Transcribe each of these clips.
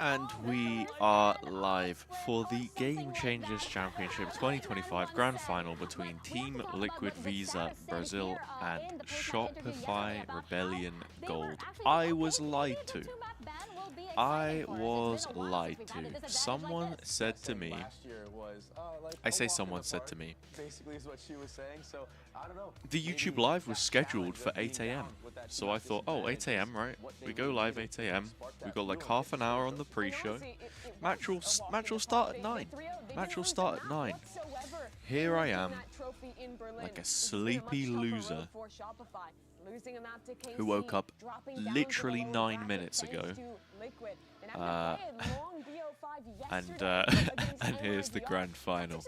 And we are live for the Game Changers Championship 2025 Grand Final between Team Liquid Visa Brazil and Shopify Rebellion Gold. I was lied to. I was lied to. Someone said to me, I say someone said to me, the YouTube live was scheduled for 8 AM. So I thought, oh, 8 AM, right? We go live 8 AM. We got like half an hour on the pre-show. Match will start at 9. Match will start at 9. Here I am, like a sleepy loser who woke up literally 9 minutes ago. And here's the grand final.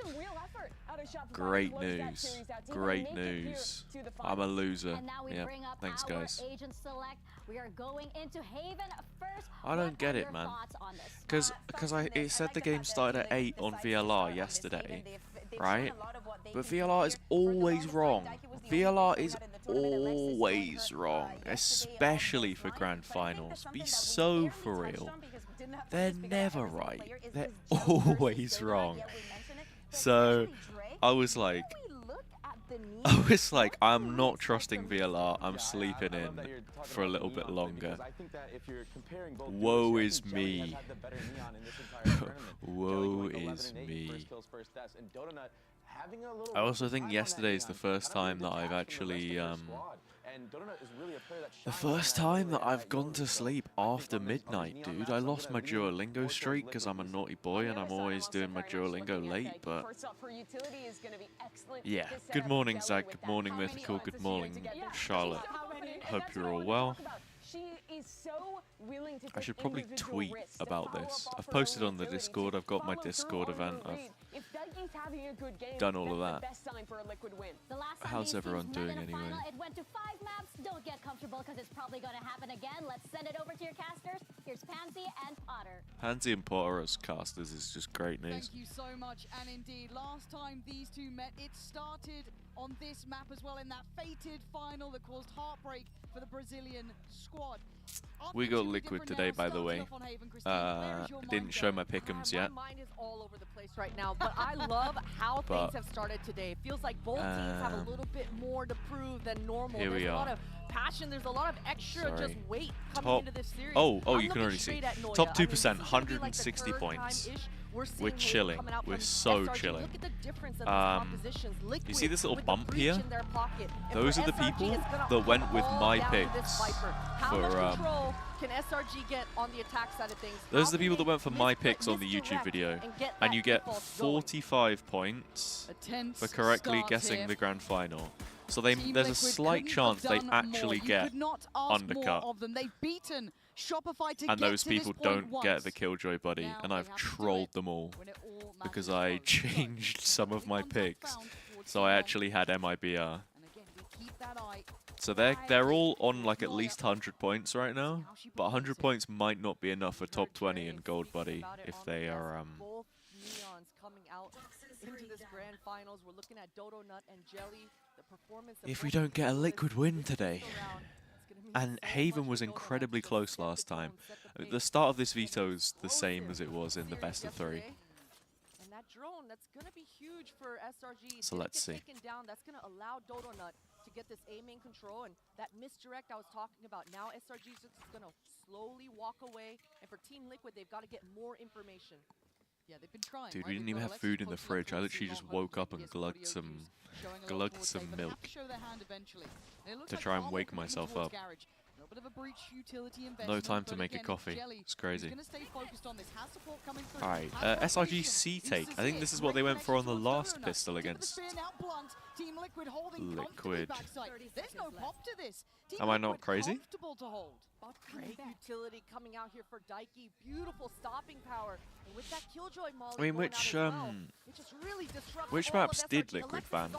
Great news. Great news. I'm a loser. Yeah, thanks guys. I don't get it, man. Because it said the game started at 8 on VLR yesterday, right? But VLR is always wrong. VLR is always wrong, especially for grand finals. Be so for real. They're never right. They're always wrong. So I was like, I'm not trusting VLR. I'm sleeping in for a little bit longer. Woe is me. Woe is me. I also think yesterday is the first time that I've actually, the first time that I've gone to sleep after midnight, dude. I lost my Duolingo streak because I'm a naughty boy and I'm always doing my Duolingo late, but yeah. Good morning, Zach. Good morning, Mythical. Good morning, Charlotte. Hope you're all well. I should probably tweet about this. I've posted on the Discord. I've got my Discord event. I've done all of that. How's everyone doing anyway? It went to 5 maps. Don't get comfortable because it's probably going to happen again. Let's send it over to your casters. Here's Pansy and Potter. Pansy and Potter as casters is just great news. Thank you so much. And indeed, last time these two met, it started on this map as well in that fated final that caused heartbreak for the Brazilian squad. We got Liquid today, by the way. Didn't show my pick'ems yet. My mind is all over the place right now, but I love how things have started today. It feels like both teams have a little bit more to prove than normal. Here There's we a are. lot of passion. There's a lot of extra just weight coming into this series. Oh, you can already see. Top 2%, 160 points. We're chilling. We're so chilling. You see this little bump here? Those are the people that went with my picks for can SRG get on the attack side of things? Those are the people that went for my picks on the YouTube video, and you get 45 points for correctly guessing the grand final. So there's a slight chance they actually get undercut. And those people don't get the Killjoy buddy, and I've trolled them all because I changed some of my picks. So I actually had MIBR. So they're all on like at least 100 points right now, but 100 points might not be enough for top 20 in Gold Buddy if they are if we don't get a Liquid win today. And Haven was incredibly close last time. The start of this veto is the same as it was in the best of 3. And that drone, that's going to be huge for SRG. So let's see. That's going to allow Dodonut to get this A main control and that misdirect I was talking about. Now SRG is just going to slowly walk away. And for Team Liquid, they've got to get more information. Yeah, they've been trying. Dude, we didn't even have food in the fridge. I literally just woke up and glugged some milk to try and wake myself up. No time to make a coffee. It's crazy. Alright, SRG C take. I think this is what they went for on the last pistol against Liquid. Am I not crazy? Great utility coming out here for Daiki. Beautiful stopping power. And with that Killjoy Molly I mean, which maps did Liquid ban?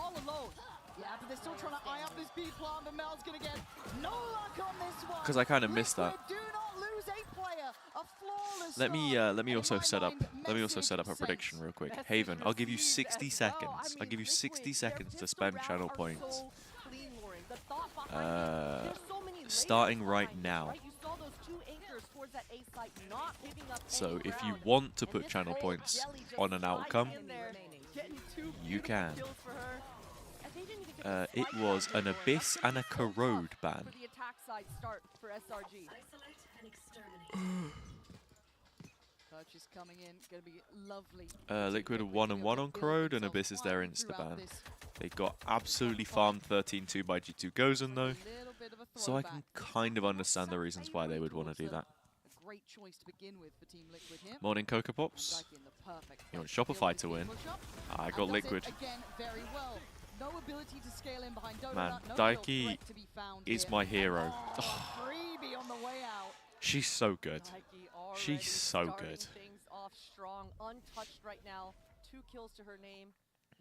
Yeah, but they're still trying to eye up this B plant, but Mel's gonna get no luck on this one. Because I kind of missed that. Do not lose a player. A flawless let me also set up a prediction real quick. Haven, I'll give you 60 seconds. I'll give you 60 seconds to spend channel points. Starting right now. You saw those two anchors towards that A site not picking up So any if you ground. want to And put this channel play, points Jelly just on an slides outcome, in there, getting two you beautiful can. kills for her. I think they need to get the It spike was down an here, Lauren. Abyss That's gonna and a be so tough Corrode ban. for the attack side start for SRG. Clutch is coming in, gonna be lovely. Liquid 1-1 on Corrode, and Abyss is their insta-ban. They got absolutely farmed 13-2 by G2 Gozen though, so I can kind of understand the reasons why they would want to do that. A great choice to begin with for Team Liquid here. Morning Cocoa Pops. Dike in the perfect You want place to Shopify deal to with win? the push-up, I and got does it Liquid. again very well. No ability to scale in behind Donut, Man, no real Dike threat to be found is here. my hero. Oh, freebie on the way out. She's so good. Dike She's already so starting good. Things off strong, untouched right now. 2 kills to her name.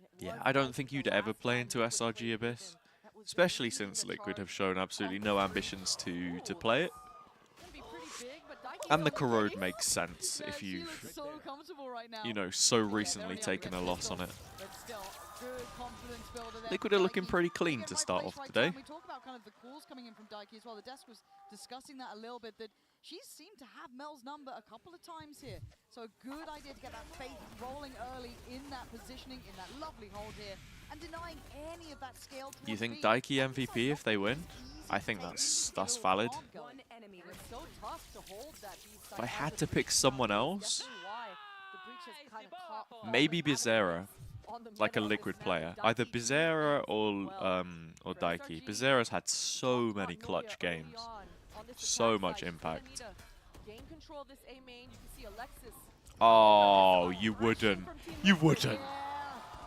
It Yeah, was I don't Dike think the you'd ever last play time into Liquid SRG played with Abyss, him. That was especially just leading since the Liquid have charge shown absolutely no ambitions to play it. Gonna be pretty big, but Dike And the is Corrode ready. makes sense Yeah, if she you've, looks so comfortable right now. you know, so Yeah, they're recently only on taken a red loss on pistol, it. but still, good confidence builder there Liquid from are looking Dike. pretty clean Again, to right start place, off right today. time. We talk about kind of the calls coming in from Dike as well. The desk was discussing that a little bit, that she seemed to have Mel's number a couple of times here. So a good idea to get that faith rolling early in that positioning, in that lovely hold here, and denying any of that scale. You towards think B. Dike And these MVP are if they not win? easy I to think take. that's Get a little valid. calm going. One enemy. It's so tough to hold that B side. If I as had a to pick Breach someone now, else, that's definitely why the Breach has kind of caught maybe fallen Bizarra, out of the on the like a meta Liquid this player. map. Either Dike Bizarra well. or For Dike. SRG, Bizarra's had so talked many about clutch Noya early games. on this So attack much side. She's gonna impact. need to gain control of this A main. You can see Alexis. Oh, Alexis you aggression wouldn't. from Team You Liquid. wouldn't. Yeah,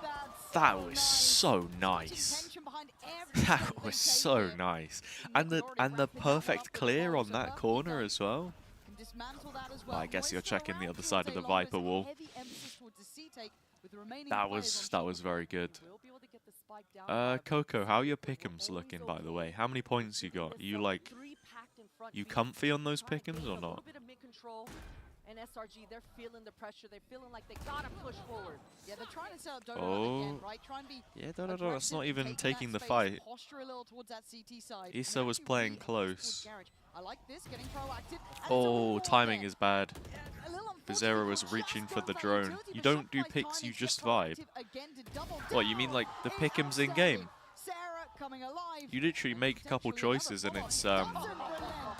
that's That so was nice. so Putting nice. tension behind everything That they was take so here. nice. Nick And the already wrapping that one perfect up with a clear bomb, on so that perfectly corner done. as well. Can dismantle that as Well, well. I guess Noise you're still checking the around other all side of day the long, but Viper it's a wall. heavy emphasis towards the C-take with the remaining That players was on very Shopify. good. Will be able to get the spike down, however, Coco, because how are your Liquid were pick'ems always looking, by the okay way? How many points you got? You like, three packed in front. you Beast comfy on those trying to pick'ems gain or a not? little bit of mid control. And SRG, they're feeling the pressure. They're feeling like they gotta push forward. Yeah, they're trying to set up Donut Oh. again, right? Try and be Yeah, no, that's aggressive not in even taking that the space, fight. posture a little towards that CT side. and Issa was actually playing really aggressive close. towards Garage. I like this, getting proactive. and it's a Oh, reward timing there. is bad. A little unfortunate, Bizarra was just reaching for goes the that drone. utility, You but don't do Shopify's picks, timing you to just get vibe. proactive again to double What, you mean down like the is pick'ems in outstanding. game? Sarah coming alive. You literally and make a couple potentially another choices and follow-up. it's Doesn't relent.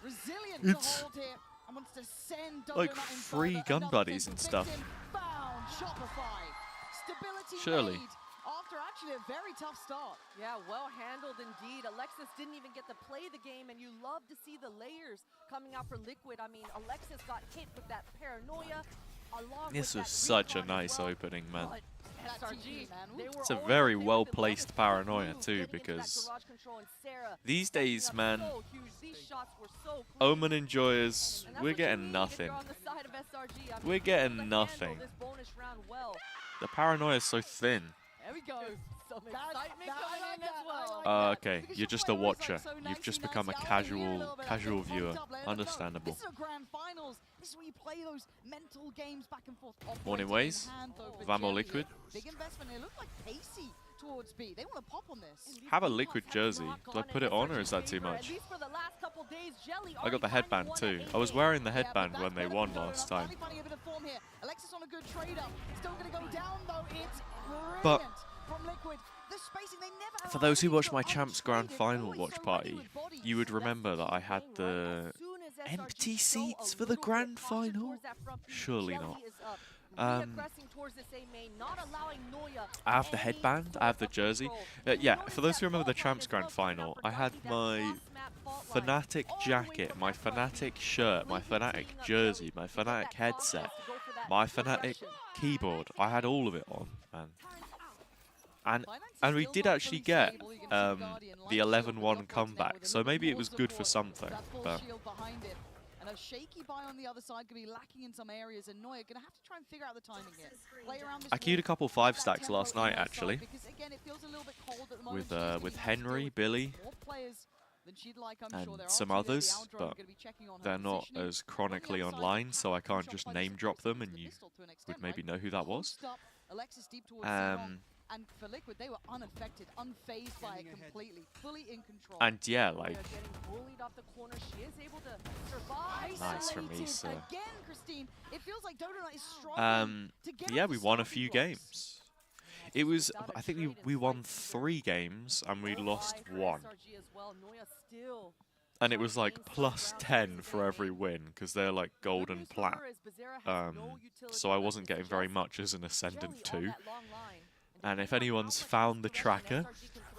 Resilient It's to hold here and wants to send like Donut in free further. gun Another buddies and potential stuff. victim found. Shopify. Stability Surely. made after actually a very tough start. Yeah, well handled indeed. Alexis didn't even get to play the game, and you love to see the layers coming out for Liquid. I mean, Alexis got hit with that paranoia. Along This with was that such a recon as nice well, opening, man. but That SRG, TP, man. they Ooh. were It's a always very okay with well it. Love placed to see the paranoia move, too, getting into that because garage control, and Sarah these stepping days, up man, so huge. These shots were so clean. Omen enjoyers, And that's we're what you getting need nothing. if you're on the side of SRG. I mean, We're able getting to handle nothing. this bonus round well. The paranoia is so thin. There we go. Some That- excitement that- I coming like in that, as I well. like that. Okay, Because you're just a Shopify always, watcher. like, so You've just 19, become a 90, I wanna hear a casual little bit of casual that. viewer. Pumped up, let them know. Understandable. This is a grand finals. This is where you play those mental games back and forth. Morning Operating in ways. hand, though, for Vamo Jelly. Liquid. Big investment. They look like pacey towards B. They want to pop on this. Have a Liquid jersey. Do I put it on or is that too much? I got the headband too. I was wearing the headband when they won last time. Finally finding a bit of form here. Alexis on a good trade up. Still going to go down though. It's But brilliant from Liquid. The spacing, they never have for those who watched my anything Champs Grand untraded. Final Always watch so ready party, with bodies. you would remember that I had the empty seats for the Grand Final. Surely not. I have the headband, I have the jersey. Yeah, for those who remember the Champs Grand Final, I had my Fnatic jacket, my Fnatic shirt, my Fnatic jersey, my Fnatic headset, my Fnatic keyboard. I had all of it on, man. And we did actually get the 11-1 comeback, so maybe it was good for something. But and a shaky buy on the other side could be lacking in some areas, and Noya gonna have to try and figure out the timing here. Play around this I queued a wall, couple get 5 that stacks tempo last in night their actually, side, because again it feels a little bit cold at the moment. She's gonna with be having to deal Henry, with Billy, more players than she'd like, I'm and sure. There are some two there. The others, Aldro but gonna be checking on her they're not positioning. as On the chronically other side, online, so I can't Shopify just just name drop them and the you pistol to an would extent, maybe right? know who that was. Post up, Alexis deep towards Zero. And for Liquid, they were unaffected, unfazed by it completely, fully in control. And yeah, like, Getting bullied off the corner, she is able to survive. nice from Isolated Issa. again, Christine. It feels like Dodonut is struggling to get Yeah, off we the won a starting few blocks. games. It was, I think we won 3 games and we lost 1. SRG as well. Noya still And it was like plus 10 for every win because they're like gold and plat. So I wasn't getting very much as an Ascendant 2. And if anyone's found the tracker,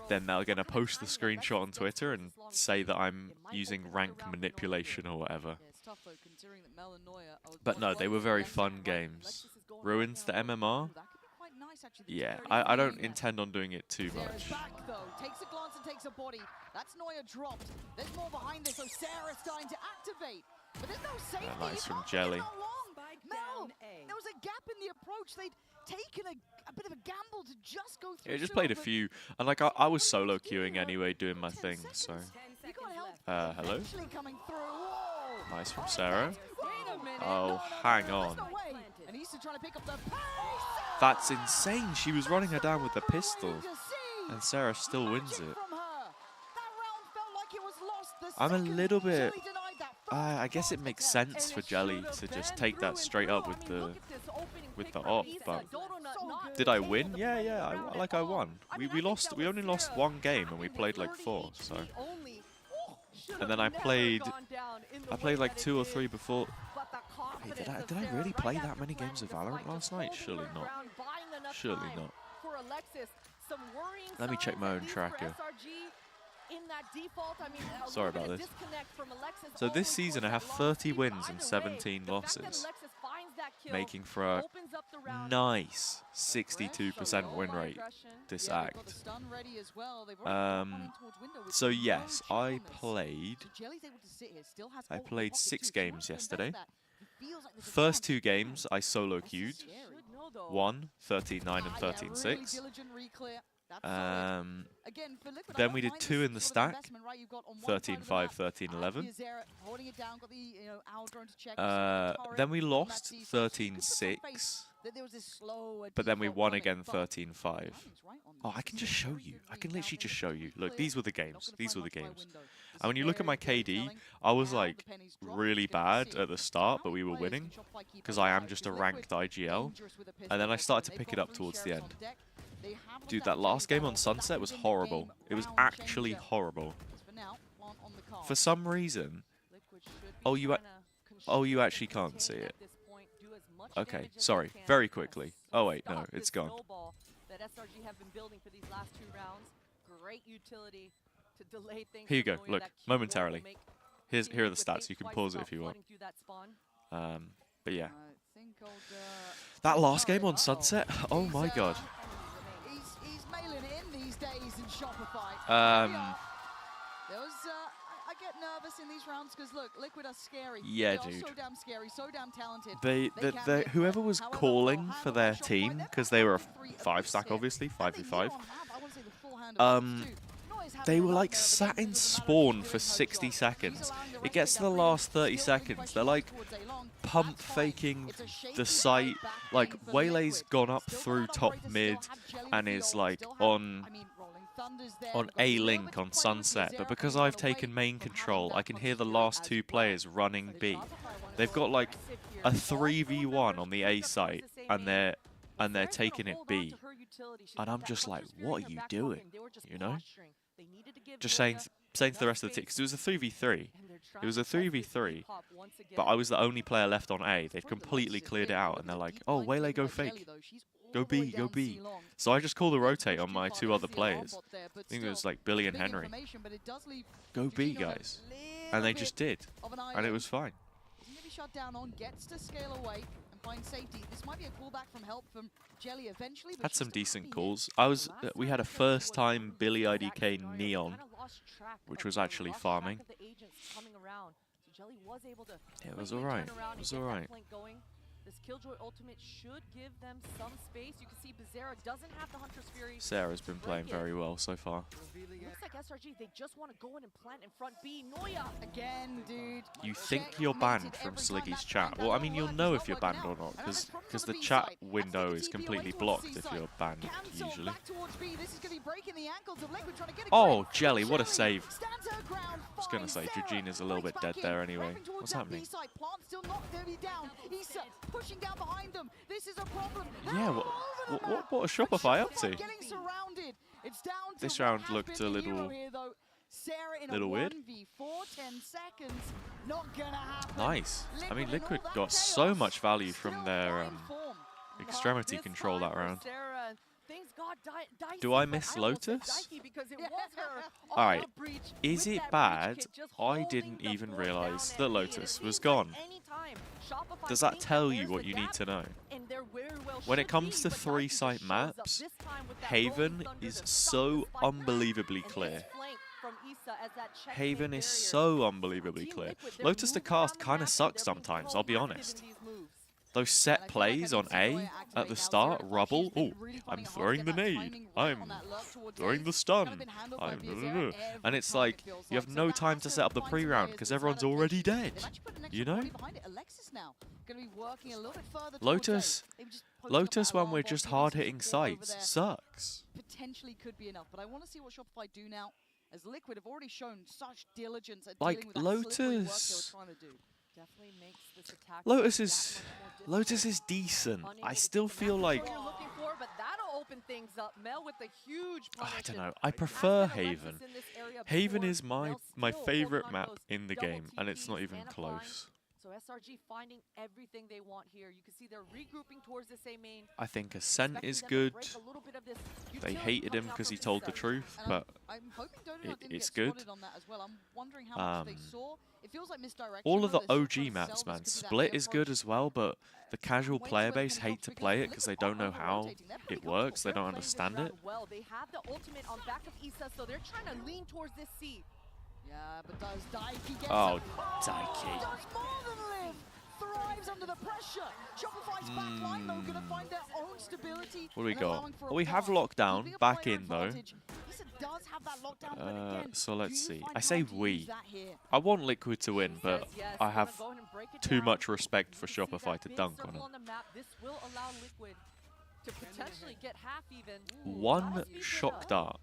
then they're going to post the screenshot on Twitter and say that I'm using rank manipulation or whatever. But no, they were very fun games. Ruins the MMR? Yeah, I don't intend on doing it too much. Back though, takes a glance and takes a body. That's Noya dropped. There's more behind this, so Sarah's starting to activate. But there's no safety. Nice from Jelly. Mel, there was a gap in the approach. They'd taken a bit of a gamble to just go through. Yeah, just played a few, and like I was solo queuing anyway, doing my thing. So, hello. Coming through. Whoa. Nice from Sarah. Wait a minute. Oh, hang on. No way. And he's trying to pick up the pace. That's insane. She was running her down with the pistol, and Sarah still wins it. I'm a little bit. I guess it makes sense for Jelly to just take that straight up with the op. But did I win? Yeah. I won. We lost. We only lost 1 game, and we played like 4. So. And then I played like 2 or 3 before. Hey, did I really play that many games of Valorant last night? Surely not. Surely not. Let me check my own tracker. Sorry about this. So this season I have 30 wins and 17 losses, making for a nice 62% win rate this act. So yes, I played 6 games yesterday. First 2 games I solo queued, won 13-9 and 13-6. Then we did 2 in the stack, 13-5, 13-11. Then we lost 13-6, but then we won again 13-5. Oh, I can just show you. I can literally just show you. Look, these were the games. These were the games. And when you look at my KD, I was like really bad at the start, but we were winning because I am just a ranked IGL. And then I started to pick it up towards the end. Dude, that last game on Sunset was horrible. It was actually horrible. For some reason... Oh, you actually can't see it. Okay, sorry. Very quickly. Oh, wait, no, it's gone. Here you go. Look, momentarily. Here are the stats. You can pause it if you want. But yeah. That last game on Sunset? Oh my god. He's mailing it in these days in Shopify. I get nervous in these rounds because look, Liquid are scary. Yeah, they dude. Are so damn scary, so damn talented. Whoever was calling for their team, because they were a 5-stack, obviously, 5v5. They were like sat in spawn for 60 seconds. It gets to the last 30 seconds. They're like pump faking the site. Like Waylay's gone up through top mid and is like on A link on Sunset. But because I've taken main control, I can hear the last 2 players running B. They've got like a 3v1 on the A site and they're taking it B. And I'm just like, what are you doing? You know? Just saying to the rest of the team, because it was a 3v3. It was a 3v3, but I was the only player left on A. They've completely cleared it out, and they're like, oh, Waylay, go fake. Go B, go B. So I just called a rotate on my 2 other players. I think it was like Billy and Henry. Go B, guys. And they just did. And it was fine. Find safety. This might be a callback from help from Jelly eventually. Had some decent calls. We had a first-time Billy IDK Neon, which was actually farming. It was alright. It was alright. This Killjoy ultimate should give them some space. You can see Bizarra doesn't have the Hunter's Fury. Sarah's been playing very well so far. Looks like SRG, they just want to go in and plant in front B. Noya! Again, dude. You think you're banned from Sliggy's chat. Well, I mean, you'll know if you're banned or not, because the chat window is completely blocked if you're banned, usually. Oh, Jelly, what a save. I was going to say, Georgina's a little bit dead there anyway. What's happening? Pushing down behind them. This is a problem. Yeah, what a Shopify up to? This round looked a little weird. Nice. I mean, Liquid got so much value from their extremity control that round. Do I miss Lotus? Alright, is it bad? I didn't even realize that Lotus was gone. Does that tell you what you need to know? When it comes to 3-site maps, Haven is so unbelievably clear. Haven is so unbelievably clear. Lotus to cast kind of sucks sometimes, I'll be honest. Those set plays on A at the start, Rubble, oh, I'm throwing the nade, I'm throwing the stun, and it's like, you have no time to set up the pre-round because everyone's already dead, you know? Lotus when we're just hard-hitting sites sucks. Potentially could be enough, but I want to see what Shopify do now, as Liquid have already shown such diligence at like dealing with that slippery work they Lotus. were trying to do. Definitely makes this attack Lotus is decent. I still feel like I don't know. I prefer Haven. Haven is my favorite map in the game, and it's not even close. So SRG finding everything they want here. You can see they're regrouping towards this A main. I think Ascent is good. They hated him because he told the truth, but it's good. All of the OG maps, man. Split is good as well, but the casual player base hate to play it because they don't know how it works. They don't understand it. They have the ultimate on back of Issa, so they're trying to lean towards this C. Yeah, but does Daiki get Oh, Daiki. Does more than live. Thrives under the pressure. Shopify's back line though gonna find their own stability. What do we got? Well, we have lockdown back in though. Does have that lockdown, but again, so let's see. I say we. I want Liquid to win, but I have too much respect for Shopify to dunk on it. This will allow Liquid to potentially get half even. One shock dart.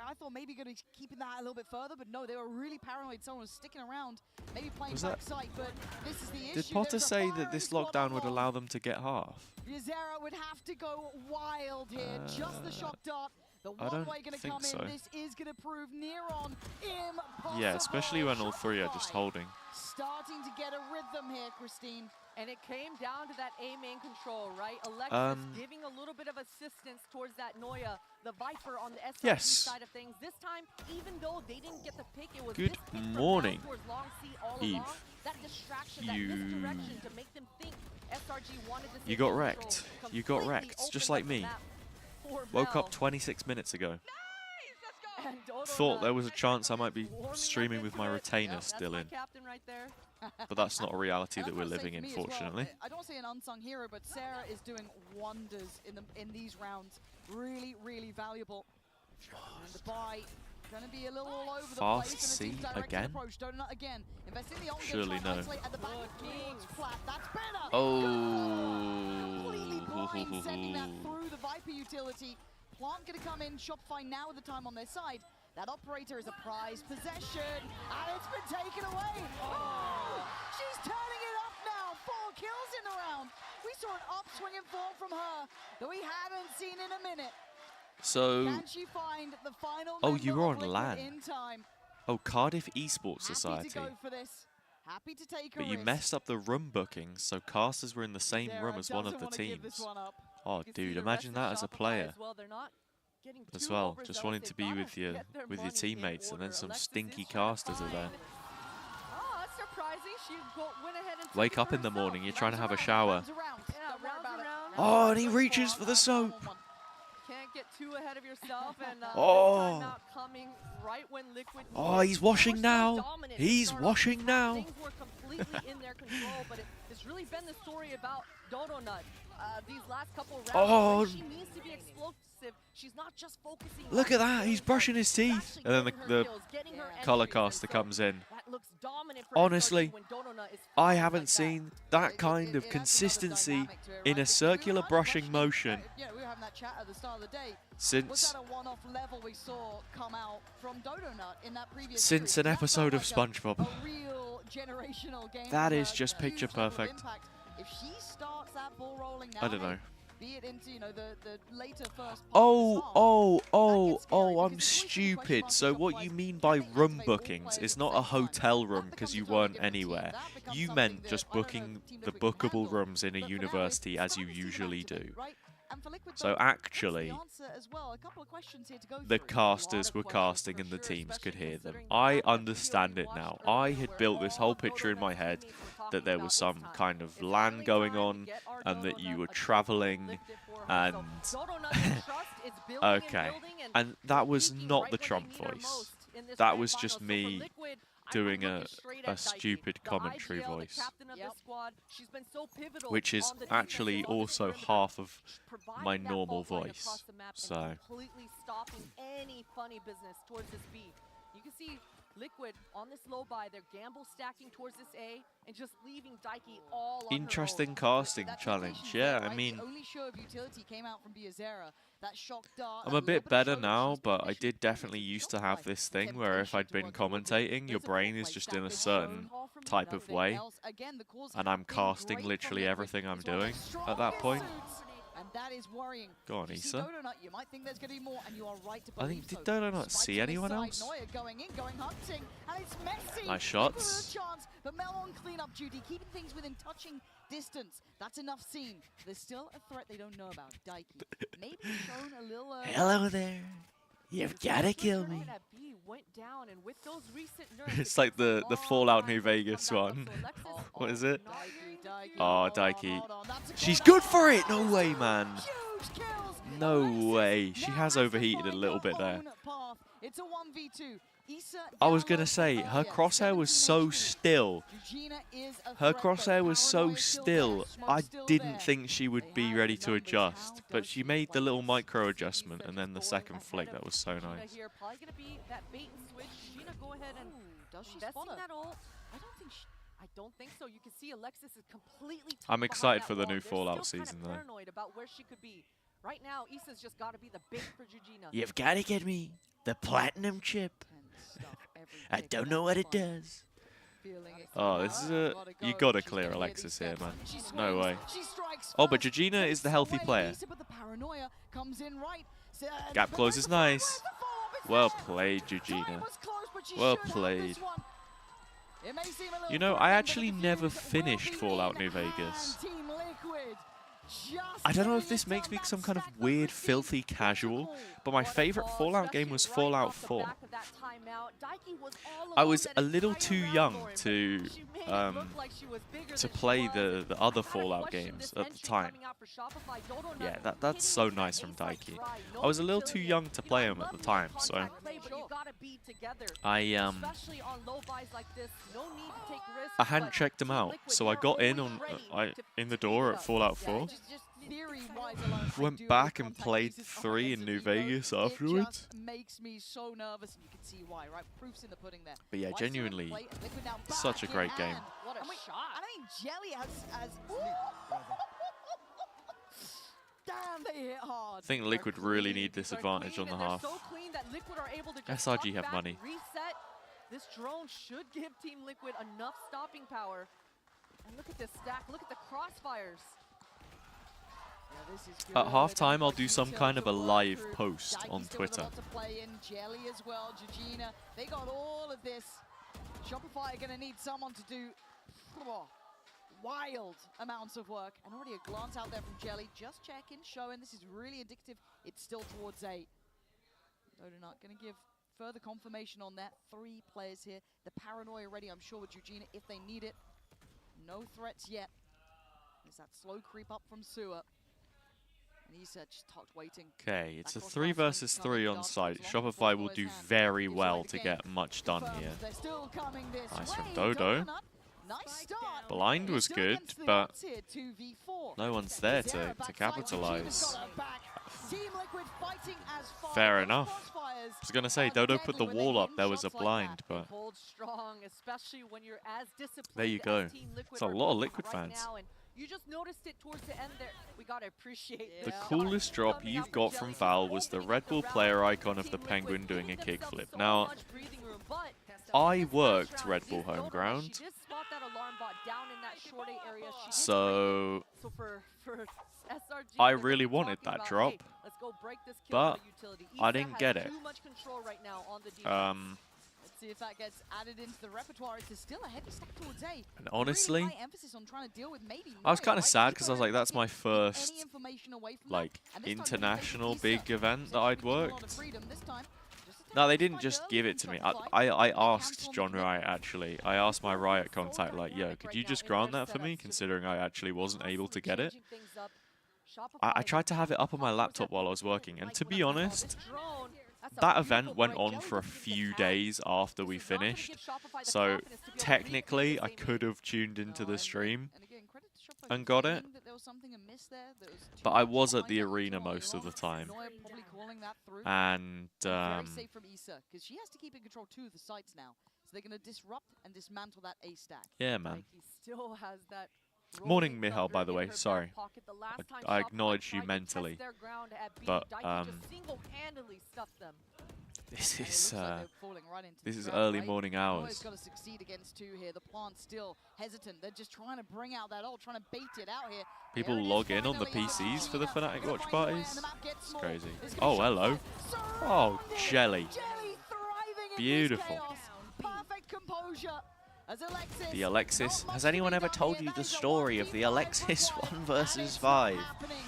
I thought maybe going to keep that a little bit further, but no, they were really paranoid. Someone was sticking around, maybe playing backside, but this is the issue. Did Potter say that this lockdown would allow them to get half? Bizarra would have to go wild here, just the shock dart. The one way going to come in, this is going to prove near on impossible. Yeah, especially when all three are just holding. Starting to get a rhythm here, Christine. And it came down to that A main control, right? Alexis giving a little bit of assistance towards that Noya, the Viper on the SRG side of things. This time, even though they didn't get the pick, it was good morning, Eve. That distraction, that misdirection to make them think SRG wanted to. You got wrecked. You got wrecked, just like me. Woke up 26 minutes ago. Thought there was a chance I might be streaming with my retainer still in. But that's not a reality that we're living in, fortunately. I don't say an unsung hero, but Sarah is doing wonders in these rounds. Really, really valuable. And the buy going to be a little all over the place. Fast C again? Surely no. Oh. Completely blind, sending that through the Viper utility. Plant going to come in, Shopify now with the time on their side. That operator is a prized possession, and it's been taken away. Oh, she's turning it up now. 4 kills in the round. We saw an upswing in form from her that we haven't seen in a minute. So, can she find the final you were on LAN. in time? Oh, Cardiff Esports Society. Happy to go for this. Happy to take a but you risk. messed up the room bookings, so casters were in the same room as one of the teams. Oh, dude, imagine that as a player. As well, just wanting to be with your teammates, and then some stinky casters are there. Wake up in the morning, you're trying to have a shower. Oh, and he reaches for the soap. too ahead of yourself, and Oh. this timeout coming right when Liquid. Oh, he's washing so now. dominant He's to start off washing this now. half. Things were completely in their control, but it's really been the story about Donut. These last couple rounds, Oh. when she needs to be explosive. She's not just focusing. Look on at that. He's kills, brushing but his teeth. actually And then getting her the kills, getting her color entries, caster and so comes in. that looks dominant for Honestly, SRG when Donut is I firing haven't like seen that kind of consistency in a circular brushing motion Yeah, we were having that chat at the start of the day. Was since that a one-off level we saw come out from Donut in that previous since series? an That episode of felt like SpongeBob. a real generational game. That from is her, just a picture huge level of perfect. impact. If she starts that ball rolling now, I don't know. be it into the later first part of this Oh, half, oh, that oh, gets scary oh, because I'm it's always been a question stupid. mark So for what Shopify. you mean Can by they room activate all bookings players is at not the a same time? hotel room That because becomes you a totally weren't different team. anywhere. That becomes You something meant that just I don't know booking if Team the Liquid can bookable handle. rooms in a But for now, university it's as you starting to see them usually do. activate, right? And for Liquid, So though, what's the actually, answer as well? A couple of questions here to go the through. casters were casting and the teams could hear them. I understand it now. I had built this whole picture in my head that there was some kind of LAN going on and that you were traveling and okay, and that was not the Trump voice. That was just me doing a stupid commentary voice, which is actually also half of my normal voice. So completely stopping any funny business towards this B. You can see Liquid on this low buy, they're gamble stacking towards this A and just leaving Daiki all on interesting her own. casting That challenge. temptation's Yeah, there, I right? mean, The only show of utility came out from Biazera. That shock dart, I'm that a bit little better show that now, she's but I initially did definitely used to have Shopify. this The thing where if temptation I'd to been work towards it. commentating, your There's a brain ball is play just that in a big certain zone, type of nothing way, else. Again, the calls and I'm have been casting great literally from Liquid. everything I'm It's one of doing their at that strongest point. suits, and that is worrying. Go on, If you see Issa. Donut, you might think there's going to be more, and you are right to I believe think, did so. Donut Spikes see on this anyone side, else? Neuer going in, going hunting, and it's messy. Nice Liquid with shots. a chance, but Mel on cleanup duty, keeping things within touching distance. That's enough seen. There's still a threat they don't know about. Daiki, maybe shown a little. Hello there. You've gotta kill me. It's like the Fallout New Vegas one. What is it? Oh, Daiki. She's good for it! No way, man. No way. She has overheated a little bit there. It's a 1v2. I was gonna say, her crosshair was so still. Her crosshair was so still, I didn't think she would be ready to adjust. But she made the little micro adjustment and then the second flick, that was so nice. Probably gonna be that bait and switch. Gina, go ahead and does she investing spot her? that ult. I don't think so. You can see Alexis is completely tucked I'm behind excited that for the wall. new They're Fallout still season, kinda though. paranoid about where she could be. Right now, Issa's just got to be the bait for Jujina. You've gotta get me the platinum chip. I don't know what it does. Oh, this is a... You gotta clear Alexis here, man. No way. Oh, but Jujina is the healthy player. Gap close is nice. Well played, Jujina. Well played. You know, I actually never finished Fallout New Vegas. I don't know if this makes me some kind of weird, filthy casual, but my favorite Fallout game was Fallout 4. I was a little too young to play the other Fallout games at the time. Yeah, that's so nice from Daiki. I was a little too young to play them at the time, so I hadn't checked them out, so I got in on in the door at Fallout 4. Went back and played 3 in New Vegas afterwards. Makes me so nervous, and you can see why, right? Proof's in the pudding there. But yeah, genuinely, such a great game. What a shot! I mean, Jelly has damn, they hit hard. I think Liquid really need this advantage on the half. SRG have money. Reset. This drone should give Team Liquid enough stopping power. And look at this stack. Look at the crossfires. At halftime, I'll do some kind of a live post on Twitter. Jelly as well, Jujina. They got all of this. Shopify are going to need someone to do wild amounts of work. And already a glance out there from Jelly. Just checking, showing this is really indicative. It's still towards 8. Donut going to give further confirmation on that. 3 players here. The paranoia ready, I'm sure, with Jujina if they need it. No threats yet. There's that slow creep up from Sewer. And he's just tucked waiting. Okay, it's a That 3 versus 3 on site. Shopify will do very well to get much done here. They're still coming this Nice from way. Dodo. Nice start. Blind was Still good, against the but odds here, 2v4. no one's there Zera to backside, capitalize. Chiba's got her back. Team Liquid fighting as far. Fair Those enough. crossfires I was going to say, are Dodo put the deadly when wall they up. hit There was a shots like blind, that. but Hold strong, especially when you're as disciplined there you as go. Team Liquid It's a are lot of being Liquid right fans. now, and you just noticed it towards the end there. We gotta appreciate The this. coolest drop Coming you've out got for from Jelly, Val was the opening Red up Bull round player for icon of the Team penguin Liquid, doing a giving themselves kickflip. so Now, much breathing room, but I in this worked first Red round, Bull Dodo, home ground, she did spot that alarm bot down in that short A area. She did so break it. So for SRG, I they're really gonna be wanted talking that about, drop, hey, let's go break this kill but for the utility. I Issa didn't has get it. too much control right now on the defense. Let's see if that gets added into the repertoire. It's still a heavy stack towards A. And honestly, really high emphasis on trying to deal with maybe I was Moya, kind of right? sad Keep because her I was like, in that's my pocket, keep first, any information away from like, that. And this time really international taking big Issa. event So that I'd she's given a lot of worked. freedom this time. Just a No, they tactical didn't spike just early give from it to me. Shopify. I They asked cancel on the John commitment. Riot, actually. I asked my Riot So contact, like, yo, dynamic could right you now just in grant their that for me, setups, just considering I actually wasn't able to constantly get it? changing things up. I Shopify, tried to have it up on my of course, laptop at while I the was working, and like to when be I saw this honest, drone, that's a that beautiful event went break. on Jelly for a doesn't even few get days after This we is not gonna finished, give Shopify the so confidence to be able to replay technically this I aiming. could have tuned into No, the stream and again, credit to Shopify and for got it, feeling that there was something amiss there, that was too but I much was at behind the that arena control most of the early time, on. Neuer probably calling that through. and Very safe from Issa, because she has to keep in control two of the sites now. So they're going to disrupt and dismantle that A stack. yeah, man. Like, he still has that Morning, rolling Michal, by thunder the in way, her back sorry. pocket. The last time I Shopify acknowledge you tried to test mentally, their ground at B, but, Daiki just single-handedly stuffed them. This And it is looks like they're falling right into this the is trap, early right? morning Neuer's hours. got to succeed against two here. The plant's still hesitant. They're just trying to bring out that ult, trying to bait it out here. People There it is log in on the finally. PCs for the Argentina Fnatic gonna watch find a way, and parties. the map gets It's small. crazy. It's gonna Oh, be hello. Shopify Oh, surrounded. Jelly. Jelly thriving in Beautiful. this chaos. Perfect composure. As Alexis, The Alexis. not much Has to anyone be ever done told here. you That the is a story of the 1v5 Alexis required, 1 and versus it's 5? not happening.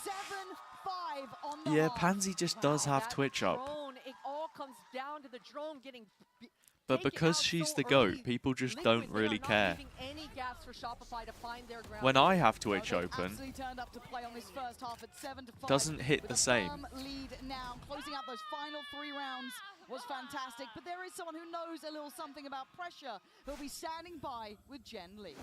7-5 on the Yeah, half. Pansy just does Wow, have that Twitch up. drone, it all comes down to the drone getting But taken because out she's so the GOAT, early. people just Liquid, don't they are really not care. leaving any gaps for Shopify to find their ground. When I have So Twitch they've open, absolutely turned up to play on this first half at 7-5. doesn't hit with the a same. firm lead now. Closing out those final 3 rounds was fantastic, but there is someone who knows a little something about pressure who'll be standing by with Jen Lee.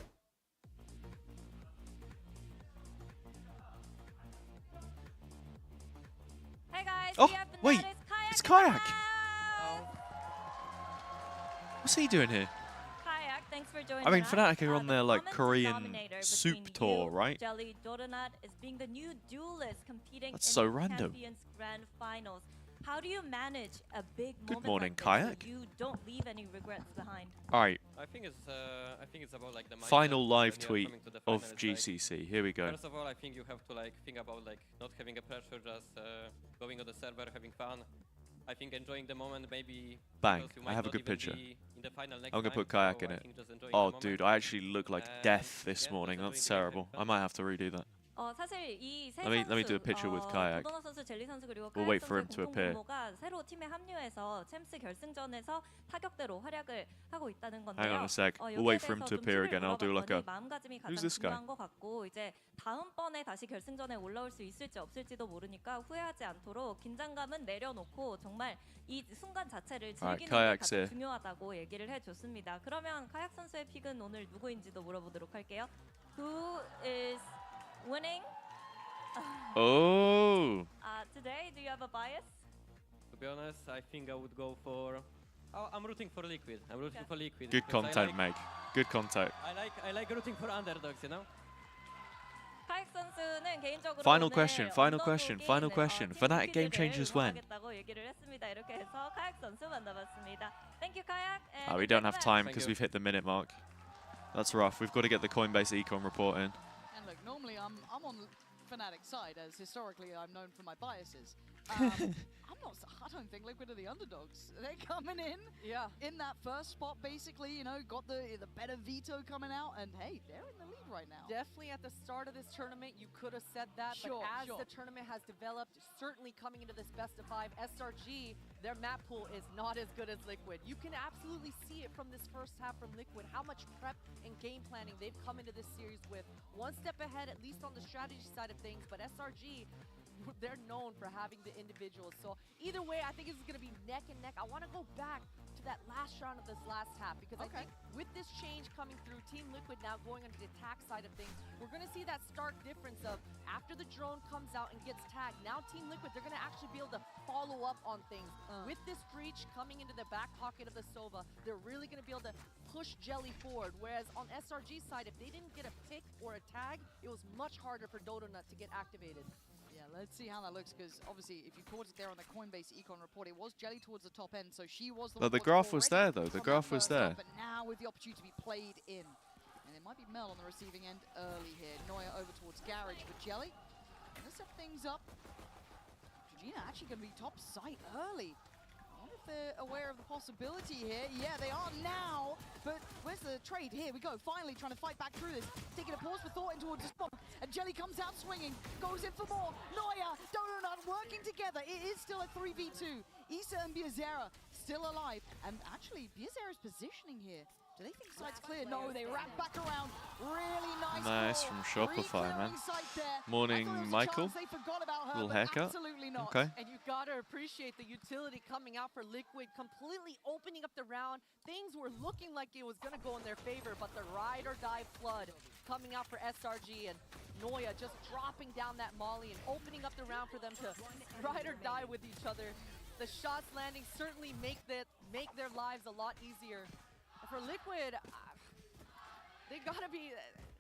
Hey guys, Oh, we have the wait, Kayak it's in the Kayak. house. What's he doing here? Kayak, thanks for joining I mean, us. Fnatic are on The their, like, common Korean denominator soup between tour, you, right? Jelly Donut is being the new duelist competing That's in so the random. Champions Grand Finals. How do you manage a big Good moment morning, like this Kayak. so you don't leave any regrets behind? All right, I think it's about like the mindset final when live you're tweet coming to the of final. It's like, GCC. Here we go. first of all, I think you have to like think about like not having a pressure, just going on the server, having fun. I think enjoying the moment, maybe. Bang, because you I might have a not good even picture. be in the final next I'm gonna time, put Kayak so in I it. think just enjoying the Oh, moment. dude, I actually look like death this yeah, morning. just That's enjoying terrible. the I might have to redo that. 사실 이 세 Let me 선수, do a picture with Kayak. 도도너 선수, 젤리 선수 그리고 We'll 카약 wait for 선수의 him to appear. 공동 분모가 새로 팀에 합류해서 챔스 결승전에서 타격대로 활약을 하고 있다는 건데요. Hang on a sec. We'll wait for him to appear again. I'll do like a. 마음가짐이 가장 Who's this guy? 중요한 것 같고 이제 다음번에 다시 결승전에 올라올 수 있을지 없을지도 모르니까 후회하지 않도록 긴장감은 내려놓고 정말 이 순간 자체를 즐기는 게 Kayak's 가장 here. 중요하다고 얘기를 해줬습니다. 그러면 카약 선수의 픽은 오늘 누구인지도 물어보도록 할게요. Who is winning? Oh, Today, do you have a bias? To be honest, I think I would go for. Oh, I'm rooting for Liquid. I'm rooting for Liquid. good because content, Meg. Good content. I like rooting for underdogs, you know. 카약 선수는 개인적으로 Final 오늘 question, final 언더독인, question, final question. Fnatic Game Changers when? 응원하겠다고 얘기를 했습니다. 이렇게 해서 카약 선수 만나봤습니다. Thank you, 카약. We don't have time Thank because you. we've hit the minute mark. That's rough. We've got to get the Coinbase econ report in. And look, normally I'm on Fnatic's side, as historically I'm known for my biases. I don't think Liquid are the underdogs. They're coming in that first spot, basically, you know, got the better veto coming out, and hey, they're in the lead right now. Definitely at the start of this tournament, you could have said that, Sure, but as sure. the tournament has developed, certainly coming into this best of 5, SRG their map pool is not as good as Liquid. You can absolutely see it from this first half from Liquid, how much prep and game planning they've come into this series with. One step ahead, at least on the strategy side of things, but SRG, they're known for having the individuals. So either way, I think this is going to be neck and neck. I want to go back to that last round of this last half because I think with this change coming through, Team Liquid now going on the attack side of things, we're going to see that stark difference of after the drone comes out and gets tagged, now Team Liquid, they're going to actually be able to follow up on things. With this breach coming into the back pocket of the Sova, they're really going to be able to push Jelly forward, whereas on SRG side, if they didn't get a pick or a tag, it was much harder for Dodonut to get activated. Yeah, let's see how that looks, because obviously, if you caught it there on the Coinbase Econ report, it was Jelly towards the top end, so she was the one. The graph was there, though. The graph was there. But now with the opportunity to be played in, and it might be Mel on the receiving end early here. Neuer over towards Garage for Jelly. And let's set things up. Georgina actually going to be top site early. I wonder if they're aware of the possibility here. Yeah, they are now. But where's the trade? Here we go. Finally trying to fight back through this. Taking a pause for thought in towards the spot. And Jelly comes out swinging. Goes in for more. Neuer, Donut working together. It is still a 3v2. Issa and Biazera still alive. And actually, Biazera's positioning here. Do they think site's clear? No, they wrap back around. Really nice from Shopify, man. Morning, Michael. Little haircut. Absolutely not. Okay. And you gotta appreciate the utility coming out for Liquid, completely opening up the round. Things were looking like it was gonna go in their favor, but the ride or die flood coming out for SRG, and Neuer just dropping down that molly and opening up the round for them to ride or die with each other. The shots landing certainly make their lives a lot easier. For Liquid, they gotta be,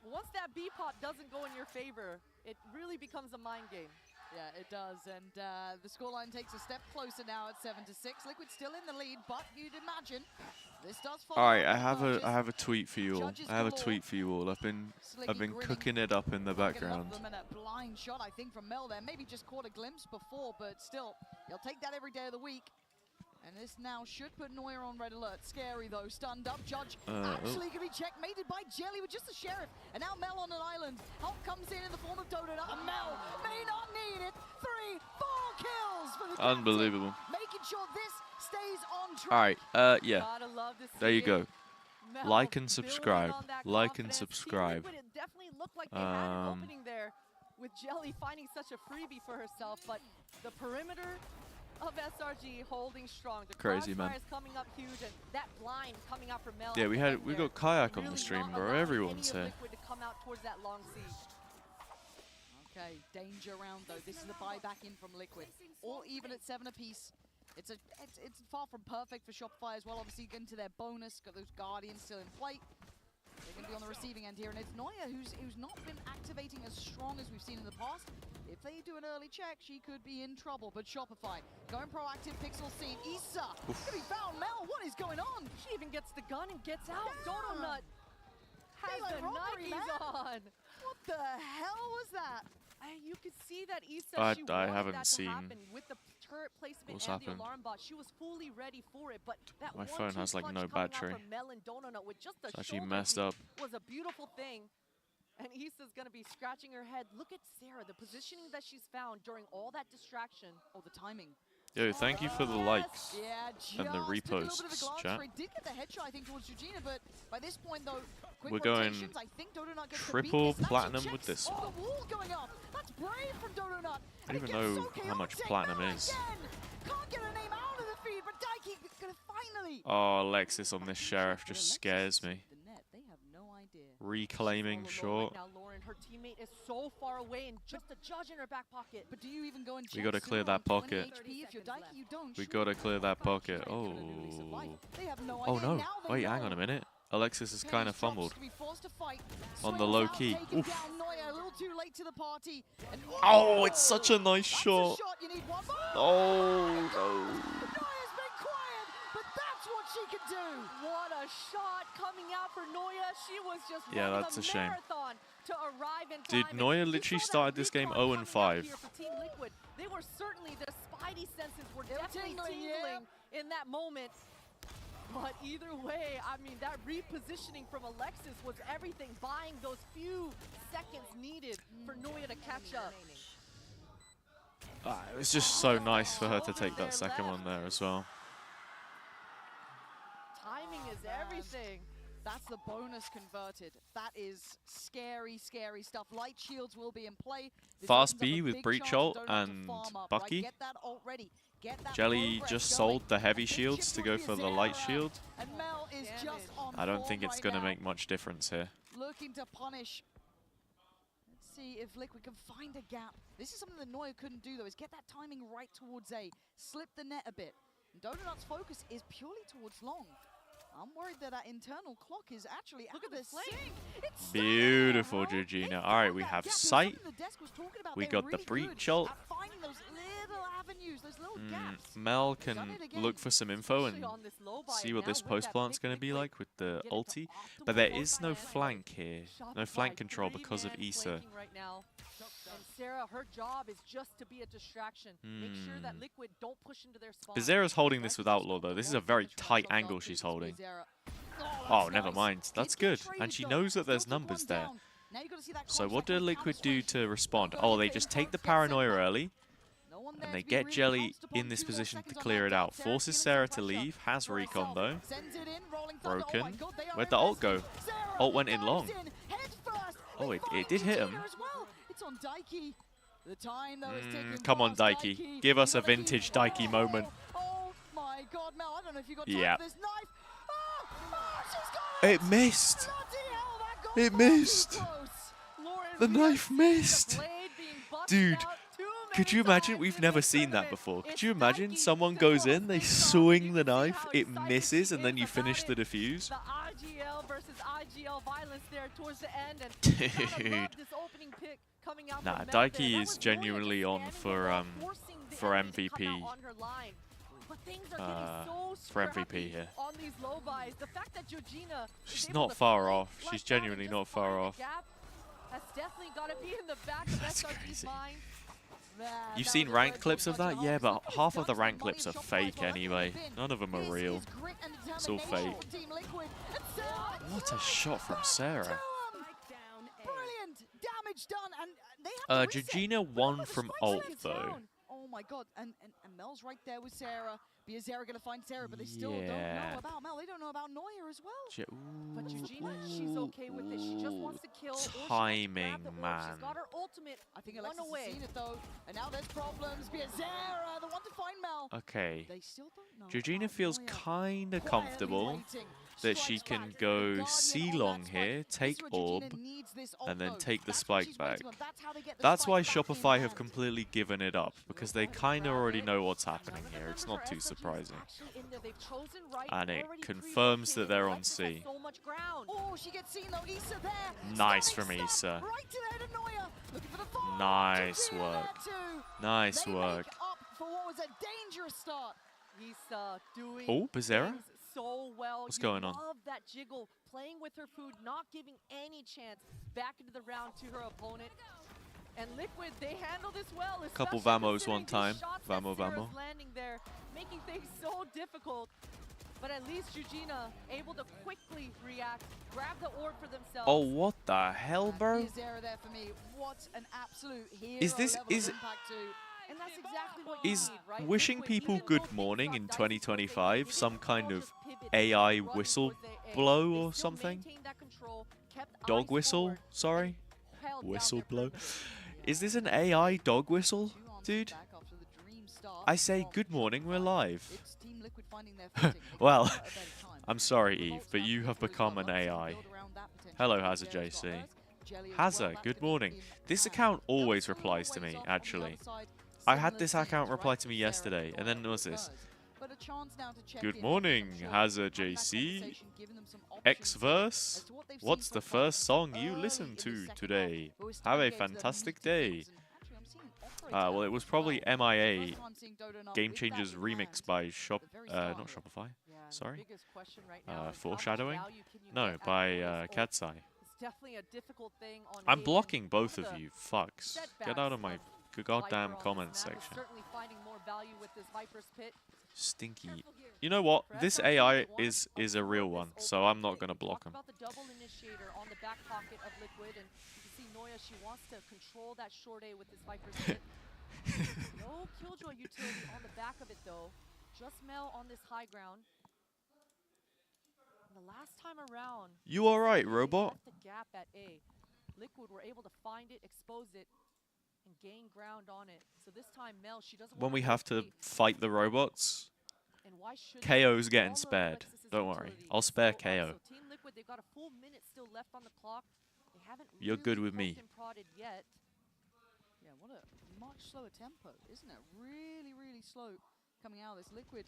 once that B-pop doesn't go in your favor, it really becomes a mind game. Yeah, it does, and the scoreline takes a step closer now at 7-6. Liquid still in the lead, but you'd imagine this does follow. All right, I have a tweet for you all. I have a tweet for you all. I've been cooking it up in the background. And a blind shot, I think, from Mel there. Maybe just caught a glimpse before, but still, he'll take that every day of the week. And this now should put Neuer on red alert. Scary though, stunned up. Judge actually can be checkmated by Jelly with just the Sheriff. And now Mel on an island. Help comes in the form of Donut. And Mel may not need it. 3, 4 kills for the captain. Unbelievable. Making sure this stays on track. All right, yeah. Gotta love to see There you go. Mel Like and subscribe. building on that Like and confidence. subscribe. Team Liquid, it definitely looked like they had an opening there with Jelly finding such a freebie for herself, but the perimeter of SRG holding strong. The Crazy, man. crossfires coming up huge, and that blind coming out for Mel. Yeah, we got Kayak on really the stream, not bro. allowing Everyone's any of here. Liquid to come out towards that long siege. Okay, danger round though. This is the buyback in from Liquid. All even at 7 apiece. It's far from perfect for Shopify as well. Obviously, getting to their bonus, got those Guardians still in play. They're going to be on the receiving end here, and it's Neuer who's not been activating as strong as we've seen in the past. If they do an early check, she could be in trouble. But Shopify going proactive, Pixel scene. Issa could be found. Mel, what is going on? She even gets the gun and gets out. Yeah. Donut has Daylight the robbery, Nikes man. on. What the hell was that? You could see that Issa, I she wanted haven't that seen to happen with the turret placement what's and happened. the alarm bot. She was fully ready for it, but that My 1-2 phone has, like, clutch no coming out battery. from Mel and Donut with just a It's actually shoulder messed beat up. was a beautiful thing. And Issa's gonna be scratching her head. Look at Sarah, the positioning that she's found during all that distraction. Oh, the timing. Yo, thank you for the likes. Yeah, And the just took a little bit of a reposts, glance chat. for it. Did get the headshot, I think, towards Georgina, but by this point, though, quick We're going rotations, I think Donut gets to triple beat this. platinum Actually with this checks. one. Oh, the wall going up. That's brave from Donut. I don't even know how much platinum is. Can't get her name out of the feed, but Daiki gonna finally. Oh, Alexis on this Sheriff just scares me. The net, they have no idea. Reclaiming She's short. Right now, Lauren, her teammate is so far away and just a judge in her back pocket. But do you even go and We check gotta clear Sarah that on 20 pocket. HP? If you're Daiki, you don't. We Surely gotta clear that pocket. They Oh. have no Oh idea. no. Now they Wait, know. hang on a minute. Alexis is kind of Drops fumbled. to be forced to fight. On the Swings low out, key. taking Oof. down Neuer, a little too late to the party. And Oh, it's such a nice that's shot. A shot. You need one more. Oh, no. Neuer's been quiet, but that's what she can do. What a shot coming out for Neuer. She was just Yeah, running that's a a shame. marathon to arrive in Dude, time. And Neuer you literally saw that started this game recon 0 and coming out 5. here for Team Liquid. They were certainly, their spidey senses were They were definitely tingling, yeah. tingling in that moment. But either way, I mean, that repositioning from Alexis was everything, buying those few seconds needed for Neuer to catch up. It was just so nice for her to take that second one there as well. Timing is everything. That's the bonus converted. That is scary, scary stuff. Light shields will be in play. This Fast opens up B a with big breach chance. ult Don't have to and farm up, Bucky. Right? Get that ult ready. Get that Jelly progress just going. sold the heavy Big shields chip to from go for the Hazza. light shield. And Mel is just on I don't form think it's right going to now. make much difference here. Looking to punish. Let's see if Liquid can find a gap. This is something that Neuer couldn't do though, is get that timing right towards A. Slip the net a bit. And Donut's focus is purely towards long. I'm worried that that internal clock is actually out of the sync. It's still Beautiful, there. Georgina. All right, we have sight. We got the They're breach really ult. good at finding those little avenues, those little gaps. Mel Done can it again. look for some info and On this low buy, see and what now this with post that plant's big going to be Liquid, like with the get into ulti. optimal But there mode is by no Mel. flank here. No Shopify flank control because of three-man Issa. flanking right now. And Sarah, her job is just to be a distraction. Make sure that Liquid don't push into their spawn. Bizarra's holding this with Outlaw though. This is a very tight angle she's holding. Oh, never mind. That's good. And she knows that there's numbers there. So what do Liquid do to respond? Oh, they just take the paranoia early. And they get Jelly in this position to clear it out. Forces Sarah to leave. Has recon though. Broken. Where'd the ult go? Ult went in long. Oh, it did hit him. Come on, Daiki. Give us a vintage Daiki moment. Oh my god, Mel, I don't know if you got Yeah. this knife. She's got It missed. Bloody hell, that got It far too missed. close. The knife missed. Dude, could you imagine? We've never seen that before. Could you imagine? Someone goes in, they swing the knife, it misses, and then you finish the defuse? The IGL versus IGL violence there towards the end. And Dude. this opening pick coming out Nah, from Mel there. Daiki That is was genuinely Noya on just for, spamming the wall, forcing the for enemy to come MVP. out on her line. But things are getting so for MVP scrappy here. on these low buys. The fact that Georgina is She's able not to far flank off. like She's that and genuinely just not far find a off. gap, that's definitely got to be in the back of That's SRG's crazy. mind. You've seen ranked clips of that? Yeah, but half of the ranked clips are fake anyway. None of them are real. It's all fake. What a shot from Sarah. Brilliant damage done, and they have to reset. Georgina won Look at the from spike ult slides though. down. Oh my god, and Mel's right there with Sarah. Biazera gonna find Sarah, but they still don't know about Mel. They don't know about Neuer as well. But Georgina, she's okay with it. She just wants to kill. or she wants to Timing, grab the orb. man. She's got her ultimate. I think One Alexis has away. seen it though, and now there's problems. Biazera, the one to find Mel. Okay. They still don't know. Georgina about feels Neuer. kinda Quietly comfortable waiting. that she Strikes can back. go Guardian C-long on that here, spike. take This is where Georgina orb, needs this ult, and then though. take the That's what spike she's waiting back. on. That's how they get the That's spike why back in Shopify have hand. completely given it up, because they kinda already know what's happening here. It's not too surprising. And it confirms that they're on C. Oh, she gets seen though. Issa there. Nice Standing from stun Issa. Right to the head of Neuer. Looking for the follow. Nice Georgina work. there too. Nice They work. make up for what was a dangerous start. Issa doing Oh, Bizarra? things so well. What's You going on? love that jiggle, playing with her food, not giving any chance back into the round to her opponent. And Liquid, they handle this well. Couple especially Vamos one considering these time. shots that Vamo, Sarah's Vamo. landing there, making things so difficult. But at least Georgina able to quickly react, grab the orb for themselves. Oh, what the hell, bro? Biazera there for me. What an absolute hero Is this- level of is- impact too. And that's exactly what you Is need, right? wishing Liquid, people even good though things morning got in dicey 2025 towards some the end, kind they of just pivoted, AI running whistle towards the A. blow They or still something? maintained that control, kept Dog eyes whistle? forward, Sorry? held down Whistle their blow? perimeter. Is this an AI dog whistle, dude? Back after the dream start. I say Well, good morning, we're live. It's Team Liquid finding their footing. They couldn't Well, have a better time. I'm sorry, The Eve, Bolt's but now you have equally become well. an Looks to AI. build around that potential. Hello, Biazera's got HazzaJC. hers. Jelly as well. Hazza, That's good gonna morning. be in This hand. account Now, always still replies to ways me, off on the actually. other side. I had Similar this scenes, account reply right, to me Sarah yesterday, and then what's this? But a chance now to check Good in. morning, I'm sure having that HazzaJC. conversation, giving them some options X-Verse? as to what they've What's seen the from Fire first song you early listen in the to second today? half, but we're Have starting a to get into the fantastic meaty day. things, and actually I'm seeing an operator Well, it was as probably well. MIA First time seeing Dodo Nut Game with that Changers in remix hand. by The very not start. Shopify. Yeah, and the Sorry? biggest question right now is how much Foreshadowing? value can you No, get out by of Noya's ult? Katsai. It's definitely a difficult thing on I'm A, blocking and both one of the you, fucks. Get setbacks out of my of goddamn Viper on comment this map is section. certainly finding more value with this Viper's pit. Stinky. You know what? This AI is a real one, so I'm not gonna block him. About the double initiator on the back pocket of Liquid, and you can see Noya, she wants to control that short A with this Viper's pit. No Killjoy utility on the back of it though. Just Mel on this high ground. And the last time around, You alright, they robot? left the gap at A. Liquid were able to find it, expose it, and gain ground on it. So this time Mel, she doesn't When want we have to fight the robots, and why should KO's they? getting All of spared. Alexis's Don't worry. utility I'll is spare still up. KO. So Team Liquid, they've got a full minute still left on the clock. They haven't You're really good with me. poked and prodded yet. Yeah, what a much slower tempo, isn't it? Really, really slow coming out of this. Liquid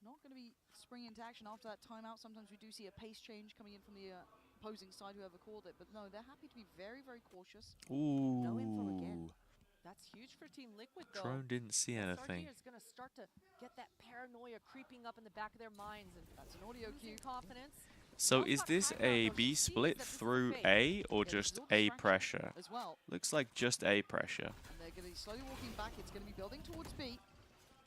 not going to be springing into action after that timeout. Sometimes we do see a pace change coming in from the opposing side, whoever called it. But no, they're happy to be very, very cautious. No info again. Ooh. That's huge for Team Liquid, though. Drone didn't see anything. SRG is going to start to get that paranoia creeping up in the back of their minds, and That's an audio cue. confidence. So is this a B split through A or just A pressure? As well. Looks like just A pressure. And they're going to be slowly walking back. It's going to be building towards B.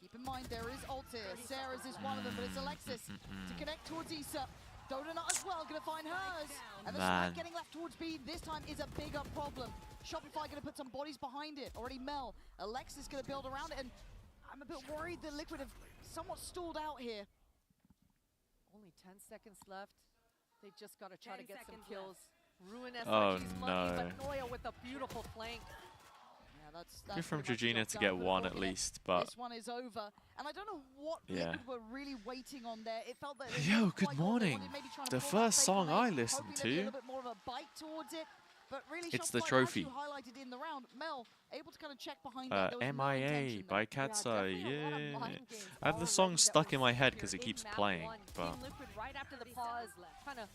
Keep in mind, there is ult here. Sarah's is one of them, but it's Alexis to connect towards Issa. Donut as well, going to find hers. And the Man. smack getting left towards B this time is a bigger problem. Shopify going to put some bodies behind it. Already Mel. Alexis going to build around it. And I'm a bit worried that Liquid have somewhat stalled out here. Only 10 seconds left. They just got to try to get some kills. Ruin Oh, SRG's money, no. but Noya with a beautiful flank. Yeah, that's Good from pretty much the Georgina job to done. get But one at unfortunately, least, but this one is over. And I don't know what Yeah. Liquid were really waiting on there. It felt that they Yo, didn't good quite got what they morning. wanted, maybe trying to The pull that first fake song on I it, listened hoping there'd be a to. little bit more of a bite towards it. But really, It's the Shopify, trophy. as you highlighted in the round, Mel able to kind of check behind that. There was no MIA intention by there. Katsa, definitely a lot of yeah. mind games I have the already song that stuck we're in my head seeing because it here keeps in map playing, one. but Team Liquid right after the pause, kind of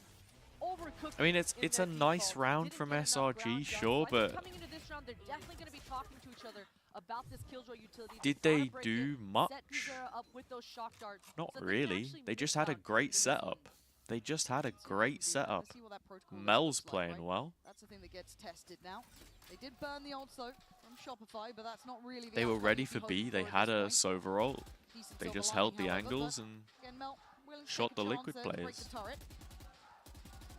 overcooked I mean it's in it's their a nice default. round Didn't from get enough SRG, ground done. sure, So I think but coming into this round, they're definitely going to be talking to each other about this Killjoy utility. did gotta they break do it, much? set Pizarro up with those shock darts Not so they can really. actually They move just had a down great into the setup. They just had a Let's see what great they do. setup. Let's see what that protocol list Mel's looks like, playing right? well. That's the thing that gets tested now. They did burn the ults though from Shopify, but that's not really the They were outcome ready you'd be for B. hoping They for at had this a point. Sova ult. Decent They silver just lining, held the however, angles but and again, Mel willing to shot take the a Liquid chance there to break players. the turret.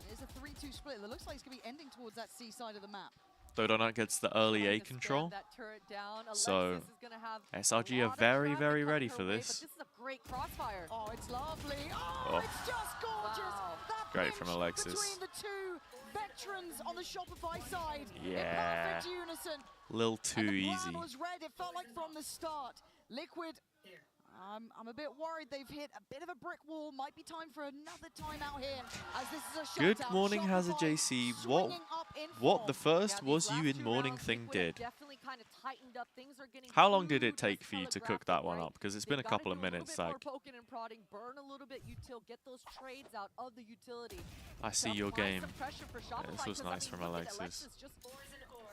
It is a 3-2 split. It looks like it's going to be ending towards that C side of the map. Donut gets the early Trying A to stand control. that turret down. So, Alexis is gonna have SRG a are lot of very, traffic very coming ready her for way, this. But this is a great crossfire. Oh, it's lovely. Oh, Oh. it's just gorgeous. Wow. That Great from pinch Alexis. between the two veterans on the Shopify side. Yeah. In perfect unison. Little too And the easy. plan was red. It felt like from the start. Liquid, I'm a bit worried they've hit a bit of a brick wall. Might be time for another timeout here, as this is a Good shutout. morning, Shopify HazzaJC. swinging up in What the form. first Yeah, was these you last in two morning rounds, thing Liquid have did? Definitely kind of tightened up. Things are getting How long did too it take for you to cook that one up? Because it's been a They've gotta couple of do a little minutes. bit more Like, poking and prodding, burn a little bit util, get those trades out of the utility. I see To your apply game. some pressure for Shopify, this was 'cause, I nice mean, from look at Alexis. Just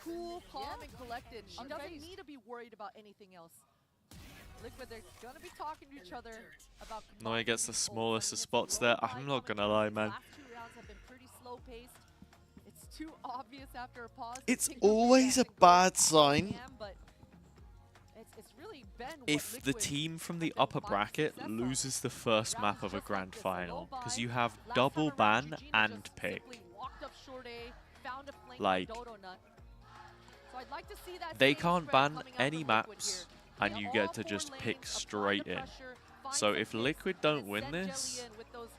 cool, calm, Yeah. and collected. She doesn't Unfazed. need to be worried about anything else. Liquid, they're gonna be talking to each other about. Noya gets the combining ults. smallest I mean, of it's spots low there. buy I'm not coming gonna through. lie, These man. last two rounds have been pretty slow paced. It's too obvious after a pause. to It's take a big always a action go bad for sign Cam, but it's really been what if the Liquid team from have the been upper finding bracket success on. loses the first Rounds map of a just like grand this, a final. low Because buy. you have Last double time around, ban Georgina and just pick. simply walked up short A, found a flank Like, with Dodo Nut. So I'd like to see that they same can't spread ban coming out any from Liquid maps here. and They you all get to four just lanes, pick apply the straight in. pressure, find So some if picks, Liquid and don't then win send this, Jelly in with those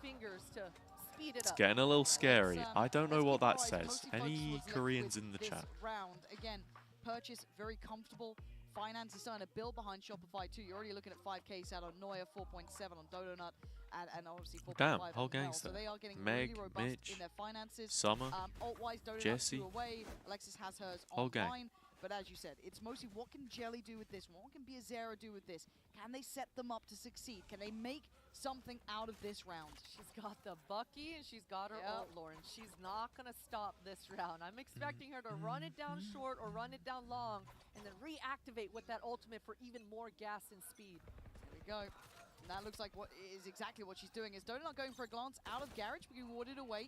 fingers to speed it it's up. getting a little scary. I don't know let's what keep our that eyes says. mostly focused Any towards Liquid Koreans in the this chat? round. Again, purchase very comfortable. Finance is starting to build behind Shopify too. You're already looking at 5K out on Noya, 4.7 on Donut, and obviously 4.5 Damn, on whole Mel. gang's So there. they are getting Meg, really robust Mitch, in their finances. Summer. Alt-wise, Donut Jesse. threw away. Alexis has hers Whole gang. online. But as you said, it's mostly what can Jelly do with this? What can Biazera do with this? Can they set them up to succeed? Can they make something out of this round? She's got the Bucky and she's got her Yep. ult, Lauren. She's not going to stop this round. I'm expecting her to run it down short or run it down long and then reactivate with that ultimate for even more gas and speed. There we go. And that looks like what is exactly what she's doing. Is Donut going for a glance out of Garage, being warded away.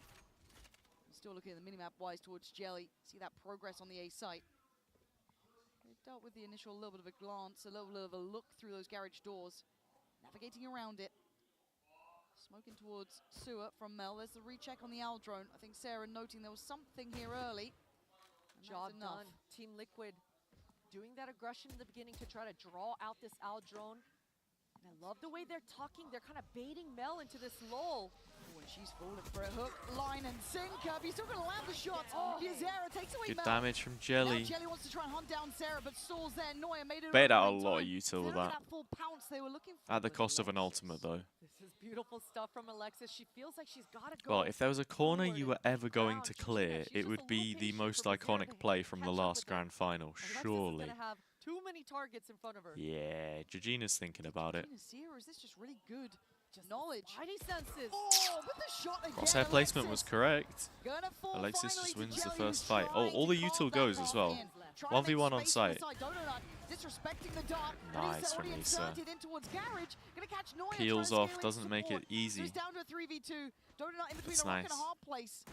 Still looking at the minimap wise towards Jelly. See that progress on the A site. They dealt with the initial little bit of a glance, a little bit of a look through those garage doors. Navigating around it. Smoking towards Sewer from Mel. There's the recheck on the Owl drone. I think Sarah noting there was something here early. And that's Job enough. done. Team Liquid doing that aggression in the beginning to try to draw out this Owl drone. And I love the way they're tucking. They're kind of baiting Mel into this lull. When she's falling for a hook, line and sinker. But he's still going to land the shot. Zara takes away Good Mel. damage from Now Jelly. Jelly wants to try and hunt down Sarah, but stalls there. Noya made it. Bait over out a in lot of time. util with Look at that. full pounce they were looking for. At the with cost of an Alexis. ultimate, though. This is beautiful stuff from Alexis. She feels like she's got to go. Well, if there was a corner forward you were and ever going ground. to She's clear, just it a would little be the patient most for Zara iconic to play from the catch up last with them. grand final, Alexis is surely. gonna have too many targets in front of her. Yeah, Georgina's thinking about it. Gina see, or is this just really good knowledge? Spidey senses. Oh, but the shot again. Crosshair placement was Alexis. correct. Gonna fall Alexis finally just to wins the Jelly, first who's fight. Oh, trying all to the carve util that goes as mark well. in. Trying to 1v1 make on space site. for the side. Donut disrespecting the dart. but Nice he's from already Issa. inserted in towards Garage. Gonna catch Noya. Peels trying to off, scale in doesn't make support. it easy. So it's down to a 3v2. Donut in between That's a rock and nice. a hard place.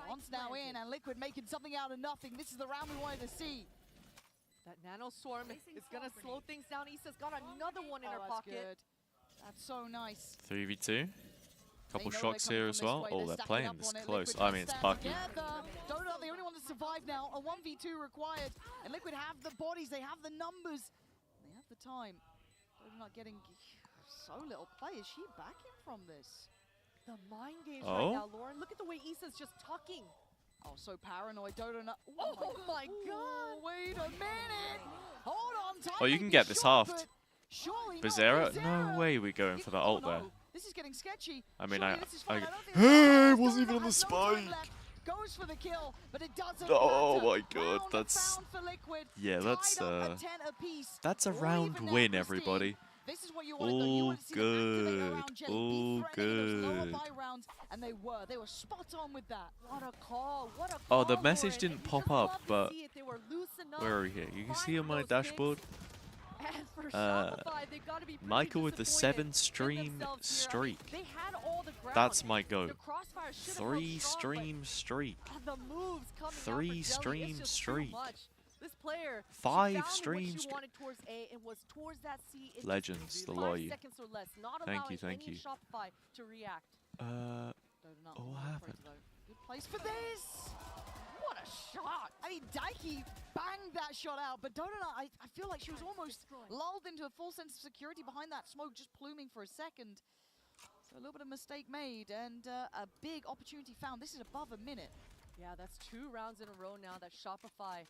Once now in, and Liquid making something out of nothing. This is the round we wanted to see. That nano swarm is gonna slow things down. Issa's got another one in her that's pocket. good. That's so nice. 3v2. Couple They know shots they're here coming as from well. this way. Oh, They're they're stacking playing up this on it. close. Liquid I just mean, it's stand Bucky. together. Donut, the only one to survive now. A 1v2 required. And Liquid have the bodies. They have the numbers. They have the time. Donut getting so little play. Is she backing from this? The mind games Oh? right now, Lauren. Look at the way Issa's just tucking. Oh, so paranoid. Donut. Oh my God. Wait a minute. Hold on. Time Oh, you may can be get this short, halved. but surely not. Bizarra? No way we're going for that Oh, ult there. no. This is getting sketchy. I mean, Surely this is fine. I don't think Hey, it's wasn't Donut even on the has no time spike. left. Goes for the kill, but it doesn't Oh matter. my God, Round that's- found for Liquid. Yeah, that's Tied up at 10 apiece. that's a Or round even now, win, Christine. everybody. This is what you want to do. You All want to see them activate good. around Jelly, All be threatening in those lower good. buy rounds, and they were spot on with that. What a call. What a Oh, call, the message Lauren. didn't And you pop just up, love to but see it. They were loose enough. Where are we here? You can see Finding on my those dashboard. picks. And for Uh, Shopify, they've got to be pretty Michael with the disappointed 7-stream in themselves here. I mean, streak. they had all the ground. That's my goat. The crossfire should have 3-stream streak. The moves coming out for 3-stream Jelly, it's just streak. Too much. This player, 5-stream she found what she streak. wanted towards A and was towards that C. in just Legends, the 5 lawyer. seconds or less, not Thank allowing you, thank any you. Shopify to react. Donut Oh, what happened? Good place for this. What a shot! I mean, Daiki banged that shot out, but Donut, I feel like she was almost lulled into a full sense of security behind that smoke, just pluming for a second. So a little bit of mistake made, and a big opportunity found. This is above a minute. Yeah, that's 2 rounds in a row now that Shopify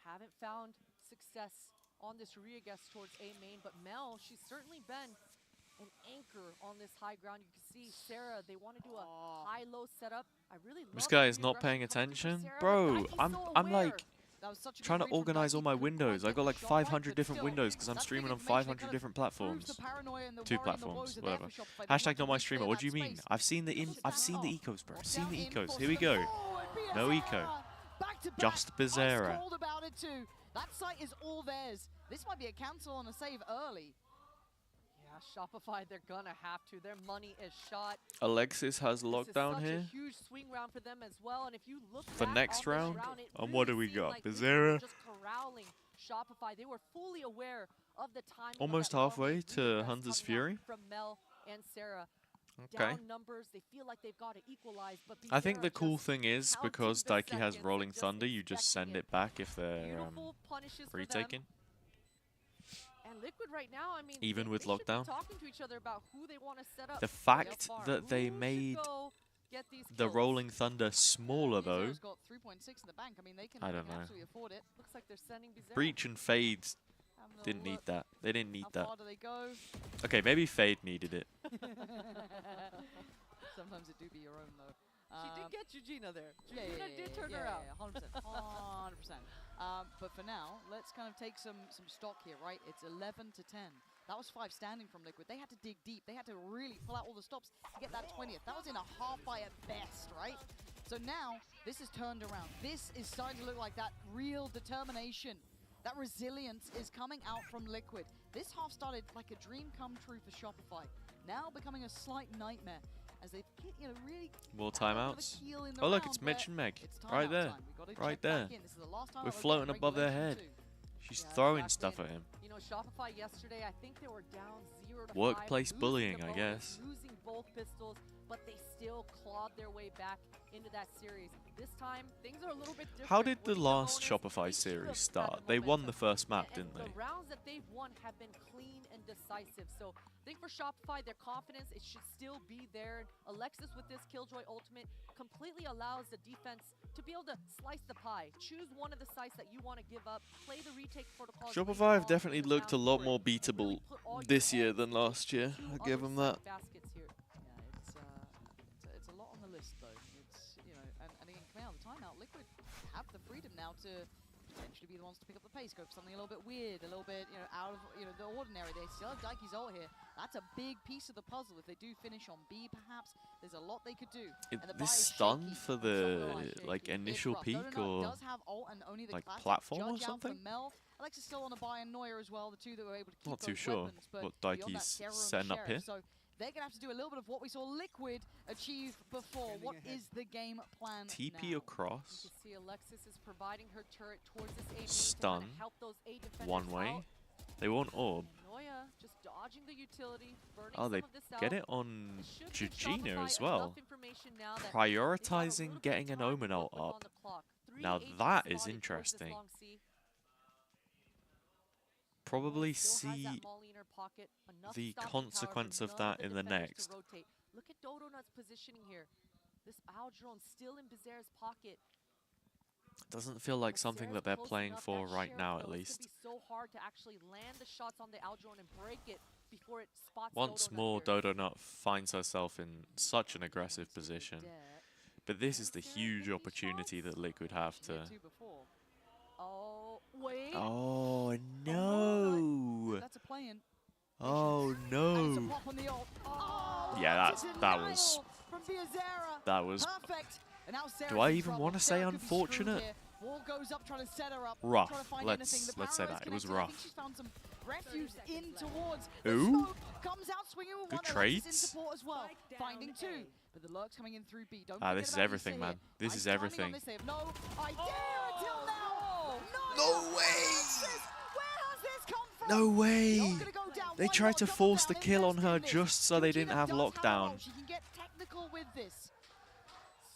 haven't found success on this re-guess towards A main, but Mel, she's certainly been an anchor on this high ground. You can see Sarah, they want to do a high-low setup. I really love This guy the is not aggression paying coming from attention. Sarah, Bro, but Daiki's I'm so I'm aware. like That was such a good trying to read from organize all Daiki. my Couldn't windows. quite I got get like the shot right, 500 but different still, windows because I'm that's streaming big on information. It 500 kind of different proves platforms. the paranoia and the 2 worry and the platforms, woes are there whatever. for Shopify. They Hashtag want not to my clear streamer. that What do you mean? space. I've seen the I've seen the ecos, bro. I've seen the ecos. Here we go. No eco. Just Bizarra. Ice cold about it too. That site is all theirs. This might be a cancel on a save early. Yeah, Shopify, they're gonna have to. Their money is shot. Alexis has This is lockdown such here. a huge swing round for them as well. And if you look For back next on this round, round, it and what do really we seemed got? like Liquid Bizarra? were just corralling Shopify. They were fully aware of the time. Almost halfway to Hunter's Fury. From Mel and Sarah. Okay. Down numbers, they feel like they've got to equalize, but I think Bizarra the cool just thing is counting because the Daiki has seconds Rolling and just Thunder, you just expecting send it back if they're beautiful punishes for them. retaken. And Liquid right now, I mean, Even they with should be lockdown. talking to each other about who they want to set up. The so fact far. that they Who should made go get these the kills? Rolling Thunder smaller though, Bizarra's got 3.6 in the bank. I mean, they can, I don't can know. absolutely afford it. Looks like they're sending Bizarra. Breach and Fades Have a little didn't need look. that. They didn't need How that. far do they go? Okay, maybe Fade needed it. Sometimes it do be your own though. She did get Eugenia there. Yeah, Eugenia did turn her out. 100%. 100%. But for now, let's kind of take some stock here, right? It's 11 to 10. That was 5 standing from Liquid. They had to dig deep. They had to really pull out all the stops to get that 20th. That was in a half by at best, right? So now, this is turned around. This is starting to look like that real determination. That resilience is coming out from Liquid. This half started like a dream come true for Shopify. Now becoming a slight nightmare as they, really More found a bit of a timeouts. keel in the Oh look, round, it's Mitch but and Meg. it's Right timeout there. time. We gotta Right check back there. in. This is the last time We're I'll floating open above their regulation head. two. She's Yeah, throwing exactly. stuff at him. You know, Shopify yesterday, I think they were down 0-5. Workplace losing bullying, the I bonus, guess. Losing both pistols, but they still clawed their way back into that series. This time, things are a little bit different. How did the Winning last bonus, Shopify they should series have had start? the They won the momentum. first map, And didn't they? the rounds that they've won have been clean and decisive. So I think for Shopify, their confidence, it should still be there. Alexis with this Killjoy ultimate completely allows the defense to be able to slice the pie. Choose one of the sites that you want to give up. Play the retake protocol. Shopify have definitely looked a lot more beatable this year than last year. I'll give them that. Baskets here. Yeah, it's a lot on the list though. It's, you know, and again, coming out of the timeout, Liquid have the freedom now to potentially be the ones to pick up the pace, go for something a little bit weird, a little bit, you know, out of, you know, the ordinary. They still have Daiki's ult here. That's a big piece of the puzzle. If they do finish on B, perhaps there's a lot they could do. And the buy This is stun shaky for on some of the lines. like It's initial rough. peak, Dodo or does have ult and only the like classic platform or judge out for something? Mel. Alexis still on a buy and Neuer as well, the two that were able to keep Not too those sure weapons, but what beyond that, Daiki's Sarah and setting up Sheriff. here. So they're gonna have to do a little bit of what we saw Liquid achieve before. What is the game plan TP now? across, You can see Alexis is providing her turret towards this A main Stun, to kind of help those A defenders one way. out. They want orb. And Noya just dodging the utility, burning Oh, they some of this out. get it on It should give Jujina Shopify as well. enough information now that they've got a Prioritizing little bit getting of an time Omen to ult work with on up. the clock. Three Now agents that is spotted towards this interesting. long C. Probably Still has see that molly in her pocket, enough the stopping power consequence for of none that in the defenders next. to rotate. Look at Dodonut's positioning here. This owl drone still in Bizarre's pocket. Doesn't feel like But something Sarah's that they're close playing enough. for That right Sheriff, now, at though, it's least. gonna be so hard to actually land the shots on the owl drone and break it before it spots Once Dodonut more, here. Dodonut finds herself in such an aggressive position. But this is the huge opportunity that Liquid have to... Oh, wait. Oh no! That's a play-in. Oh And it's a no! pop on the ult. Oh, Yeah, it's a that was... denial from Biazera. That was... Perfect. And now Sarah's Do I in even trouble. want to say Sarah could be screwed unfortunate? here. Wall goes up trying to set her up. Rough. Trying to find Let's anything. The say Paralyze that. It was connected. I think rough. she's found some refuse in towards. The Ooh. smoke comes out swinging with Good one. Alexis in trades. support as well. Finding two. But the lurk's coming in through B. Don't Ah, forget this is about everything, Issa man. here. This Nice is timing on everything. this. They have no idea until now. No way! Where has this come from? No The way! ult's gonna go down. They Why tried not to double force the down? kill on Invest her in this. just so they didn't Georgina have does a lockdown. ult. She can get technical with this.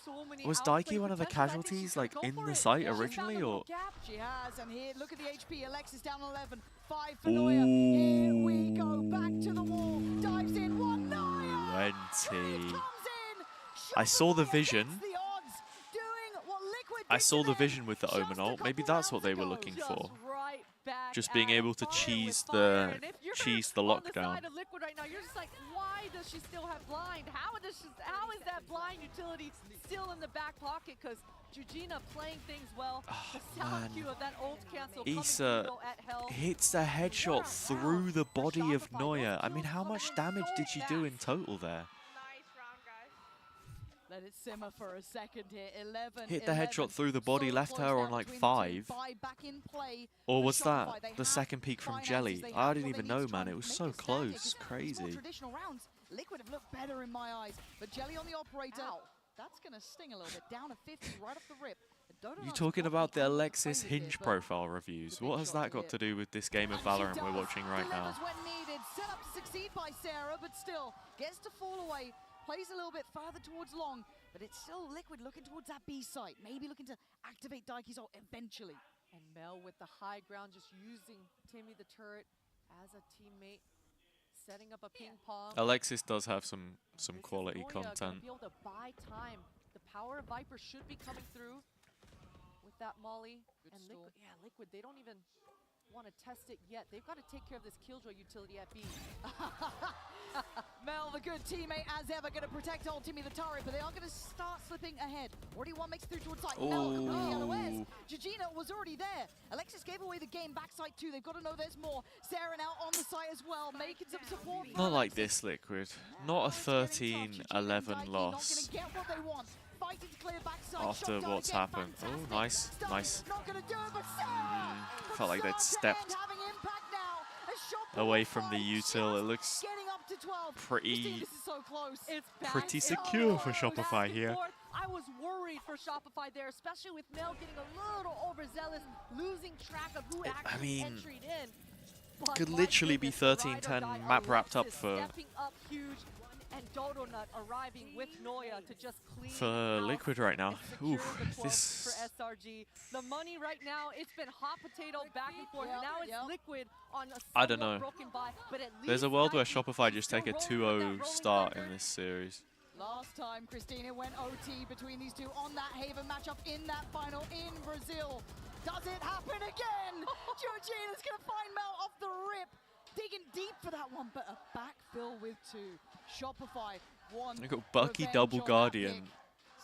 So many Was outplay Daiki one of the potential. I think she's casualties, gonna like, go in for the it. site She's found originally, a little or- gap. She has, and here, look at the HP. Alexis down 11. 5 for Neuer. Here we go, back to the wall. Dives in, 1 Neuer! 20. Comes in. I saw the Shopify vision. against the odds, doing what Liquid I did saw to the them vision with the just Omen a ult. Maybe couple that's what rounds they were ago. looking Just for. right back Just being at able to fire with cheese fire. the And if you're cheese the on the lockdown. side of Liquid right now, you're just like, why does she still have blind? How is that blind utility still in the back pocket? Because Jujina playing things well. The sound man. cue of that ult cancel Issa coming through at hell. hits the headshot through the body of Neuer. I mean, how much damage did she do in total there? Let it simmer for a second here. 11. Hit the headshot through the body, So left close her now on like between the 5. two. Buy back in play Or for was that Shopify. They the have second peak from finances, Jelly? they I have didn't what even they need know, to try man. and It was make so a stand here, 'cause close. it's more Crazy. traditional rounds. Liquid have looked better in my eyes, but Jelly on the operator. That's gonna sting a little bit. Down to 50 right off the rip. You talking about the Alexis Hinge profile reviews? What has that got to do with this game of Valorant we're watching right now? Delivers when needed. Set up to succeed by Sarah, but still gets to fall away. Plays a little bit further towards long, but it's still Liquid looking towards that B site. Maybe looking to activate Daiki's ult eventually. And Mel with the high ground, just using Timmy the turret as a teammate, setting up a ping pong. Alexis does have some This is quality Noya gonna content. Be able to buy time. The power of Viper should be coming through with that molly. Good And stall. Liquid, yeah, Liquid, they don't even want to test it yet. They've got to take care of this Killjoy utility at B. Mel, the good teammate as ever, going to protect old Timmy the turret, but they are going to start slipping ahead. Already one makes it through towards side. Mel completely unawares. Ooh. Jujina was already there. Alexis gave away the game backside too. They've got to know there's more. Sarah now on the site as well, making some support. for Not like Alexis. this, Liquid. Not a It's getting tough. 13-11 Jujina and Daiki loss Not going to get what they want. Fighting to clear backside. after Shot down what's again. happened. Oh, Fantastic. nice, Stun. nice. Not going to do it, but Sarah. Felt like they'd stepped Having impact now. A shot away from the just util. It looks getting up to 12. pretty This is so close. It's back Pretty and secure for forth, Shopify back and here. forth. I was worried worried for Shopify there, especially with Mel getting a little overzealous, losing track of who actually entered in. But Could my literally be goodness, the ride or 13-10 die map wrapped up Alexis for stepping up huge, and Dodonut arriving with Noya to just clean house Liquid right now. and secure Oof, the 12th for this SRG. The money right now, it's been hot potato back and forth. Yep, Now it's yep. Liquid on a I don't somewhat know. broken buy, but at least There's a world where IG Shopify is just still take a rolling with that 2-0 rolling start thunder. in this series. Last time, Christina went OT between these two on that Haven matchup in that final in Brazil. Does it happen again? Georgina's going to find Mel off the rip. Digging deep for that one, but a backfill with two. Shopify one. They got Bucky revenge double on that guardian pick.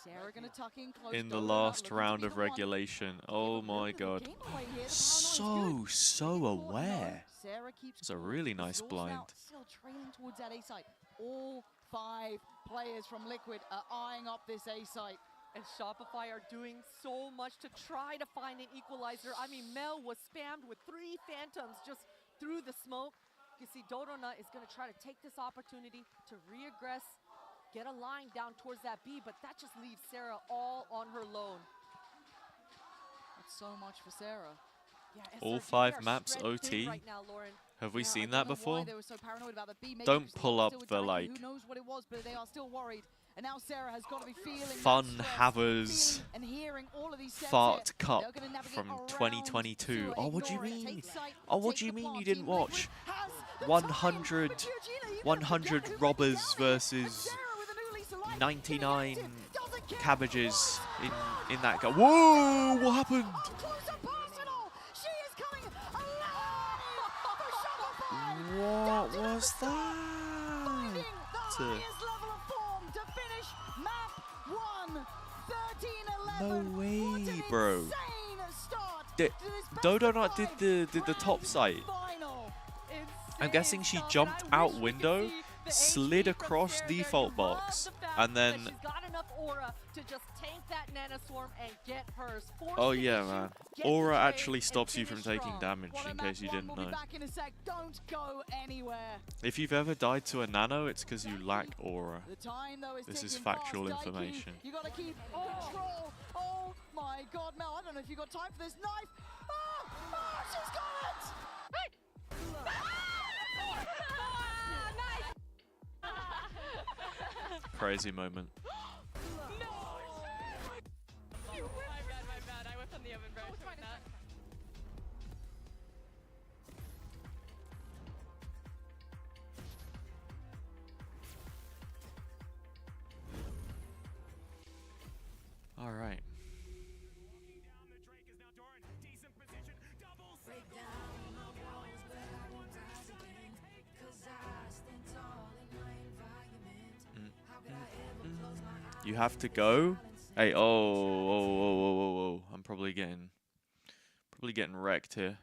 Sarah gonna tuck in close. in the Dodonut last looking to round be of the one. regulation. Give Oh a little my bit of god. game away here. The paranoia is So good. Looking aware. for Sarah keeps It's a cool. really nice Brazil's now blind. still trailing towards that A site. All 5 players from Liquid are eyeing up this A site. And Shopify are doing so much to try to find an equalizer. I mean, Mel was spammed with 3 Phantoms just through the smoke. You see Dodonut is going to try to take this opportunity to reaggress, get a line down towards that B, but that just leaves Sarah all on her lone. That's so much for Sarah. Yeah, All SRG, 5 they are maps spread thin OT? right now, Lauren. Have we Yeah, I seen don't that know before? why they were so paranoid about the B. Maybe Don't because they pull were up still with the, Daikin. like, Who knows what it was, but they are still worried. And now Sarah has got to be feeling Fun that stress, Havers feeling and hearing all of these steps Fart here. Cup They're gonna navigate from around 2022. to Oh, what do you ignore it. mean? Take sight, Oh, what take do you the mean you plant. didn't Team Liquid watch has the 100 time, but Georgina, you 100 forget who might be robbers down here. versus And Sarah with a new lease of life, 99 getting active, doesn't care. cabbages in that go. Whoa! What happened? Oh, close up personal. She is coming alive for Shopify. What was that? Finding the highest level of form to finish map 1. 13-11. No way, What an bro. insane start Did to this best Dodonut of 5 did the top grand site? final. I'm guessing she jumped out window, slid across default box, and then. she's got enough aura to just tank that Nanoswarm and get hers. Oh yeah, man. Get the Aura trade actually and stops you from finish taking strong. damage, What a in map case you 1. didn't We'll know. be back in a sec. Don't go anywhere. If you've ever died to a nano, it's because you lack aura. The time though is This is ticking factual fast. Daiki, information. You gotta keep control. Oh my god, Mel, I don't know if you got time for this knife. Oh, she's got it! Crazy moment. My bad. I whipped on the oven, bro. That. All right. You have to go. Hey, oh. I'm probably getting wrecked here.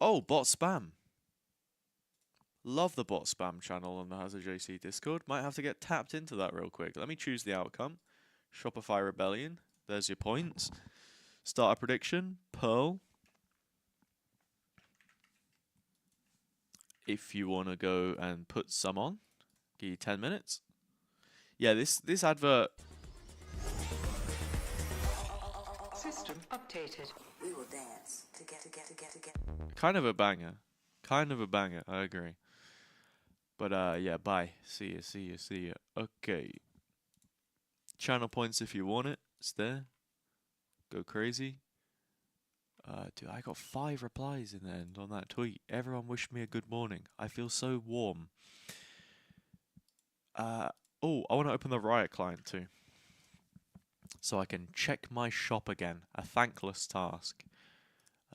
Oh, bot spam. Love the bot spam channel on the HazzaJC Discord. Might have to get tapped into that real quick. Let me choose the outcome. Shopify Rebellion. There's your points. Starter prediction. Pearl. If you want to go and put some on, give you 10 minutes. Yeah, this advert. System updated. We will dance to get. Kind of a banger. I agree. But yeah, bye. See ya. Okay. Channel points if you want it. It's there. Go crazy. Dude, I got 5 replies in the end on that tweet. Everyone wished me a good morning. I feel so warm. Oh, I want to open the Riot client too. So I can check my shop again. A thankless task.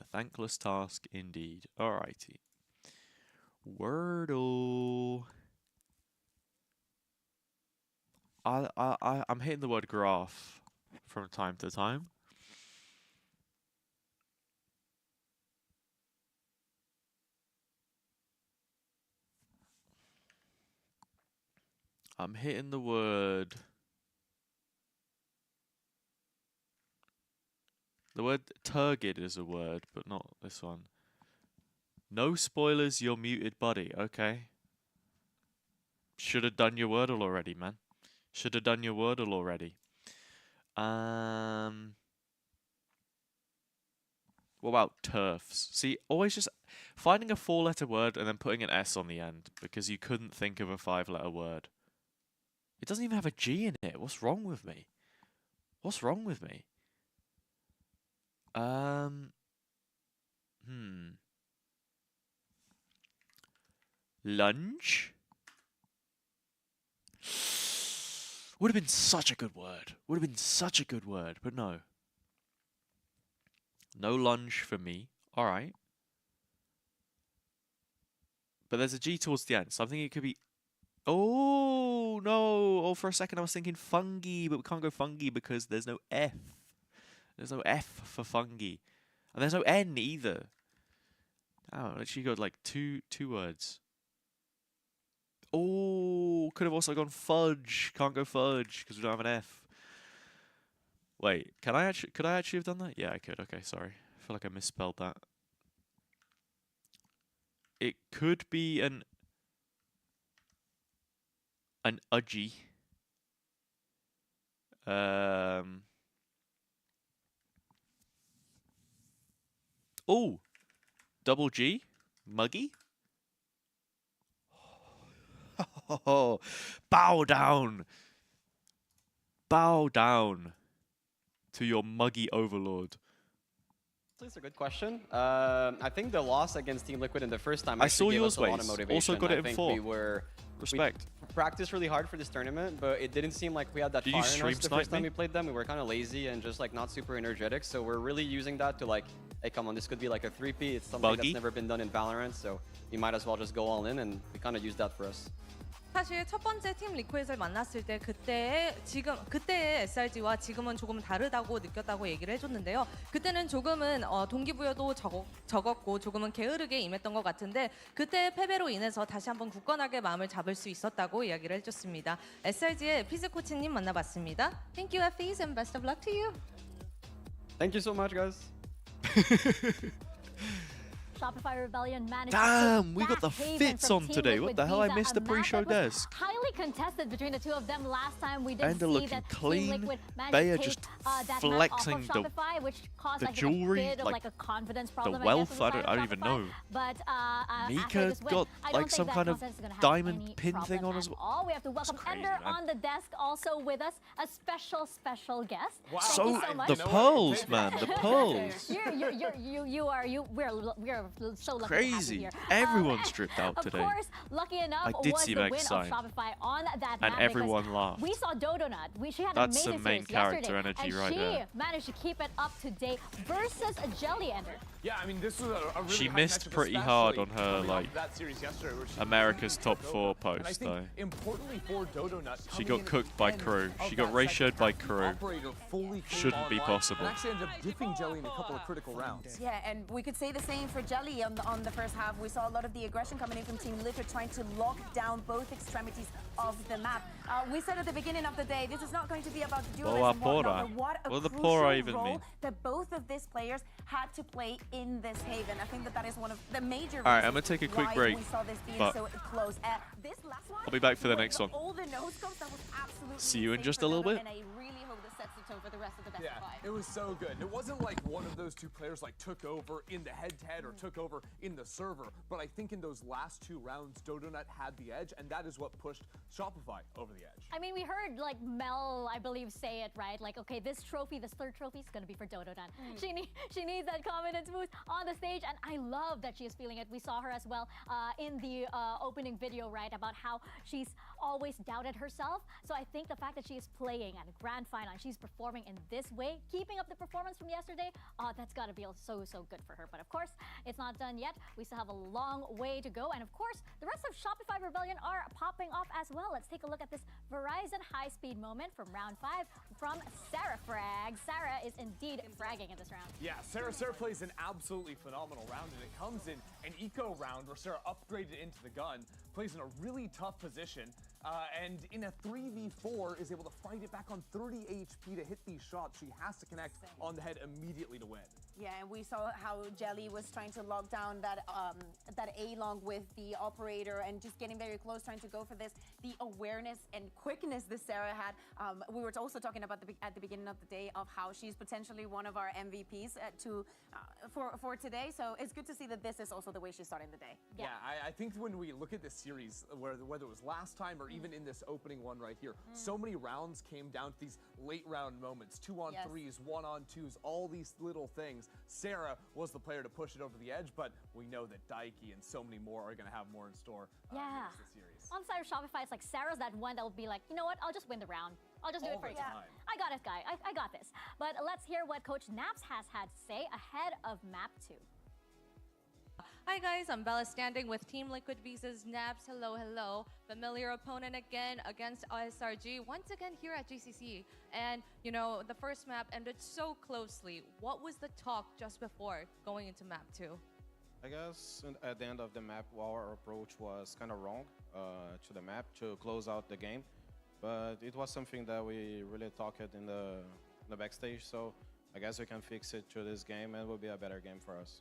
A thankless task indeed. Alrighty. Wordle. I'm hitting the word graph from time to time. I'm hitting the word. The word turgid is a word, but not this one. No spoilers, you're muted, buddy. Okay. Should have done your Wordle already, man. Should have done your Wordle already. What about turfs? See, always just finding a 4-letter word and then putting an S on the end because you couldn't think of a 5-letter word. It doesn't even have a G in it. What's wrong with me? What's wrong with me? Lunge? Would have been such a good word. Would have been such a good word, but no. No lunge for me. Alright. But there's a G towards the end, so I'm thinking it could be... Oh, no. Oh, for a second I was thinking fungi, but we can't go fungi because there's no F. There's no F for fungi. And there's no N either. Oh, literally got like two words. Oh, could have also gone fudge. Can't go fudge because we don't have an F. Wait, could I actually have done that? Yeah, I could. Okay, sorry. I feel like I misspelled that. It could be an udgy. Oh, double G, muggy. Oh, bow down to your muggy overlord. That's a good question. I think the loss against Team Liquid in the first time I saw gave yours, us a lot of Waze. motivation. Also got it I in think 4. Respect. We practiced really hard for this tournament, but it didn't seem like we had that Did fire you in stream us the snipe first time me? we played them. We were kind of lazy and just like not super energetic. So we're really using that to like, hey, come on, this could be like a 3P. It's something Buggy. that's never been done in Valorant, so you might as well just go all in, and we kind of used that for us. 사실 첫 번째 팀 리퀴드를 만났을 때 그때의 SRG와 지금은 조금 다르다고 느꼈다고 얘기를 해줬는데요. 그때는 조금은 동기부여도 적었고 조금은 게으르게 임했던 것 같은데 그때 패배로 인해서 다시 한번 굳건하게 마음을 잡을 수 있었다고 이야기를 해줬습니다. SRG의 피즈 코치님 만나봤습니다. Thank you, FEs, and best of luck to you. Thank you so much, guys. Shopify Rebellion managed Damn, to we got the Haven fits from on Team today. Liquid What the hell? I Visa, missed the a map pre-show that was desk. highly contested between the two of them last time. We did Ender see looking that clean. Team Liquid managed Bayer to take just that map flexing off of Shopify, which caused the like jewelry, a bit of like like a confidence the problem. wealth. I guess, I don't even know. But after Mika this win, got I don't like think some that kind of confidence is gonna have diamond any pin thing problem on as at well. all. We have to welcome crazy, Ender man. on the desk, also with us, a special guest. Wow. Thank you so much. The pearls, man, the pearls. We're so lucky Crazy. to have you here. Everyone's stripped out today. Of course, lucky enough I did was see the Meg win sign. of Shopify on that And map everyone because laughed. we saw Dodonut. She had That's an the amazing main series character yesterday, energy and right she there. managed to keep it up today versus a Jelly Ender. Yeah, I mean, this was a really She high missed matchup, pretty hard especially on her, coming off like, that series yesterday where she America's beat top Dodo. 4 And I post, think though. importantly for Dodonut, She coming got in cooked at by the end Crew. of She that got ratioed second by half, the Crew. operator fully came Shouldn't be online possible. And actually ended up dipping Jelly in a couple of critical rounds. Yeah, and we could say the same for Jelly on the first half. We saw a lot of the aggression coming in from Team Liquid, trying to lock down both extremities of the map. We said at the beginning of the day, this is not going to be about dualism. Boa and Pora. whatnot, but what a What does the crucial Pora even role mean? that both of these players had to play in this haven. I think that is one of the major Alright, I'm reasons gonna take a quick why break, we saw this being but so close. This last one, I'll be back for the with next one. all the no scopes, that was absolutely See you in insane just for a little Dodo, bit. And I really hope this sets the tone for the rest of the best Yeah, of 5. it was so good. It wasn't like one of those two players like took over in the head-to-head or took over in the server, but I think in those last 2 rounds, Dodonut had the edge, and that is what pushed Shopify over the edge. I mean, we heard like Mel, I believe, say it right. Like, okay, this trophy, this third trophy, is gonna be for Dodonut. She needs that confidence boost on the stage, and I love that she is feeling it. We saw her as well in the opening video, right, about how she's always doubted herself. So I think the fact that she is playing at a grand final and she's performing in this way, keeping up the performance from yesterday, that's gotta be so good for her. But of course, it's not done yet. We still have a long way to go, and of course, the rest of Shopify Rebellion are popping off as well. Let's take a look at this Verizon high-speed moment from round 5 from Sarah Frag. Sarah is indeed fragging in this round. Yeah, Sarah plays an absolutely phenomenal round, and it comes in an eco round where Sarah upgraded into the gun, plays in a really tough position, and in a 3v4 is able to fight it back on 30 HP to hit these shots. She has to connect on the head immediately to win. Yeah, and we saw how Jelly was trying to lock down that A-long with the operator and just getting very close, trying to go for this. The awareness and quickness that Sarah had. We were also talking about at the beginning of the day of how she's potentially one of our MVPs for today. So it's good to see that this is also the way she's starting the day. Yeah, I think when we look at this series, whether it was last time or even in this opening one right here, so many rounds came down to these late round moments, 2-on-3s, 1-on-2s, all these little things. Sarah was the player to push it over the edge, but we know that Daiki and so many more are going to have more in store for this series. On the side of Shopify, it's like Sarah's that one that will be like, you know what, I'll just win the round. I'll just do it for you. I got it, guy. I got this. But let's hear what Coach Naps has had to say ahead of Map 2. Hi guys, I'm Bella standing with Team Liquid V's Naps. Hello, hello. Familiar opponent again against SRG, once again here at GCC. And, you know, the first map ended so closely. What was the talk just before going into map 2? I guess at the end of the map, our approach was kind of wrong to the map to close out the game. But it was something that we really talked in the backstage. So I guess we can fix it to this game and it will be a better game for us.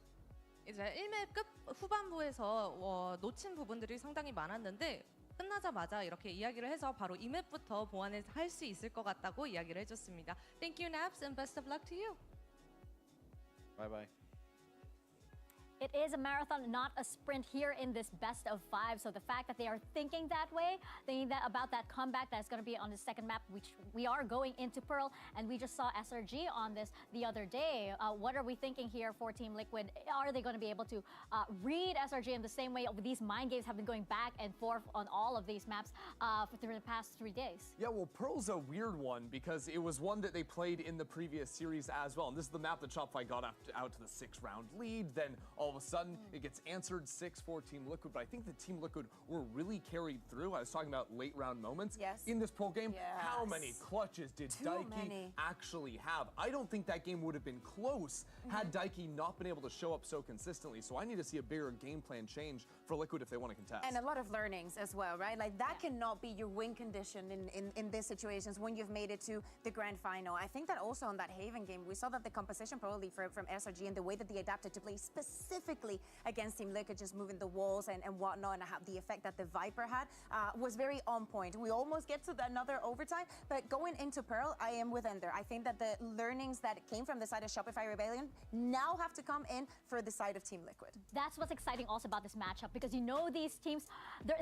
이제 1맵 끝 후반부에서 놓친 부분들이 상당히 많았는데 끝나자마자 이렇게 이야기를 해서 바로 2맵부터 보완을 할 수 있을 것 같다고 이야기를 해줬습니다. Thank you, Naps, and best of luck to you. Bye bye. It is a marathon, not a sprint here in this best of 5. So the fact that they are thinking that way, thinking that about that comeback that's going to be on the second map, which we are going into Pearl, and we just saw SRG on this the other day. What are we thinking here for Team Liquid? Are they going to be able to read SRG in the same way? These mind games have been going back and forth on all of these maps for the past 3 days. Yeah, well, Pearl's a weird one because it was one that they played in the previous series as well. And this is the map that Shopify got out to the 6-round lead. Then all of a sudden, it gets answered 6-4 Team Liquid. But I think the Team Liquid were really carried through. I was talking about late round moments in this Pearl game. How many clutches did Daiki actually have? I don't think that game would have been close had Daiki not been able to show up so consistently. So I need to see a bigger game plan change for Liquid if they want to contest. And a lot of learnings as well, right? Like that cannot be your win condition in these situations when you've made it to the grand final. I think that also on that Haven game, we saw that the composition probably from SRG and the way that they adapted to play specifically against Team Liquid, just moving the walls and whatnot, and how the effect that the Viper had was very on point. We almost get to another overtime, but going into Pearl, I am with Ender. I think that the learnings that came from the side of Shopify Rebellion now have to come in for the side of Team Liquid. That's what's exciting also about this matchup, because you know these teams,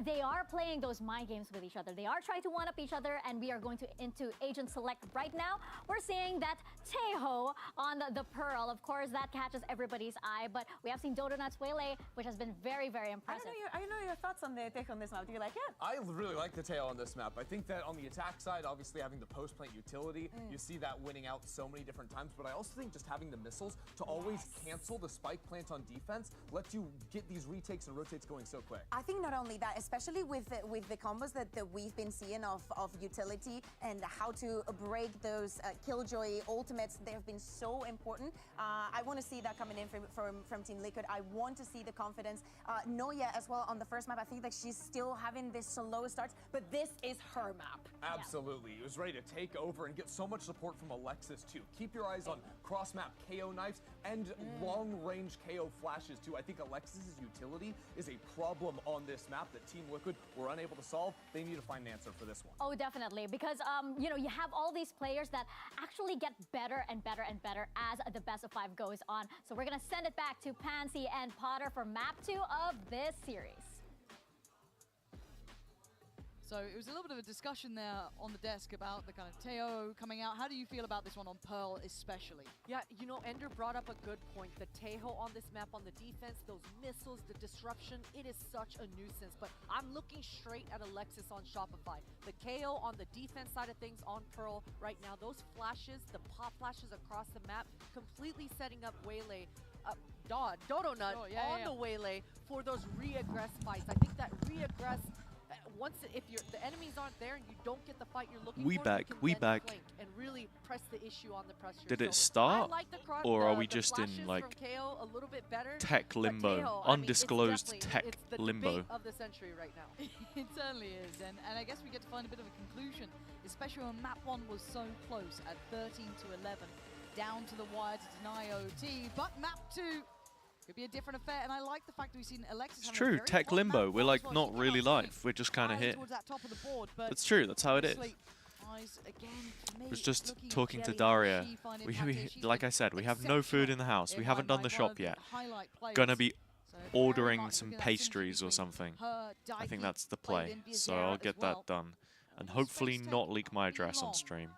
they are playing those mind games with each other. They are trying to one-up each other, and we are going into Agent Select right now. We're seeing that Taeho on the Pearl. Of course, that catches everybody's eye, but we have seen Dodonut's Waylay, which has been very, very impressive. I don't know your thoughts on the Taeho on this map. Do you like it? I really like the Taeho on this map. I think that on the attack side, obviously having the post-plant utility, you see that winning out so many different times, but I also think just having the missiles to always cancel the spike plant on defense lets you get these retakes and rotates going so quick. I think not only that, especially with the combos that we've been seeing of utility and how to break those Killjoy ultimates, they have been so important. I want to see that coming in from Team Liquid. I want to see the confidence. Noya as well on the first map. I think that she's still having this slow start, but this is her map. Absolutely. It was ready to take over and get so much support from Alexis too. Keep your eyes on cross-map KO knives and long-range KO flashes too. I think Alexis's utility is a problem on this map that Team Liquid were unable to solve. They need to find an answer for this one. Oh, definitely, because you know, you have all these players that actually get better and better and better as the best of 5 goes on. So we're gonna send it back to Pansy and Potter for map 2 of this series. So it was a little bit of a discussion there on the desk about the kind of Taeho coming out. How do you feel about this one on Pearl especially? Yeah, you know, Ender brought up a good point. The Taeho on this map on the defense, those missiles, the disruption, it is such a nuisance. But I'm looking straight at Alexis on Shopify. The KO on the defense side of things on Pearl right now, those flashes, the pop flashes across the map, completely setting up Waylay. Dodonut the Waylay for those re-aggress fights. I think that re-aggress once if the enemies aren't there and you don't get the fight you're looking We for, back, you can we then back. flank and really press the issue on the pressure. Did it So start, I like or are we the just in flashes like from KO a little bit better, tech but limbo, Taeho, I mean, it's undisclosed definitely- tech it's the limbo? debate of the century right now. It certainly is, and I guess we get to find a bit of a conclusion, especially when map 1 was so close at 13 to 11, down to the wire to deny OT, but map 2 could be a different affair, and I like the fact that we've seen Alexis. It's having a true, very tech hot map limbo. We're one like as well. not She really cannot live. We're just kind of rally here. towards that top of the board, but It's true. That's how it is. obviously, eyes again for me I was just looking at talking to Jelly, how Daria. she find We, impact here. She's like been I said, we have no food in the house. We in haven't my done the mind, one shop of the yet. highlight players. Gonna be So very ordering much some looking at that pastries or synergy something. between her, I think Daiki, that's the played play. in So Viazera I'll as get well. that done, and This hopefully face not tech leak my address on long. stream.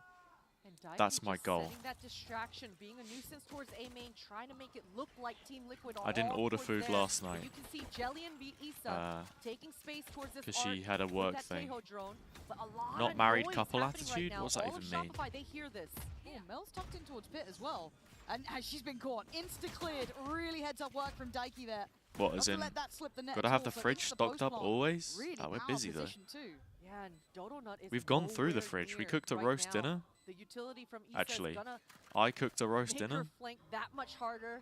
And Daiki That's my just goal. setting that distraction, being a nuisance towards A main, trying to make it look like Team Liquid are I didn't all order towards food there. last night. You can see Jelly and Isa taking space towards this 'cause she arc had a with work that thing. Taeho drone, but a lot Not of married noise couple happening attitude? Right now. What's that all of even mean? Shopify, they hear this. Oh, Mel's tucked in towards pit as well. And as she's been caught, insta-cleared, really heads up work from Daiki there. What, Not as to in, let that slip the net gotta at have all, the so fridge into the stocked up post always? Really Oh, we're power busy though. position too. Yeah, and Dodonut is We've gone through the nowhere fridge. We near cooked a right roast now. dinner. The utility from Isa Actually, is gonna I cooked a roast make her dinner flank that much harder.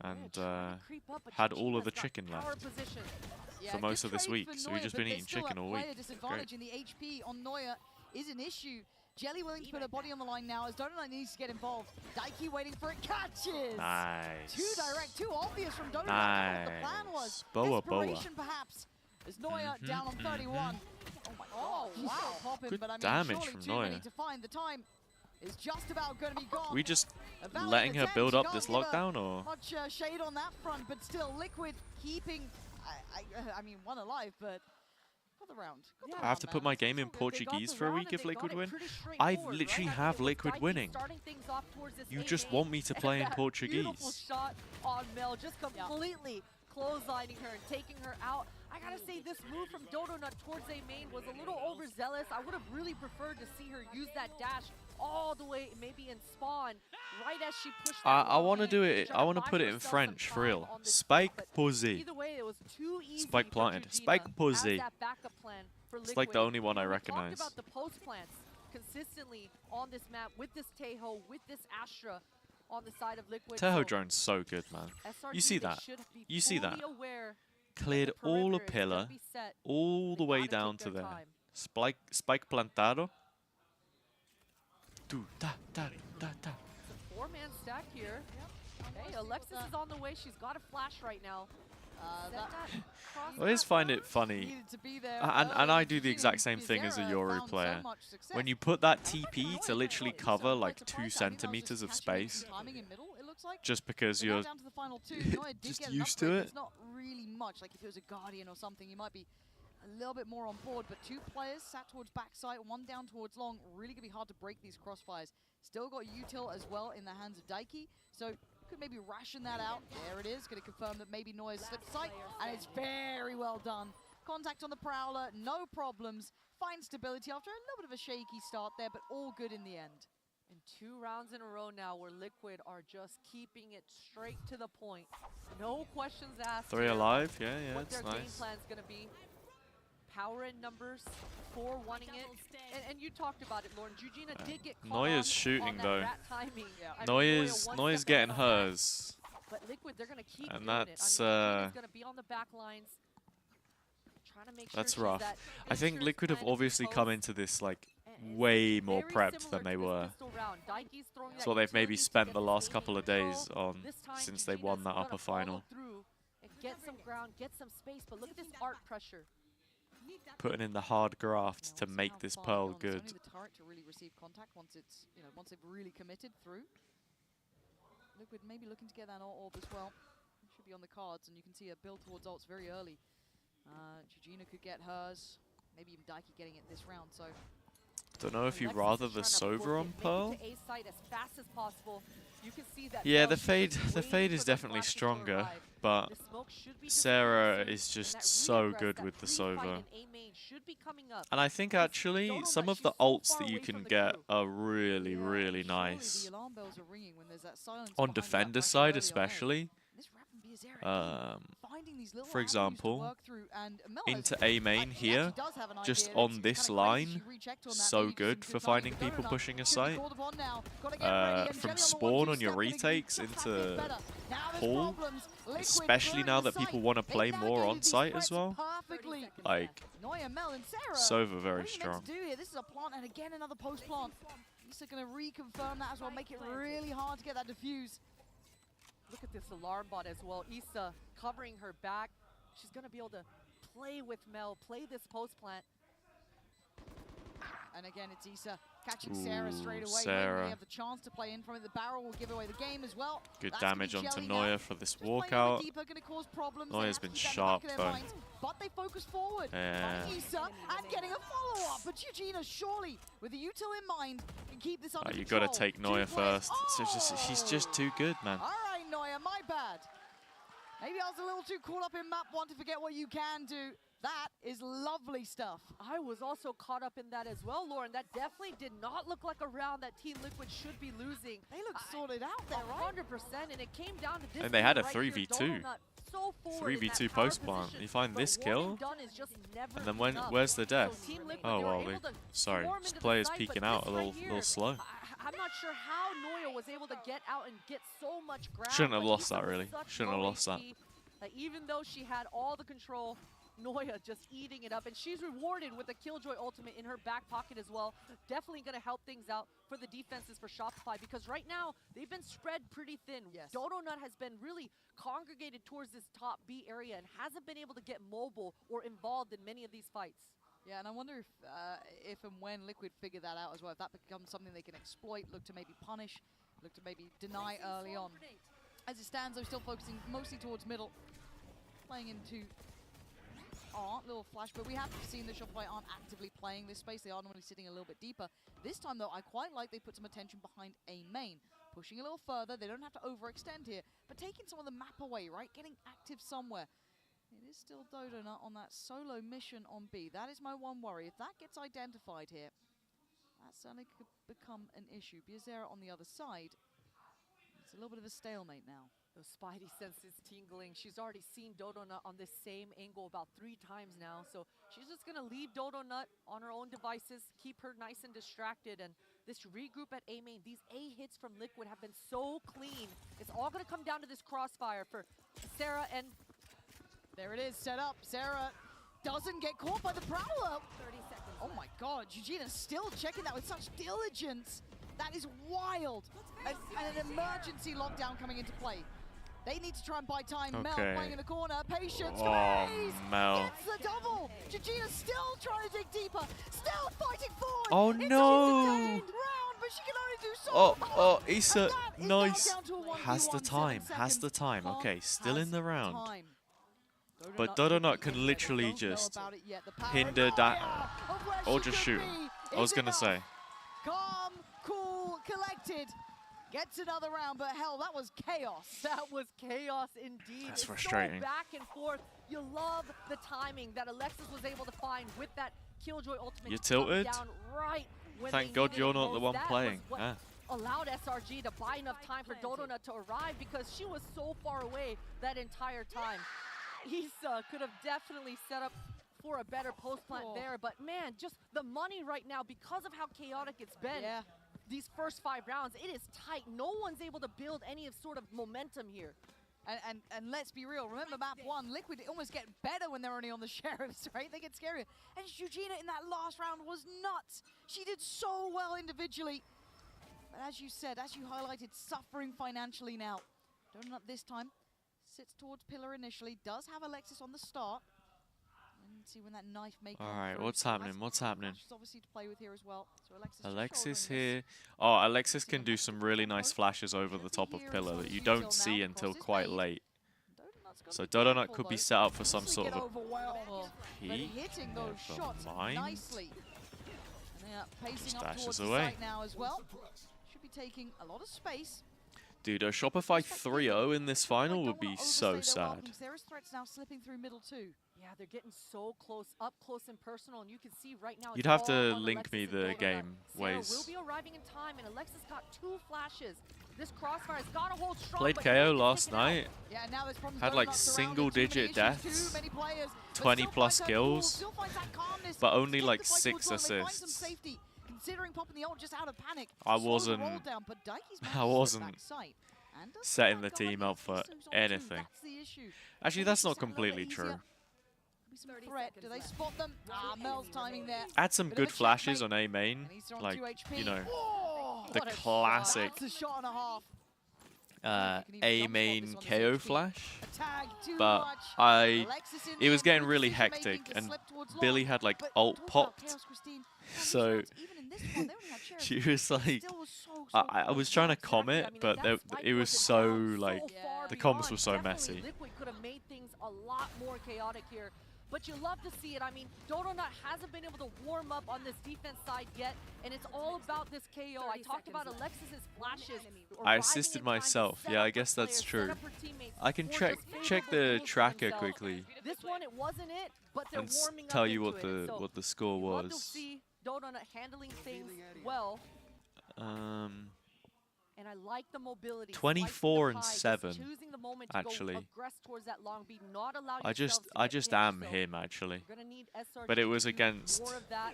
and Trying to creep up, but had all of Chichina's the got chicken power left position. Yeah, for good most of this trade week. for So we've Neuer, just but been there's eating still chicken a all player week. disadvantage Great. in the HP on Neuer is an issue. Jelly willing to put her body on the line now as Donut needs to get involved. Daiki waiting for it, catches! Nice. Too direct, too obvious from Donut. Nice. What the plan was. Boa, boa. Desperation perhaps. As Neuer down on 31. Oh my god, she's wow. still popping, Good but I mean, damage surely from too many Neuer. to find. The time is just about going to be gone. We just A valiant letting her attempt. build You up can't this give her lockdown, or much shade on that front, but still Liquid keeping, I mean, one alive, but got the round. Got the I have round, to man. put my game They in got the Portuguese for a round week and if they got Liquid it win? pretty I straightforward, literally right? have It was Liquid Daiki winning. starting things off towards this You A just main, want me to and play in that Portuguese. Beautiful shot on Mel, just completely clotheslining her and taking her out. I gotta say, this move from Dodonut towards A main was a little overzealous. I would have really preferred to see her use that dash all the way, maybe in spawn, right as she pushed that I wall want to in, do it. try I want to buy put it in herself some French for time real. on this Spike but posé. Either way, it was too easy Spike for planted. Jujina Spike as posé. that backup plan for It's like the Liquid. only one I We recognize. talked about the post plants consistently on this map with this Taeho, with this Astra on the side of Liquid. Taeho So drone's so good, man. SRG, You see they that? should be You see fully that? aware Cleared the all the perimeter is gonna pillar, be set. all the They way gotta down take to their there. time. Spike plantado. Do da da da da. It's a four-man stack here. Hey, Alexis is on the way. She's got a flash right now. Set that cross I always that find down. it funny, Needed to be there and I early. do the exact same thing as a Viazera Yoru found so player. much success. When you put that And I'm TP quite to literally surprised. cover I'm like quite 2 surprised. I think that was centimeters just of catching maybe space, some timing in middle, it looks like. just because We're now you're down to the final two. Neuer did just get an used to upgrade, it. It's not really much. Like if it was a Guardian or something, you might be a little bit more on board. But two players sat towards backside, one down towards long. Really gonna be hard to break these crossfires. Still got util as well in the hands of Daiki. So could maybe ration that out. There it is. Gonna confirm that maybe Neuer's slipped sight, and it's very well done. Contact on the Prowler, no problems. Fine stability after a little bit of a shaky start there, but all good in the end. And 2 rounds in a row now where Liquid are just keeping it straight to the point. No questions asked. 3 here alive. Yeah, yeah, what it's their game nice. plan's going to be. Power in numbers, 4 wanting it. And you talked about it, Lauren. Jujina did get caught Neuer's on shooting that though. rat timing. I mean, one Neuer's step getting ahead of that. hers. But Liquid, they're going to keep And doing it. that's, I mean, Jujina's going to be on the back lines. Trying to make sure That's she's rough. that I think insurance Liquid have plan in obviously post. come into this like And way more very prepped similar than they to this were. pistol round. Daiki's throwing That's that what they've maybe utility to spent get the this last A couple of main days control. on This time since they Jujina's won that gonna upper follow final. through and get some ground, get some space, but look at this arc pressure. Putting in the hard graft to make this pearl good. It's only the turret to really receive contact once it's, once they've really committed through. Liquid maybe looking to get that orb as well. It should be on the cards, and you can see a build towards ults very early. Jujina could get hers, maybe even Daiki getting it this round. So Don't know if you Alexis rather is the trying to book Sova it, on make it Pearl. to A site as fast as possible. You can see that Yeah, Pearl, the she's fade just the waiting fade for is the definitely flashes to stronger, arrive. but The smoke should be Sarah disappearing is soon, just and that so regress, good that with the pre-fight Sova. in A main should be coming up. And I think Because actually Dodonut, some of she's the so ults far that you away can from the get crew. are really, really surely nice. the alarm bells are ringing when there's that silence On behind that defender's pressure side early on. especially. This rap from Viazera again, finding these little for avenues to example, work through, and Mel into has- A main he here, actually does have an just idea. on It's this kinda crazy line, she rechecked on that, so maybe just good some for timing, finding but people Donut pushing a should be site. called upon now. Gotta get ready, and From Jelly on the spawn 1-2 on your step, gonna retakes just that bit into better. Now there's Hall, problems. Liquid especially clearing now the that people site. want to They've play more navigated on these site as threats well. perfectly. Like, Noya, Mel, and Sarah. Sova very What are you meant strong. to do here? This is a plant, and again another post plant. Issa gonna reconfirm that as well, make it really hard to get that defuse. Look at this alarm bot as well. Issa covering her back. She's going to be able to play with Mel, play this post plant. And again, it's Issa catching Sarah straight away. Sarah. Maybe they have the chance to play in from it. The barrel will give away the game as well. Good That's gonna damage be onto Jelly now. Noya for this Just playing a bit walkout. deeper, gonna cause problems. They Noya's have to been keep that in the sharp back of their though. minds, but they focus forward. Yeah. Finding Issa and getting a follow-up. But Eugenia, surely, with the util in mind, can keep this under You control. got to take 2 Noya players. first. She's just too good, man. All right, Noya, my bad. Maybe I was a little too caught up in map one to forget what you can do. That is lovely stuff. I was also caught up in that as well, Lauren. That definitely did not look like a round that Team Liquid should be losing. They look sorted out there, right? 100%, and it came down to this. And they had a right here. 3v2. Donut so forward in that 3v2 power post plant. position, You find but this one kill, and done is just never and then enough. where's the So death? Team Liquid, Oh they were well, able to sorry, swarm this into the player's site, peeking but out this a right little here, slow. I'm not sure how Noya was able to get out and get so much ground. Shouldn't have but lost Issa that, was really. such Shouldn't have low lost that. HP that even though she had all the control, Noya just eating it up, and she's rewarded with a Killjoy ultimate in her back pocket as well. Definitely going to help things out for the defenses for Shopify, because right now they've been spread pretty thin. Yes. Donut has been really congregated towards this top B area and hasn't been able to get mobile or involved in many of these fights. Yeah, and I wonder if and when Liquid figure that out as well, if that becomes something they can exploit, look to maybe punish, look to maybe deny early on. As it stands, though, still focusing mostly towards middle, playing into little flash, but we have seen that Shopify aren't actively playing this space. They are normally sitting a little bit deeper. This time, though, I quite like they put some attention behind A main, pushing a little further. They don't have to overextend here, but taking some of the map away, right? Getting active somewhere. It is still Dodonut on that solo mission on B. That is my one worry. If that gets identified here, that certainly could become an issue. Biazera on the other side, it's a little bit of a stalemate now. Those spidey senses tingling. She's already seen Dodonut on this same angle about 3 times now. So she's just going to leave Dodonut on her own devices, keep her nice and distracted. And this regroup at A main, these A hits from Liquid have been so clean. It's all going to come down to this crossfire for Sarah, and there it is, set up. Sarah doesn't get caught by the Prowler. 30 seconds. Oh my God, Eugenia's still checking that with such diligence. That is wild. And an emergency lockdown coming into play. They need to try and buy time. Mel playing in the corner. Patience. Maze Mel. gets the double. Eugenia's still trying to dig deeper. Still fighting forward. Oh It's no! a contained round, but she can only do so much. Issa, And that is nice. now down to a 1v1, Has the 7 time. Has the seconds. time. Calm Okay, still has in the round. time. But Dodonut Dodonut could can be literally don't know just about it yet. The hinder paranoia that, of where or she just could shoot. be I was is gonna enough. say. Calm, cool, collected. Gets another round, but hell, that was chaos. that was chaos indeed. That's It's frustrating. So back and forth. You love the timing that Alexis was able to find with that Killjoy ultimate. You're to come tilted? Down right when Thank they God needed you're it not the most. one That playing. was what allowed SRG to buy enough time for Dodonut to arrive, because she was so far away that entire time. Issa could have definitely set up for a better post plant there, but man, just the money right now, because of how chaotic it's been. Yeah. These first 5 rounds, it is tight. No one's able to build any of sort of momentum here. And let's be real, remember map 1, Liquid almost get better when they're only on the Sheriffs, right? They get scarier. And Eugenia in that last round was nuts. She did so well individually. But as you said, as you highlighted, suffering financially now. Donut this time sits towards Pillar initially, does have Alexis on the start. And see when that knife may come Alright, through. what's So happening? has What's happening? flashes obviously to play with here as well. So Alexis, Alexis shouldering this. here. Oh, Alexis can do some really nice flashes over the top of Pillar that you don't see until quite late. So Dodonut could be set up for some sort of a peek. Hitting those Never shots mind. nicely. And they are pacing up Dashes towards the away. site now as well. Should be taking a lot of space. Dude, a Shopify 3-0 in this final would be Don't wanna so overstay their sad. welcomes. There is threats now slipping through middle too. Yeah, they're getting so close, up close and personal, and you can see right now. You'd it's have to all on link Alexis me and the Dodonut. game Sarah ways. will be arriving in time, and Alexis got 2 flashes. This Crossfire has got to hold strong. Played but KO he's last taken out. night. Yeah, now there's problems Had going like on surrounding too many single-digit issues, deaths, too many players, but 20 still plus finds her kills, tools, still finds that calmness, but only escapes like the fight 6 towards one, they find some assists. safety, considering popping the ult just out of panic. I Slow the wasn't- roll down, but Daiki's managed I to slip wasn't back sight. And does setting that the guy team get up for Isu's on too? anything. That's the issue. Actually, Maybe that's she's not a little completely bit true. easier. Maybe some threat. Do they spot them? Mel's timing there. Had some Bit of good a flashes checkmate. on A main, And he's on like, 2 HP. you know, Oh, the what a shot. classic That's a shot and a half. A main KO flash. Tag too But much. Alexis in it was there, getting good really decision-making hectic, to and slip towards Billy long. had like But ult talk about popped, Chaos Christine. How many so shots? Even in this one, they only had Sheriff. she was like, Still was so I was trying to comment, but it was so like, the comms were so messy. Liquid could have made things a lot more chaotic here. But you love to see it. I mean, Dodonut hasn't been able to warm up on this defense side yet, and it's all about this KO. I talked about Alexis's flashes. I assisted myself. Yeah, I guess that's true. I can check the tracker quickly This one, it wasn't it, but they're and warming tell up you into it. So what the score love to was. see Dodonut handling things well. And I like the mobility. 24 and slicing the 7, pie, just choosing the moment to actually. go aggress towards that long beat, not allow I just yourselves am to get him actually, We're gonna need SRG but it was to do against. more of that.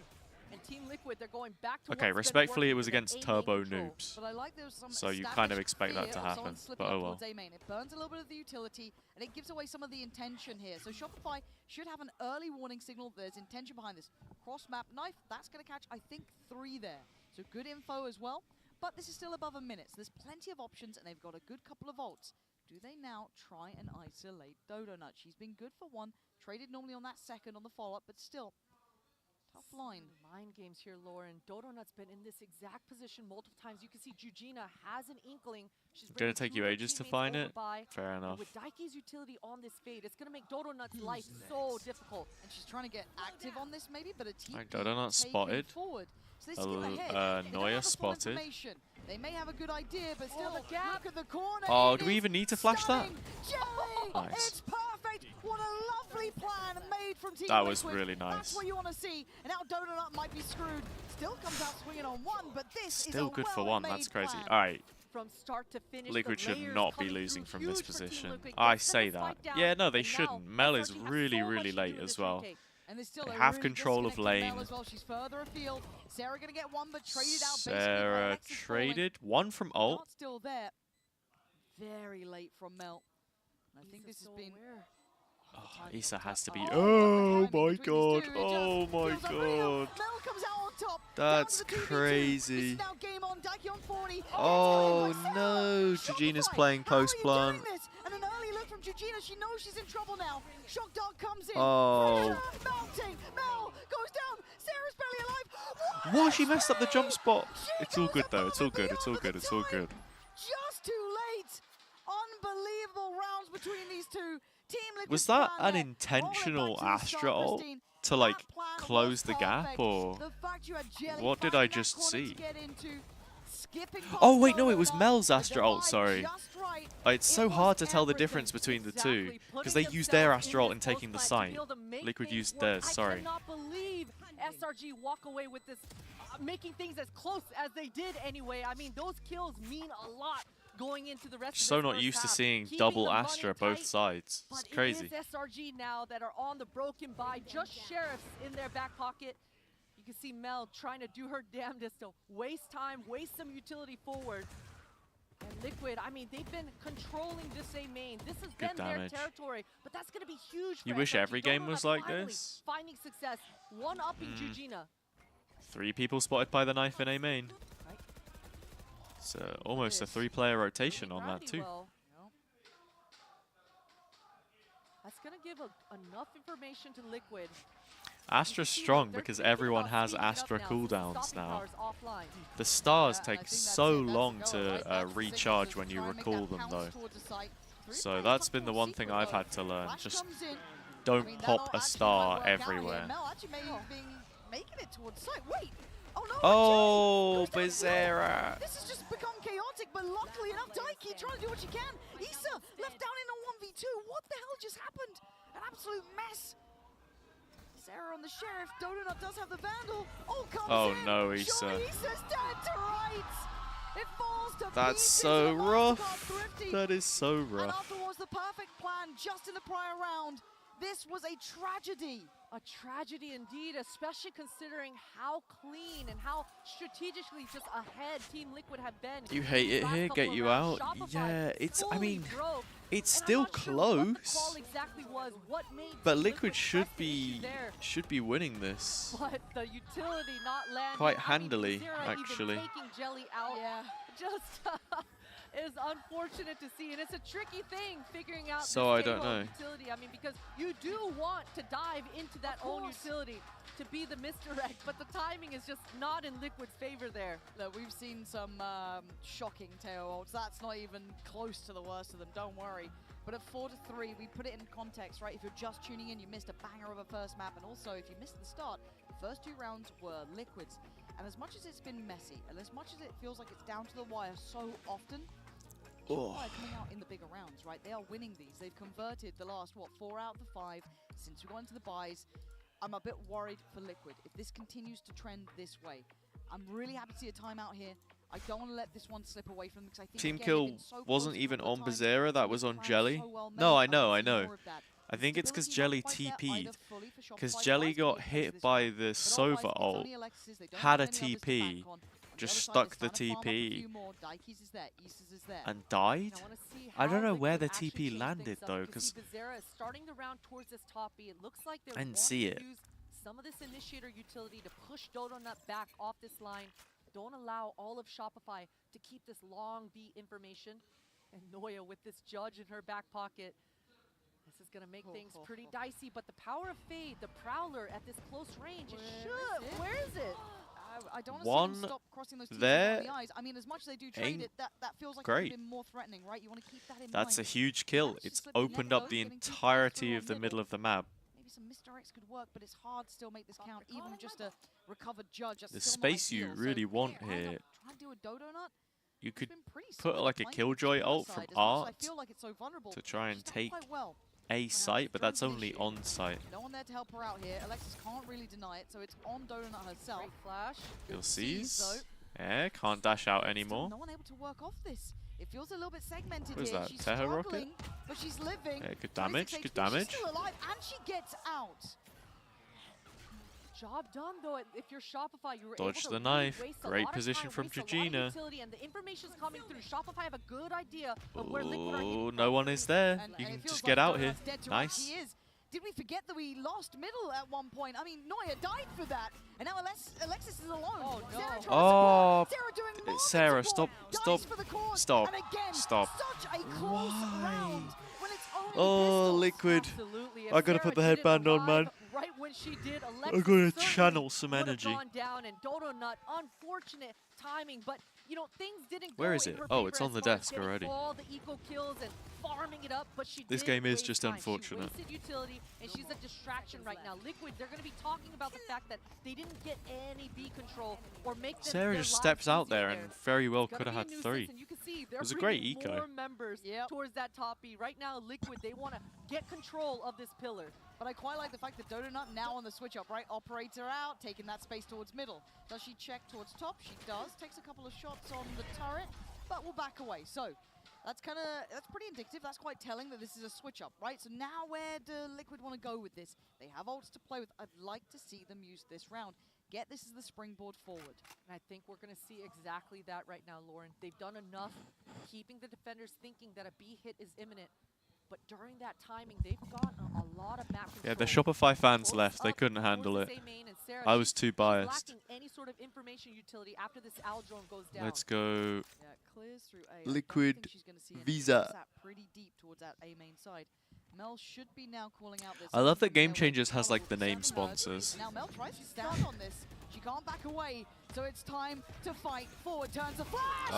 And Team Liquid, they're going back to Okay, what's been respectfully, it working was with an against A-main turbo control. noobs. But I like there was some So you kind of established expect that fear to of happen, someone slipping but up oh well. towards A-main. It burns a little bit of the utility, and it gives away some of the intention here. So Shopify should have an early warning signal. There's intention behind this. Cross-map knife, that's going to catch, I think, 3 there. So good info as well. But this is still above a minute, so there's plenty of options, and they've got a good couple of ults. Do they now try and isolate Dodonut? She's been good for 1, traded normally on that second on the follow-up, but still, tough line. Mind games here, Lauren. Dodonut's been in this exact position multiple times. You can see Jujina has an inkling. She's Gonna bringing take 2 you of her ages to teammates find over it. by. Fair And enough. with Daiki's utility on this fade, it's gonna make Dodonut's life so difficult. And she's trying to get active on this maybe, but a team Like, Dodonut taken spotted. forward. So they skip ahead. They don't Neuer have the full spotted. information. They may have a good idea, but still, the gap. look at the corner. Oh, It do we is even need to flash that? stunning. Jelly! Nice. It's perfect. What a lovely plan made from Team That was Liquid. really nice. That's what you want to see. And now Dodonut might be screwed. Still comes out swinging on 1, but this Still is a good for 1. That's well-made crazy. plan. All right. From start to finish, Liquid the should layers not be coming losing through from this huge for Team position. Liquid. I Gets them say the that. fight down, Yeah, no, they and now shouldn't. Mel is SRG has really, so much really to do late in as this well. retake. And there's still They a have really control of disconnect from Mel lane. as well. She's further afield. Sarah gonna get 1, but traded out basically by Sarah Alexis falling. traded 1 from ult. Not still there. Very late from Mel. And I think this has been. Oh, Issa has to be. Oh, Oh the timing my between these god. two, it Oh just my feels unreal. god. Mel comes out on top. That's down to the 2v2. crazy. This is now game on. Daiki on 40. Oh no. Jujina's playing post plant. And an early look from Jujina. She knows she's in trouble now. Shock Dart comes in. Oh. Pressure mounting. Mel goes down. Sarah's barely alive. What? She messed up the jump spot. It's all good though. It's all good. It's all good. It's all good. Just too late. Unbelievable rounds between these two. Team Liquid's Was that plan an there. intentional Roll it back to the Astra start, ult Christine. to like That plan close was the gap, perfect. or The fact you had Jelly what did I finding that just corner to see? get into, skipping Oh past wait, no, it was Dodonut, Mel's but Astra the ult. line Sorry. just right. It's so It was hard to tell the everything. difference between the Exactly. two because Putting they used their themselves Astra in ult and this taking the post fight to site. be able to make Liquid things used work. theirs. Sorry. I cannot believe SRG walk away with this, making things as close as they did anyway. I mean, those kills mean a lot going into the rest of So this not first used to half. seeing Keeping double the money Astra both tight, sides. It's but crazy. it is SRG now that are on the broken buy, just sheriffs in their back pocket. You can see Mel trying to do her damnedest to waste time, waste some utility forward. And Liquid, I mean, they've been controlling this A main. This has Good been their damage. territory, but that's going to be huge for You wish SRG. every game Dodonut was like finally this? Finding success, one-upping Jujina. 3 people spotted by the knife in A main. It's almost a 3-player rotation on that too. That's going to give enough information to Liquid. Astra's strong because everyone has Astra cooldowns now. The stars take so long to recharge when you recall them though. So that's been the one thing I've had to learn. Just don't pop a star everywhere. Mel actually making it towards site. Wait. Oh no. Oh, Bizarra. This has just become chaotic, but luckily enough, Daiki trying to do what she can. Issa left down in a 1v2. What the hell just happened? An absolute mess. Sarah on the Sheriff. Dodonut does have the Vandal. Oh, comes in. No, Issa. Surely Issa's dead to rights. It falls to That's pieces. so The rough. Mastercard Thrifty. That is so And rough. afterwards, the perfect plan just in the prior round. This was a tragedy. A tragedy indeed, especially considering how clean and how strategically just ahead Team Liquid have been. You hate it Last here, couple get of you rounds, out. Shopify Yeah, it's, I fully mean, drove. it's And I'm still not sure what the close. call exactly was, what made But Team Liquid should press the issue there. be winning this. But the utility not landing. Quite I mean, handily, Hazza actually. Even taking Jelly out. Yeah. Just is unfortunate to see, and it's a tricky thing figuring out. So this I don't Halo know. Utility. I mean, because you do want to dive into that own utility to be the misdirect, but the timing is just not in Liquid's favor there. Look, we've seen some shocking tail ults. That's not even close to the worst of them, don't worry. But at 4-3, we put it in context, right? If you're just tuning in, you missed a banger of a first map, and also if you missed the start, the first 2 rounds were Liquid's. And as much as it's been messy, and as much as it feels like it's down to the wire so often, Shopify are coming out in the bigger rounds, right? They are winning these. They've converted the last, 4 out of the 5 since we got into the buys. I'm a bit worried for Liquid. If this continues to trend this way, I'm really happy to see a timeout here. I don't want to let this one slip away from them because I think Team again, kill they've been so wasn't close a even couple on of times. Bazera, that Some was of on the plans Jelly. so well No, made. I know, wanna I see know. more of that. I think it's because Stability Jelly not quite there either TP'd. fully for Because Shopify. Jelly Tries to got get hit this by one. the But Sova otherwise, it's ult, only Alexis. They don't had a have any others to TP, bank on. On the just other side, stuck they're the starting to farm up a TP, few more. Daiki's is there. Isis is there. and died? I wanna see I don't how know Liquid where the actually TP change landed things up. though, You can see because Bazera is starting the round towards this top B. It looks like they're I didn't wanting see to it. use some of this initiator utility to push Donut back off this line. Don't allow all of Shopify to keep this long B information. And Noya with this judge in her back pocket. This is going to make things pretty dicey, but the power of Fade, the Prowler at this close range, it should. Where is it? I don't One want to see them stop crossing those T's there in the eyes. I mean, as much as they do trade ain't it, that feels like great. it's been more threatening, right? You want to keep that in That's a mind. huge kill. Managed to It's slip the opened net up the though, getting 2 kills entirety through of the on middle of the map. Maybe some misdirects could work, but it's hard to still make this count, even just a recovered judge. That's The still not space you ideal. So, really want trying to- here. Trying to do a Dodo Nut. You It's could been pretty put solid like a flanking Killjoy from ult the from side. As much as I Art feel like it's so vulnerable, to try she's and done take quite well. a site, but that's only on site. No one there to help her out here. Alexis can't really deny it, so it's on Donut herself. Great flash. You'll Sees, see. though. Yeah, can't dash out Still anymore. no one able to work off this. It feels a little bit segmented What is here. that, She's Teher rocket? struggling, but she's living. Yeah, good 26 damage, HP, good damage. She's still alive, and she gets out. Job done though. If you're Shopify, you were Dodged able to the really knife. waste a Great lot of position time, from waste a lot of Georgina. utility, and the information's coming through. Shopify have a good idea of where Liquid are hitting Oh, from. no one is there. And You it can feels just like get out here. Donut's dead to Nice. us. He is. Did we forget that we lost middle at one point? I mean, Noya died for that, and now Alexis is alone. Oh, no. Sarah tries to Oh, support. Sarah doing more than Sarah, support. stop, Dies stop, for the cause. stop, And again, stop. such a close round when it's only Oh, pistols. Liquid. Absolutely. I gotta Sarah put the didn't headband on, arrive man. Right when she did, I'm Alexis gonna certainly channel some would have energy. gone down, and Dodo Nut, unfortunate timing, but you know things didn't go Where is in it? her Oh, favor it's as on the far as desk getting already. all the eco kills and farming it up, but she This did game is waste just time. unfortunate. She wasted utility, and she's a distraction right now. Liquid, they're going to be talking about the fact that they didn't get any B control or make them Sarah their just lives steps out easier there and very well It's could gonna have be a had 3. nuisance, and you can see they're It was a great bringing eco. more members towards that top B. Right now, Liquid, they want to get control of this pillar. But I quite like the fact that Dodo Nut now on the switch up, right? Operator out, taking that space towards middle. Does she check towards top? She does. Takes a couple of shots on the turret, but will back away. So that's pretty indicative. That's quite telling that this is a switch up, right? So now where do Liquid want to go with this? They have ults to play with. I'd like to see them use this round. Get this as the springboard forward. And I think we're going to see exactly that right now, Lauren. They've done enough keeping the defenders thinking that a B hit is imminent. But during that timing, they've got a lot of map control. Yeah, the Shopify fans Close left. They up couldn't handle towards it. the same main, and Sarah, I was too she's biased. lacking any sort of information utility after this Al drone goes down. Let's go. Yeah, clears through A. I don't Liquid think she's gonna see any. Visa. Puts that pretty deep towards that A main side. Mel should be now calling out this. I love that Game Mel Changers has like with the name 7 nerds. sponsors. Now Mel tries to stand on this. She can't back away, so it's time to fight. Forward turns a flash.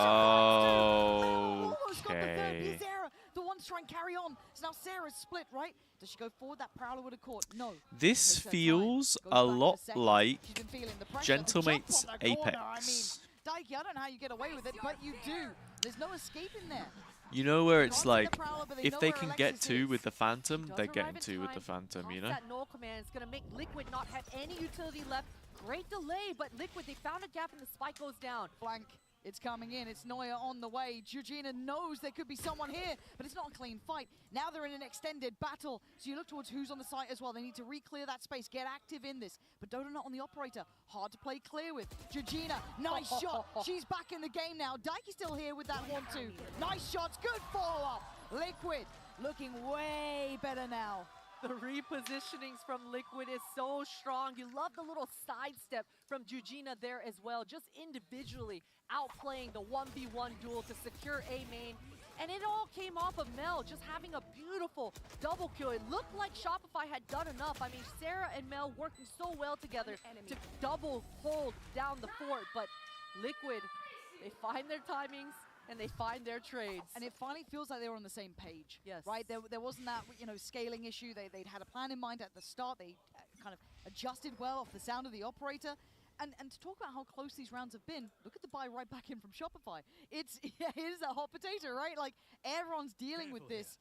Almost got the third. Okay. Sarah, the one to try and carry on. So now Sarah's split, right? Does she go forward? That Prowler would have caught. No. This Takes her time. feels Goes a back in lot second. like She's been feeling the pressure. The jump Gentlemate's on that corner, Apex. I mean, Daiki, I don't know how you get away with it, but you do. There's no escaping there. You know where it's Can't see like, the Prowler, but they if know they where can Alexis get 2 is. with the Phantom, Does they're arrive getting in 2 with the time, Phantom, you pops know? That null command is going to make Liquid not have any utility left. Great delay, but Liquid, they found a gap and the spike goes down. Flank. It's coming in. It's Neuer on the way. Georgina knows there could be someone here, but it's not a clean fight. Now they're in an extended battle. So you look towards who's on the site as well. They need to re-clear that space, get active in this. But Dodo not on the operator. Hard to play clear with. Georgina, nice shot. She's back in the game now. Daiki still here with that 1-2. Nice shots, good follow-up. Liquid looking way better now. The repositionings from Liquid is so strong. You love the little sidestep from Georgina there as well. Just individually outplaying the 1v1 duel to secure A main. And it all came off of Mel just having a beautiful double kill. It looked like Shopify had done enough. I mean, Sarah and Mel working so well together to double hold down the fort. But Liquid, they find their timings and they find their trades. And it finally feels like they were on the same page. Yes. Right? There wasn't that, scaling issue. They'd had a plan in mind at the start. They kind of adjusted well off the sound of the operator. And to talk about how close these rounds have been, look at the buy right back in from Shopify. It is a hot potato, right? Like, everyone's dealing with this.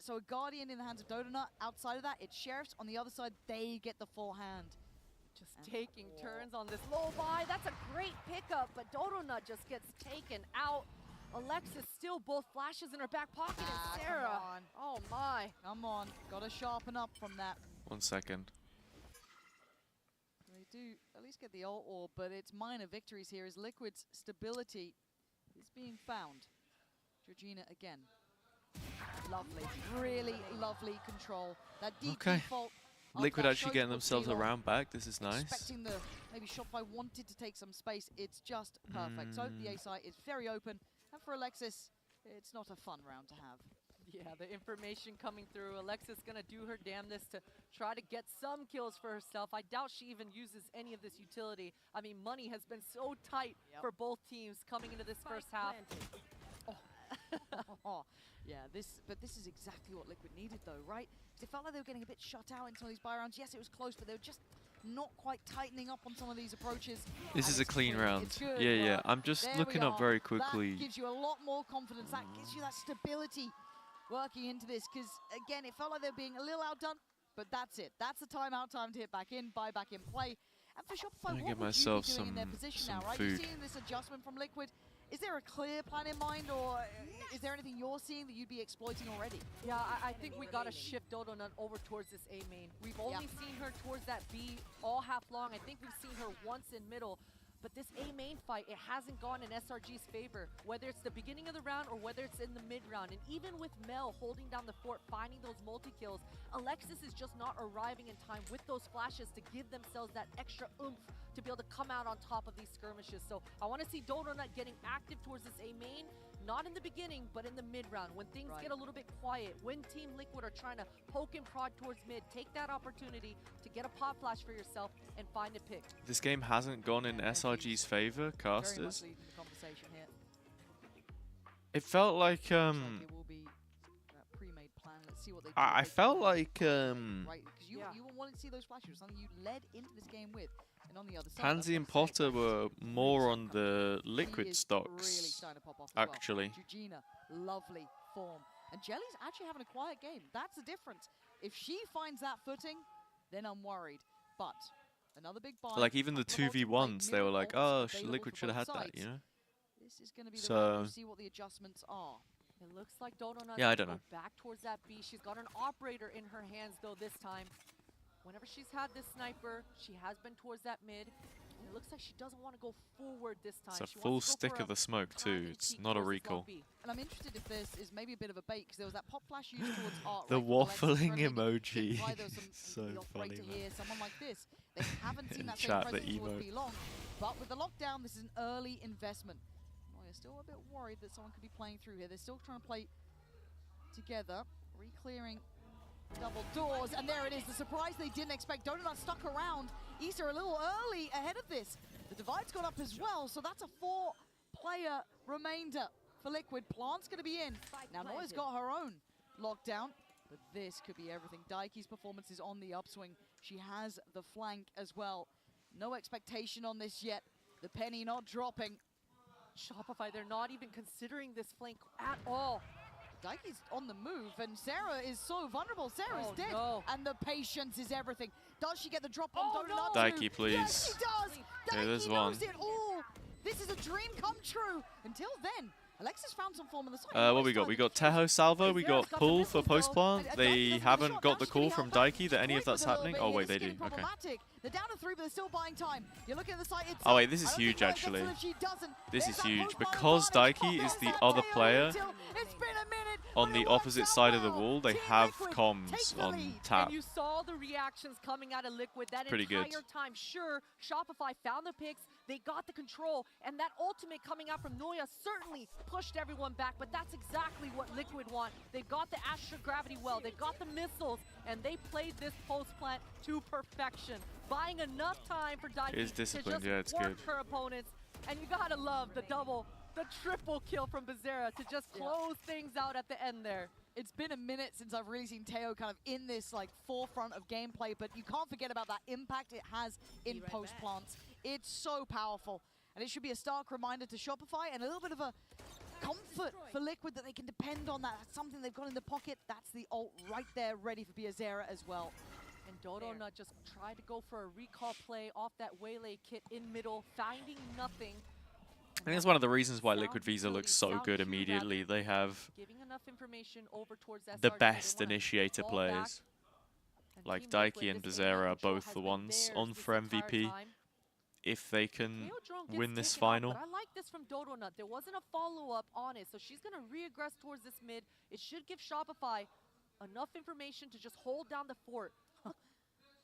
So a Guardian in the hands of Dodonut. Outside of that, it's Sheriffs. On the other side, they get the full hand. Just taking turns on this low buy. That's a great pickup, but Dodonut just gets taken out. Alexis still both flashes in her back pocket, and Sarah. Come on. Oh my. Come on. Gotta sharpen up from that. 1 second. They do at least get the ult orb, but it's minor victories here as Liquid's stability is being found. Georgina again. Lovely. Really lovely control. That deep default. Liquid actually getting themselves a round back. This is nice. Expecting maybe Shopify wanted to take some space. It's just perfect. So the A site is very open. And for Alexis, it's not a fun round to have. Yeah, the information coming through. Alexis gonna do her damnedest to try to get some kills for herself. I doubt she even uses any of this utility. I mean, money has been so tight for both teams coming into this first half. Yeah, but this is exactly what Liquid needed though, right? Because it felt like they were getting a bit shut out in some of these buy rounds. Yes, it was close, but they were just not quite tightening up on some of these approaches. This is a clean round. Yeah. I'm just looking up very quickly. That gives you a lot more confidence. That gives you that stability working into this. Because again, it felt like they were being a little outdone, but that's it. That's the timeout time to hit back in, buy back in play. And for Shopify, what would you be doing in their position now, right? You're seeing this adjustment from Liquid. Is there a clear plan in mind, or is there anything you're seeing that you'd be exploiting already? Yeah, I think we gotta shift Dodonut over towards this A main. We've only seen her towards that B all half long. I think we've seen her once in middle. But this A main fight, it hasn't gone in SRG's favor, whether it's the beginning of the round or whether it's in the mid round. And even with Mel holding down the fort, finding those multi-kills, Alexis is just not arriving in time with those flashes to give themselves that extra oomph to be able to come out on top of these skirmishes. So I want to see Dodonut getting active towards this A main, not in the beginning, but in the mid round. When things get a little bit quiet, when Team Liquid are trying to poke and prod towards mid, take that opportunity to get a pop flash for yourself and find a pick. This game hasn't gone in SRG's favor, casters. It felt like I felt like right, because you wanted to see those flashes, something you led into this game with. And on the other side, Pansy and Potter were more on the Liquid stocks, actually. Georgina, lovely form. And Jelly's actually having a quiet game. That's the difference. If she finds that footing, then I'm worried. But another big buy. Like even the 2v1s, they were like, oh, Liquid should have had that, you know? This is going to be the round. We'll see what the adjustments are. It looks like Dodonut I don't know. Back towards that B. She's got an operator in her hands though this time. Whenever she's had this sniper, she has been towards that mid. And it looks like she doesn't want to go forward this time. It's a full stick of the smoke too. It's not a recall. And I'm interested if this is maybe a bit of a bait, because there was that pop flash used towards Art. The waffling emoji. So funny, man. Someone like this, they haven't seen that same presence towards B long. But with the lockdown, this is an early investment. Well, you're still a bit worried that someone could be playing through here. They're still trying to play together, re-clearing double doors, and there it is. The surprise they didn't expect. Donut stuck around. Issa a little early ahead of this. The divide's gone up as well, so that's a 4-player remainder for Liquid. Plant's going to be in. Now Noya's got her own lockdown, but this could be everything. Daiki's performance is on the upswing. She has the flank as well. No expectation on this yet. The penny not dropping. Shopify, they're not even considering this flank at all. Daiki's on the move, and Sarah is so vulnerable. Sarah's dead, and the patience is everything. Does she get the drop on Donut? Daiki, please. Yes, she does. Yeah, there's Daiki one. knows it all. This is a dream come true. Until then, Alexis found some form on the side. What we got? We got Teho Salvo, we got Pull for post plant. They haven't got the call from Daiki that any of that's happening. Oh wait, they do. Okay. They're down to 3, but they're still buying time. You're looking at the site itself. Oh wait, this is huge actually. This is huge because Daiki is the other player on the opposite side of the wall. They have comms on tap. And you saw the reactions coming out of Liquid that Pretty entire good. time. Sure, Shopify found the picks, they got the control, and that ultimate coming out from Noya certainly pushed everyone back, but that's exactly what Liquid want. They got the Astra Gravity Well, they got the missiles, and they played this post plant to perfection, buying enough time for Daiki It is to disciplined, just yeah, it's work good. her opponents. And you gotta love the double, the triple kill from Bazera to just close things out at the end there. It's been a minute since I've really seen Teo kind of in this like forefront of gameplay, but you can't forget about that impact it has in post plants. It's so powerful, and it should be a stark reminder to Shopify and a little bit of a comfort for Liquid that they can depend on that. That's something they've got in the pocket. That's the ult right there, ready for Biazera as well. And Dodonut just tried to go for a recall play off that Waylay kit in middle, finding nothing. I think that's one of the reasons why Liquid Visa looks so good immediately. They have Giving enough information over towards the SRG. best initiator players. Like Daiki and Bazera are both the ones on for MVP. If they can win this final. But I like this from Dodonut. There wasn't a follow-up on it, so she's going to reaggress towards this mid. It should give Shopify enough information to just hold down the fort.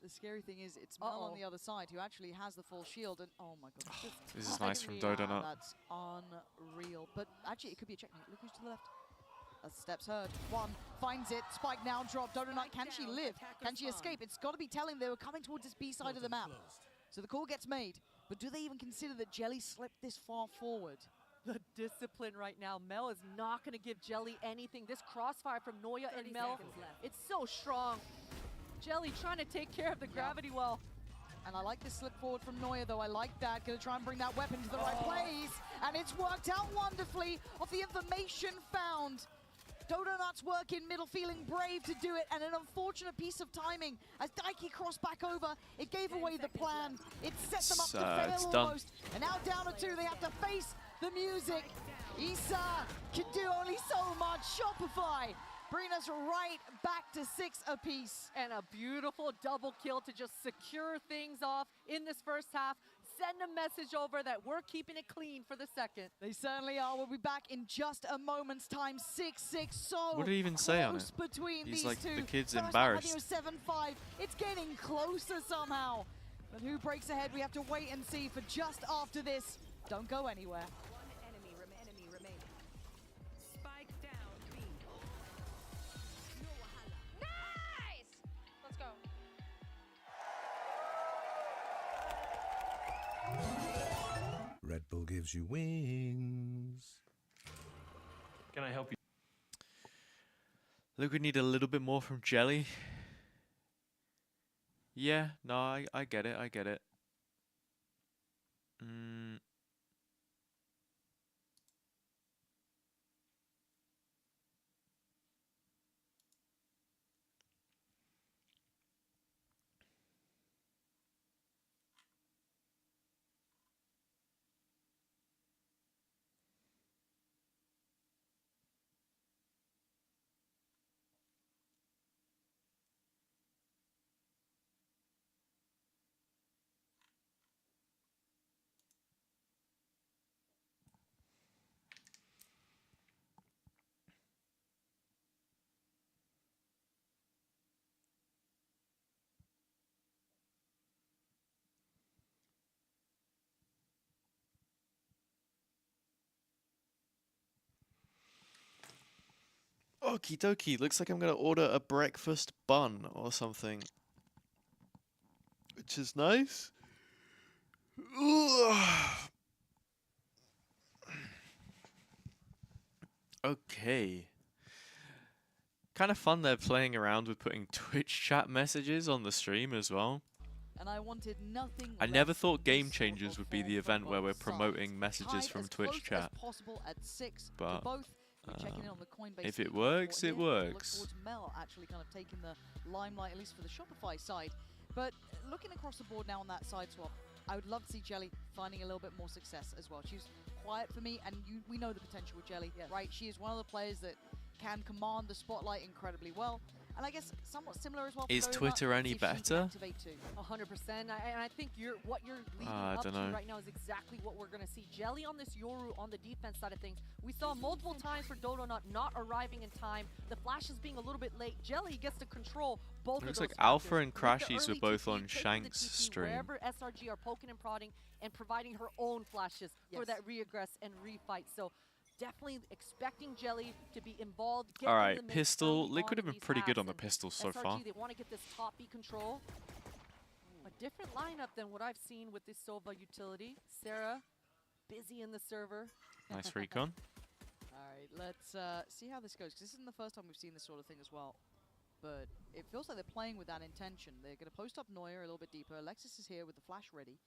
The scary thing is it's Mel on the other side who actually has the full shield, and oh my god. This is nice from Dodonut. That's unreal. But actually it could be a checkmate. Look who's to the left. As steps heard. One finds it. Spike now drop. Dodonut, can she live? Can she escape? It's got to be telling they were coming towards this B side of the map. So the call gets made. But do they even consider that Jelly slipped this far forward? The discipline right now. Mel is not going to give Jelly anything. This crossfire from Noya and Mel, it's so strong. Jelly trying to take care of the gravity well. And I like the slip forward from Noya, though. I like that. Gonna try and bring that weapon to the right place. And it's worked out wonderfully off the information found. Dodonut's work in middle, feeling brave to do it, and an unfortunate piece of timing. As Daiki crossed back over, it gave away the plan. It set them up to fail almost. And now down to 2, they have to face the music. Issa can do only so much. Shopify bring us right back to 6 apiece. And a beautiful double kill to just secure things off in this first half. Send a message over that we're keeping it clean for the second. They certainly are. We'll be back in just a moment's time. 6-6, so what did he even say on it? Between He's these like, two. the kid's First embarrassed. Half, I think it was 7-5. It's getting closer somehow. But who breaks ahead? We have to wait and see for just after this. Don't go anywhere. Enemy remaining. Spike down B. Nice! Let's go. Red Bull gives you wings. Can I help you? Look, we need a little bit more from Jelly. Yeah, no, I get it, I get it. Okie dokie, looks like I'm gonna order a breakfast bun or something. Which is nice. Okay. Kind of fun they're playing around with putting Twitch chat messages on the stream as well. And I wanted nothing. I never thought Game Changers would be the event where we're promoting messages from Twitch chat. But if it works, it works. Mel actually kind of taking the limelight, at least for the Shopify side. But looking across the board now on that side swap, I would love to see Jelly finding a little bit more success as well. She's quiet for me, and we know the potential with Jelly, right? She is one of the players that can command the spotlight incredibly well. And I guess somewhat similar as well. Is Twitter any better? 100%. And I think what you're leading up to right now is exactly what we're going to see. Jelly on this Yoru on the defense side of things. We saw multiple times for Dodonut not arriving in time. The flashes being a little bit late. Jelly gets to control both of those. Looks like Alpha and Crashies were both on Shank's stream. Wherever SRG are poking and prodding and providing her own flashes for that re-aggress and refight. So definitely expecting Jelly to be involved. All right, pistol. Liquid have been pretty good on the pistols so SRG, far. They want to get this top B control. A different lineup than what I've seen with this Sova utility. Sarah, busy in the server. Nice recon. All right, let's see how this goes, because this isn't the first time we've seen this sort of thing as well. But it feels like they're playing with that intention. They're going to post up Neuer a little bit deeper. Alexis is here with the flash ready.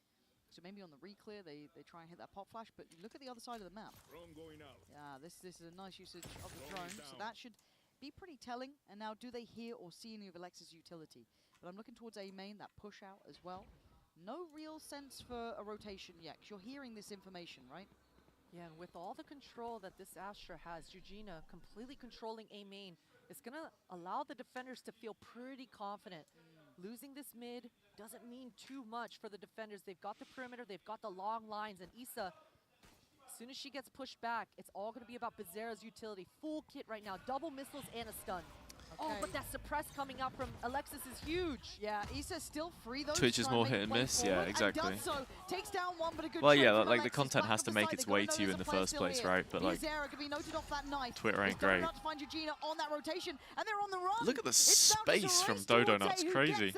So maybe on the re-clear, they try and hit that pop flash, but look at the other side of the map. Drone going out. Yeah, this is a nice usage of the drone, so that should be pretty telling. And now, do they hear or see any of Alexis' utility? But I'm looking towards A main, that push out as well. No real sense for a rotation yet, 'cause you're hearing this information, right? Yeah, and with all the control that this Astra has, Eugenia completely controlling A main, it's going to allow the defenders to feel pretty confident. Losing this mid doesn't mean too much for the defenders. They've got the perimeter, they've got the long lines, and Issa, as soon as she gets pushed back, it's all going to be about Bizarra's utility. Full kit right now, double missiles and a stun. Oh, but that suppress coming out from Alexis is huge. Yeah, Issa's still free though. Twitch is more hit and miss, yeah, exactly. So, takes down one, but a good Well, yeah, like the content has to make its way to you in the first place, right? But like, Twitter ain't great. On that rotation, and they're on the run. Look at the space from Dodonut's crazy.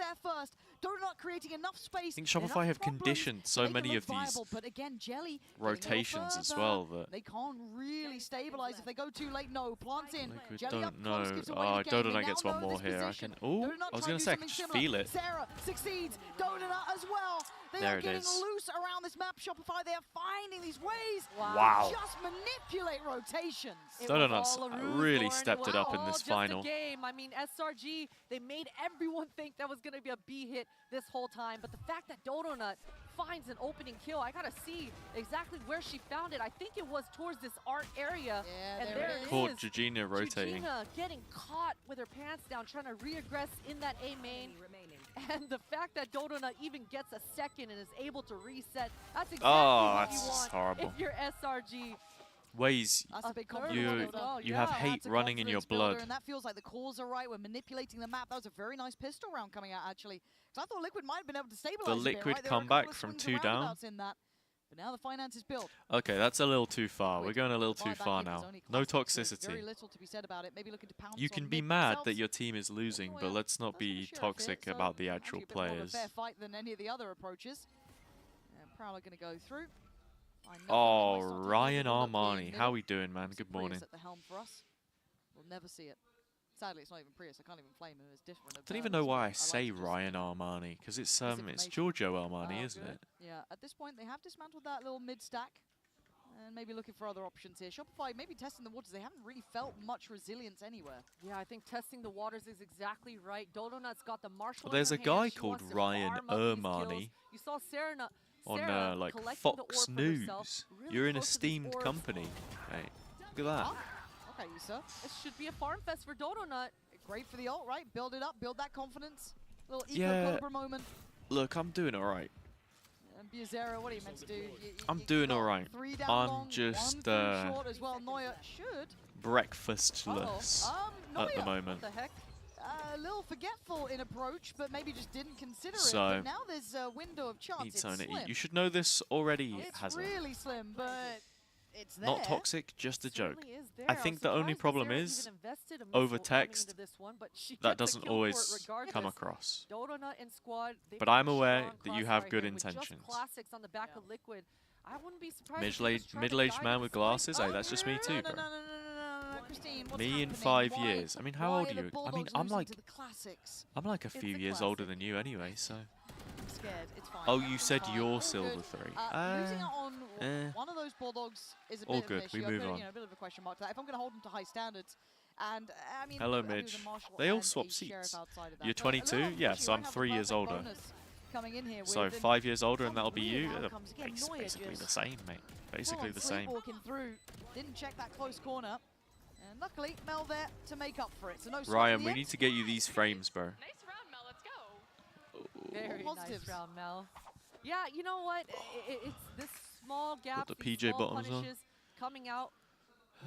Donut creating enough space. I think Shopify have conditioned so many of these but again, Jelly rotations as well that they can't really stabilize if they go too late. No, plants in. Liquid Jelly don't know. Oh, Dodonut gets one more here. I can. Oh, I was gonna say I can just feel it. Sarah succeeds. Donut as well. They there are it getting is. loose around this map. Shopify, they are finding these ways. Wow. Just manipulate rotations. Dodonut's really stepped it up in this final. Just a game. I mean, SRG, they made everyone think that was going to be a B hit this whole time. But the fact that Dodonut finds an opening kill, I got to see exactly where she found it. I think it was towards this art area. Yeah, and there it Caught is. Eugenia rotating. Eugenia getting caught with her pants down, trying to re-aggress in that A main. And the fact that Dodonut even gets a second and is able to reset, that's exactly what you want horrible. if you're SRG. Ways you have hate running in your blood. And that feels like the calls are right. We're manipulating the map. That was a very nice pistol round coming out, actually. Because I thought Liquid might have been able to stabilize The a bit, Liquid right? There were a comeback couple of from swings 2 and down. roundabouts in that. But now the finance is built. Okay, that's a little too far. We're going a little too Buyback far in is now. only No classic, so there's very toxicity. little to be said about it. Maybe looking to pounce You on can be mid mad themselves. that your team is losing, but let's not be toxic about the actual Actually a bit more of a players. fair fight than any of the other approaches. Prowler going to go through. Oh, Ryan Armani. How we doing, man? Good morning. Prius at the helm for us. We'll never see it. Sadly, it's not even Prius. I can't even flame him. It's different. I don't even know why I say Ryan Armani, because it's Giorgio Armani, isn't it? Yeah, at this point, they have dismantled that little mid-stack. And maybe looking for other options here. Shopify maybe testing the waters. They haven't really felt much resilience anywhere. Yeah, I think testing the waters is exactly right. Dodonut's got the Marshall. Well, there's in a her guy hand. She called wants to Ryan farm up these Armani kills. You saw Sarah on like collecting the Fox orb for News. herself, really You're an close to these esteemed orbs. company. Hey, look at that. Okay, Issa. It should be a farm fest for Dodonut. Great for the ult, right? Build it up, build that confidence. Little Yeah. eco-cobra moment. Look, I'm doing all right. And Biazera, what are you meant to do? I'm doing all right. 3 down I'm long, just 1 through short as well. Neuer should. breakfastless at the Neuer, moment. What the heck? A little forgetful in approach, but maybe just didn't consider So, it. But now there's a window of chance. Eat It's zone to slim. eat. You should know this already, It's Hazza. really slim, but it's there. Not toxic, just a joke. Certainly is there. I think the only problem is, over text, that doesn't always come across. Dodonut and squad, But I'm aware that you have good with just intentions. classics on the back of Liquid. I wouldn't be surprised. Middle-aged man with glasses? Hey, that's just me too, bro. No, Christine, what's Me in happening? 5 Why- years. I mean, how old why are you? I mean, Bulldogs I'm losing like, to the classics? I'm like a few years older than you anyway, so. I'm scared. It's fine. Oh, you said Fine. you're All Silver good. 3. Losing out on one of those Bulldogs is a All bit good, of an issue. we A move bit, on. You know, a bit of a question mark to that. If I'm going to hold them to high standards, and I mean, Hello, I think it was Midge. a Marshall They all and swap a Sheriff seats. outside of that. You're But a little 22? Yeah, issue, so I I'm have a 3 years perfect older. bonus coming in here. So with, 5 years older and that'll be you? weird outcomes. Again, Neuer Basically just the same, mate. Basically the same. Walking through, didn't check that close corner. And luckily, Mel there to make up for it. So no Ryan, we need to get you these frames, bro. Nice round, Mel. Let's go. Very Positives. nice round, Mel. Yeah, you know what? It's this small gap, the these PJ small buttons on. punishes coming out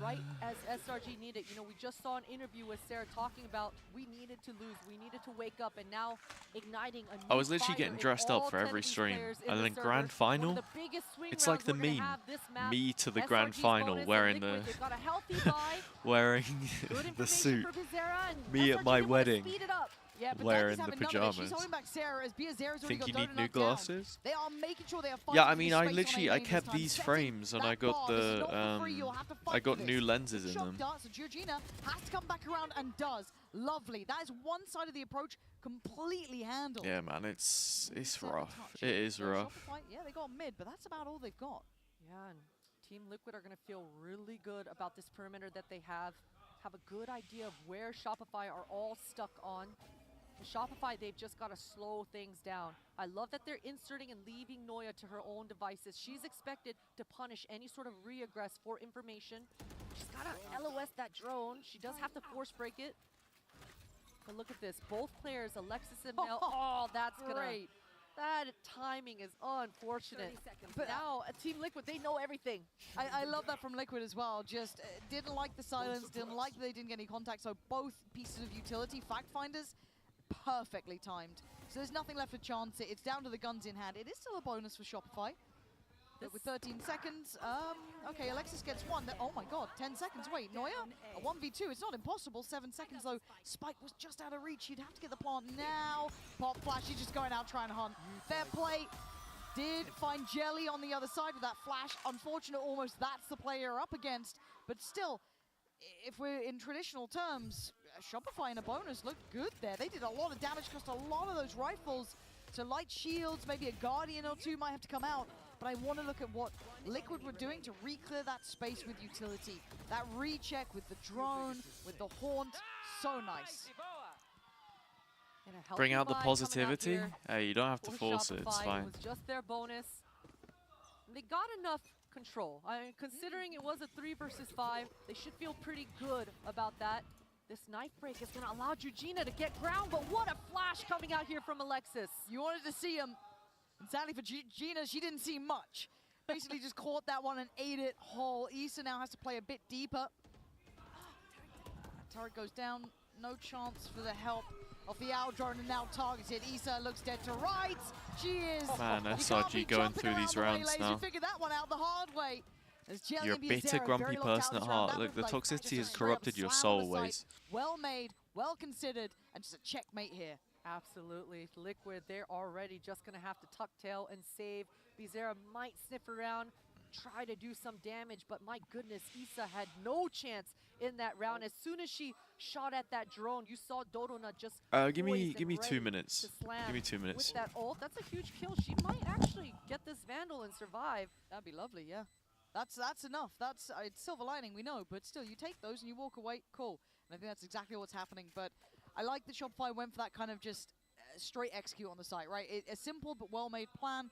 right as SRG needed. You know, we just saw an interview with Sarah talking about we needed to lose, we needed to wake up, and now igniting a new I was literally fire getting in dressed up all for 10 every of these stream. players in And the then server. grand One of final, the biggest swing it's like rounds the we're gonna meme. have this map. Me to the grand SRG's final bonus wearing and the Liquid, they've got a healthy buy. wearing Good the information suit. for Bizarra, and Me at SRG, my they wanna wedding. speed it up. Yeah, but wearing Danny's the having none of it. She's pajamas. holding back Sarah as Biazera's already Think got you Dodo need new knocked down. glasses? They are making sure they are Yeah, fighting I for mean, the I space on literally A I lane this kept time. these Setting frames and that I got bar. This is not for the free. You'll have to I fight got for new this. lenses The in shock them. dart, so Georgina has to come back around and does. Lovely. That is one side of the approach completely handled. Yeah, man, it's Second rough. touch It here. is So rough. Shopify, yeah, they got mid, but that's about all they've got. Yeah, and Team Liquid are going to feel really good about this perimeter that they have a good idea of where Shopify are all stuck on. And Shopify, they've just got to slow things down. I love that they're inserting and leaving Noya to her own devices. She's expected to punish any sort of re-aggress for information. She's got to LOS that drone. She does have to force break it. But look at this. Both players, Alexis and Mel. Oh, that's great. That timing is unfortunate. But now, Team Liquid, they know everything. I love that from Liquid as well. Just didn't like the silence, didn't like that they didn't get any contact. So both pieces of utility, fact finders, perfectly timed. So there's nothing left to chance it. It's down to the guns in hand. It is still a bonus for Shopify. But with 13 seconds, okay, Alexis gets one. Oh my god, 10 seconds. Wait, Neuer? A 1v2, it's not impossible. 7 seconds though. Spike was just out of reach. You'd have to get the plant now. Pop flash, he's just going out trying to hunt. Fair play. Did find Jelly on the other side with that flash. Unfortunate, almost that's the player up against. But still, if we're in traditional terms, Shopify in a bonus looked good there. They did a lot of damage, cost a lot of those rifles. So light shields, maybe a Guardian or two might have to come out. But I want to look at what Liquid were doing to re-clear that space with utility. That recheck with the drone, with the haunt, so nice. Bring out the positivity. Hey, you don't have to force it, it's fine. It was just their bonus. They got enough control. Considering it was a 3 versus 5, they should feel pretty good about that. This knife break is going to allow Georgina to get ground, but what a flash coming out here from Alexis. You wanted to see him. And sadly for Gina, she didn't see much. Basically just caught that one and ate it whole. Issa now has to play a bit deeper. Turret goes down. No chance for the help of the owl drone, and now targeted. Issa looks dead to rights. She is. Man, SRG going through these rounds now. You figured that one out the hard way. You're a bitter, grumpy person at heart. Look, the toxicity has corrupted your soul, Waze. Well made, well considered, and just a checkmate here. Absolutely. Liquid, they're already just going to have to tuck tail and save. Bizarra might sniff around, try to do some damage, but my goodness, Issa had no chance in that round. As soon as she shot at that drone, you saw Dodonut just give me 2 minutes. Give me 2 minutes. With that ult, that's a huge kill. She might actually get this Vandal and survive. That'd be lovely, yeah. That's enough. That's it's silver lining, we know, but still, you take those and you walk away, cool. And I think that's exactly what's happening. But I like that Shopify went for that kind of just straight execute on the site, right? A simple but well-made plan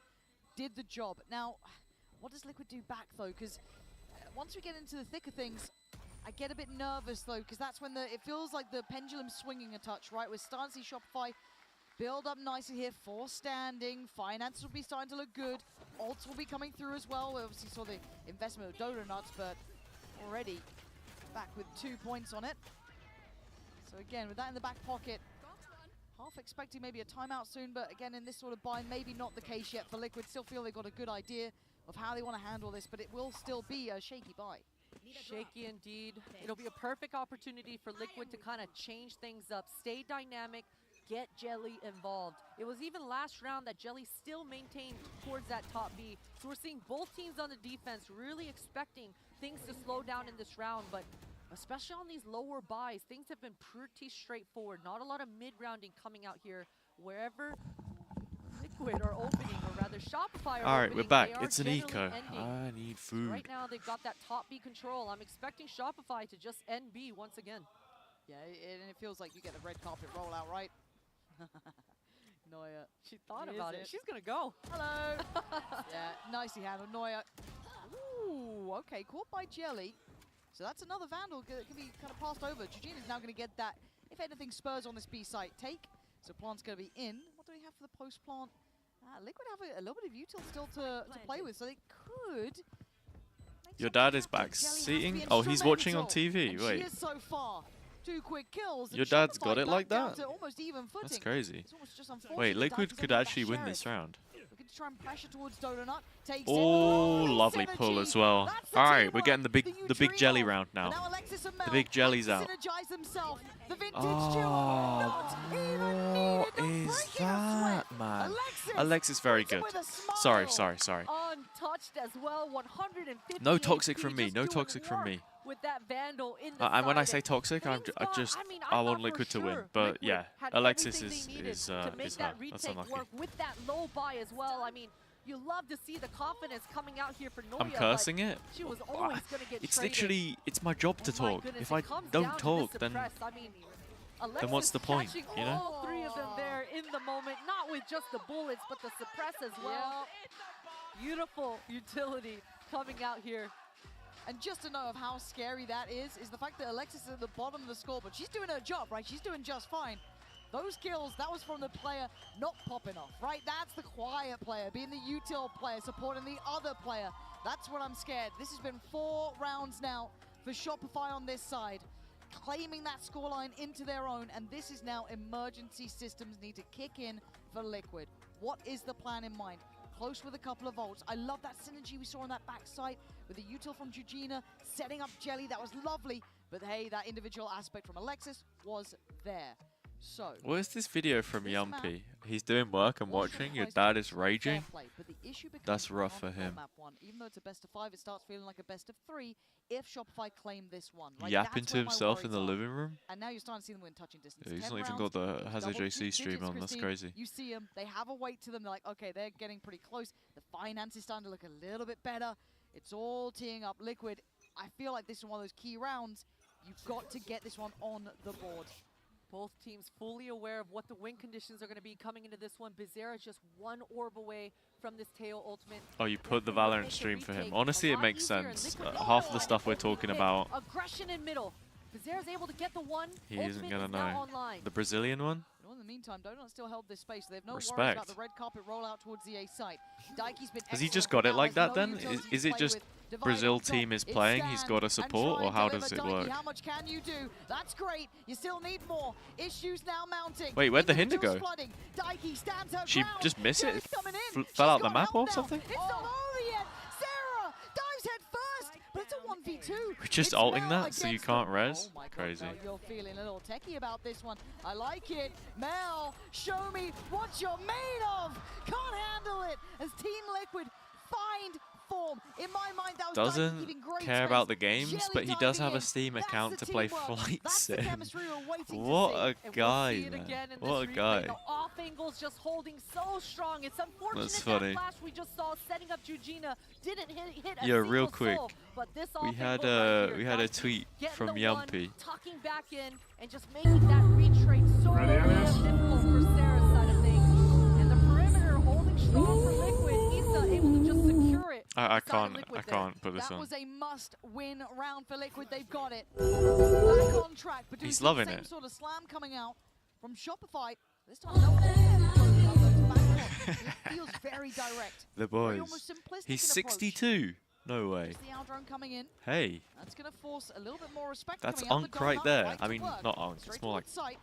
did the job. Now, what does Liquid do back, though? Because once we get into the thick of things, I get a bit nervous, though, because that's when it feels like the pendulum's swinging a touch, right? We're starting to see Shopify build up nicely here for standing. Finance will be starting to look good. Ults will be coming through as well. We obviously saw the investment of Dodonuts, but already back with 2 points on it. So again, with that in the back pocket, half expecting maybe a timeout soon, but again, in this sort of bind, maybe not the case yet for Liquid. Still feel they've got a good idea of how they want to handle this, but it will still be a shaky buy. Shaky indeed. It'll be a perfect opportunity for Liquid to kind of change things up, stay dynamic, get Jelly involved. It was even last round that Jelly still maintained towards that top B. So we're seeing both teams on the defense really expecting things to slow down in this round, but especially on these lower buys, things have been pretty straightforward. Not a lot of mid-rounding coming out here. Wherever Liquid are opening, or rather Shopify are All right, opening, we're back. they are It's an generally eco. ending. I need food. Right now, they've got that top B control. I'm expecting Shopify to just end B once again. Yeah, and it feels like you get the red carpet rollout, right? Neuer. She thought about it. She's gonna go. Hello. Yeah, nicely handled. Neuer. Ooh, okay, caught by Jelly. So that's another Vandal that can be kind of passed over. Georgina's now going to get that, if anything, Spurs on this B site take. So Plant's going to be in. What do we have for the post-plant? Liquid have a little bit of util still to play with, so they could... Your dad is back seating? Oh, he's watching on TV. And Wait. she is so far. 2 quick kills. Your dad's got it like down that? to almost even footing. That's crazy. It's almost just unfortunate Wait, that Liquid Dykey's could only actually that win sheriff. this round. Looking to try and pressure towards Donut. Takes Oh, it. lovely pull as well. All right, we're getting the big jelly round now. Now Alexis and Mel The big jelly's out. synergize themselves. The vintage Oh, what is that, man? Alexis very good. Sorry. Untouched as well. 150. No toxic from me. No toxic from me. With that Vandal in the And when I side. say toxic, I thought want for Liquid to win. sure But Liquid yeah, had Alexis everything they needed is to make her. that That's retake unlucky. work with that low buy as well. I mean, you love to see the confidence coming out here for Noya. I'm cursing it. She was always going to get It's traded. literally, it's my job to My talk. goodness, If it I comes don't down to talk, this then suppress. I mean, then what's the point, catching you know? all 3 of them there in the moment, not with just the bullets, but the suppress as well. Beautiful utility coming out here. And just to know of how scary that is the fact that Alexis is at the bottom of the scoreboard. She's doing her job, right? She's doing just fine. Those kills, that was from the player not popping off, right? That's the quiet player, being the util player, supporting the other player. That's what I'm scared. This has been 4 rounds now for Shopify on this side, claiming that scoreline into their own, and this is now emergency systems need to kick in for Liquid. What is the plan in mind? Close with a couple of ults. I love that synergy we saw on that backside with the util from Georgina, setting up Jelly. That was lovely. But hey, that individual aspect from Alexis was there. So, Where's this video from Yumpy? He's doing work and watching. Your dad is raging. That's rough for him. Even though it's a best of 5, it starts feeling like a best of 3 if Shopify claim this one. Right? Yapping That's to where my himself in worries the are. living room. And now you're starting to see them win touching distance. He's 10 not even rounds, got the double HazzaJC stream digits, on. That's Christine. crazy. You see them. They have a weight to them. They're like, okay, they're getting pretty close. The finance is starting to look a little bit better. It's all teeing up Liquid. I feel like this is one of those key rounds. You've got to get this one on the board. Both teams fully aware of what the win conditions are going to be coming into this one. Bizarra just 1 orb away from this Teo ultimate. Oh, you put the Valorant stream for him. Honestly, it makes sense. Half of the stuff we're talking about, Aggression in middle. Bizarra's able to get the one. he isn't Ultimate gonna is now know. online. The Brazilian one? In the meantime, Donut still held this space. They have no worries Respect. about the red carpet rollout towards the A site. Dykey's been Has he excellent just for got it now. like There's that no then? utilities Is to it play just with. Divide Brazil on top. team is It's playing, he's stand got to and support, try or how and does it deliver. work? Dykey, how much can you do? That's great. You still need more. Issues now mounting. Wait, where'd the Hinder Individuals go? flooding. Dykey stands her She ground. just missed it? Jelly's coming in. Fell She's out the got map help or now. something? It's not over yet. Sarah dives head first, but it's a 1v2. We're just It's ulting Mel that so you against can't them. res? Oh my God, Crazy. Mel, you're feeling a little techie about this one. I like it. Mel, show me what you're made of. Can't handle it as Team Liquid find form. In my mind, that was Dykey Doesn't keeping great care space. about the games, Jelly but he does diving have a in. Steam That's account the to play teamwork. Flight That's the Sim. chemistry we're waiting What to see. a And we'll guy, see it man. again in What a this guy. replay. The off angles just holding so strong. It's unfortunate That's that funny. flash we just saw setting up Georgina didn't hit a Yeah, real single quick. soul, but this We off had angle right we here, had a Dykey tweet getting from the one, Yumpy. tucking back in and just making that retrade so damn difficult for Sarah's side of things. And the perimeter holding strong for Liquid. He's able to just secure it. I beside can't Liquid there. can't put this That on. was a must-win round for Liquid. They've got it. Back on track, but doing He's the loving same it. sort of slam coming out from Shopify. This time, no it feels very direct. The Very boys. almost simplistic He's in approach. 62. No way. Just the Aldrone coming in. Hey, That's going to force a little bit more respect. that's coming out Unk the right donut. there. Right I to mean, work. not Unk. Straight It's more like towards sight.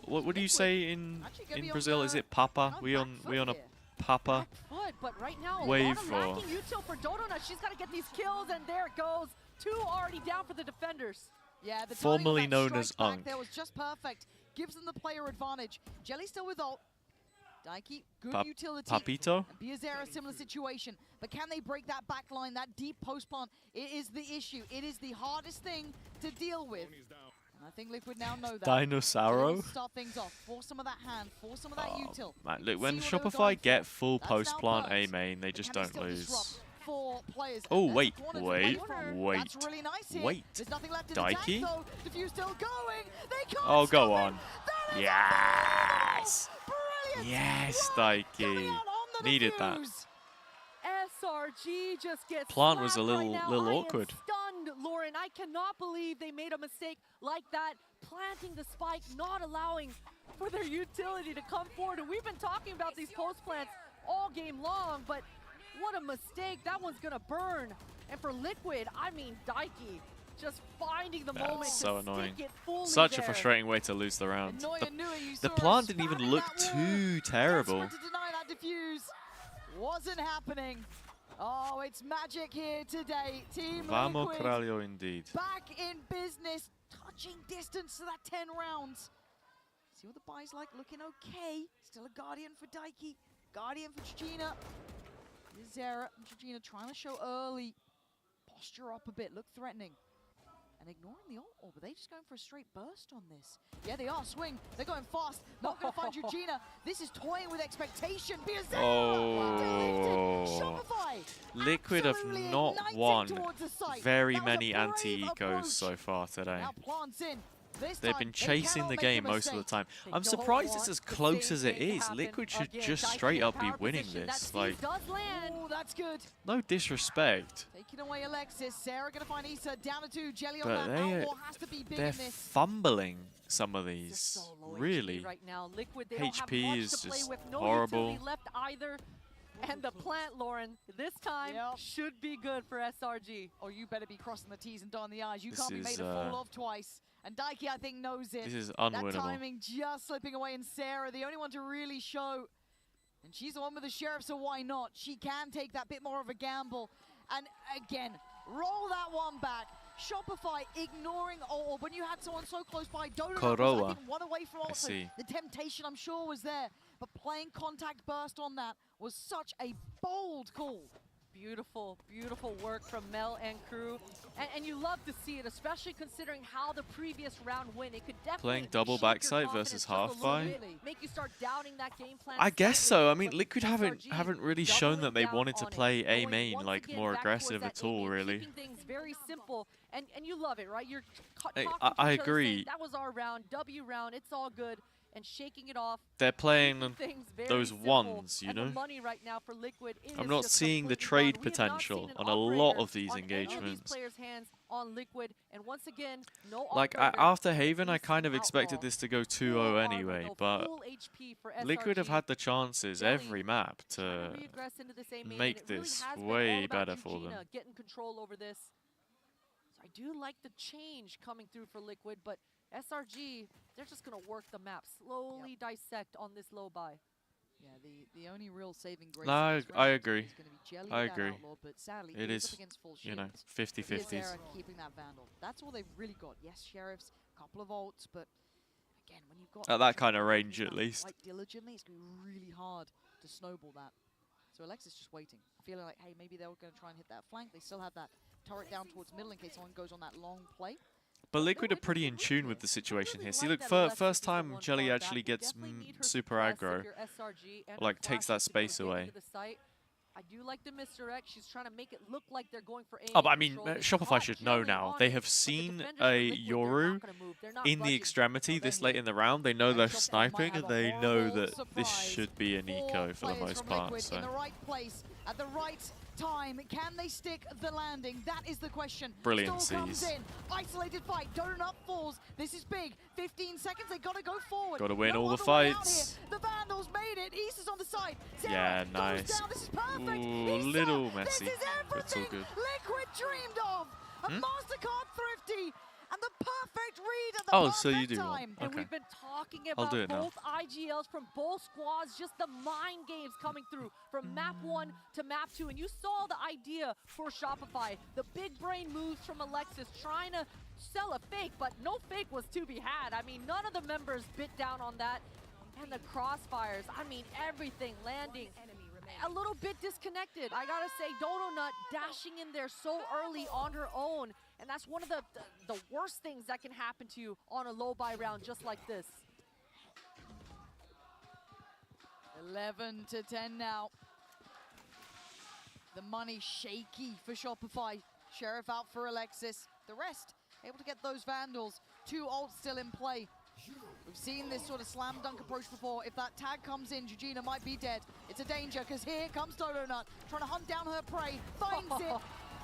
what do you say in Actually gonna be on Brazil? the Is it Papa? kind of We back on foot a here. Papa? Foot, but right now, Wave a for- lot of lacking util for Dodona. She's got to get these kills, and there it goes. 2 already down for the defenders. Yeah, the Formerly timing of that known as strike back Unk. there was just perfect. Gives them the player advantage. Jelly still with ult. Dykey, good utility. Papito? And Biazera, similar situation. But can they break that back line, that deep post plant? It is the issue. It is the hardest thing to deal with. And I think Liquid now know that. Dinosauro? So start things off. Force some of that hand. Force some of that util. Man, look, when See what they were Shopify going get for. full That's post now plant burst. A main, they But just can they don't still lose. disrupt 4 players? Oh, And there's wait, a corner to wait, play from. wait, That's really nice here. wait. There's nothing left in Dykey? the tank, though. Diffuse still going. They can't Oh, stop go it. on. That is Yes! brilliant! Yes, Coming Daiki. out on the Needed that. defuse. SRG just gets Plant was a slapped little- right now. little I am awkward. stunned, Lauren. I cannot believe they made a mistake like that, planting the spike, not allowing for their utility to come forward. And we've been talking about these post plants all game long, but what a mistake. That one's gonna burn. And for Liquid, I mean, Daiki just finding the moment That's to so stick annoying. it fully Such a there. frustrating way to lose the round. Neuer knew it. You The saw her plant didn't even spamming look that wall. too terrible. Desperate to deny that diffuse. Wasn't happening. Oh, it's magic here today. Team Vamos Liquid Kralio indeed. back in business, touching distance to that 10 rounds. See what the buy's like, looking okay. Still a Guardian for Daiki, Guardian for Trigina. Here's Zera and Trigina trying to show early. Posture up a bit, look threatening. And ignoring the ult, or were they just going for a straight burst on this? Yeah, they are. Swing. They're going fast. Not going to find Eugenia. This is toying with expectation. Oh. Shopify. Liquid have Absolutely not igniting won towards the site. very That was a many brave anti-ecos approach. so far today. Now plants in. This They've time, been they chasing cannot the make a game most of the mistake. time. They I'm don't surprised it's want as the close same as it thing to is. happen Liquid should again. just Daiki straight in up be power winning position. this. That Like, Steve does land. Oh, that's good. no disrespect. Taking away Alexis. Sarah going to find Issa down to 2. Jelly on But that. Outlaw has to be big they're in this. fumbling some of Just these. so low Really. HP right now. Liquid, they don't have HP much is to play just with. No horrible. utility left either. And the plant, Lauren, this time should be good for SRG. Or you better be crossing the T's and dotting the I's. You This can't be made is, a fool of twice. And Daiki, I think, knows it. This is That unwinnable. timing just slipping away, and Sarah, the only one to really show. And she's the one with the sheriff, so why not? She can take that bit more of a gamble. And again, roll that one back. Shopify ignoring all. When you had someone so close by, Dodo was, I Korowa. think, one away from I also. see. The temptation, I'm sure, was there. But playing contact burst on that was such a bold call. Beautiful, beautiful work from Mel and crew. And you love to see it, especially considering how the previous round went. It could definitely Playing double shake your backside confidence versus just a little half-buy? bit, make you start doubting that game plan. I guess slightly, so. I mean, but Liquid SRG haven't really doubling shown that they down wanted to on it, play A going main once like again more back aggressive towards at that A all, main, really. keeping things very simple, and you love it, right? You're Hey, talking I to each other, saying, agree. that was our round, W round, it's all good, and shaking it off. They're playing keeping things very those simple, ones, you and know? the money right now for Liquid I'm is not just seeing the completely trade gone. We have not potential seen an on a lot operator of these on any of these engagements. players' hands on Liquid, and once again, no Like, operator. after Haven, I Least kind of expected Outlaw. this to go Full 2-0 armor, anyway, no, but full HP for Liquid have SRG. had the chances Jelly every map trying to reaggress into this A main, and make it really this has been way all about better for them. Eugenia getting control over this. So I do like the change coming through for Liquid, but SRG, they're just going to work the map, slowly dissect on this low buy. Yeah, the only real saving grace. No, in this I round agree. is gonna be Jelly I with that agree. Outlaw, but sadly, It he is, up against full you know, shields. 50-50s. Zera keeping that Vandal. That's all they've really got. Yes, Sheriffs, a couple of ults, but again, when you've got At that kind of Shopify range, doing at that least. quite diligently, it's gonna be really hard to snowball that. So Alexis just waiting, feeling like, hey, maybe they were gonna try and hit that flank. They still have that turret down towards middle in case someone goes on that long play. But Liquid are pretty in tune with the situation here. See, look, first time Jelly actually gets super aggro, like takes that space away. I do like the misdirect. She's trying to make it look like they're going for A. Oh, but I mean, Shopify should know now. They have seen a Yoru in the extrememity this late in the round. They know they're sniping, and they know that this should be an eco for the most part. So. In the right place at the right time. Can they stick the landing? That is the question. Brilliant Still comes seas. in. Isolated fight. Donut falls. This is big. 15 seconds. They gotta go forward. Gotta win No all the other way out fights. here. The Vandals made it. East is on the side. Sarah Yeah, goes nice. down. This is perfect. Ooh, Issa, little messy, This is but it's all everything good. Liquid dreamed of. A MasterCard Thrifty. And the perfect read at the Oh, perfect so you do want- time. And Okay. we've been talking I'll about do it now. both IGLs from both squads, just the mind games coming through from map 1 to map 2. And you saw the idea for Shopify, the big brain moves from Alexis, trying to sell a fake, but no fake was to be had. I mean, none of the members bit down on that. And the crossfires, I mean, everything landing a little bit disconnected. I gotta say, Donut dashing in there so early on her own. And that's one of the worst things that can happen to you on a low buy round just like this. 11 to 10 now. The money shaky for Shopify. Sheriff out for Alexis. The rest able to get those Vandals. 2 ults still in play. We've seen this sort of slam dunk approach before. If that tag comes in, Georgina might be dead. It's a danger, because here comes Donut, trying to hunt down her prey. Finds it.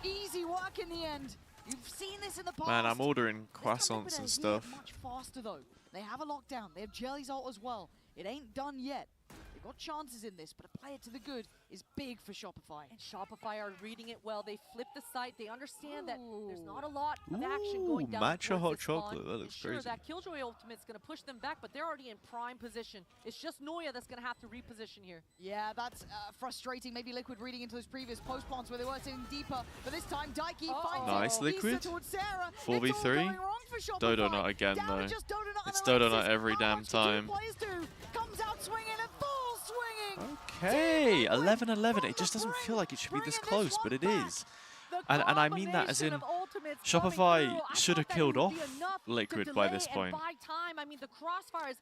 Easy work in the end. You've seen this in the past. Man, I'm ordering croissants and stuff. Much faster though. They have a lockdown. They have Jelly's ult as well. It ain't done yet. They've got chances in this, but a play it to the good is big for Shopify. And Shopify are reading it well. They flip the site. They understand that there's not a lot of action going down. Matcha towards hot this spawn. chocolate. That looks Sure, crazy. that Killjoy ultimate's going to push them back, but they're already in prime position. It's just Noya that's going to have to reposition here. Yeah, that's frustrating. Maybe Liquid reading into those previous post plants where they were sitting deeper, but this time Daiki finds Nice, it. Liquid. 4v3. Dodo Nut again, though. It's Dodo Nut every damn time. Comes out swinging and full swinging. Okay, 11-11. It just doesn't feel like it should be this close, but it is. And I mean that as in Shopify should have killed off Liquid by this point.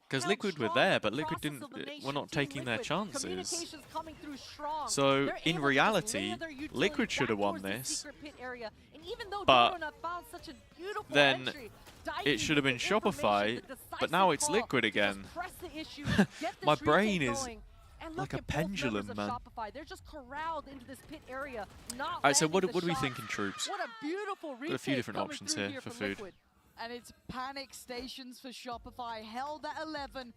Because Liquid were there, but Liquid didn't. We're not taking their chances. So in reality, Liquid should have won this. But then it should have been Shopify, but now it's Liquid again. My brain is like a pendulum, man. They're just corralled into this pit area. Alright, so what do we think in troops? What a beautiful Got a few different options here for food. And it's panic stations for Shopify, held at 11.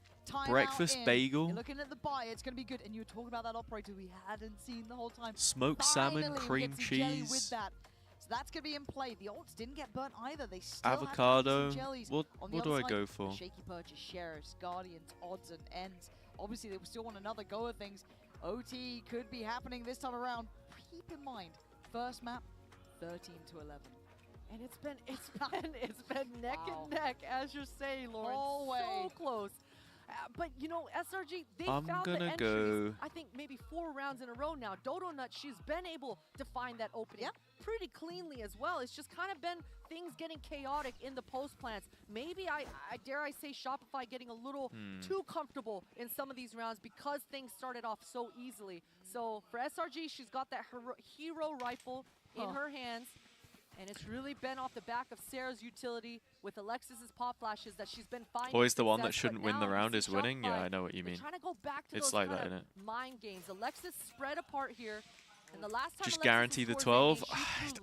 Breakfast bagel. You're looking at the buy, it's going to be good. And you were talking about that operator we hadn't seen the whole time. Smoked salmon, cream cheese. With that. So that's going to be in play. The ults didn't get burnt either. They still avocado. Had some jellies. What do I go for? Shaky purchase, sheriffs, guardians, odds and ends. Obviously, they still want another go at things. OT could be happening this time around. Keep in mind, first map, 13-11. And it's been neck and neck, as you're saying, Lauren. So close. But you know, SRG, they found the entries. I think maybe 4 rounds in a row now. Dodo Nut, she's been able to find that opening pretty cleanly as well. It's just kind of been things getting chaotic in the post plants. Maybe I dare I say Shopify getting a little too comfortable in some of these rounds because things started off so easily. So for SRG, she's got that hero rifle in her hands. And it's really been off the back of Sarah's utility with Alexis's pop flashes that she's been finding. Always the one that shouldn't win the round is winning? Yeah, I know what you mean. Trying to go back to it's those like that, isn't it? Mind games. Alexis spread apart here. And the last time just guarantee the 12.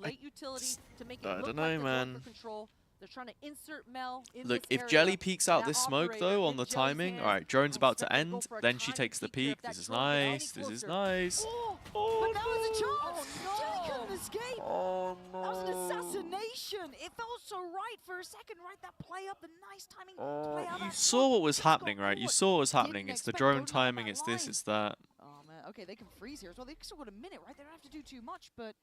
Late utility to make it I look don't like know, man. Control. They're trying to insert Mel in Look, this if area. Jelly peeks out That this smoke, operator though, in on the Jelly's timing. hands, Alright, drone's about to expecting end. go for a Then she tiny takes the peek if peek. that This is drone gets any nice. This is closer. nice. But that was a chance! no. Jelly couldn't escape! Oh, no. That was an assassination! It felt so right for a second, right? That play up, the nice timing to play out You that saw what was happening, right? You saw what was happening. Didn't It's the expect drone Dodo Nut timing, that it's this, line. it's that. Oh, man. Okay, they can freeze here as well. They've still got a minute, right? They don't have to do too much, but...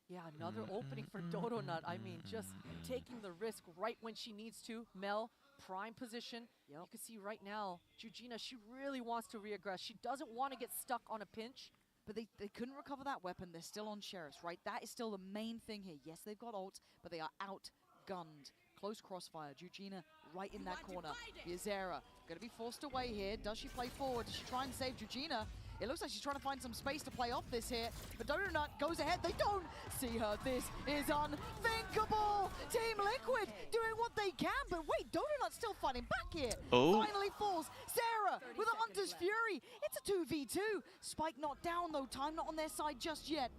Yeah, another opening for Dodo Nut. I mean, just taking the risk right when she needs to. Mel, prime position. You can see right now, Georgina, she really wants to reaggress. She doesn't want to get stuck on a pinch. But they couldn't recover that weapon. They're still on sheriffs, right? That is still the main thing here. Yes, they've got ults, but they are outgunned. Close crossfire. Georgina right in that corner. Yazera going to be forced away here. Does she play forward? Does she try and save Georgina? It looks like she's trying to find some space to play off this here. But Dodo Nut goes ahead. They don't see her. This is unthinkable. Team Liquid doing what they can. But wait, Dodo Nut's still fighting back here. Oh. Finally falls. Sarah with a Hunter's Fury. It's a 2v2. Spike not down though. Time not on their side just yet.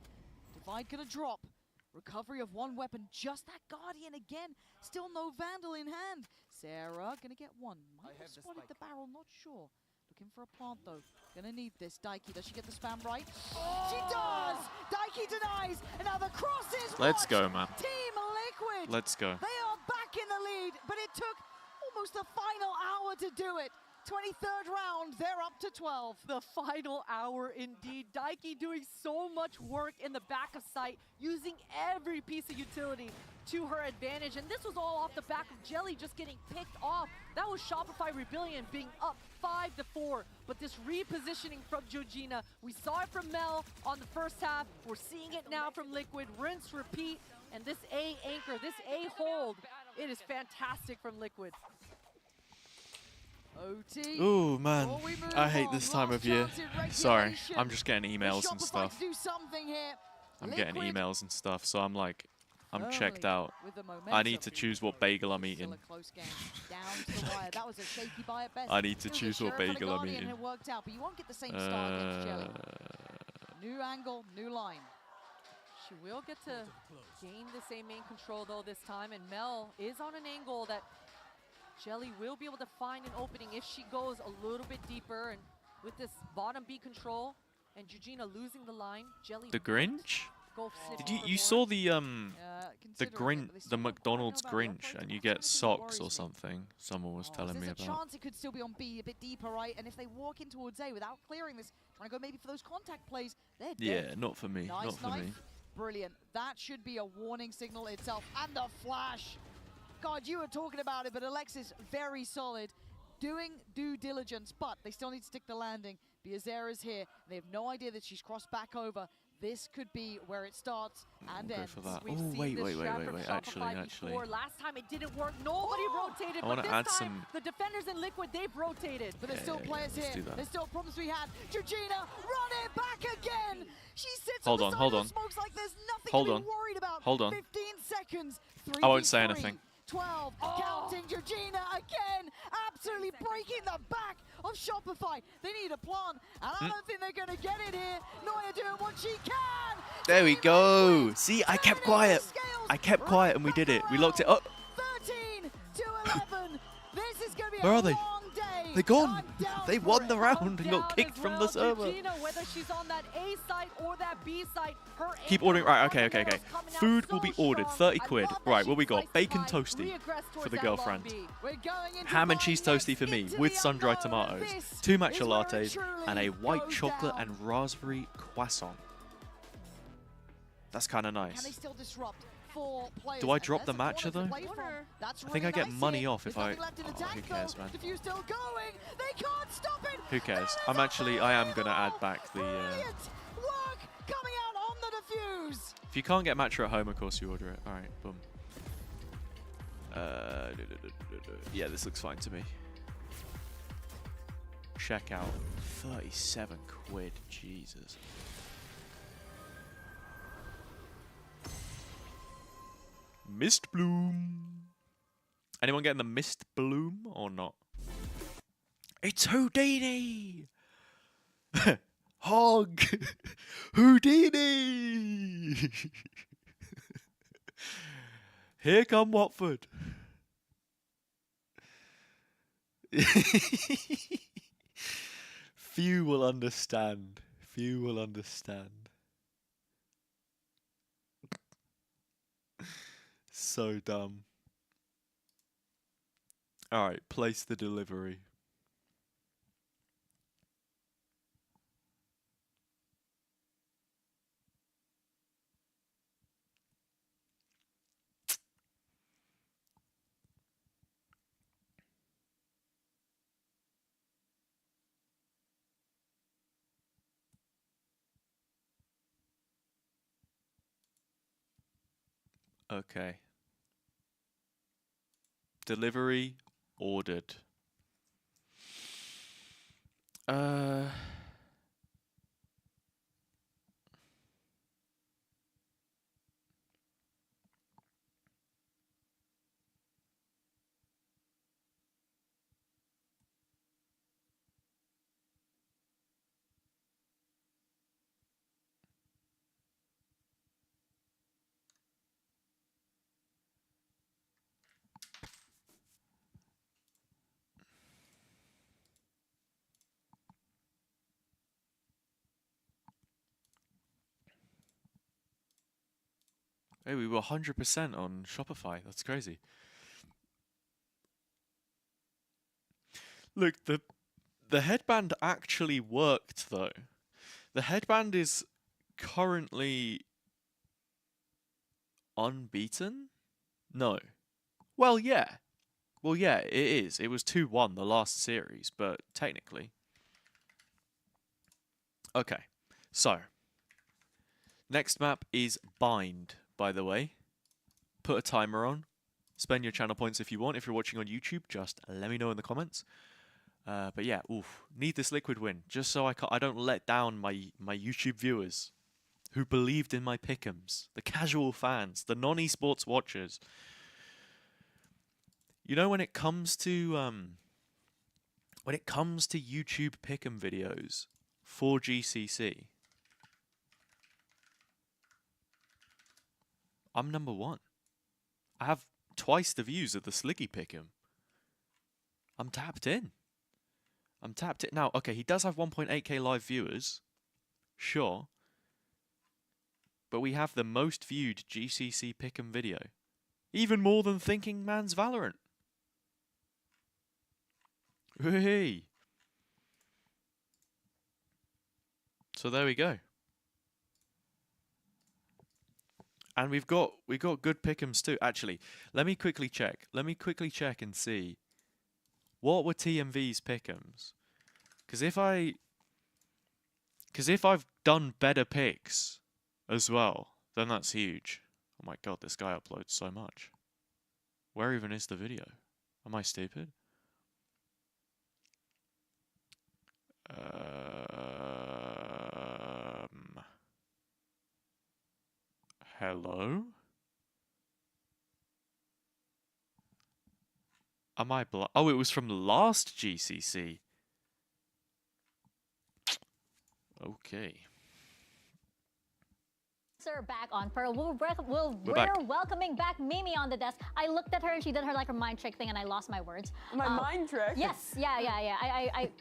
Divide gonna drop. Recovery of one weapon. Just that Guardian again. Still no Vandal in hand. Sarah gonna get one. Might have spotted the barrel. Not sure. Looking for a plant though. Gonna need this. Daiki, does she get the spam right? She does! Daiki denies, and now the cross is Let's go, man. Team Liquid! Let's go. They are back in the lead, but it took almost the final hour to do it. 23rd round, they're up to 12. The final hour indeed. Daiki doing so much work in the back of sight, using every piece of utility to her advantage. And this was all off the back of Jelly just getting picked off. That was Shopify Rebellion being up 5-4. But this repositioning from Georgina, we saw it from Mel on the first half. We're seeing it now from Liquid. Rinse, repeat. And this A anchor, this A hold, it is fantastic from Liquid. OT. Ooh, man. I hate this time of year. Sorry, I'm just getting emails and stuff. I'm getting emails and stuff, so I'm like, I'm checked early out. with the I momentum. need to choose what bagel I'm Still eating. a close game. Down to the wire. That was a shaky buy at best. I need to It was a choose what Sheriff and a bagel I'm Guardian, eating. and it worked out, but you won't get the same start against Jelly. New angle, new line. She will get to gain the same main control though this time, and Mel is on an angle that Jelly will be able to find an opening if she goes a little bit deeper, and with this bottom B control and Eugenia losing the line, Jelly The Grinch? go Did sniffing for you more. saw the considering it, but they the still don't quite know McDonald's about the Grinch upgrade. and you I'm get trying to think what socks or worries me. something? Someone was telling me There's a about. chance it could still be on B a bit deeper, right? And if they walk in towards A without clearing this, trying to go maybe for those contact plays, they're dead. Yeah, not for me. Nice Not for knife. me. Brilliant. That should be a warning signal itself. And the flash. God, you were talking about it, but Alexis, very solid. Doing due diligence, but they still need to stick the landing. Biazera's here. They have no idea that she's crossed back over. This could be where it starts and We'll go ends. for that. We've Oh, seen wait, this wait, wait, strat wait, from wait. Shopify Actually. before. Last time it didn't work. Nobody rotated, I but wanna this add time some- the defenders in Liquid, they've rotated. But there's still Yeah, players let's here. do that. There's still problems we had. Georgina, run it back again. She sits Hold on on, the side hold of on. the smokes like there's nothing Hold to on. be worried about. Hold on. 15 seconds. I won't say 3v3. anything. 12, counting Georgina again, absolutely breaking the back of Shopify. They need a plan, and I don't think they're going to get it here. Noya doing what she can. There we Team go. Liquid See, I kept turning quiet. the scales I kept quiet and we did it. We locked it up. 13 to 11. This is going to be Where a are they? long day. They're gone. I'm down They for won it. the round and Down got kicked as from well. the server. Georgina, whether she's on that A site or that B site, her Keep aim ordering. on Right, the okay. arrows coming out Food so will be ordered. strong. 30 I quid. love that Right, she what we got? sliced Bacon the pie, toasty reaggressed for towards the that long girlfriend. B. We're going into Ham and the cheese line toasty for me into with the sun-dried unknown. tomatoes, This 2 matcha is where it lattes, truly and a white goes chocolate down. and raspberry croissant. That's kind of Can they nice. still disrupt 4 players? Do I And drop there's the a matcha, corner to though? play from. That's I think I really get nice money here. off if There's I. nothing left in the Oh, tank, who cares, though. man? Diffuse still going. They can't stop it. Who cares? There I'm is a actually. I am gonna add back the. Brilliant work coming out on the diffuse. If you can't get matcha at home, of course you order it. All right, boom. Yeah, this looks fine to me. Checkout, 37 quid. Jesus. Mist Bloom. Anyone getting the Mist Bloom or not? It's Houdini! Hog! Houdini! Here come Watford. Few will understand. Few will understand. So dumb. Alright, place the delivery. Okay. Delivery ordered. Hey, we were 100% on Shopify. That's crazy. Look, the headband actually worked though. The headband is currently unbeaten? No. Well, yeah. Well, yeah, it is. It was 2-1 the last series, but technically. Okay. So, next map is Bind, by the way. Put a timer on. Spend your channel points if you want. If you're watching on YouTube, just let me know in the comments. But yeah, oof. Need this liquid win, just so I don't let down my YouTube viewers, who believed in my pick'ems, the casual fans, the non-esports watchers. You know, when it comes to YouTube pick'em videos for GCC, I'm number one. I have twice the views of the Sliggy pick'em. I'm tapped in. Now, okay, he does have 1.8k live viewers. Sure. But we have the most viewed GCC pick'em video. Even more than Thinking Man's Valorant. Hey. So there we go. And we've got good pick'ems too. Actually, let me quickly check. Let me quickly check and see what were TMV's pick'ems. Because if I've done better picks as well, then that's huge. Oh my god, this guy uploads so much. Where even is the video? Am I stupid? Hello? Am I oh, it was from last GCC. Okay. Back on Pearl. We're back. welcoming back Mimi on the desk. I looked at her and she did her like a mind trick thing and I lost my words. My mind trick? Yes, yeah.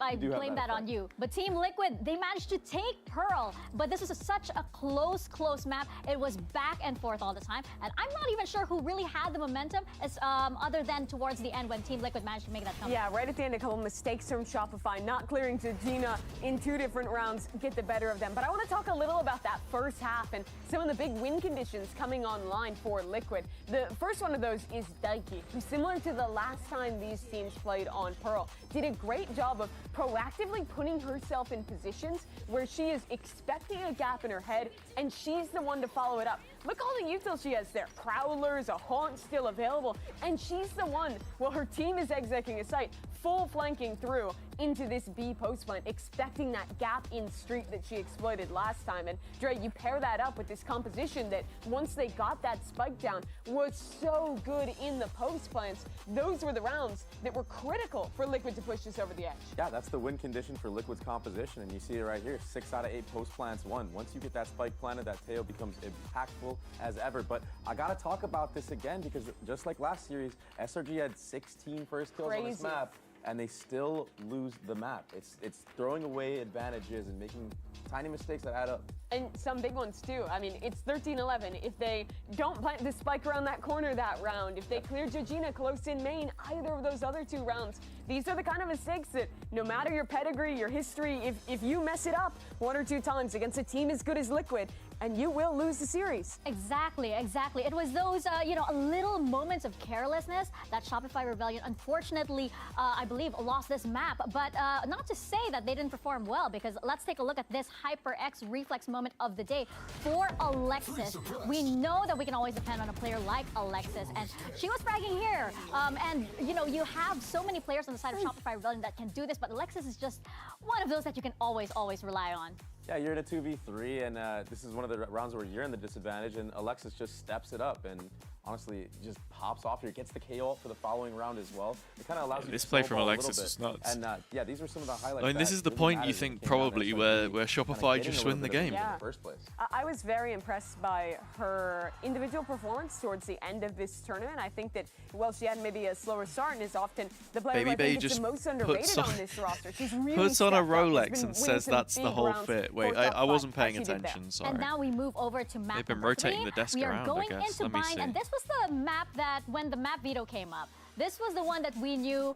I blame that on you. But Team Liquid, they managed to take Pearl. But this was such a close map. It was back and forth all the time. And I'm not even sure who really had the momentum as, other than towards the end when Team Liquid managed to make that comeback. Yeah, right at the end, a couple mistakes from Shopify, not clearing to Gina in 2 different rounds, get the better of them. But I want to talk a little about that first half and some of the big win conditions coming online for Liquid. The first one of those is Daiki, who, similar to the last time these teams played on Pearl, did a great job of proactively putting herself in positions where she is expecting a gap in her head, and she's the one to follow it up. Look all the utils she has there. Prowlers, a Haunt still available, and she's the one, while her team is executing a site, full flanking through into this B post plant, expecting that gap in street that she exploited last time. And Dre, you pair that up with this composition that once they got that spike down was so good in the post plants. Those were the rounds that were critical for Liquid to push this over the edge. Yeah, that's the win condition for Liquid's composition, and you see it right here. 6 out of 8 post plants won. Once you get that spike planted, that tail becomes impactful as ever. But I gotta talk about this again because just like last series, SRG had 16 first kills on this map, and they still lose the map. It's throwing away advantages and making tiny mistakes that add up. And some big ones too. I mean, it's 13-11. If they don't plant the spike around that corner that round, if they clear Georgina close in main, either of those other 2 rounds, these are the kind of mistakes that no matter your pedigree, your history, if you mess it up 1 or 2 times against a team as good as Liquid, and you will lose the series. Exactly. It was those, little moments of carelessness that Shopify Rebellion, unfortunately, I believe, lost this map. But not to say that they didn't perform well, because let's take a look at this Hyper X reflex moment of the day for Alexis. We know that we can always depend on a player like Alexis, and she was fragging here. And, you have so many players on the side of Shopify Rebellion that can do this, but Alexis is just one of those that you can always rely on. Yeah, you're in a 2v3, and this is one of the rounds where you're in the disadvantage, and Alexis just steps it up, and honestly, just pops off here, gets the KO for the following round as well. It kind of allows you this to play from snowball a Alexis little is bit. nuts. And yeah, these were some of the highlights. I mean, this is the really point mattered you when think it came down to probably SRG where Shopify getting just a little win the bit of game. lead in the first place. I was very impressed by her individual performance towards the end of this tournament. I think that, well, she had maybe a slower start and is often the player who I think is the most underrated on this roster. She's really puts on a stepped up. She's Rolex been and says winning some that's the big whole rounds fit. Wait, for top I wasn't five, paying as she did there. attention, sorry. And now we move over to map They've been number rotating 3. the desk we around, are I going guess. into Let me bind, see. and this was the map that when the map veto came up, this was the one that we knew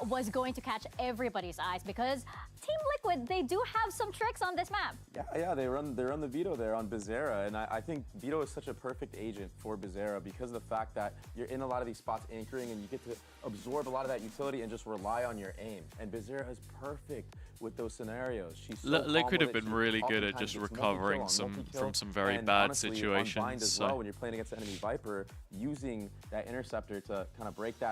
was going to catch everybody's eyes, because Team Liquid, they do have some tricks on this map. Yeah, they run the Vito there on Bizarra, and I think Vito is such a perfect agent for Bizarra because of the fact that you're in a lot of these spots anchoring, and you get to absorb a lot of that utility and just rely on your aim. And Bizarra is perfect with those scenarios. She's so Liquid calm have with been it. really She good at oftentimes just gets recovering multi-kill on multi-kill, from some very and bad honestly, on bind situations. as well, when you're playing against the enemy Viper, using that interceptor to kind of break that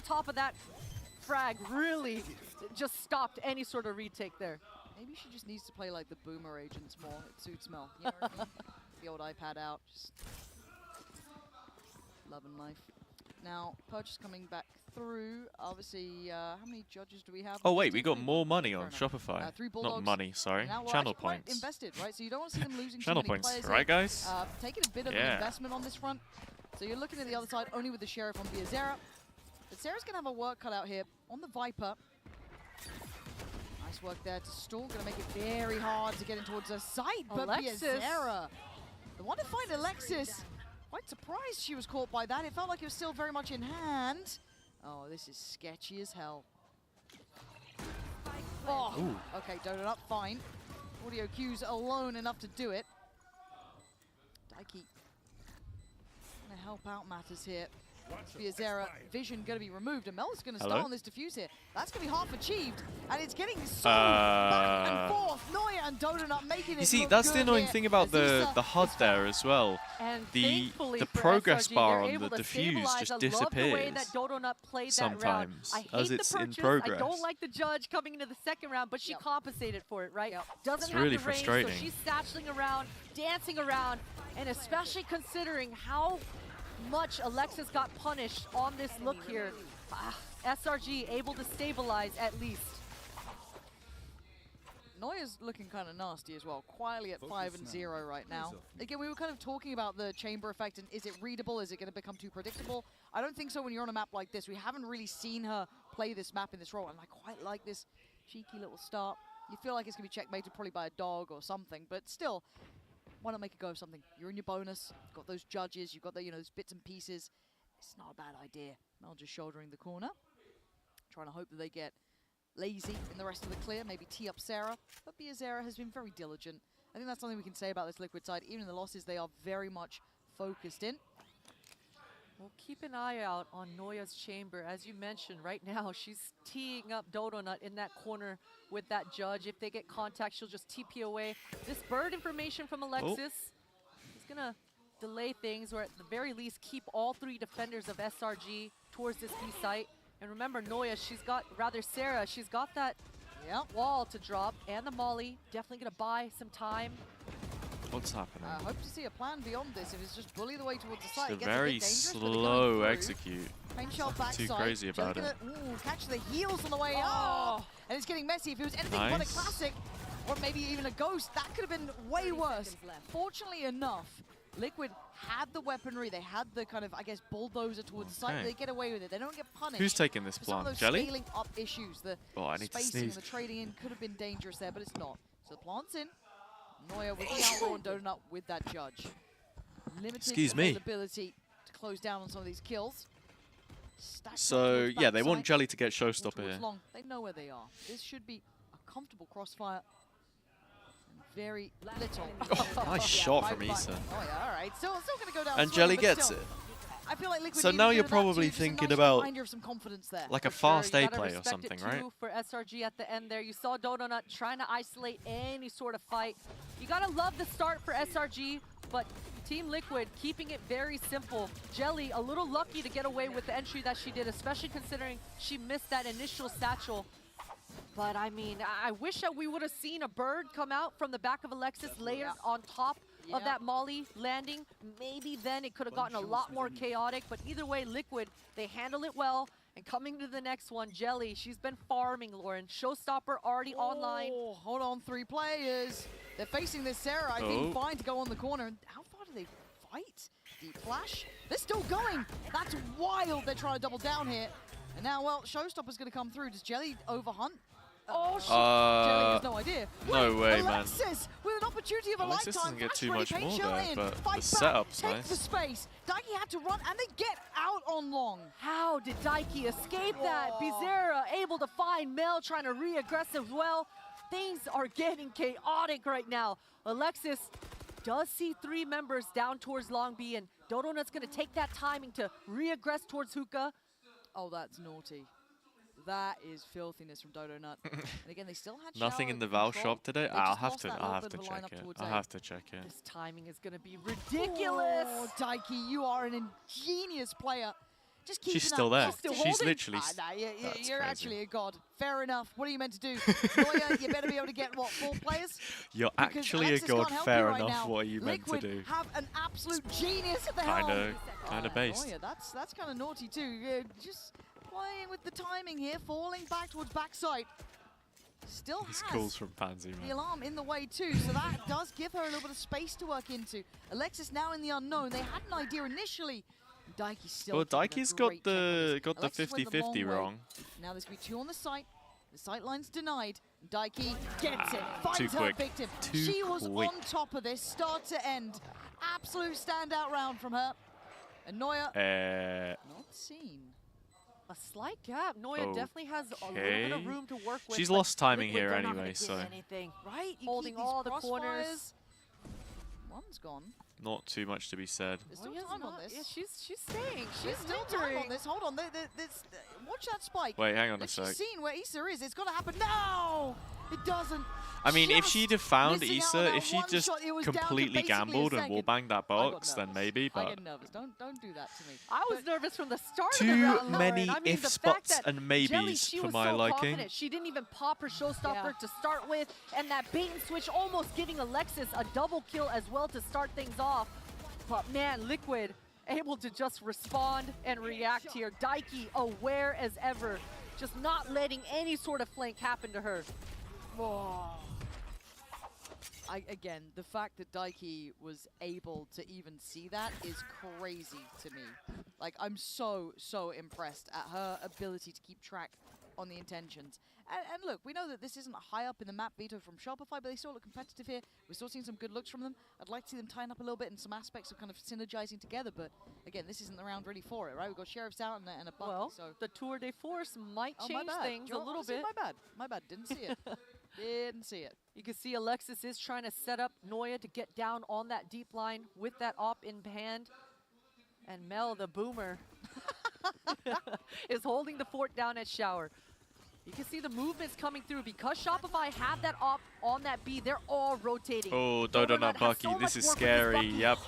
on top of that frag really just stopped any sort of retake there. Maybe she just needs to play like the boomer agents more. It suits Mel. You know what I mean? The old iPad out. Just love and life. Now, Purchase coming back through. Obviously, how many judges do we have? Oh wait, we got more money on Shopify. 3 Not Bulldogs. money, sorry. Now, well, Channel actually quite points. invested, right? So you don't want to see them losing Channel too many points, players right, here. guys? Taking a bit of an investment on this front. So you're looking at the other side only with the Sheriff on Biazera. But Sarah's going to have a work cut out here on the Viper. Nice work there to stall. Going to make it very hard to get in towards her site. But Alexis. Biazera, the one to find Alexis. Quite surprised she was caught by that. It felt like it was still very much in hand. Oh, this is sketchy as hell. Oh, Ooh. okay, Donut up, fine. Audio cues alone enough to do it. Daiki gonna help out matters here. Biazera vision gonna be removed, and Mel's gonna start on this defuse here. That's gonna be half achieved, and it's getting so back and forth. Noya and Donut making it. You see, look that's the good annoying here. thing about the HUD there as well. And The thankfully for progress SRG, bar they're on able the to diffuse stabilize. just I love the way disappears that Dodonut played that round. sometimes I hate as the it's in purchase. progress. I don't like the judge coming into the second round, but she compensated for it, right? Doesn't It's have really the range, frustrating. so she's satcheling around, dancing around, and especially considering how much Alexis got punished on this look here. SRG able to stabilize at least. Noya's looking kind of nasty as well, quietly at 5-0 right now. Again, we were kind of talking about the chamber effect, and is it readable? Is it going to become too predictable? I don't think so when you're on a map like this. We haven't really seen her play this map in this role, and I quite like this cheeky little start. You feel like it's going to be checkmated probably by a dog or something, but still, why not make a go of something? You're in your bonus, you've got those judges, you've got the, those bits and pieces. It's not a bad idea. Mel just shouldering the corner, trying to hope that they get lazy in the rest of the clear, maybe tee up Sarah. But Biazera has been very diligent. I think that's something we can say about this Liquid side. Even in the losses, they are very much focused in. Well, keep an eye out on Noya's chamber. As you mentioned, right now, she's teeing up Dodonut in that corner with that judge. If they get contact, she'll just TP away. This bird information from Alexis is going to delay things, or at the very least, keep all 3 defenders of SRG towards this B site. And remember, Noya, Sarah, she's got that wall to drop, and the molly. Definitely going to buy some time. What's happening? I hope to see a plan beyond this. If it's just bully the way towards the site, It's it a gets very a bit dangerous, but they're slow going through. execute. Pain shot Nothing too backside. crazy about Just it. gonna, catch the heels on the way up. And it's getting messy. If it was anything but a Nice. classic, or maybe even a ghost, that could have been way worse. Fortunately enough, Liquid had the weaponry. They had the kind of, I guess, bulldozer towards the site. Okay. They get away with it. They don't get punished. Who's taking this for some of plant? those Jelly? scaling up issues. The Oh, I need to spacing and sneeze. the trading in could have been dangerous there, but it's not. So the plant's in. Noya with the outlaw and Donut with that judge. Limited Excuse me. availability to close down on some of these kills. Stacked up So, towards yeah, they want backside. Jelly to get All showstopper towards here. long. They know where they are. This should be a comfortable crossfire. And very little. Nice shot from Issa. Oh yeah, all right. Still going to go down. And swinging, Jelly but gets still, it. I feel like Liquid So needed now to you're do that too, probably just a thinking nice about reminder of some confidence there. like a For sure, fast you A gotta play or respect something, it right? too for SRG at the end there. You saw Donut trying to isolate any sort of fight. You gotta love the start for SRG, but Team Liquid keeping it very simple. Jelly a little lucky to get away with the entry that she did, especially considering she missed that initial satchel. But I mean, I wish that we would have seen a bird come out from the back of Alexis layered on top of that molly landing. Maybe then it could have gotten a lot more chaotic, but either way, Liquid, they handle it well. And coming to the next one, Jelly, she's been farming, Lauren. Showstopper already online. Hold on, 3 players. They're facing this Sarah. I think fine to go on the corner. How far do they fight? Deep flash. They're still going. That's wild. They're trying to double down here. And now, well, Showstopper's going to come through. Does Jelly overhunt? Oh, Jelly has no idea. No way, man. Alexis with an opportunity of a Alexis lifetime. doesn't get too Flash much ready, more paint shell there, in, but fight the back, setup's take nice. the space. Daiki had to run, and they get out on long. How did Daiki escape that? Biazera able to find Mel, trying to re-aggressive well. Things are getting chaotic right now. Alexis does see 3 members down towards Long B, and Dodonut's going to take that timing to re-aggress towards Hookah. Oh, that's naughty. That is filthiness from Dodonut. And again, they still had Nothing Shower in the Val control. shop today? They I'll just have lost to that little bit of a check lineup it. towards I'll A. have to check it. This timing is going to be ridiculous. Oh, Daiki, you are an ingenious player. Just keep She's still there. Still She's holding? literally Nah, you're crazy. actually a god. Fair enough. What are you meant to do? Noya, you better be able to get, what, 4 players? You're Because actually a Alexis god. can't help you Fair right enough. now. What are you meant to Liquid do? have an absolute genius at the helm. Kind of based. Noya, that's kind of naughty too. Just playing with the timing here, falling back towards backside. Still These has calls from Pansy, the man. alarm in the way too, so that does give her a little bit of space to work into. Alexis now in the unknown. They had an idea initially. Daiki's still. Well, keeping a Daiki's got great check on the this. Alexis went the 50-50 long way. wrong. Now there's going to be 2 on the site. The sight line's denied. Daiki gets it. Too Finds her quick. victim. Too She was quick. on top of this, start to end. Absolute standout round from her. And Neuer not seen. A slight gap. Neuer definitely has a little bit of room to work with. She's but lost timing Liquid, here they're not anyway, gonna so get anything, right? You Holding keep these all the corners. crossfires. One's gone. not too much to be said. There's still Neuer's time on not- this. Yeah, she's staying. There's She's still time on lingering. this. Hold on. Watch that spike. Wait, hang on a If she's sec. seen where Issa is, it's got to happen now. It doesn't. I mean, if Just she'd have found missing out on Issa, that if she one just shot, it was down to completely basically a gambled and second. wallbanged that I got box, then nervous. maybe, I but get nervous. Don't do that to me. I was nervous from the start of the too round, many Lauren. I mean, if the spots fact that and maybes Jelly, she for was my so liking. confident. She didn't even pop her showstopper to start with, and that bait and switch almost getting Alexis a double kill as well to start things off. But man, Liquid able to just respond and react here. Daiki aware as ever, just not letting any sort of flank happen to her. Again, the fact that Daiki was able to even see that is crazy to me. Like, I'm so impressed at her ability to keep track on the intentions. And look, we know that this isn't high up in the map veto from Shopify, but they still look competitive here. We're still seeing some good looks from them. I'd like to see them tying up a little bit in some aspects of kind of synergizing together, but again, this isn't the round really for it, right? We've got Sheriff's out and a Bucky, Well, so... the Tour de Force might Oh, change my bad. things a little Honestly, bit. My bad. Didn't see it. Didn't see it. You can see Alexis is trying to set up Neuer to get down on that deep line with that op in hand. And Mel, the boomer, is holding the fort down at Shower. You can see the movements coming through. Because Shopify have that op on that B, they're all rotating. Oh, Dodo not Bucky. This is scary. Yep.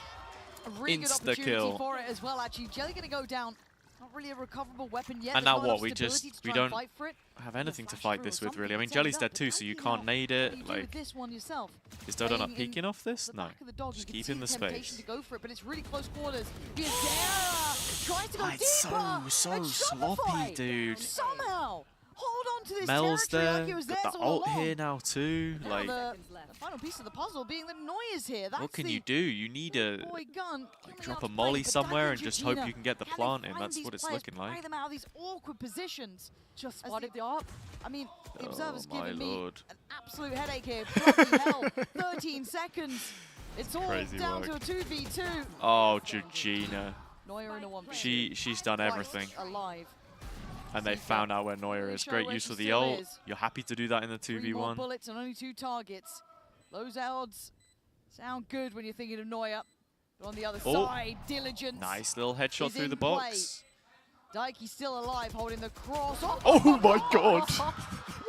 A really good Insta opportunity kill. for it as well, actually. Jelly going to go down. Not really a recoverable weapon yet. And There's now not enough what? We stability to we try and don't fight for it. have anything to flash fight through this or with, really. I mean, something, Jelly's it's dead ended too, up, so you but can't nade it. what do you do with Like, this one yourself? is Dodo not Playing peeking in off this? the No. back of the dog, you Just can keep see in the temptation space. to go for it, but it's really close quarters. Viadera tries to go It's deeper. so and sloppy, Shopify dude. somehow hold on to this Mel's territory there. like it was Got theirs the all ult along. here now too. Now Like, the final piece of the puzzle being that Neuer's here. That's what can the you do? You need a boy gun coming drop out a to molly play, but somewhere Daiki and just hope Georgina, you can get the can they plant in. find That's these what it's players, looking pry like. them out of these awkward positions. Just As spotted they- the op. I mean, the Oh, observer's my giving me lord. an absolute headache here. Bloody hell, 13 seconds. It's all Crazy down work. to a 2v2. Oh, Georgina. Neuer in a 1v2. She's done everything. Alive. And they found out where Neuer Really is. show Great where use she of the still ult. is. You're happy to do that in the 3 more 2v1. bullets and only 2 targets. Those odds sound good when you're thinking of Neuer. But on the other Oh. side, Diligence. Nice little headshot is through in the box. Daiki still alive, holding the cross. Oh my god.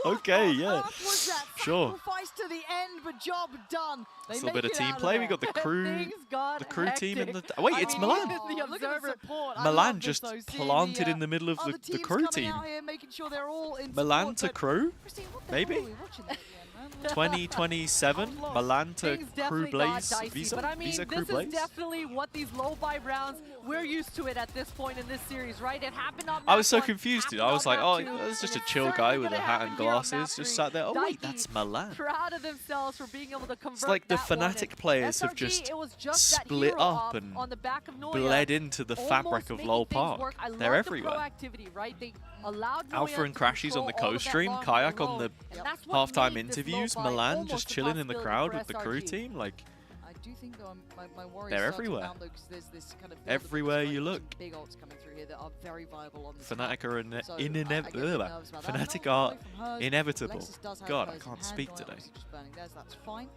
Okay, yeah. What was that? Sure. Sacrifice to the end, but job done. They It's a little make bit of it team out play. We there. got the crew, Things got the crew team in the. hectic. Wait, I it's mean, Milan. the Look at the observer. support. I Milan love this, just though, seeing planted the, in the middle of other the teams crew coming team. out here, making sure they're all in Milan support, to but crew? Christine, what the Maybe? hell are we watching that again, man? 2027, Milan to Things crew definitely got blaze. dicey, Visa, but I mean, Visa crew this is blaze. definitely what these low buy rounds, we're used to it at this point in this series, right? It happened on I was so map 1, confused, dude. happened I was on like, map oh, 2, that's just a and chill it's guy certainly with a gonna hat and happen here on map glasses. 3. Just sat there. Oh, wait, Daiki that's Milan. proud of themselves for being able to convert It's like the that one, and Fnatic players have SRG, just it was just that split hero up op and on the back of Neuer, bled into the fabric almost of making Lowell things Park. work. I They're love everywhere. The proactivity, right? They allowed Neuer Alpha and to Crashies on the control all of that co-stream, long Kayak on alone, the and that's what halftime made this interviews, low buy Milan almost just a chilling in the possibility crowd for with the crew SRG. team. Like, I do think though my worries They're start to everywhere. mount, though, 'cause there's this kind of everywhere you some look. big ults coming through here that are very viable on this Fnatic map. are So I get nervous about that. Fnatic Not are away from hers. inevitable. Alexis does have God, I hers in can't hand, speak Neuer today. obviously just burning theirs, that's fine.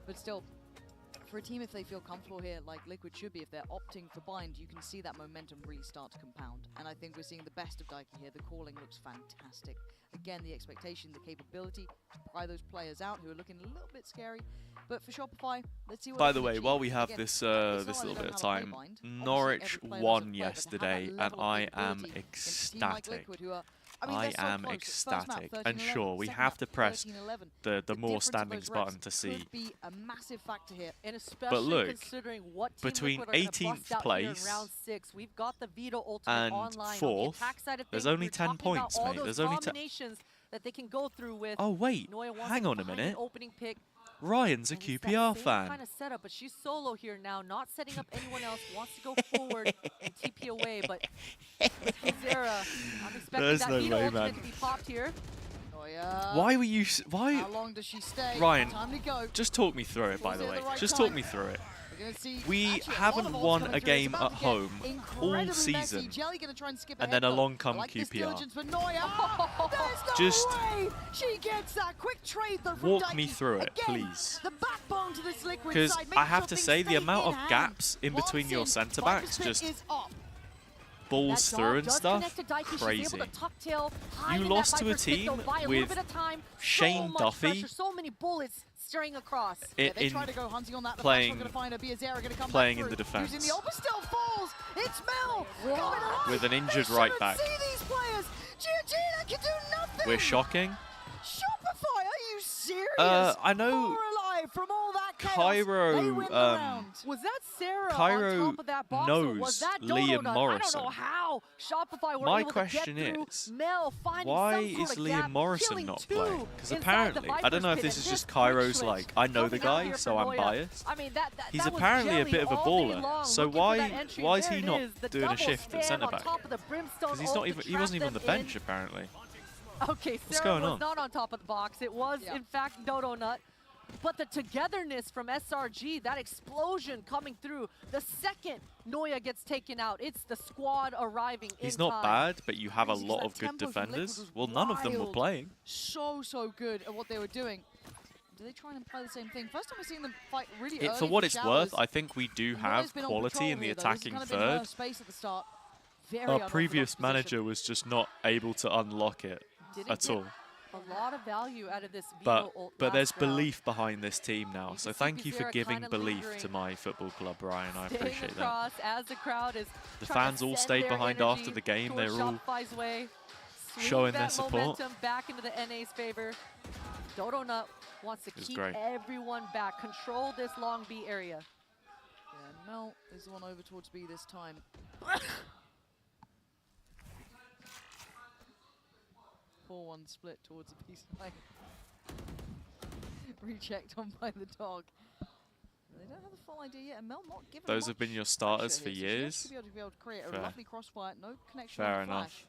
But still, for a team, if they feel comfortable here, like Liquid should be, if they're opting for bind, you can see that momentum really start to compound. And I think we're seeing the best of Daiki here. The calling looks fantastic. Again, the expectation, the capability to pry those players out who are looking a little bit scary. But for Shopify, let's see what By they the can way, achieve. while we have Again, this it's not this like little they bit don't of have a play time, bind. Obviously, Norwich every player knows won a play, but to have that yesterday, and level of I am capability against a team like ecstatic. Liquid, who are I mean, I they're so am close. First map, ecstatic. 13-11. And sure, we Second have map, to press 13-11. the more difference of standings those reps button to see. could be a massive factor here. And especially look, considering what Team between Liquid are gonna 18th bust out here in place round 6, we've got the Veto ultimate and online. 4th, on the attack side of there's things, only we're 10 talking about points, all mate. those There's only 10. combinations that they can go through with. Oh, wait. Noya wants Hang to on a find minute. an opening pick. Ryan's a And it's that QPR same fan. kind of setup, but she's solo here now, not setting up anyone else. Wants to go forward and TP away, but with Hazza, I'm expecting There's that no Veto way, ultimate man. to be popped here. Noya. Why were you... Why... How long does she stay? Ryan, Time to go. just talk me through it, by the way. Just talk me through it. We're gonna see We actually a lot haven't of ults won coming a through. It's game about at to get home all incredibly messy. season. Jelly gonna try and skip And ahead, then though. along come I like this QPR. diligence for Noya. There's no Just way she gets that quick trade though from walk me Daiki. through it, Again, please. The backbone to this Liquid Because side, I making have sure to things say, the stay amount in of hand. gaps in between Locks your in, centre-backs Viper's just Pit is up. balls That through dog and does stuff. connect to Daiki. Crazy. She's able to tuck tail, hide You in lost that to a Viper's Pit, though, team buy a little with bit of time. Shane so much Duffy pressure, so many bullets staring across. Yeah, they in try to go hunting on that. The playing- Flash are gonna find her. Biazera gonna come playing back in the through. defense. Using the Opus still falls. It's Mel coming alive. with an injured They right shouldn't back. see these players. Giorgina can do nothing. We're shocking. Shopify, are you serious? I know Four alive from all that chaos. Cairo, They win the round. Was that Sarah Cairo on top of that box, or was knows that Liam Donut? Morrison. I don't know how Shopify were My able question to get through is, Mel finding why some sort is of Liam gap, Morrison killing not two playing? Because inside the apparently, I don't know if Viper's this Pit, is and just this Cairo's quick like, switch I know the coming out guy, here so for I'm Noya. biased. I mean, that He's that was apparently a jelly bit of a all day baller. long, So looking for why that entry, is and he there not it is, the doing a double shift at spam centre on back? top of the Brimstone Because ult to he wasn't trap even on the them bench in. apparently. Okay, What's Sarah going was on? not on top of the box. It was, in fact, Dodo Nut. But the togetherness from SRG, that explosion coming through, the second Noya gets taken out, it's the squad arriving He's in not time. bad, but you have a Crazy, lot that of good tempo from Liquid defenders. was Well, none of them were wild. playing. So good at what they were doing. Do they try and apply the same thing? First time I've seen them fight really early. For what in it's showers. worth, I think we do Noya's have been on quality patrol in the here, though. This has attacking kind of been her third. space at the start. Very Our unorthodox previous position. manager was just not able to unlock it Didn't at get all. A lot of value out of this Veto ult But last there's round. belief behind this team now. So thank you for Bizarre giving kinda belief lingering. to my football club, Ryan. I Staying appreciate that. across as the crowd is The trying fans to all send stayed their behind energy after the game. They towards were all Shopify's way. Swing showing their that support. momentum back into the NA's favor. Dodo Nut wants to was keep great. everyone back, control this Long B area. Yeah, Mel is the one over towards B this time. 4-1 split towards a piece of rechecked on by the dog. They don't have the full idea yet, and Mel not given Those much have been your pressure starters for here, so she has years. to be able to create a Fair. lovely crossfire, no connection Fair on the enough. flash.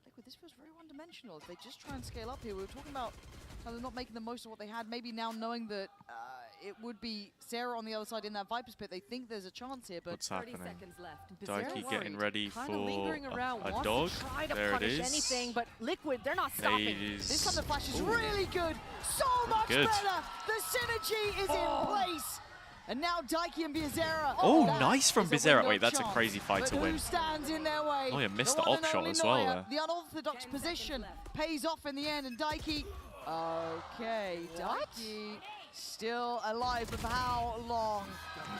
Liquid, this feels very one-dimensional. If they just try and scale up here, we were talking about how they're not making the most of what they had. Maybe now knowing that it would be Sarah on the other side in that Viper's Pit, they think there's a chance here, but What's happening? Bizarre Daiki worried. getting ready for Kinda lingering around, a wants dog. to try to There it punish is. anything, but Liquid, they're not stopping. It is. This time the flash is Ooh. really good. So much good. better. The synergy is in place. And now Daiki and Biazera. Oh, that nice from is a Biazera. window Wait, of that's a chance. crazy fight But to who win. stands in their way? Oh, you missed The the one op and shot only as well Noya. there. The unorthodox position pays off in the end, and Daiki. Okay, Daiki still alive, but for how long?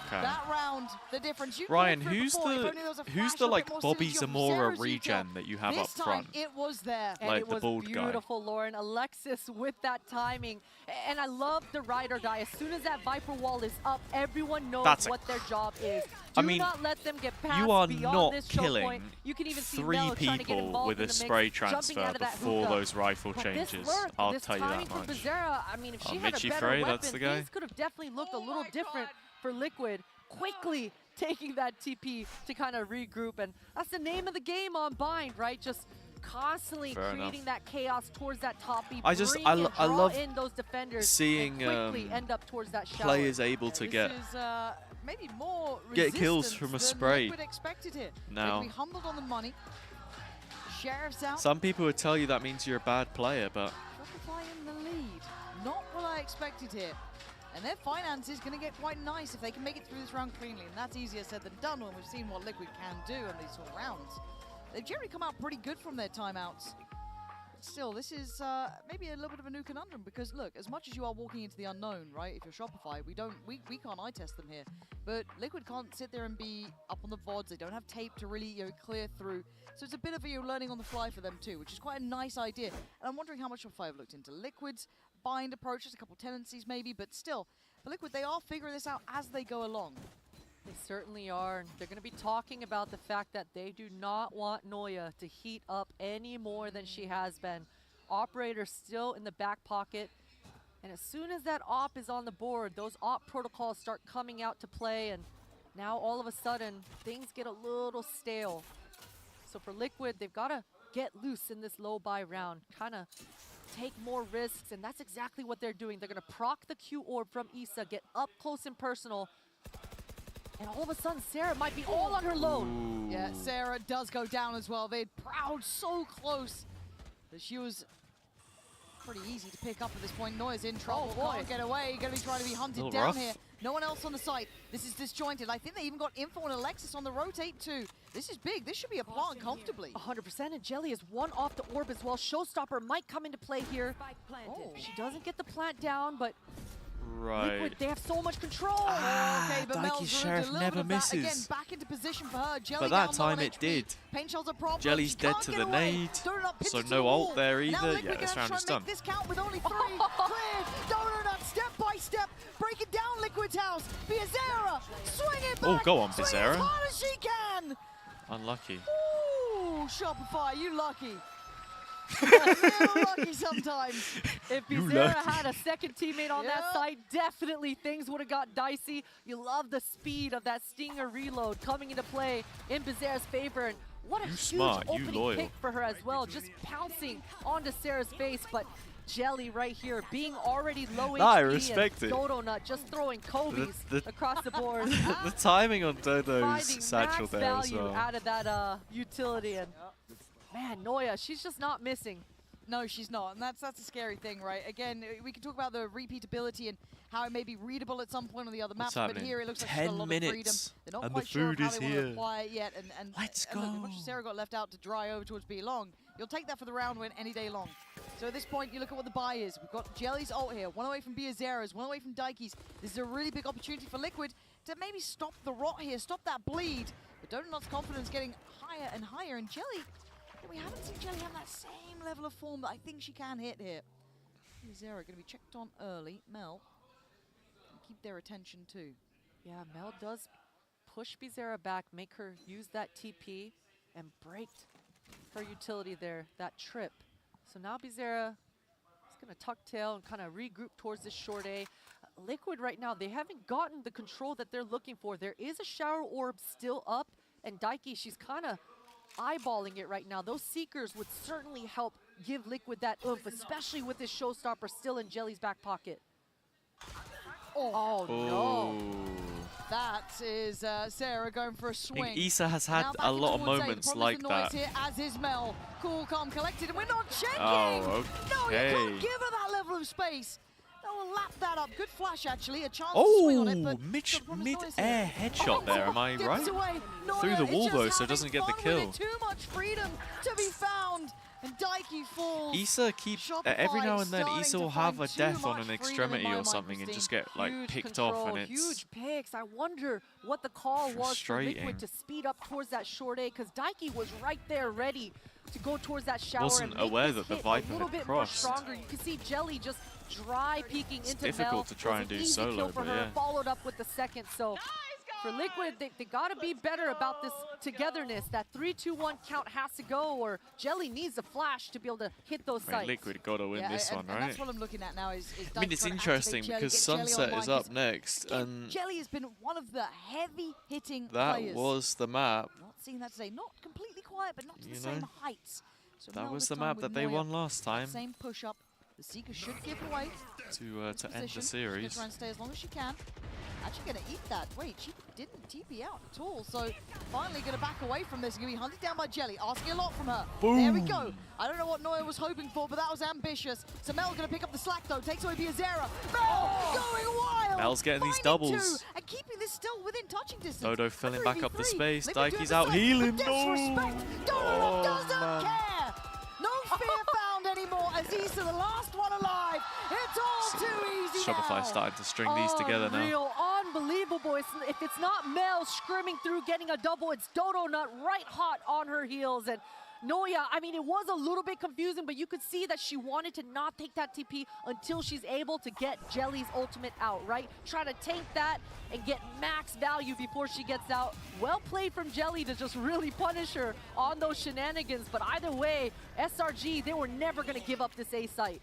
Okay. That round, the difference. You Ryan, called for it who's before, if the only there was a who's flash the or a like bit more Bobby synergy of Zamora Zera's regen detail. that you have this up front? time it was there. And Like it the was bald guy. beautiful, Lauren. Alexis with that timing. And I love the ride or die. As soon as that Viper wall is up, everyone knows That's a what their job is. I Do mean, not let them get past You are beyond not this choke killing point. You can even see 3 Mel trying to get people involved with in a the spray mix, jumping transfer out of that before hookah. those rifle But this changes. lurk, I'll this tell you timing that from much. Bizarra, I mean, if she had a Mitchie better Frey, weapon, that's the guy. things could have definitely looked a little different for Liquid. Quickly taking that TP to kind of regroup, and that's the name of the game on Bind, right? Just constantly Fair creating enough. that chaos towards that top B. I just- bring I and lo- I draw love in those defenders seeing, and quickly end up towards that shower. Players able to get This is maybe more get kills resistance from a than spray. Liquid expected here. Now. They can be humbled on the money. Sheriff's out. Some people would tell you that means you're a bad player, but Shopify in the lead. Not what I expected here. And their finances going to get quite nice if they can make it through this round cleanly. And that's easier said than done when we've seen what Liquid can do in these sort of rounds. They've generally come out pretty good from their timeouts. still, this is maybe a little bit of a new conundrum because look, as much as you are walking into the unknown, right? If you're Shopify, we can't eye test them here, but Liquid can't sit there and be up on the VODs. They don't have tape to really clear through, so it's a bit of learning on the fly for them too, which is quite a nice idea. And I'm wondering how much Shopify have looked into Liquid's bind approach, just a couple tendencies maybe, but still, for Liquid, they are figuring this out as they go along. They certainly are. They're going to be talking about the fact that they do not want Noya to heat up any more than she has been. Operator still in the back pocket. And as soon as that op is on the board, those op protocols start coming out to play. And now all of a sudden, things get a little stale. So for Liquid, they've got to get loose in this low buy round. Kind of take more risks. And that's exactly what they're doing. They're going to proc the Q orb from Issa, get up close and personal. And all of a sudden, Sarah might be all on her load. Ooh. Yeah, Sarah does go down as well. They'd prowled so close that she was pretty easy to pick up at this point. Noya's in trouble. Can't get away. Going to be trying to be hunted down rough. here. No one else on the site. This is disjointed. I think they even got info on Alexis on the rotate too. This is big. This should be a plant comfortably. 100%. And Jelly is one off the orb as well. Showstopper might come into play here. She doesn't get the plant down, but Right. Liquid, they have so much control. Okay, but Daiki's Mel's Sheriff ruined a little never bit of that. Again, misses. back into position for her. Jelly But that down low on time it HP. did. Pain Shell's a problem. Jelly's She dead can't to get the away. nade, Donut pins so it to no the ult wall. there And now either. Liquid Yeah, this gonna round try is and make done. this count with only 3. Cleared. Donut step by step. Break it down, Liquid's house. Bizarra. Swing it back. Oh, go on, Swing Bizarra. as hard as she can. Unlucky. Ooh, Shopify, you lucky. A little lucky sometimes. If You Bizarra lucky. had a second teammate on that side, definitely things would have got dicey. You love the speed of that Stinger reload coming into play in Bizarra's favor. And what a You huge smart, you opening loyal. pick for her as well, just pouncing onto Sarah's face. But Jelly right here, being already low Nah, I HP, respect and it. Dodo Nut just throwing Kobe's The- across the board. The timing on Dodo's Finding satchel max there as value well. out of that utility. And man, Noya, she's just not missing. No, she's not, and that's a scary thing, right? Again, we can talk about the repeatability and how it may be readable at some point on the other maps, What's but happening? here it looks like 10 she's got a lot of freedom. minutes, They're not and quite the sure of food how is they want here. to apply it yet, and Let's look, as go. much as Sarah got left out to dry over towards B long, you'll take that for the round win any day long. So at this point, you look at what the buy is. We've got Jelly's ult here, one away from Biazera's, one away from Daiki's. This is a really big opportunity for Liquid to maybe stop the rot here, stop that bleed. But Donut's confidence getting higher and higher, and Jelly, we haven't seen Jelly have that same level of form that I think she can hit here. Zera going to be checked on early. Mel can keep their attention too. Yeah, Mel does push Bizarra back, make her use that TP, and break her utility there, that trip. So now Bizarra is going to tuck tail and kind of regroup towards this short A. Liquid right now, they haven't gotten the control that they're looking for. There is a shower orb still up, and Daiki, she's kind of eyeballing it right now. Those Seekers would certainly help give Liquid that oomph, especially with this Showstopper still in Jelly's back pocket. Oh no. That is Sarah going for a swing. I think Issa has had Now back a lot of towards A. The moments problem like is the noise that. Here, as is Mel. Cool, calm, collected, and we're not checking. Oh, No, you okay. can't give her that level of space. No, we'll lap that up. Good flash, actually. A chance to swing on it, but mid-air headshot there, am I dips right? away. Through Noya the is wall just though, so having doesn't get the fun with kill. it. Too much freedom to be found. And Daiki falls. Issa keeps every now and then Issa will have a death on an extremity or something and just get like Huge picked control, off, and it's huge picks. I wonder what the call was for frustrating. Liquid to speed up towards that short A, because Daiki was right there ready to go towards that shower. Wasn't and make aware this that the hit Viper a little had bit more crossed. stronger. You can see Jelly just dry peeking into difficult Mel. to try Was and an do easy solo, kill for but her, yeah. followed up with the second. So for Liquid, they got to be better about this togetherness. That 3-2-1 count has to go, or Jelly needs a flash to be able to hit those I mean, sites. Liquid got to win this one, and right? that's what I'm looking at now is I mean, Daiki it's trying to interesting activate Jelly, because get Jelly Sunset online, is up 'cause next, and Jelly has been one of the heavy-hitting that players. was the map. Not seeing that today. Not completely quiet, but not to You the same know, heights. So that Mel was this the time map with that they Noya. won last time. Same push-up. The Seeker should give away. To end the Position. She's series. gonna try and stay as long as she can. Actually gonna eat that. Wait, she didn't TP out at all. So finally gonna back away from this. Gonna be hunted down by Jelly. Asking a lot from her. There we go. I don't know what Noya was hoping for, but that was ambitious. So Mel gonna pick up the slack though. Takes away Biazera. Mel going wild. Mel's getting these Finding doubles. two and keeping this still within touching distance. Dodo filling back up the 3v3. space. Liquid doing Daiki's the out same. healing. The No! disrespect. Dodo doesn't care. No fear found Aziza, the last one alive. It's all too easy Shopify now. starting to string these together now. Unreal, unbelievable. If it's not Mel screaming through getting a double, it's Dodo Nut right hot on her heels. And Noya, I mean, it was a little bit confusing, but you could see that she wanted to not take that TP until she's able to get Jelly's ultimate out, right? Try to tank that and get max value before she gets out. Well played from Jelly to just really punish her on those shenanigans, but either way, SRG, they were never going to give up this A site.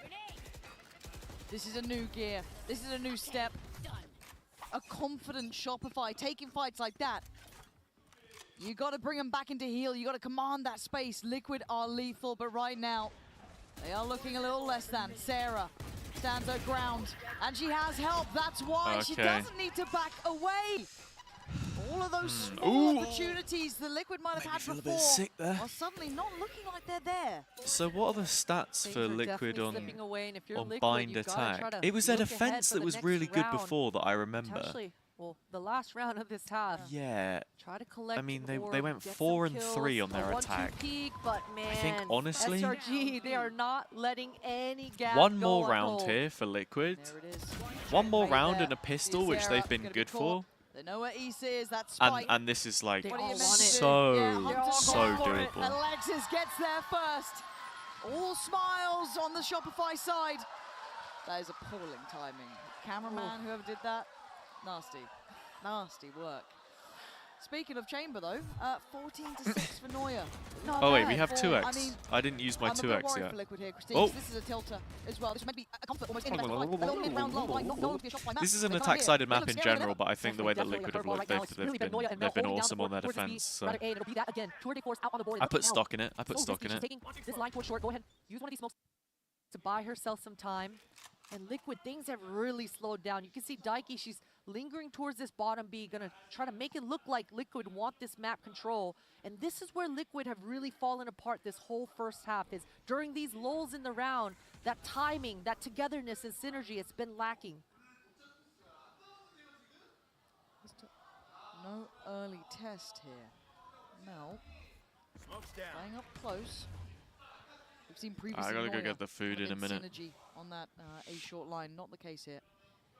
This is a new gear. This is a new step. A confident Shopify taking fights like that. You got to bring them back into heal. You got to command that space. Liquid are lethal, but right now they are looking a little less than. Sarah stands her ground, and she has help. That's why she doesn't need to back away. All of those small opportunities the Liquid might have had feel before a bit sick there. are suddenly not looking like they're there. So what are the stats for Liquid on Liquid, bind you gotta try attack? to It was their look ahead defense for that the was next really good round. before that I remember. Potentially, well, the last round of this half. Yeah. Try to collect. I mean, they or went get 4 some and kills, 3 on a their 1-2 attack. Peak, but man, I think honestly, SRG, they are not letting any gap one go more round unhold. here for Liquid. There it is. One more Right round there. and a pistol, Is which Sarah they've been gonna be good caught? for. They know where Issa is. That spike. And this is like What do you meant to do? so Hunter's gone for it. doable. Alexis gets there first. All smiles on the Shopify side. That is appalling timing. Cameraman, whoever did that, nasty. Nasty work. Speaking of chamber though, 14-6 for Neuer. Not Oh wait, bad we have for- 2x. I mean, I didn't use my I'm a bit 2x worried yet. for Liquid here, Christine, Oh. 'cause this is a tilter as well. This may be a comfort almost in the best of five. A little mid-round lull, like, not going to be a shot by map. This is an They come here. attack-sided It map looks in scary, general, but I think the way that Definitely Liquid a have curveball looked, right now. It's really been Noya and Mel they've been holding down awesome the on their board towards the defense. B. So Rather A, and it'll be that again. Tour de force out on the board. I Look put now. stock in it. I put So stock in risky. it. She's taking this line towards short. Go ahead. Use one of these smokes to buy herself some time. And Liquid, things have really slowed down. You can see Daiki, she's lingering towards this bottom B, gonna try to make it look like Liquid want this map control. And this is where Liquid have really fallen apart this whole first half, is during these lulls in the round, that timing, that togetherness and synergy, it's been lacking. No early test here. Mel playing up close. We've seen previously I gotta go Neuer get the food kind in a of minute. synergy on that A short line, not the case here.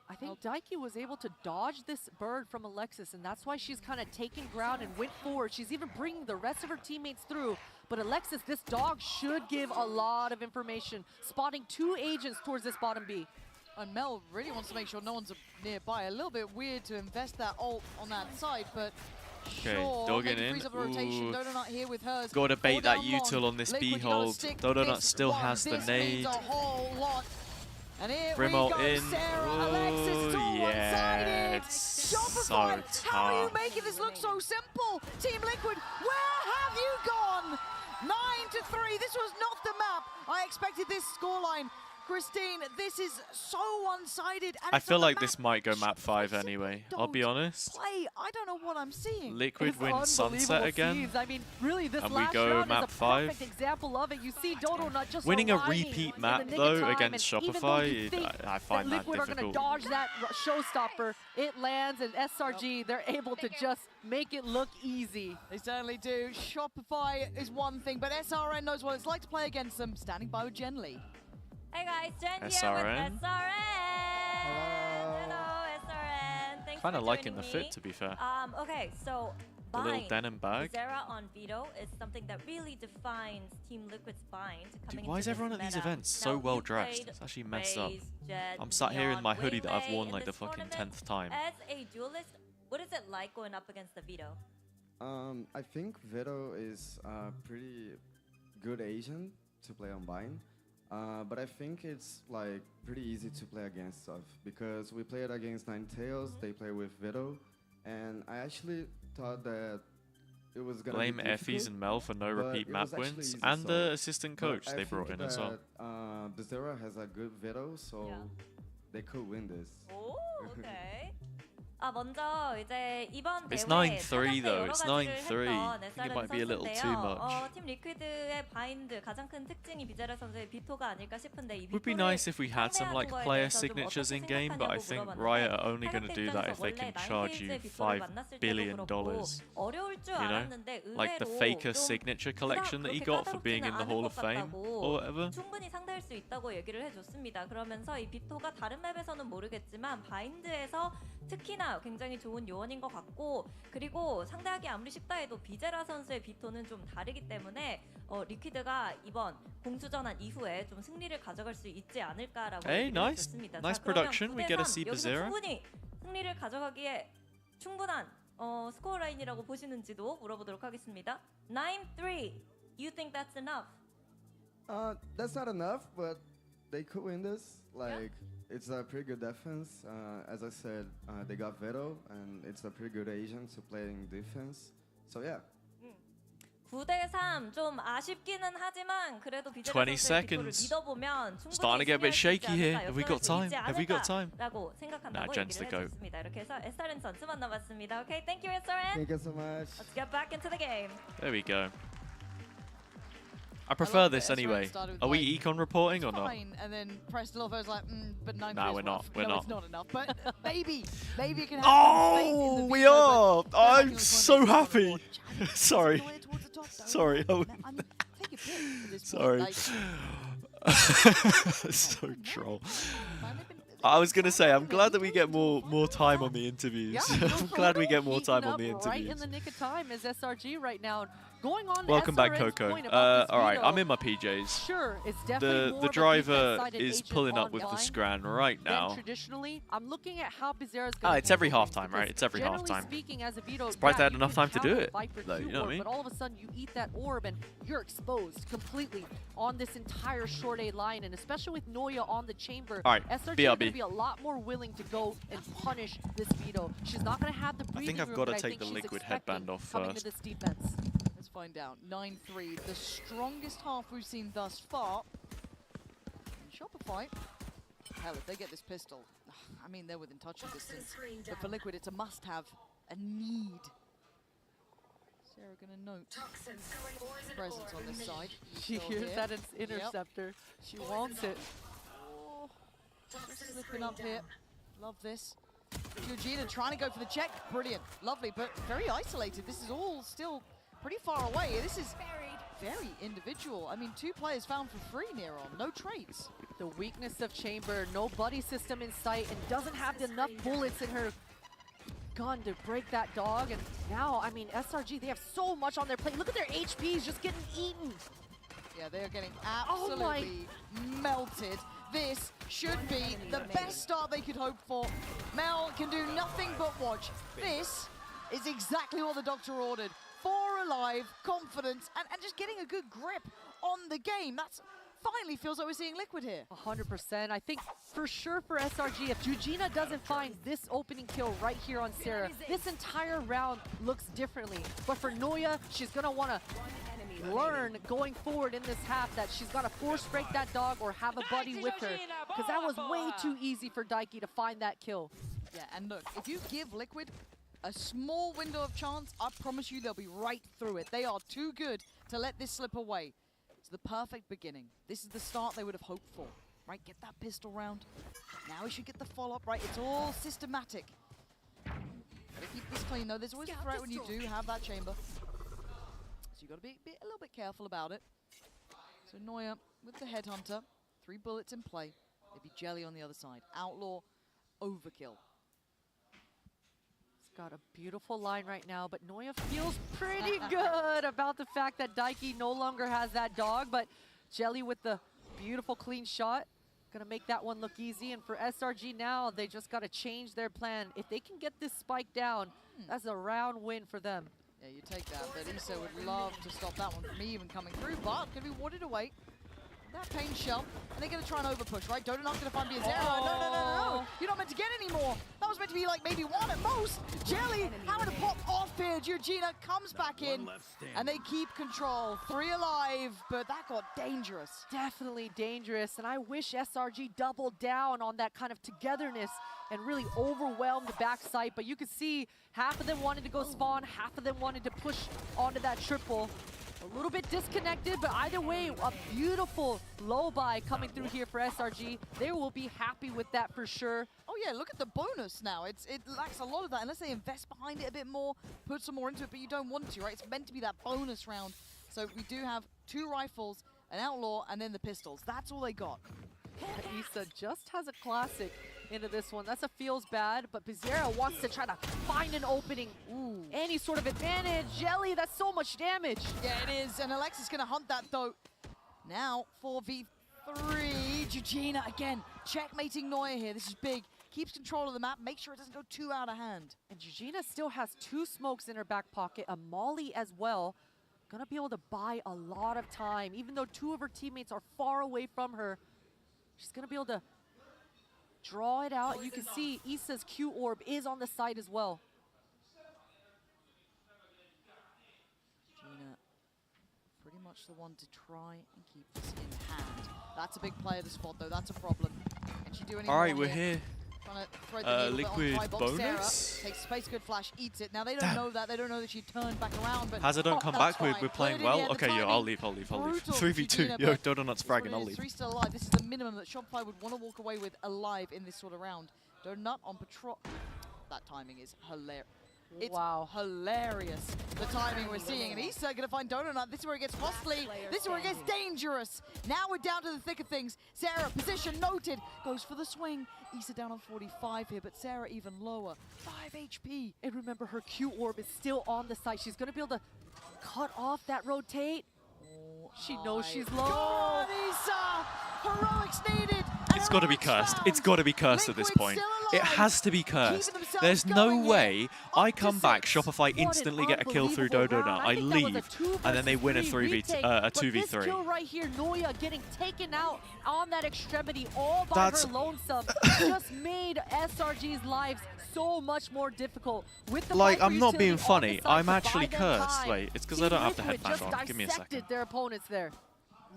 I think Daiki was able to dodge this bird from Alexis, and that's why she's kind of taking ground and went forward. She's even bringing the rest of her teammates through. But Alexis, this dog should give a lot of information, spotting 2 agents towards this bottom B. And Mel really wants to make sure no one's nearby. A little bit weird to invest that ult on that side, but Okay, sure, dogging maybe in. frees up the rotation. Ooh. Dodo Nut here with hers. Gotta bait Hold that down util long. on this Liquid, B you gotta hold. stick Dodo Nut this still one. has the This means nade. a whole lot. And here Brimmo we go, in. Sarah, Alexis, it's all yeah, one-sided. it's Shopify, so how are you tough. making this look so simple? Team Liquid, where have you gone? 9-3, this was not the map I expected this scoreline. Christine, this is so one-sided. I feel like this might go map 5 anyway. I'll be honest. Play, I don't know what I'm seeing. Liquid wins Sunset again. Scenes. I mean, really, this And we last go round map is a 5. perfect example of it. You see Dodo Nut just Winning a arriving repeat in map the nick though of time, against and even though you Shopify, think I find that Liquid are going to difficult. dodge that showstopper, it lands, and SRG, they're able to just make it look easy. They certainly do. Shopify is one thing, but SRN knows what it's like to play against them. Standing by with Jen Lee. Hey guys, Jen SRN. here with SRN. Hello, SRN. Thanks Kinda for liking joining the me. fit, to be fair. Okay, so The little bind, denim bag. Zera on Vito is something that really defines Team Liquid's bind. Dude, why is everyone at these events so Now, well you dressed? played It's actually messed up. Raze, Jet, I'm sat here in Neon, my hoodie that I've Waylay worn in like the this fucking tournament. 10th time. As a duelist, what is it like going up against the Vito? I think Vito is a pretty good agent to play on Bind. But I think it's like pretty easy to play against stuff because we played against Ninetales, they play with Vito, and I actually thought that it was gonna Blame be Effies difficult, and Mel for no but repeat it map was actually wins, easy, and so- the assistant but coach I they brought think in as well. that, Bezerra has a good Vito, so they could win this. Oh, okay. 먼저 이제 이번 It's 대회 9-3 though. 여러 It's 가지를 9-3. 했던 I think it SRG might be a little too 선수인데요. much. 팀 리퀴드의 바인드 가장 큰 특징이 비제라 선수의 비토가 아닐까 싶은데 이 Would be 비토를 nice if we had some like 상대하는 거에 player 대해서 좀 signatures in 어떻게 game, but I think 생각하냐고 Riot are 물어봤는데 only going to do that if they can charge you $5 billion. 어려울 줄 You know, 알았는데 like the 의외로 faker 좀 signature collection that he 그렇게 got for being in the 까다롭지는 Hall 않을 of 것 Fame 같다고 or whatever. 충분히 상대할 수 있다고 얘기를 해줬습니다. 그러면서 이 비토가 다른 맵에서는 모르겠지만 바인드에서 특히나 굉장히 좋은 요원인 것 같고, 그리고 상대하기 아무리 쉽다 해도 비제라 선수의 비토는 좀 다르기 때문에 리퀴드가 이번 공수전환 이후에 좀 승리를 가져갈 수 있지 않을까라고 Hey, nice, 해줬습니다. nice 자, 그러면 production. We get to see 9대3 여기서 Bazera. 충분히 승리를 가져가기에 충분한 스코어 라인이라고 보시는지도 물어보도록 하겠습니다. 9-3. You think that's enough? That's not enough, but they could win this. Like, it's a pretty good defense. As I said, they got Veto, and it's a pretty good Asian to play in defense. So yeah. 9대3 좀 아쉽기는 하지만 그래도 비제라 20 선수의 비토를 seconds. 믿어보면 충분히 Starting to get a bit 승리할 수 있지 shaky here. 않을까, Have we got 역전할 수 time? 있지 Have we got time? 않을까라고 생각한다고 Nah, Jen's the 얘기를 goat. 해줬습니다. 이렇게 해서 SRN 선수만 남았습니다. Okay, thank you SRN. Thank you so much. Let's get back into the game. There we go. I prefer this anyway. Are we econ reporting or not? Fine, and then Presteloffo's like, but 9 Nah, we're not. We're no, not. it's not enough. But maybe you can have Oh, some faith in the we Vito, are! but going back to I'm your so point, happy. it's Sorry. all the way towards the top, though. Sorry. I mean, take a pick at this Sorry. point. Like, So troll. I was gonna say, I'm glad that we get more time on the interviews. I'm glad we get more time on the Right in interviews. the nick of time is SRG right now. Going on Welcome back, SRN's Coco. point about this All right, veto, I'm in my PJs. Sure, it's definitely more The of a driver defense-sided is agent pulling up on with the line Scran right than now. traditionally. I'm looking at how Bizarre's going It's every halftime, right? It's every generally halftime. speaking, as a veto, Surprised they had you enough can time to do counter it, Viper though, Q you know what I orb, mean? But all of a sudden, you eat that orb and you're exposed completely on this entire short A line, and especially with Noya on the chamber, All right, SRG is BRB. going to be a lot more willing to go and punish this veto. She's not going to have the I breathing think I've room got to that I take think the she's liquid expecting headband off coming to first. this defense. Let's find out. 9-3, the strongest half we've seen thus far. And Shopify, hell, if they get this pistol, I mean, they're within touching distance. But for Liquid, it's a must-have, a need. Sarah going to note presence on this side. She Still hears here. that it's interceptor. She wants it. Oh, just slipping up here. Love this. Georgina trying to go for the check. Brilliant. Lovely, but very isolated. This is all still pretty far away. This is very individual. I mean, 2 players found for free near on. No traits. The weakness of Chamber, no buddy system in sight, and doesn't have enough bullets in her gun to break that dog. And now, I mean, SRG, they have so much on their plate. Look at their HPs just getting eaten. Yeah, they are getting Oh my- absolutely melted. This should be the best start they could hope for. Mel can do nothing but watch. This is exactly what the doctor ordered. 4 alive, confidence, and just getting a good grip on the game. That's finally feels like we're seeing Liquid here. 100%. I think for sure for SRG, if Georgina doesn't find this opening kill right here on Sarah, this entire round looks differently. But for Noya, she's going to want to learn going forward in this half that she's got to force break that dog or have a buddy with her, because that was way too easy for Daiki to find that kill. Yeah, and look, if you give Liquid a small window of chance, I promise you they'll be right through it. They are too good to let this slip away. It's the perfect beginning. This is the start they would have hoped for. Right, get that pistol round. Now we should get the follow-up, right? It's all systematic. Gotta keep this clean, though. There's always a threat when you do have that chamber. So you gotta be a little bit careful about it. So Noya with the headhunter, 3 bullets in play. Maybe Jelly on the other side. Outlaw, overkill. Got a beautiful line right now, but Noya feels pretty good about the fact that Daiki no longer has that dog, but Jelly with the beautiful clean shot. Gonna make that one look easy, and for SRG now, they just gotta change their plan. If they can get this spike down, that's a round win for them. Yeah, you take that, but Issa would love to stop that one from even coming through, but can be warded away. that pain shell, and they're going to try and overpush, right? Dodo not going to find Biazera. No. You're not meant to get any more. That was meant to be like maybe one at most. Jelly having to pop off here. Georgina comes back in, and they keep control. 3 alive, but that got dangerous. Definitely dangerous, and I wish SRG doubled down on that kind of togetherness and really overwhelmed the backside, but you could see half of them wanted to go spawn, half of them wanted to push onto that triple. A little bit disconnected, but either way, a beautiful low buy coming through here for SRG. They will be happy with that for sure. Oh yeah, look at the bonus now. It lacks a lot of that unless they invest behind it a bit more, put some more into it, but you don't want to, right? It's meant to be that bonus round. So we do have 2 rifles, an outlaw, and then the pistols. That's all they got. Issa just has a classic into this one. That's a feels bad, but Biazera wants to try to find an opening. Ooh. Any sort of advantage. Jelly, that's so much damage. Yeah, it is, and Alexis gonna hunt that though. Now, 4v3, Georgina again, checkmating Neuer here. This is big. Keeps control of the map, make sure it doesn't go too out of hand. And Georgina still has 2 smokes in her back pocket, a molly as well. Gonna be able to buy a lot of time. Even though 2 of her teammates are far away from her, she's gonna be able to draw it out. You can see Issa's Q orb is on the side as well. Gina, pretty much the one to try and keep this in hand. That's a big play of the spot though, that's a problem. Can she do anything? Alright, we're here. Trying to thread the needle Liquid on bonus. Sarah takes space, good flash, eats it. Now they don't know that. They don't know that she turned back around. But Hazza, don't come back. We're playing Put it in well. the end, Okay, the yo, timing, I'll leave. 3v2. Georgina, Yo, but Dodo Nut's that's what fragging. it I'll is. leave. 3 still alive. This is the minimum that Shopify would want to walk away with alive in this sort of round. Dodo Nut on patrol. That timing is hilarious. It's hilarious, the timing we're seeing. And Issa going to find Dodo Nut. This is where it gets costly. This is where it gets dangerous. Now we're down to the thick of things. Sarah, position noted, goes for the swing. Issa down on 45 here, but Sarah even lower. 5 HP. And remember, her Q orb is still on the side. She's going to be able to cut off that rotate. She knows she's low. God, Issa! Heroics needed. It's got to be cursed. It's got to be cursed at this point. It has to be cursed. There's no way I come back, Shopify instantly get a kill through Dodo Nut. I leave, and then they win a 2v3. This kill right here, Noya getting taken out on that extremity all by her lonesome, just made SRG's lives so much more difficult. With the I'm not being funny. I'm actually cursed. Wait, it's because I don't have the headband on. Give me a second. Their opponents there.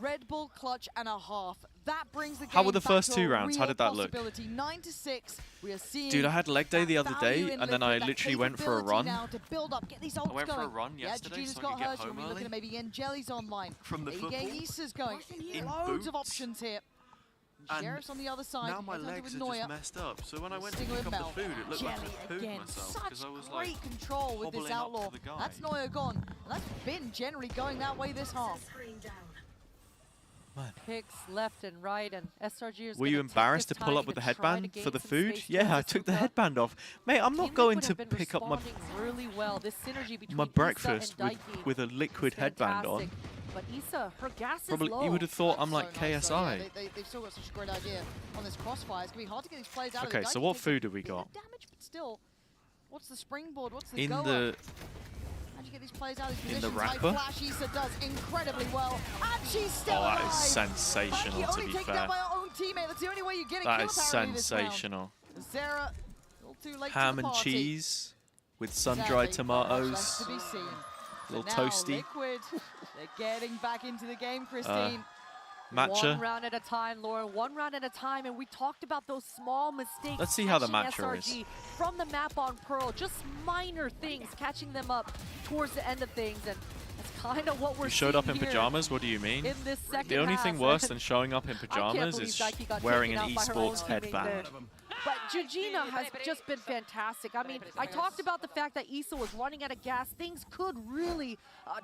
Red Bull clutch and a half. That brings the game How were the back first to 2 a rounds? How real did that look? possibility. 9-6. We are seeing Dude, I had leg day the other value day, in and then I Liquid, that literally went for a capability run. now to build up, get these ults went for a going. run yesterday Georgina's so I got could get hers. home We're looking early. at maybe getting Jelly's online. From the Maybe football. getting Issa's going. In Loads of boots. options here. And Sheriff's on the other side. Now my Headhunted legs with are Neuer. just messed up. So when I went to Sting pick with up Mel. the food, it looked like Jelly I pooed again. myself Such because I was great like control with this hobbling up outlaw. to the guy. That's Neuer gone. And that's been generally going that way this half. Picks left and right, and SRG is Were you embarrassed to pull up with the headband for the food? Yeah, I took the headband off. Mate, I'm not going to pick up my really well. This synergy between my Issa breakfast and with, Daiki with a liquid is headband on. fantastic. But Issa, her gas Probably is low. you would have thought I'm like So nice, so KSI. yeah, they've still got such a great idea on this crossfire. It's going to be hard to get these players out of Okay, the so Daiki what takes food a have we bit of got? damage, but still, what's the springboard? What's the In goer? the How'd you get these players out of these in the positions? wrapper? High flash, Issa does incredibly well. And she's still Oh, that alive. is sensational, Daiki to only be taken fair. down by her own teammate. That's the only way you get a That kill is apparently this round. sensational. Sarah, a little too late Ham to the and party. cheese with Sadly, sun-dried left tomatoes. to be seen. Little But now, toasty. Liquid, they're getting back into the game, Christine. Matcha. One round at a time, Lauren. One round at a time, and we talked about those small mistakes. Let's see how the catching matcha SRG is. from the map on Pearl. Just minor things, catching them up towards the end of things, and that's kind of what we're You showed up in seeing here pajamas? What do you mean? in this second The only half. thing worse than showing up in I can't pajamas believe is Daiki got wearing taken an out by her own esports teammate headband. there. But Georgina has just been fantastic. I mean, I talked about the fact that Issa was running out of gas. Things could really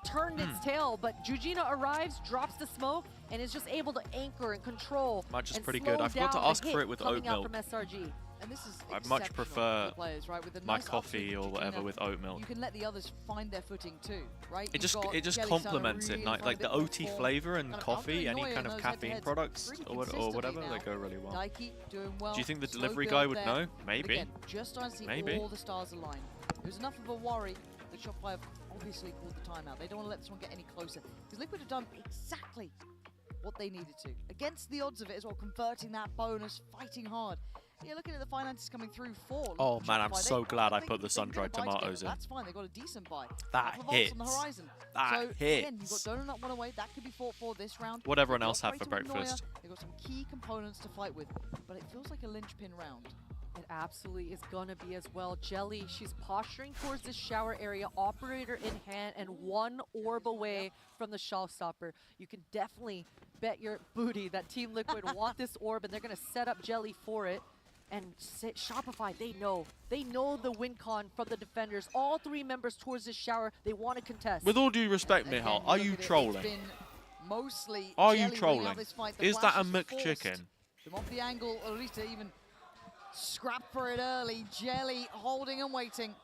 turn its tail, but Georgina arrives, drops the smoke, and is just able to anchor and control. Matcha's and pretty slow good. I forgot to down the ask for hit it with coming oat out milk. from SRG. And this is I much exceptional prefer for players, right? With the my nice coffee option, or whatever Georgina, with oat milk. You can let the others find their footing too, right? It just You've got it just Jelly Sana complements really it. Like find a the bit more OT form. flavor and Kind of coffee, any outdoing kind Neuer of in those caffeine head-to-heads products pretty or whatever, consistently they go really well. Daiki doing well. Do you think the Slow delivery build guy would there. know? But Maybe. again, just trying to see Maybe. all the stars align. There's enough of a worry that Shopify have obviously called the timeout. They don't want to let this one get any closer. Because Liquid have done exactly what they needed to. Against the odds of it as well, converting that bonus, fighting hard. Yeah, looking at the finances coming through for. Oh man, I'm Shopify, so they glad I think put the they can sun-dried get a buy together. tomatoes in. That's fine, they got a decent buy. That Couple of ults on the hits. horizon. That so again, you've hits. got Donut one away. That could be fought for this round. What everyone They've else got had for Operator with Neuer. breakfast? They've got some key components to fight with, but it feels like a linchpin round. It absolutely is gonna be as well. Jelly, she's posturing towards the shower area, operator in hand, and one orb away from the showstopper. You can definitely bet your booty that Team Liquid want this orb, and they're gonna set up Jelly for it. And Shopify, they know the win con from the defenders. All three members towards this shower, they want to contest. With all due respect, Michal, are you trolling? Mostly Are you Jelly trolling? winning out this fight. The Is that a Flash has forced McChicken? them off the angle, or at least to even scrap for it early. Jelly holding and waiting.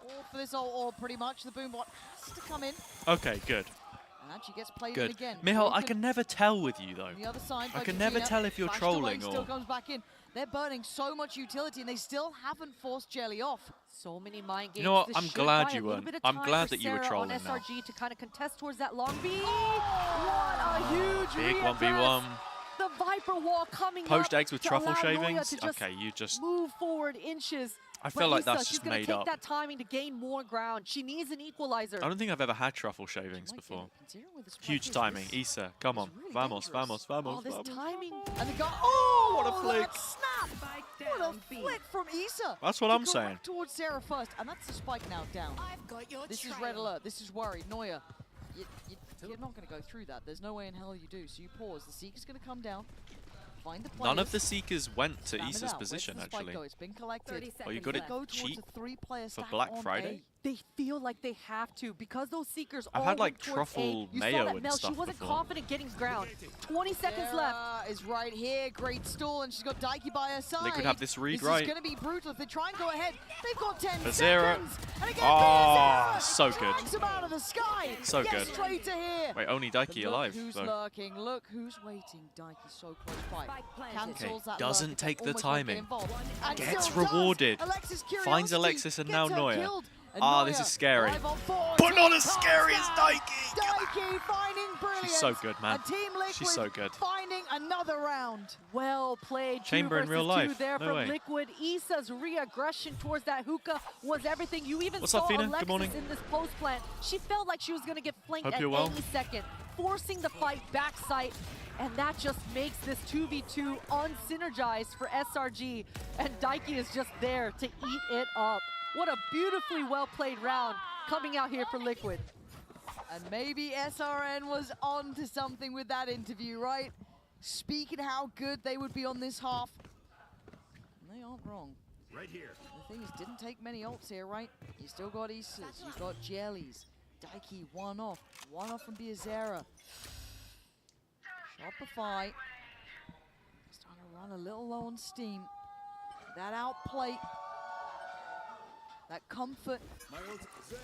All for this orb pretty much. The Boombot has to come in. Okay, good. And actually gets played in Good. again. Michal, I Broken can never tell with you though. on the other side I by can never Katina. tell if you're Flashed trolling away, or. still comes back in. They're burning so much utility, and they still haven't forced Jelly off. So many mind games. You know what? This I'm should glad buy a you little weren't. bit of I'm time glad for that you were Sarah trolling on now. SRG to kind of contest towards that long B. What a huge Big readdress. 1v1. The Viper wall coming Poached up eggs with to truffle allow Noya shavings? to just Okay, you just. move forward inches. I But feel like Issa, that's she's just gonna made take up. that timing to gain more ground. She needs an equalizer. I don't think I've ever had truffle shavings before. Huge is timing. this Issa, come on. really Vamos, dangerous. vamos, vamos, Oh, this vamos. timing. And they got, oh, What a flick. that snap! What a flick from Issa. That's what to I'm go saying. back towards Sarah first, and that's the spike now down. This is red alert. This is worried. Neuer, you're not going to go through that. There's no way in hell you do. So you pause. The Seeker's going to come down. Find the players. None of the Seekers went to Spam it Issa's out. Where's position, the spike actually. go? It's been collected. Oh, you got it Go towards cheap a three-player for stack Black on Friday? They feel like they have to because those Seekers I've all had, like, went towards truffle A. You mayo saw that and Mel, stuff she wasn't before. confident getting ground. 20 seconds left. Sarah is right here. Great stall, and she's got Daiki by her side. Liquid have this read This right. is going to be brutal. If they try and go ahead, they've got 10 Hazza. seconds. And again, Oh, Hazza so good. drags him out of the sky. So Gets good. straight to here. Wait, only But Daiki look alive. who's So. lurking. Look who's waiting. Daiki so close by. Cancels Okay, that doesn't lurk. take the Almost won't get timing. involved. And Gets still does. rewarded. Alexis Finds Curiosity Alexis and gets now her Neuer. killed. And Ah, this Neuer is scary. live on four. But not Team as scary as calms Daiki. down. Daiki finding brilliance. She's so good, man. And Team Liquid She's so good. finding another round. Well played. Chamber in two real versus two life. there No from way. Liquid. Issa's re-aggression towards that hookah was everything. You even What's saw up, Fina? Good Alexis morning. in this post plant. She felt like she was going to get flanked Hope at you're well. any second, forcing the fight backside. And that just makes this 2v2 unsynergized for SRG. And Daiki is just there to eat it up. What a beautifully well-played round coming out here for Liquid. And maybe SRN was on to something with that interview, right? Speaking how good they would be on this half. And they aren't wrong. Right here. The thing is, didn't take many ults here, right? You still got Issa's, you got Jellies. Daiki, one off from Biazera. Shopify starting to run a little low on steam. That outplay, that comfort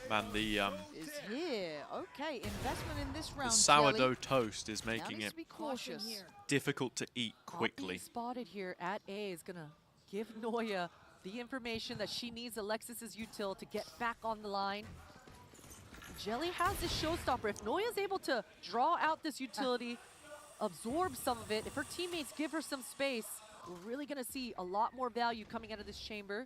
Man, the is here. Okay, investment in this round. sourdough Jelly. toast is Now making needs it to be cautious. difficult to eat Not being quickly. spotted here at A is gonna give Noya the information that she needs Alexis's util to get back on the line. Jelly has this showstopper. If Noya's able to draw out this utility, absorb some of it, if her teammates give her some space, we're really gonna see a lot more value coming out of this chamber.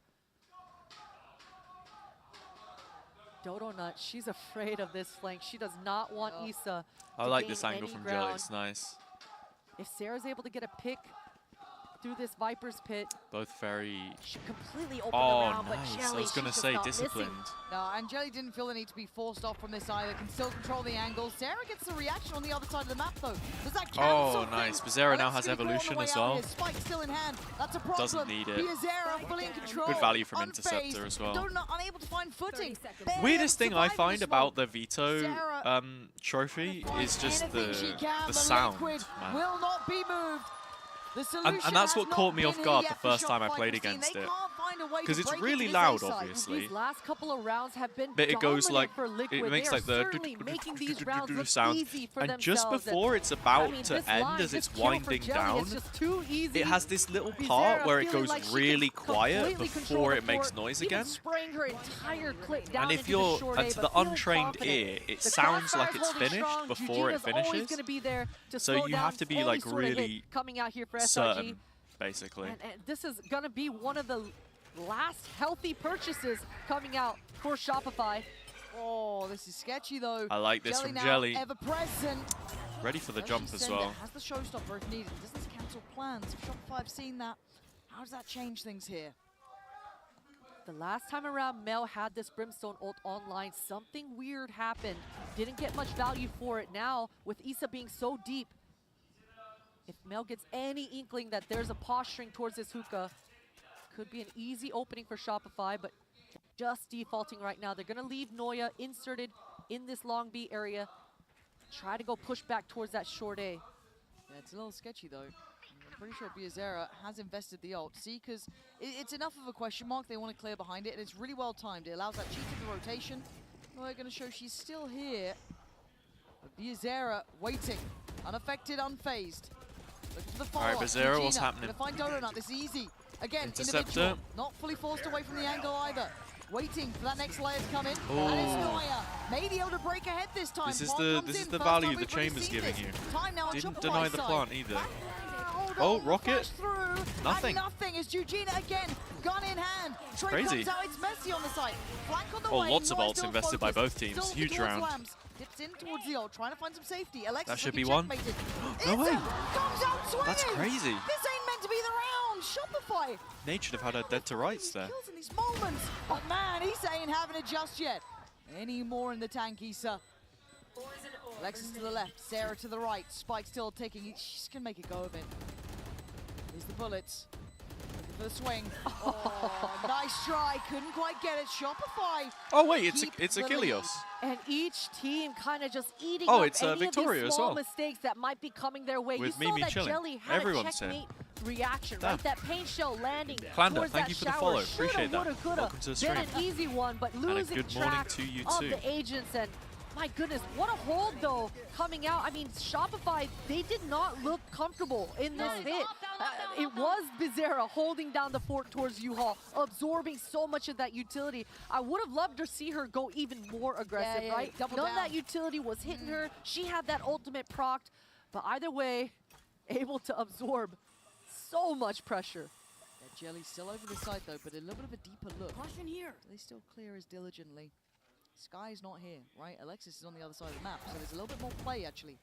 Dodo Nut, she's afraid of this flank. She does not want Issa I to like gain this angle any from ground. Jelly. It's nice. If Sarah's able to get a pick through this Viper's pit, Both very. she completely opened Oh, around, but nice. Jelly, I was gonna she's just say not missing. disciplined. No, and Jelly didn't feel the need to be forced off from this either. Can still control the angle. Sarah gets the reaction on the other side of the map, though. Does that cancel Oh, nice. Biazera now has evolution as well. Spike still in hand. That's a problem. Doesn't need it. Biazera fully in control. Good value from unfazed. Interceptor as well. Donut unable to find footing. Barely Weirdest thing I surviving find the about smoke. the veto Sarah trophy is just Anything she the can, sound, Liquid man. will not be moved. The And solution that's has what not caught me been off here guard yet the for first time I Shopify, played Christine. against They it. can't find find a way to because it's break really into this loud, A side. obviously. These last couple of rounds have been But it goes dominant like for Liquid. it makes They like are the certainly making these rounds look sound, easy for and just themselves. before it's I about mean, to this end, line, as this it's kill for winding Jelly, down, it's just too easy. it has this little Bizarra part where it feeling goes like she really can quiet completely control before the it makes fort, noise even again. spraying her entire clip down And if into you're the short and A, to but the feeling untrained confident. ear, it The sounds like crossfire's it's holding finished strong. before it Jujina's always finishes. gonna be there to So slow you down have to be any like sort of hit really coming out here for certain, SRG. basically. And this is gonna be one of the last healthy purchases coming out for Shopify. Oh, this is sketchy though. I like this Jelly from now Jelly. ever present. Ready for the Does jump she as send it? well. Has the showstopper if needed. Doesn't cancel plans. If Shopify have seen that, how does that change things here? The last time around, Mel had this Brimstone ult online. Something weird happened. Didn't get much value for it. Now, with Issa being so deep, if Mel gets any inkling that there's a posturing towards this hookah, could be an easy opening for Shopify, but just defaulting right now. They're gonna leave Noya inserted in this long B area. Try to go push back towards that short A. Yeah, it's a little sketchy though. I'm pretty sure Biazera has invested the ult. See, because it's enough of a question mark. They want to clear behind it, and it's really well timed. It allows that cheat of the rotation. Noya going to show she's still here. But Biazera waiting, unaffected, unfazed. Looking for the follow-up. Alright, Biazera, what's happening? Gonna find Donut. This is easy. Again, Interceptor. individual. Not fully forced away from the angle either. Waiting for that next layer to come in. Oh. And it's Noya. Maybe able to break ahead this time. This is Pong the comes this is in. the First time value the we've really chamber's seen giving this. you. Time now on Didn't Shopify's deny the side. plant either. Hold Oh, on, rocket. flash through, Nothing. And nothing as Jujina again, gun in hand. Trey Crazy. comes out, it's messy on the side. Flank on the Oh, way. lots of Noya's ults still invested by focused. both teams. Still Huge towards round. Lambs. Dips in towards the ult, trying to find some safety. Alexis That should looking be one. checkmated. No way. Comes out swinging. That's crazy. This ain't meant to be the round. Shopify. Nate should have had her dead to rights there. Kills in these moments. But man, Issa ain't having it just yet. Any more in the tank, Issa. Alexis to the left, Sarah to the right. Spike still taking. She's gonna make a go of it. Here's the bullets. Looking for the swing. Oh, nice try. Couldn't quite get it. Shopify. Oh wait, it's keep it's the Achilles. lead. And each team kind of just eating Oh, up it's, any Victoria of these as small well. mistakes that might be coming their way. With you saw Mimi that chilling. Jelly had Everyone's a here. checkmate reaction, Damn. right? That paint shell landing Planda, towards thank that you for the shower. follow. Shoulda, Appreciate that. woulda, coulda Welcome to the been stream. an easy one, but a losing good morning track to you of too. the agents. And my goodness, what a hold though coming out. I mean, Shopify, they did not look comfortable in this hit. It was Bizarra holding down the fort towards U-Haul, absorbing so much of that utility. I would have loved to see her go even more aggressive, Yeah, right? double None down. of that utility was hitting her. She had that ultimate procced, but either way, able to absorb so much pressure. Yeah, Jelly's still over the side though, but a little bit of a deeper look. Caution here. They still clear as diligently. Sky's not here, right? Alexis is on the other side of the map, so there's a little bit more play actually.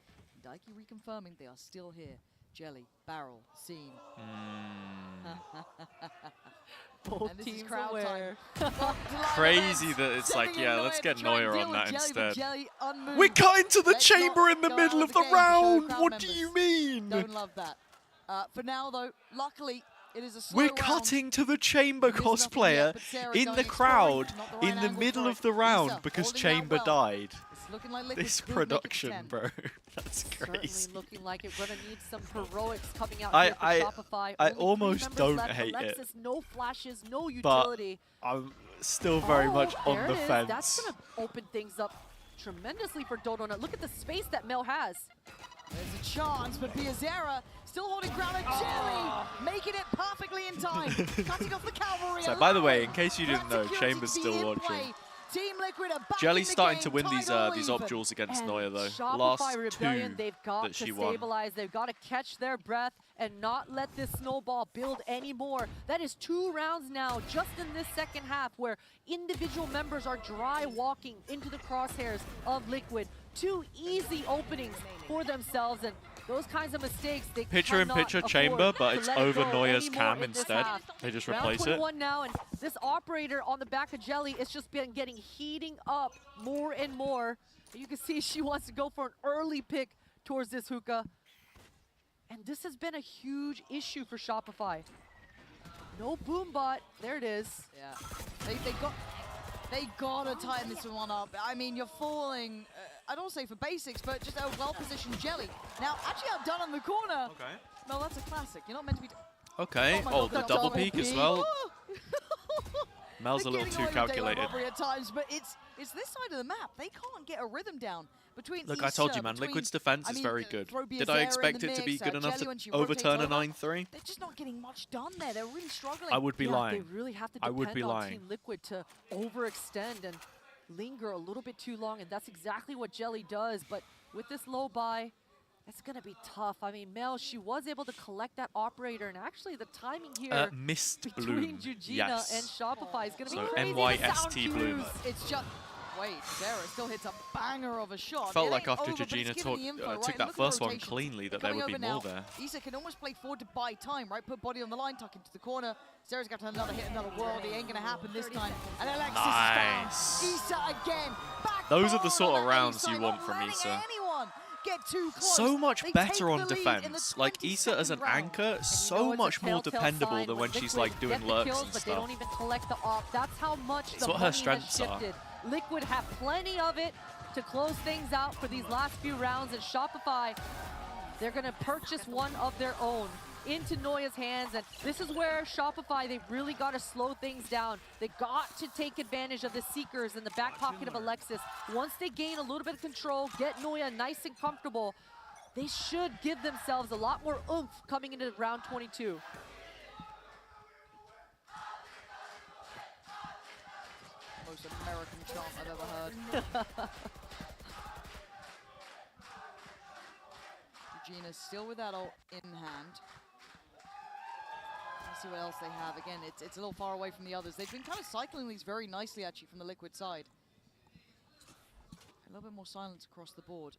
Daiki reconfirming they are still here. Jelly, barrel, scene. Both And this is teams crowd aware. time. Crazy that it's like, Sending in yeah, let's Noya get to try and Noya deal on with that Jelly, but instead. Jelly unmoved. We cut into the Let's chamber not in the go middle out of the the game to show round. crowd What members. do you mean? Don't love that. For now though, luckily it is a slow We're round. cutting to the chamber There's nothing cosplayer yet, but Sarah in going the exploring, crowd not the right in the angle middle for of it. the round Issa because holding out chamber well. died. It's looking like Liquid This could make it to production, 10. bro. That's crazy. Certainly looking like it. We're gonna need some heroics coming out I- here for I- Shopify. I Only three almost members don't left. hate it. Alexis, no flashes, no But utility. I'm still very much on there the it is. fence. That's gonna open things up tremendously for Donut. Look at the space that Mel has. There's a chance, but Biazera still holding ground at Jelly, making it perfectly in time. Cutting off the cavalry. So, by the way, in case you For didn't know, security Chamber's to be still in watching. play. Team Liquid are back Jelly's in the starting game, to win tied these all these even. op duels against And Noya though. Shopify Last Rebellion, two they've got that to she won. stabilize. They've got to catch their breath and not let this snowball build anymore. That is 2 rounds now, just in this second half, where individual members are dry walking into the crosshairs of Liquid. 2 easy openings for themselves, and those kinds of mistakes they Picture-in-picture cannot chamber, afford but to it's let it over go Noya's anymore cam in this instead. half. They just Round replace it. 21 now, and this operator on the back of Jelly is just been getting heating up more and more. You can see she wants to go for an early pick towards this hookah. And this has been a huge issue for Shopify. No boom bot. There it is. Yeah, they gotta tighten this one up. I mean, you're falling. I don't say for basics, but just a well-positioned Jelly. Now, actually outdone on the corner. Okay. No, that's a classic. You're not meant to be. Okay. my Oh, God, the that double double peek as peek. well. Mel's a little too calculated. At times, but it's this side of the map. They can't get a rhythm down. Between Look, Issa, I told you, man. Liquid's defense is very good. Did I expect it to be good enough to overturn a 9-3? They're just not getting much done there. They're really struggling. I would be lying. They really have to I would depend be on lying. Team Liquid to overextend and linger a little bit too long, and that's exactly what Jelly does. But with this low buy, it's going to be tough. I mean, Mel, she was able to collect that operator, and actually the timing here Mist between Bloom. Jujina Yes. and Shopify is going to be So crazy. NYST Bloom. It's just... Wait, Sarah still hits a banger of a shot. Felt It like ain't after over, but Jujina it's giving the info, right? took And that look at the first one rotations. cleanly that They're there would be coming more over there. now. Issa can almost play forward to buy time, right? Put body on the line, tuck into the corner. Sarah's got another hit, another world. It ain't going to happen this time. And Alexis Nice. is down. Issa again. Back Those are the forward sort on of that rounds A-side, you not want from letting Issa. anyone get too close. So much They better take on the lead in the defense. Like Issa as an 22nd round. anchor, You so know it's a much more telltale dependable sign than when she's Liquid like doing get the lurks kills, and but they don't stuff. even collect the op. That's how much It's the what her money strengths has are. shifted. Liquid have plenty of it to close things out for these last few rounds, and Shopify, they're going to purchase one of their own into Noya's hands, and this is where Shopify, they've really got to slow things down. They got to take advantage of the Seekers in the back pocket of Alexis. Once they gain a little bit of control, get Noya nice and comfortable, they should give themselves a lot more oomph coming into round 22. Most American chant I've ever heard. Regina's still with that ult in hand. Let's see what else they have. Again, it's a little far away from the others. They've been kind of cycling these very nicely, actually, from the Liquid side. A little bit more silence across the board.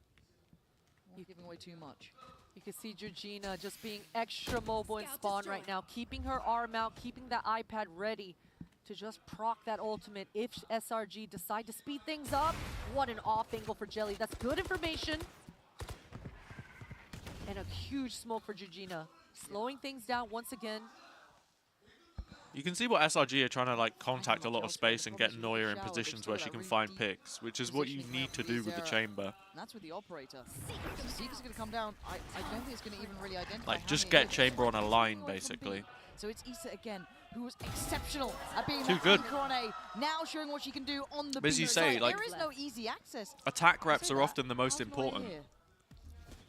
Not giving away too much. You can see Jujina just being extra mobile in spawn right now, keeping her arm out, keeping that iPad ready to just proc that ultimate if SRG decide to speed things up. What an off angle for Jelly. That's good information. And a huge smoke for Jujina. Slowing things down once again. You can see what SRG are trying to like contact a lot of space and get Noya in positions where she can find picks, which is what you need to do with the chamber. And that's with the operator. Seeker's going to come down. I don't think it's going to even really identify. Like just get chamber on a line basically. So it's Issa again, who was exceptional at being Too that good. anchor on A. Now showing what she can do on the But as B you say, side. like, there is no easy access. Attack reps are often the most important.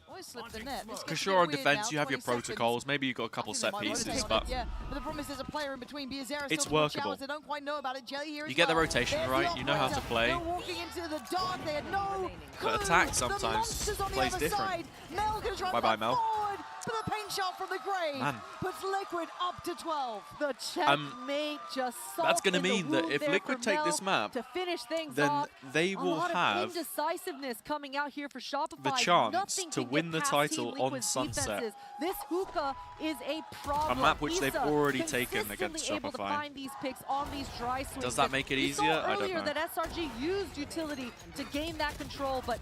Always slip the net. This Because gets a sure, bit on weird defense now, you have your 20 seconds. protocols, maybe you've got a couple set pieces, but yeah, but the problem is there's a player in between. Biazera it's still workable. challenge. They don't quite know about it. Jelly here You as get the well. rotation There's right, the you know how to operator. play. They're walking into the dark. They had no clue. But attack The sometimes monsters on the plays other different. side. Mel gonna try to Bye-bye, go Mel. forward for the paint shot from the grave. Man. Puts Liquid up to 12. The checkmate just That's going to mean that if Liquid take this map, to finish things then off, they a will lot have of indecisiveness coming out here for Shopify. the chance Nothing to can win get the past title Team on Liquid's Sunset. defenses. This hookah is a problem. A map which they've Issa already taken against consistently able to Shopify. find these picks on these dry swings. Does that And make it we saw easier? I don't earlier know. that SRG used utility to gain that control, but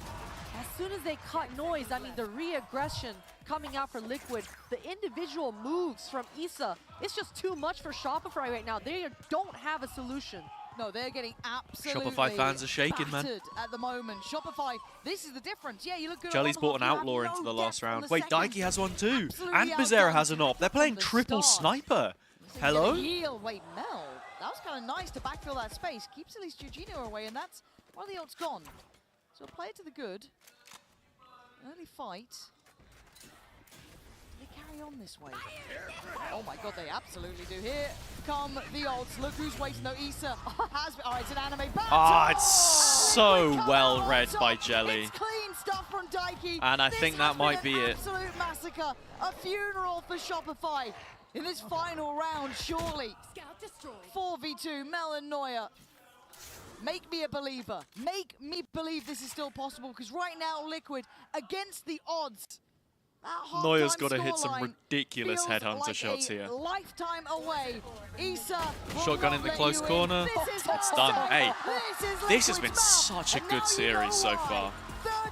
as soon as they cut noise, I mean the re-aggression coming out for Liquid, the individual moves from Issa, it's just too much for Shopify right now. They don't have a solution. No, they're getting absolutely Shopify fans are shaking, man. battered at the moment. Shopify, this is the difference. Yeah, you look good. Jelly's on bought the an half, you outlaw have into no the last depth on round. the Wait, second. Daiki has one too. Absolutely And Bizarra outgunned has an op. They're playing the triple start. sniper. So you Hello? get a yield. Wait, Mel, that was kind of nice to backfill that space. Keeps at least Jujino away, and that's one of the ult's gone. So play it to the good. Early fight. They carry on this way. Oh my god, they absolutely do. Here come the ults. Look who's waiting though. Issa has. Oh, it's an anime battle. Ah, it's so well read by Jelly. It's clean stuff from Daiki. And I This think has that might been be an it. Absolute massacre. A funeral for Shopify in this final round, surely. 4v2, Mel and Noya. Make me a believer. Make me believe this is still possible, because right now, Liquid, against the odds, that Noya's halftime got to hit some scoreline ridiculous feels headhunter like shots a here. lifetime away. Issa will Shotgun not in the let close you in. corner. This is It's Hazza. done. Hey, this has Liquid's been map. such a And good now you series know so why. far.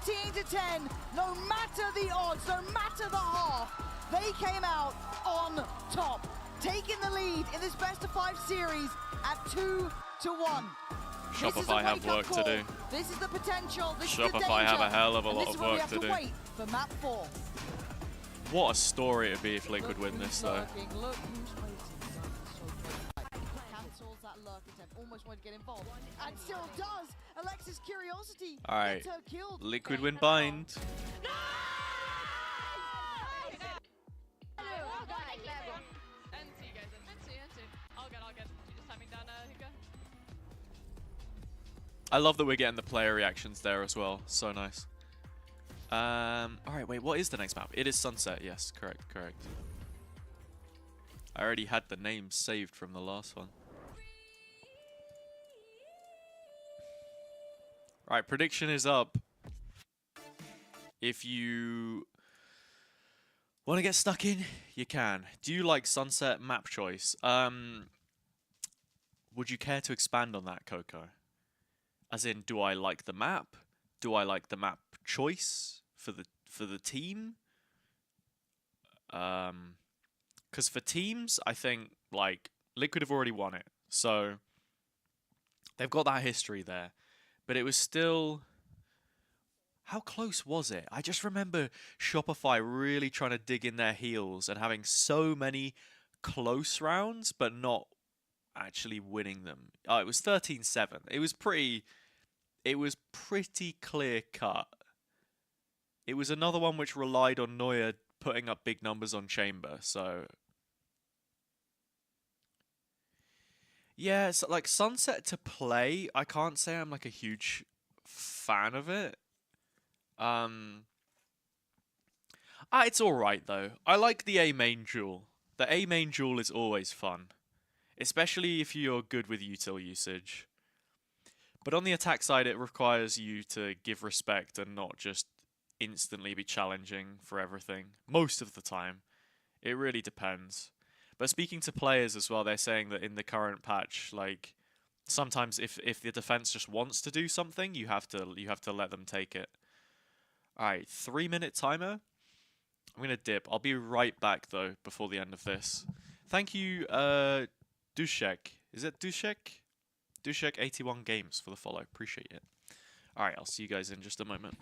13 to 10, no matter the odds, no matter the half, they came out on top, taking the lead in this best of 5 series at 2-1. Shopify have work to do. This is the potential. This is the Shopify have danger. a hell of a And lot this is of where we work have to do. Wait for map 4. What a story it'd be if Liquid win this though. Look who's waiting. So cancels that lurk attempt. almost wanted to get involved. And still does! Alexis' curiosity Alright. gets her killed. Liquid win bind. I love that we're getting the player reactions there as well. So nice. Alright, wait, what is the next map? It is Sunset, yes, correct. I already had the names saved from the last one. Right, prediction is up. If you want to get stuck in, you can. Do you like Sunset map choice? Would you care to expand on that, Coco? As in, do I like the map? Do I like the map choice for the team? Because for teams, I think like Liquid have already won it, so they've got that history there. But it was still, how close was it? I just remember Shopify really trying to dig in their heels and having so many close rounds, but not actually winning them. Oh, it was 13-7. It was pretty clear cut. It was another one which relied on Neuer putting up big numbers on Chamber, so yeah, so like Sunset to play, I can't say I'm like a huge fan of it. It's alright though. I like the A main duel. The A main duel is always fun, especially if you're good with util usage. But on the attack side, it requires you to give respect and not just instantly be challenging for everything. Most of the time. It really depends. But speaking to players as well, they're saying that in the current patch, like sometimes if the defense just wants to do something, you have to let them take it. Alright, 3-minute timer. I'm gonna dip. I'll be right back though before the end of this. Thank you, Dushek. Is it Dushek? Dushek81 Games for the follow. Appreciate it. Alright, I'll see you guys in just a moment.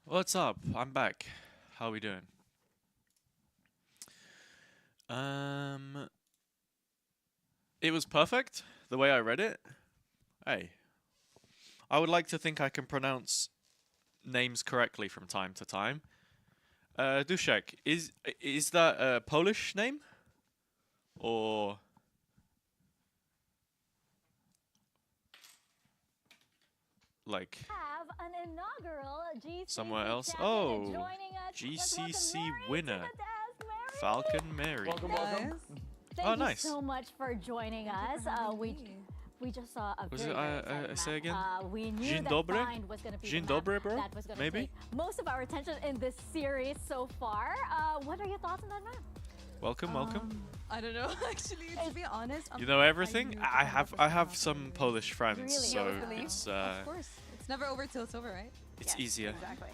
What's up? I'm back. How are we doing? It was perfect the way I read it. Hey, I would like to think I can pronounce names correctly from time to time. Duszek, is that a Polish name? Or like Have an inaugural GCC somewhere else? champion Oh, joining us. Let's welcome GCC Mary winner, to the desk. Mary. Falcon Mary. Welcome, welcome. Thank Oh, you nice. so much for joining us. We just saw a Was very, it, very exciting say map. again? We knew Dzień that dobry? Find was going to be Dzień the map dobry, bro? that was going to Maybe? take most of our attention in this series so far. What are your thoughts on that map? Welcome, welcome. I don't know, actually, to be honest. You know everything? I have some Polish friends, Really? so Really? it's Of course. It's never over till it's over, right? it's Yes, easier. Exactly.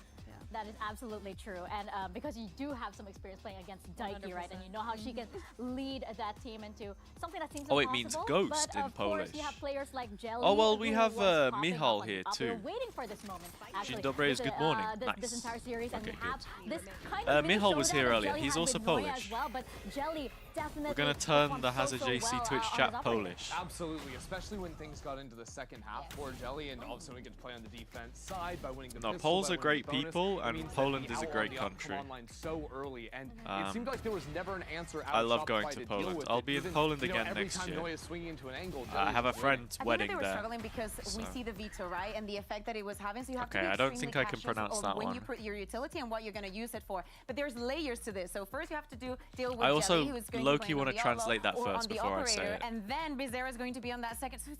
That is absolutely true. And because you do have some experience playing against Daiki, right? And you know how she can lead that team into something that seems Oh, impossible. it means ghost but in of course, Polish. you have players like Jelly. Oh, well, we who have, was popping Michal up on here, top. We were too. waiting for this moment, actually. Dzień dobry is this, good morning. This Nice. entire series, and Okay, we have good. this kind of mini Michal was showdown here that earlier. Jelly He's had also with Noya Polish. as well, but Jelly definitely We're gonna turn performed the so HazzaJC well, Twitch on chat his operator. Polish. Absolutely, especially when things got into the second half for Jelly, and all of a sudden we get to play on the defense side by winning the No, pistol, Poles by are winning great the bonus. people, It and means that Poland the is a Owl great on the up come country. online so early, and Um, it seemed like there was never an answer out I of love Shopify going to to deal Poland. with I'll it. be in Even, Poland you know, again every next time year. Noya's swinging into an angle, I have a Jelly's winning. friend's I think wedding that they were there. struggling because we so. see the veto, right? And the effect that it was having. So you have to Okay, be I don't extremely think I can cautious pronounce of that when one. you put your utility and what you're going to use it for. But there's layers to this. So first you have to deal with I also Jelly, who's going low-key to wanna play on the translate that or first on the before I say operator, it. and then Bizarra is going to be on that second. So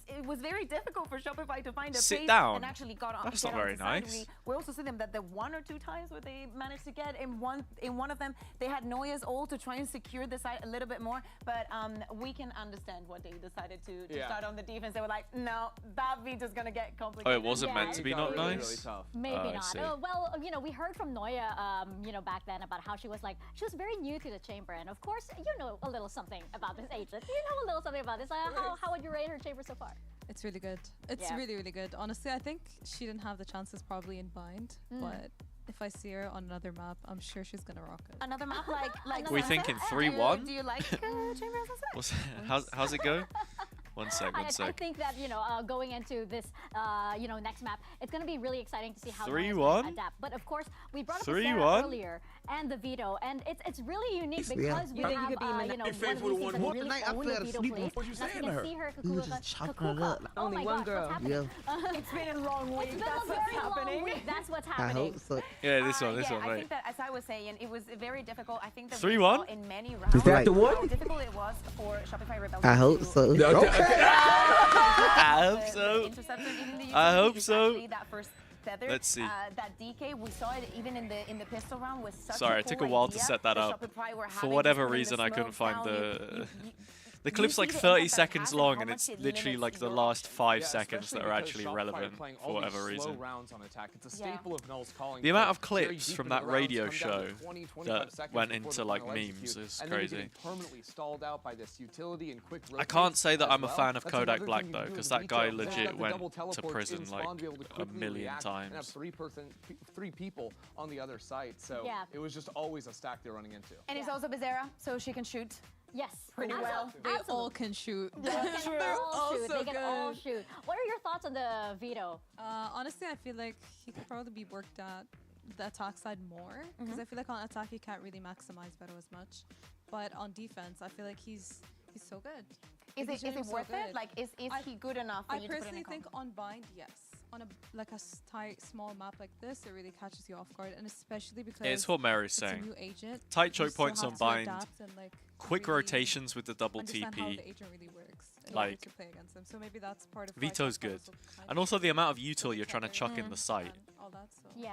it was very difficult for Shopify to find a Sit pace down. and actually got on. That's get not very onto side. nice. We also see them that the one or two times where they managed to get in one of them, they had Noya's ult to try and secure the side a little bit more. But we can understand what they decided to start on the defense. They were like, no, that veto's gonna get complicated. Oh, it wasn't meant to be not nice? Maybe I not. see. Well, you know, we heard from Noya, you know, back then about how she was very new to the chamber, and of course, you know a little something about this agent. You know a little something about this. How would you rate her chamber so far? It's really good. It's really, really good. Honestly, I think she didn't have the chances probably in Bind, but if I see her on another map, I'm sure she's gonna rock it. Another map like We Sunset? thinking Do 3-1? you like Chamber of Sunset? How's it go? One sec. I think that, you know, going into this, you know, next map, it's going to be really exciting to see how 3-1? adapt. But of course, we brought up 3-1? Sarah earlier and the veto, and it's really unique because we have, you know, one of these teams that really own the veto place. What you Now, saying you to her? can see her You were just chopping her up. Oh my gosh, what's happening? It's been a long week. It's been That's a very what's long happening. week. That's what's I happening. hope so. Yeah, this one, I right. think that, as I was saying, it was very difficult. I think that 3-1? we saw in many rounds Is that the one? how difficult it was for Shopify Rebellion I hope so. I hope so. I hope so. Tether, Let's see. That DK, we saw it even in the pistol round was such Sorry, a it took cool a while to idea set that that up. Shopify were For having whatever just putting reason, the I couldn't smoke find down. the You clip's see like the 30 impact that seconds has and long, how and much it's it literally limits like the your- last 5 Yeah, seconds that especially are because actually Shopify are relevant playing for all whatever these slow reason. rounds on attack. It's a staple of Null's calling. The amount of Very clips deep from into that the rounds, radio come down show to 20, 25 that seconds went before into the like final memes execute, is and then you're crazy. getting permanently stalled out by this utility and quick I can't say that as I'm a well. fan of That's Kodak another Black thing you though, can do because with that guy Vito. Then you legit got the went double to teleports prison in like spawn to be able to a quickly million react and have times. three people on the other side. So Yeah. it was just always a stack they're running into. And it's also Bizarra, so she can shoot. Yes, pretty well. They all can shoot. They can all shoot. so They can all good. shoot. What are your thoughts on the veto? Honestly, I feel like he could probably be worked at the attack side more because I feel like on attack you can't really maximize Veto as much, but on defense I feel like he's so good. Is He's it doing so worth it? good. Like, is he good enough for I you to put in personally a think comp? on Bind, yes. On a tight, small map like this, it really catches you off guard, and especially because Yeah, it's what Mary's it's saying. a new agent. Tight you choke still points have on to Bind, adapt and, like, quick really rotations with the double understand how TP. the agent really works and Like, to play against him. So maybe that's part of why Veto's Shopify good. also kind And of also the amount of util you're trying to chuck in the site. all that. So Yeah.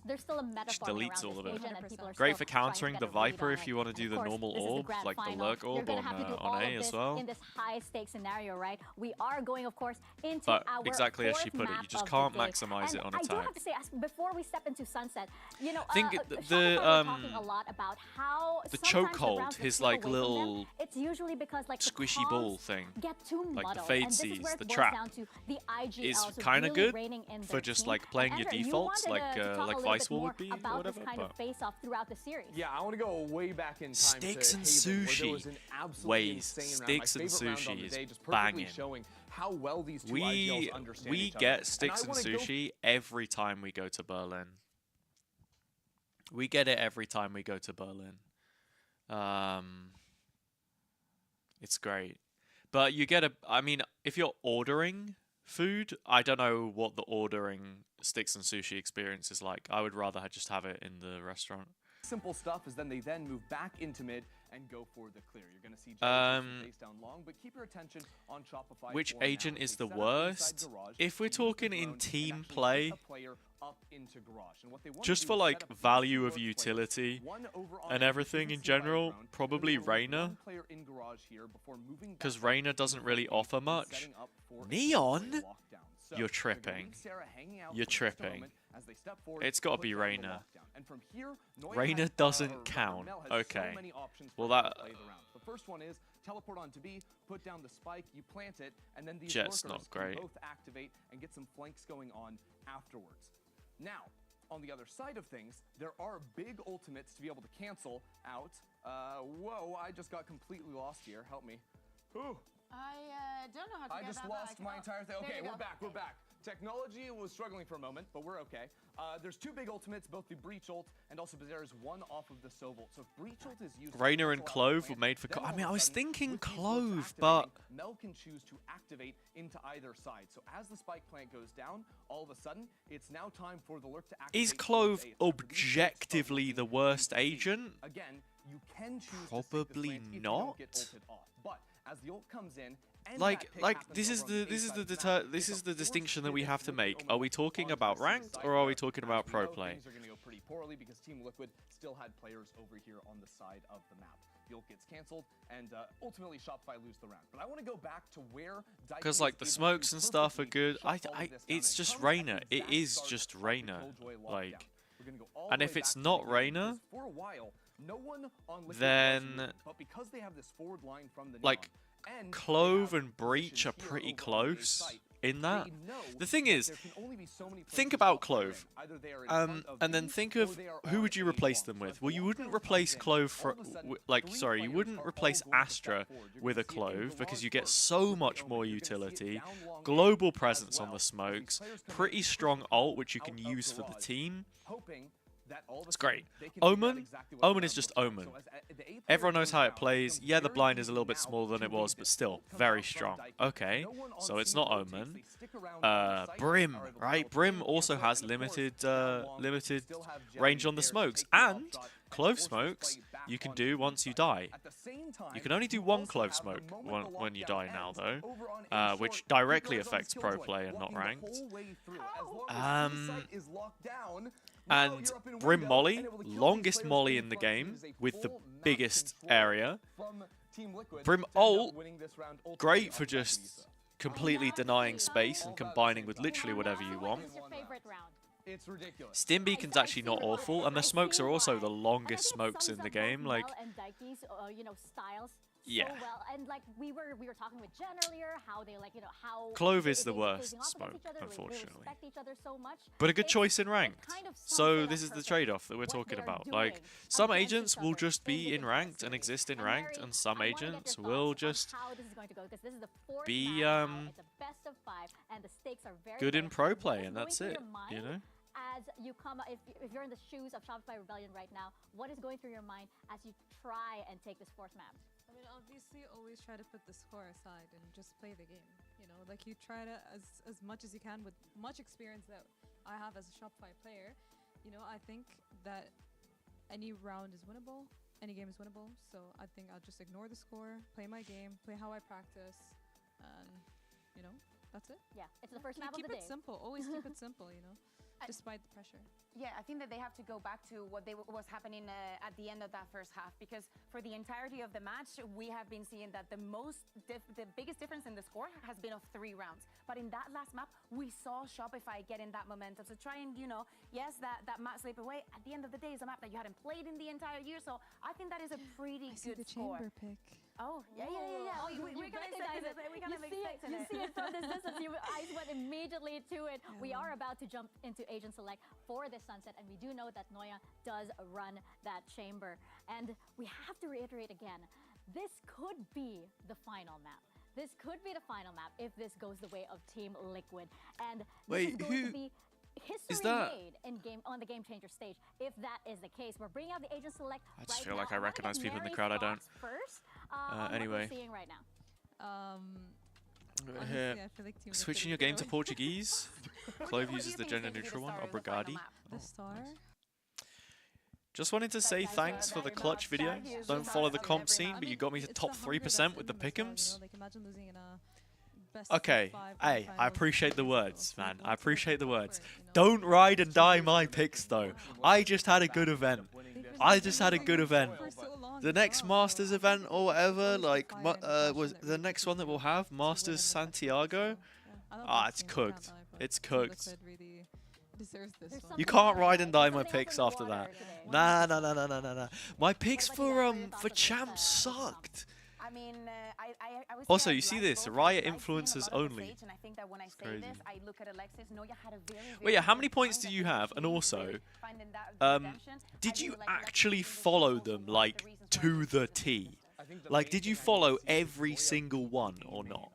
There's still a meta Just forming deletes around all of this it. agent, and people are Great still for trying to countering get the a read Viper on if it. you want to do And the of course, normal this is the orb, grand like the final. lurk You're orb gonna on have to do all A of as this well. in this high stakes scenario, right? We are going, of course, into But our exactly as she fourth put it, you map just of can't the day. maximize And it on I do attack. have to say, before we step into Sunset, you know, Think Shopify the, were talking a lot about how the sometimes chokehold, rounds that his, slip like, away from them, little it's usually because like the squishy ball comms thing, get too like the muddled, fade and this is seas, where it the boils trap, down to the IGL, is so kind of really good reining in for their just team. like playing And your Andrea, defaults, like Vice Wall would be or about whatever. this kind of But face-off throughout the series. Yeah, I want to go way back in time Sticks to and Haven, where there was sushi. an absolutely Ways. insane round. Sticks My and favorite round on sushi the is day, just perfectly banging. showing how well these two we IGLs understand each other. get sticks and I wanna go sushi every time we go to Berlin. We get it every time we go to Berlin. It's great. But you get I mean, if you're ordering food, I don't know what the ordering sticks and sushi experience is like. I would rather just have it in the restaurant. Simple stuff is then they move back into mid and go for the clear. You're going to see face down long, but keep your attention on Shopify. Which for now. agent They is the set up inside worst? garage, If we're use the talking drone, in and team actually play, get a player up into garage. And what they want to just do for is like set up value two of players, utility one over on and the everything in efficiency by general, drone, probably and then Reyna. one player in garage here before moving back Because up Reyna into doesn't the really lane offer and much. setting up for a Neon? lockdown. So, You're they're gonna tripping. leave Sarah hanging out You're for just a tripping. moment as they step forward, It's got to put be down the Reyna. lockdown. And from here, Noya Reyna has, doesn't or rather, count. Mel has Okay. so many options Well, for how to that- play the round. The first one is teleport onto B, put down the spike, you plant it, and then these Jet's lurkers not great. can both activate and get some flanks going on afterwards. Now, on the other side of things, there are big ultimates to be able to cancel out. Whoa, I just got completely lost here. Help me. Whew. I don't know how to I get just that lost back. my entire thing. there Okay, you we're go. back. We're back. Technology was struggling for a moment, but we're okay. There's two big ultimates, both the Breach ult and also Bazera's one off of the Sovult. So if Breach ult is used, Reyna and Clove were made for. then I all mean, of I a was sudden, thinking with these lurks Clove, but activating, Mel can choose to activate into either side. So as the spike plant goes down, all of a sudden, it's now time for the lurk to activate. is Clove objectively the worst agent? Again, you can choose Probably to stay this lane if you not. don't get ulted off. But as the ult comes in, and Like, that pick like happens this is over on the this is A the side of map, this it's is a the forced distinction that we pivot have to with make. the Are we almost talking onto about the ranked side or are we where, talking as about we pro know, play? Things are going to go pretty poorly because Team Liquid still had players over here on the side of the map. The ult gets cancelled, and ultimately Shopify lose the round. But I want to go back to where Because like the smokes and stuff are good. It's just Reyna. It is just Reyna. Like, and if it's not Reyna, for a while, no one on Liquid then was, but because they have this forward line from the like Neon, and Clove they have and Breach positions are here pretty over on the A close site, in that. they know The thing that is, there can only be so many think places about Shopify are in. Clove, Either they are in front of and then B, think or of they are who on would you A replace long. them So with. as Well, the you last wouldn't round replace comes in, Clove for all of a sudden, like three sorry, you players wouldn't are all replace going to step Astra forward. You're with gonna a see it in Clove because garage you get work so with much the more Omen. You're gonna see it utility, down long global as presence on well the as these smokes, players come in pretty pushing strong ult which you out can of use for the garage, team. hoping that all of a It's sudden great. they can figure out Omen, exactly what the Omen round is just looks like. Omen. So as the A player Everyone knows goes how it down, plays. becomes Yeah, the very blind is a easy little bit now smaller than to it was, read but it. still Ult comes very out from strong. Dike. Okay, No one on so it's C not rotates. Omen. They stick around on the site, Brim, are able to right? double Brim team, also cancel, has and of course, limited down long, limited still have range Jeremy on the there to smokes, take the off and shot Clove force the smokes play back you can onto do the once you side. die. At the same time, You can only do you one also Clove have the smoke moment the when you lockdown die now, ends, though, over on A short, which keep directly your eyes on affects this pro Killjoy, play and not walking the ranked. whole way through. As long as the site is locked down, now And you're up in Brim window Molly, and able to kill these longest players Molly in in the front. It game is a with the full map biggest control area. from Team Liquid Brim to end up ult, winning this round ultimately great on for the back of just Lisa. completely denying space and combining with literally whatever you want. What's your favorite round? It's ridiculous. Stim Beacon's actually not awful, and the smokes are also the longest smokes in the game. Like, Mel and Dike's, styles Yeah. so well. And like we were talking with Jen earlier, how they how Clove is they- the they worst facing off against smoke, each other, they unfortunately. respect each other so much. but a good It's- choice in it ranked. kind of sums So it this up is the perfectly. trade-off that we're What talking they're about. doing Like, some against agents each will other just in be the in ranked and series. exist in And ranked, Mary, and some I wanna get your agents thoughts will on just how this is going to go, because this is the fourth be match now. It's a best of 5, and the stakes are very good in high. pro What play, is and going that's through it. your mind You know. As you come, if you're in the shoes of Shopify Rebellion right now, what is going through your mind as you try and take this fourth map? I mean, obviously, always try to put the score aside and just play the game. You know, like you try to, as much as you can, with much experience that I have as a Shopify player. You know, I think that any round is winnable, any game is winnable. So I think I'll just ignore the score, play my game, play how I practice, and you know, that's it. Yeah, it's the first map of the Keep day. it simple. Always keep it simple. You know, despite the pressure. Yeah, I think that they have to go back to what was happening at the end of that first half, because for the entirety of the match, we have been seeing that the biggest difference in the score has been of 3 rounds. But in that last map, we saw Shopify getting that momentum. So try and, yes, that map slip away. At the end of the day, it's a map that you hadn't played in the entire year. So I think that is a pretty good the score. chamber pick. Oh, yeah. Oh, You we recognize it. We kind of expected You it. see it from this distance. Your eyes went immediately to it. We are about to jump into Agent Select for this Sunset, and we do know that Noya does run that chamber. And we have to reiterate again, this could be the final map. This could be the final map if this goes the way of Team Liquid. And this Wait, is going to be history made on the Game Changer stage. If that is the case, we're bringing out the Agent Select. I just feel like I recognize people in the crowd I don't. First, Anyway. what we're seeing right now. Honestly, Here. I feel like Team Switching Liquid your is game to gonna Portuguese. Clove uses the gender neutral one. Obrigado. The star. Just wanted to say thanks for the clutch video. Don't follow the comp scene, but you got me to top 3% with the pick'ems. Like imagine losing in a best Okay, of 5 hey, I finals. appreciate the words, man. I appreciate the words. Don't ride and die my picks, though. I just had a good event. I just had a good event. The next Masters event or whatever, like, was the next one that we'll have, Masters Santiago? Ah, it's cooked. It's cooked. You can't ride and die my picks after that. Nah. My picks for champs sucked. I mean, I was Also, you see this, Riot influencers only. and I think that when I say Crazy. this, I look at Alexis. Noya had a very, Well, yeah, how many points do you have? And also, did you actually follow them, like, to the T? Like, did you follow every single one or not?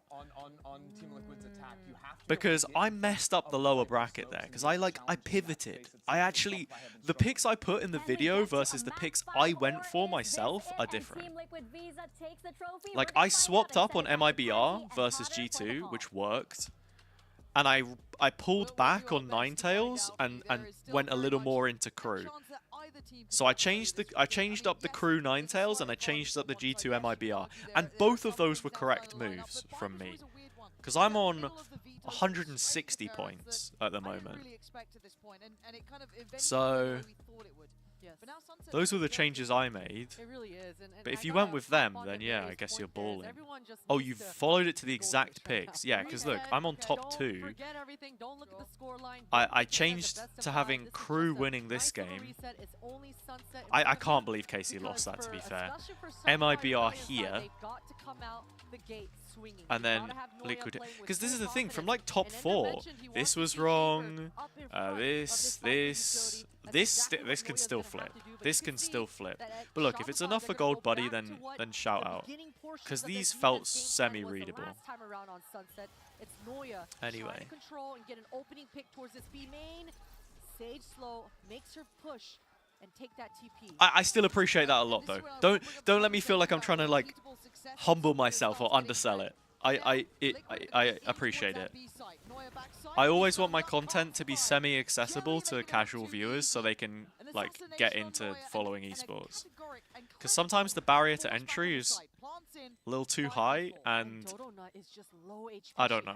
On Team Liquid's attack, you have to Because I messed up the lower bracket there. Because I pivoted. The picks I put in the video versus the picks I went for myself are different. Like, I swapped up on MIBR versus G2, which worked. And I pulled back on Ninetales and went a little more into crew. So I changed up the crew Ninetales and I changed up the G2 MIBR. And both of those were correct moves from me. Because I'm on 160 points at the moment. So those were the changes I made. But if you went with them, then yeah, I guess you're balling. Oh, you followed it to the exact picks. Yeah, because look, I'm on top 2. I changed to having crew winning this game. I can't believe Casey lost that, to be fair. MIBR here. And then Liquid. Because this is the thing, from like top 4, this was wrong. This can still flip. This can still flip. But look, if it's enough for Gold Buddy, then shout out. Because these felt semi-readable. Anyway. I still appreciate that a lot, though. Don't let me feel like I'm trying to like humble myself or undersell it. I appreciate it. I always want my content to be semi-accessible to casual viewers so they can like get into following esports. Because sometimes the barrier to entry is a little too high, and I don't know.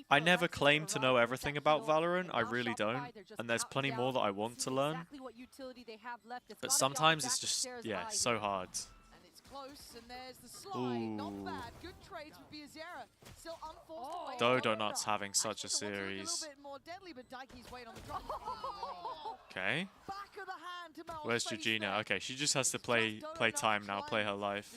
I never claim to know everything about Valorant, I really don't, and there's plenty more that I want to learn. But sometimes it's just, yeah, so hard. Ooh. Donuts having such a series. Okay. Where's Georgina? Okay, she just has to play time now, play her life.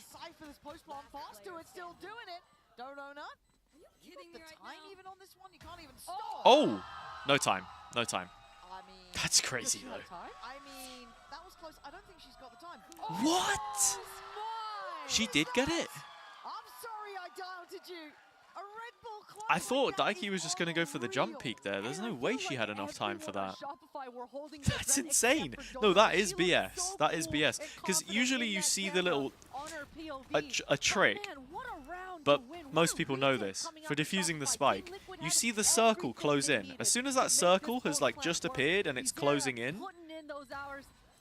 Oh! No time. No time. That's crazy, though. I mean, that was close. I don't think she's got the time. What? She did get it? I'm sorry I doubted you. A Red Bull Club. I thought Daiki was just going to go for the jump peak there. There's no way she had enough time for that. That's insane. No, that is BS. That is BS. Because usually you see the little... a trick. But most people know this. For defusing the spike, you see the circle close in. As soon as that circle has like just appeared and it's closing in,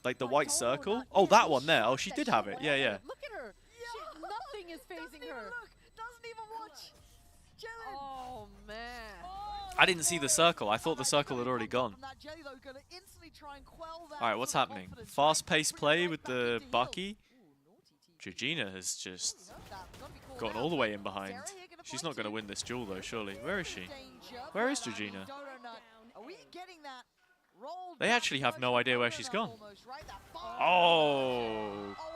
like the white circle. Oh, that one there. Oh, she did have it. Yeah, yeah. Look at her. Nothing is phasing her. Doesn't even watch. Chilling. Oh man. I didn't see the circle. I thought the circle had already gone. Alright, what's happening? Fast-paced play with the Bucky. Georgina has just gotten all the way in behind. She's not going to win this duel though, surely. Where is she? Where is Georgina? Are we getting that They actually have no idea where she's gone.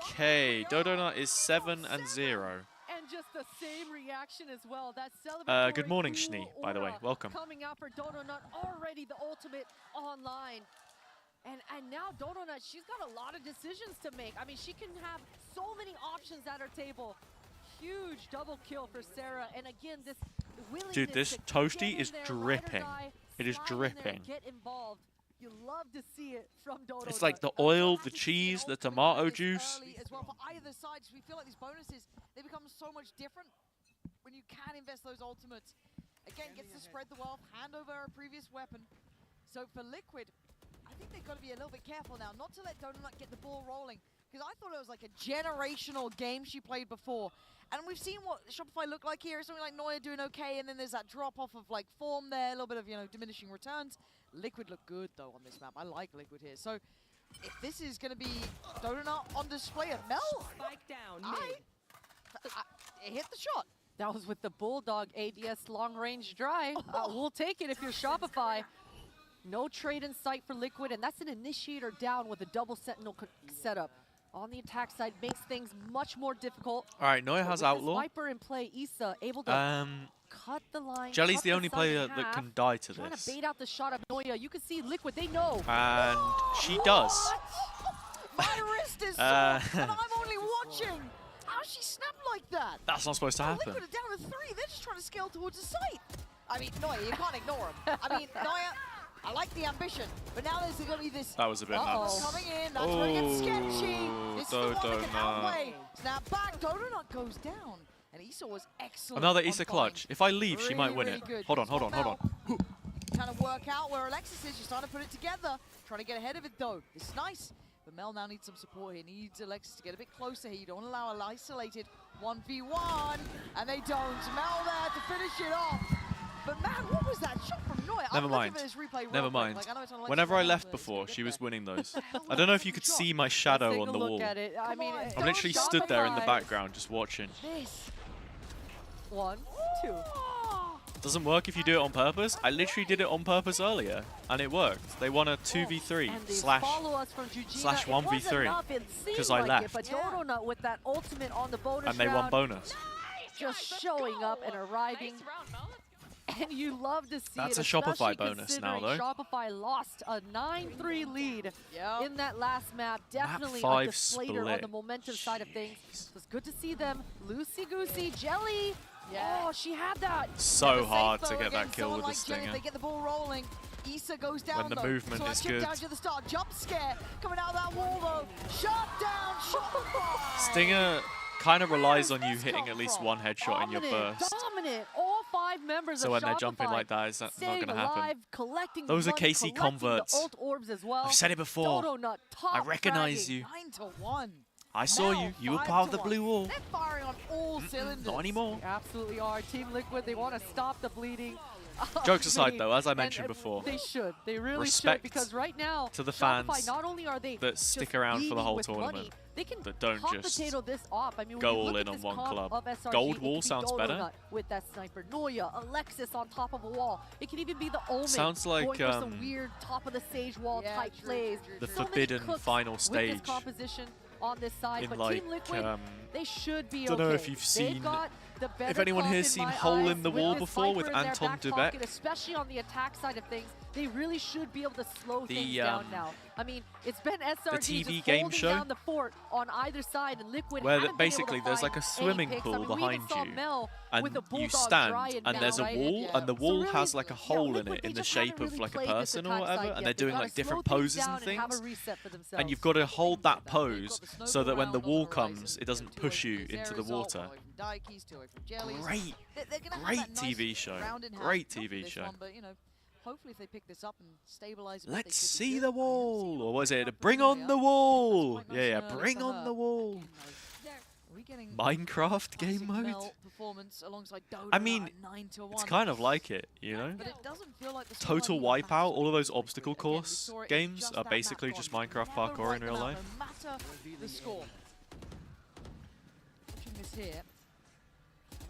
Okay, Dodonut is 7-0. And just the same reaction as well. That celebratory Good morning, cool Shni, by the way. aura Welcome. Coming out for Dodonut, already the ultimate online. And now Dodonut, she's got a lot of decisions to make. I mean, she can have so many options at her table. Huge double kill for Sarah. And again, this willingness Dude, this to toasty get in is there, dripping. ride or die, It is slide in there, dripping. get involved. You love to see it from Dodonut. It's like the oil, the cheese, the tomato juice. Early as well for either side, we feel like these bonuses, they become so much different when you can invest those ultimates. Again, gets to spread the wealth, hand over a previous weapon. So for Liquid, I think they've got to be a little bit careful now, not to let Dodonut get the ball rolling, because I thought it was like a generational game she played before. And we've seen what Shopify looked like here, something like Neuer doing okay, and then there's that drop-off of like form there, a little bit of, you know, diminishing returns. Liquid look good though on this map. I like Liquid here. So if this is going to be Dodonut on display at Mel, Spike down. It hit the shot. That was with the Bulldog ADS long-range drive. We'll take it if you're Shopify. No trade in sight for Liquid, and that's an initiator down with a double sentinel setup. On the attack side, makes things much more difficult. All right, Neuer has Outlaw. Viper in play, Issa able to cut the line. Jelly's cut the only sun player in that half, can die to trying this. to bait out the shot of Neuer. You can see Liquid, they know. And she does. My wrist is sore, and I'm only watching. How she snapped like that? That's not supposed to happen. Liquid are down to 3. They're just trying to scale towards the site. I mean, Neuer, you can't ignore him. I mean, Neuer, I like the ambition, but now there's going to be this. That was a bit nuts. Coming in, that's going to get sketchy. This is the one that can outweigh. Snap back, Dodonut goes down. And Issa was excellent. Another on Issa point. clutch. If I leave, she might win Really it. good. Hold on, hold on, hold on. Trying to work out where Alexis is. She's starting to put it together. Trying to get ahead of it, though. It's nice. But Mel now needs some support here. Needs Alexis to get a bit closer here. You don't allow an isolated 1v1. And they don't. Mel there to finish it off. But man, what was that shot from Neuer? Never mind. Never mind. Whenever I left before, she was winning those. I don't know if you could see my shadow on the wall. I mean, I'm literally stood there in the background just watching. This. 1, 2. Doesn't work if you do it on purpose. I literally did it on purpose earlier, and it worked. They won a 2v3 slash 1v3 because I left. But Dodonut with that ultimate on the bonus and they won round, bonus. just showing up and arriving. And you love to see That's it, a Shopify especially bonus now, though. Shopify lost a 9-3 lead in that last map. Definitely Map 5 a deflator on the momentum side of things. So it's good to see them. Loosey-goosey, Jelly. Oh, she had that. So hard to get that kill with the Stinger. They get the ball rolling. Issa goes down When the movement so is chip good. down to the start. Jump scare coming out of that wall though. Shut down Shopify. Stinger kind of relies on you hitting at least one headshot in your burst. Dominant. All 5 members So of when they're Shopify jumping like that, it's not going to happen. alive, collecting Those are money, KC collecting converts. The ult orbs as well. I've said it before. Dodonut, top I recognize fragging. you. 9-1. I saw you. You were part of the blue wall. They're firing on all cylinders. Not anymore. They absolutely are. Team Liquid, they want to stop the bleeding. Jokes aside, though, as I mentioned And before, they should. They really respect should, because right now, to the Shopify, fans not only are they that stick around for the bleeding whole with tournament, money, they can that don't hot just potato this off. I mean, go when you all look in at on this one comp club. of SRG, Gold it wall could be sounds Dodonut better. with that sniper, Neuer, Alexis on top of a wall. It can even be the Omen. Sounds like, going for some weird top of the stage wall type plays. the So many forbidden cooks final with stage this composition on this side, in but like, Team Liquid, they should be don't okay. know if you've They've seen. got the better If anyone comp here's in seen my Hole eyes in the with Wall this before with Viper in their Anton back Dubek, pocket, especially on the attack side of things, they really should be able to slow things down now. I mean, it's been SRG TV just game holding show down the fort on either side, and Liquid where haven't been able basically to there's find like a any swimming picks. pool I mean, we behind even saw you, Mel and with a you Bulldog stand, Dryad and now, there's a right? wall, and the So wall really, has like a hole in Liquid, it they in the just shape haven't of really like a played this person or attack whatever, side and yet. they're They've doing gotta like slow different things poses down and have a things. reset for themselves. And you've got to hold that pose so that when the wall comes, it doesn't push you into the water. Great TV show. Great TV show. But, you know, hopefully if they pick this up and stabilize it, Let's see the wall. Or was it? Bring on the wall. Yeah, bring on the wall. Minecraft game mode? I mean, it's kind of like it, you know? Total Wipeout, all of those obstacle course games are basically just Minecraft parkour in real life. No matter the score. Watching this here.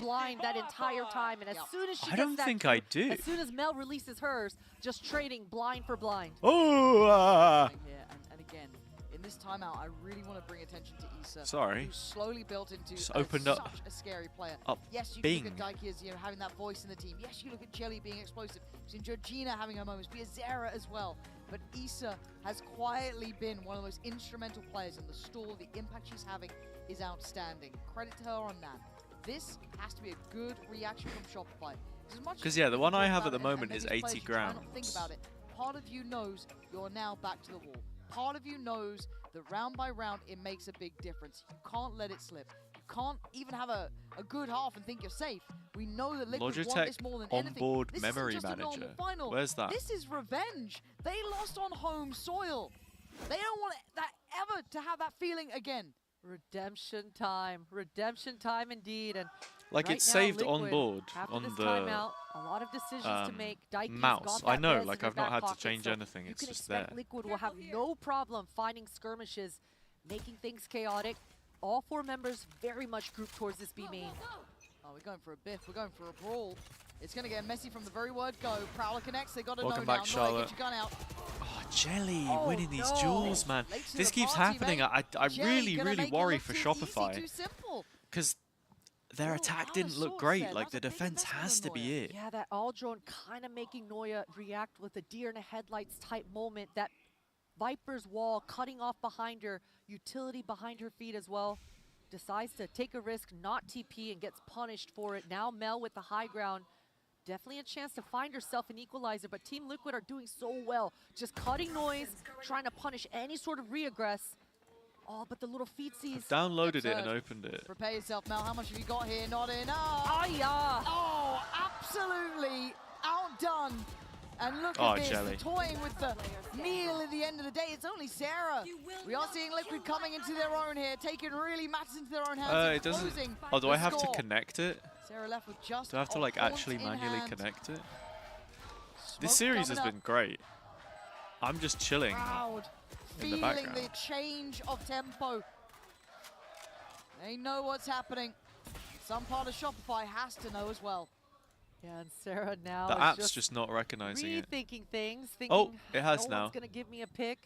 blind that entire time, and as soon as she I gets don't that think cue, I do. as soon as Mel releases hers, just trading blind for blind. Oh! Here, and again, in this timeout, I really want to bring attention to Issa. Sorry. Who slowly built into Just opened up such a scary player. up Yes, you Bing. can look at Daiki as having that voice in the team. Yes, you look at Jelly being explosive. You've seen Georgina having her moments, Biazera as well. But Issa has quietly been one of the most instrumental players in the stall. The impact she's having is outstanding. Credit to her on that. This has to be a good reaction from Shopify. Because yeah, the one I have at the moment is 80 grand. Think about it. Part of you knows you're now back to the wall. Part of you knows that round by round it makes a big difference. You can't let it slip. You can't even have a good half and think you're safe. We know that Liquid want this more than anything. Onboard This memory isn't just a normal manager. final. Where's that? This is revenge. They lost on home soil. They don't want that ever to have that feeling again. Redemption time indeed. And Like right it's now, saved Liquid, on board after on this the timeout, a lot of decisions to make. Daiki's mouse. got I that know, res like in I've not his had back to pocket, change so anything. you It's can just expect there. Liquid will have no problem finding skirmishes, making things chaotic. All four members very much grouped towards this B main. Oh, we're going for a biff. We're going for a brawl. It's going to get messy from the very word go. Prowler connects. They got to know Welcome now. back, Charlotte. Get your gun out. Oh, Jelly Oh, winning these no. duels, man. Late to This the keeps party, happening. mate. I Jelly really, gonna really make it worry look for too easy, Shopify. too simple. Because their attack didn't look great. Like the defense has to be it. Yeah, that all drone kind of making Noya react with a deer in the headlights type moment. That Viper's wall cutting off behind her, utility behind her feet as well. Decides to take a risk, not TP, and gets punished for it. Now Mel with the high ground. Definitely a chance to find herself an equalizer, but Team Liquid are doing so well. Just cutting noise, trying to punish any sort of re-aggress. Oh, but the little feetsies. Downloaded it and opened it. Prepare yourself, Mel. How much have you got here? Not enough. Oh, yeah. Oh, absolutely outdone. And look Oh, at this, Jelly. toying with the meal at the end of the day. It's only Sarah. We are seeing Liquid coming into their own here, taking really matters into their own hands. and It doesn't. closing Oh, do the I have to score. connect it? Sarah left with just Do I have to a like haunt actually in manually hand. connect it? Smoke This series has coming been up. great. I'm just chilling Crowd in the feeling background. the change of tempo. They know what's happening. Some part of Shopify has to know as well. Yeah, and Sarah now The is app's just not recognizing it. rethinking things, thinking, Oh, it has no now. one's gonna give me a pick.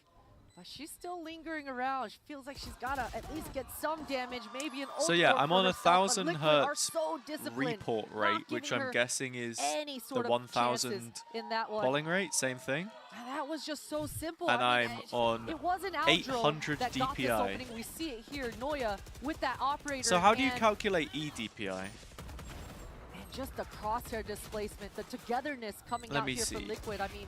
But she's still lingering around. She feels like she's gotta at least get some damage, maybe an So yeah, ult I'm for on a herself, but 1,000 Liquid are hertz so disciplined, report not rate, which giving I'm her guessing is any the sort of 1,000 chances in that one. polling rate, same thing. And that was just so simple. And I mean, I'm on it wasn't Aldro 800 that got this DPI. opening. We see it here, Noya with that operator. So how do you and calculate EDPI? just the crosshair displacement, the togetherness coming Let out me here see. for Liquid. I mean,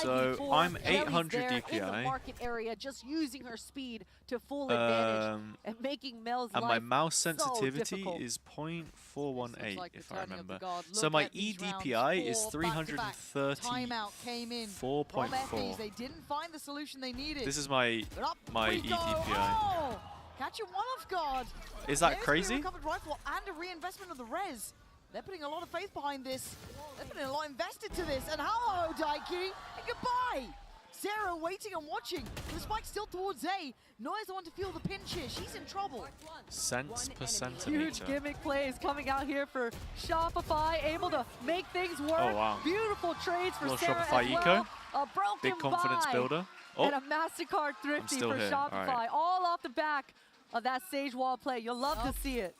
So 5v4, I'm Jelly's 800 there in the DPI. market area, just using her speed to full advantage and making Mel's And life my mouse so sensitivity difficult. is 0.418 like the if I turning of the remember. guard. So Look my at these rounds, EDPI is four back-to-back. 330. Timeout came in from 4.4. Effie's. They didn't find the solution they needed. This is my But up my we go. EDPI. Oh, catch him one off guard. Is that There's the crazy? recovered rifle and a reinvestment of the res. They're putting a lot of faith behind this. They're putting a lot invested to this. And hello, Daiki, and goodbye. Sarah waiting and watching. The spike still towards A. Noya's the one to feel the pinch here. She's in trouble. Cents per Huge centimeter. gimmick plays coming out here for Shopify, able to make things work. Oh, wow. Beautiful trades for Little Sarah Shopify as eco. well. A broken Big confidence buy. builder. Oh, And a MasterCard thrifty still for here. Shopify. All right. All off the back of that Sage Wall play. You'll love to see it.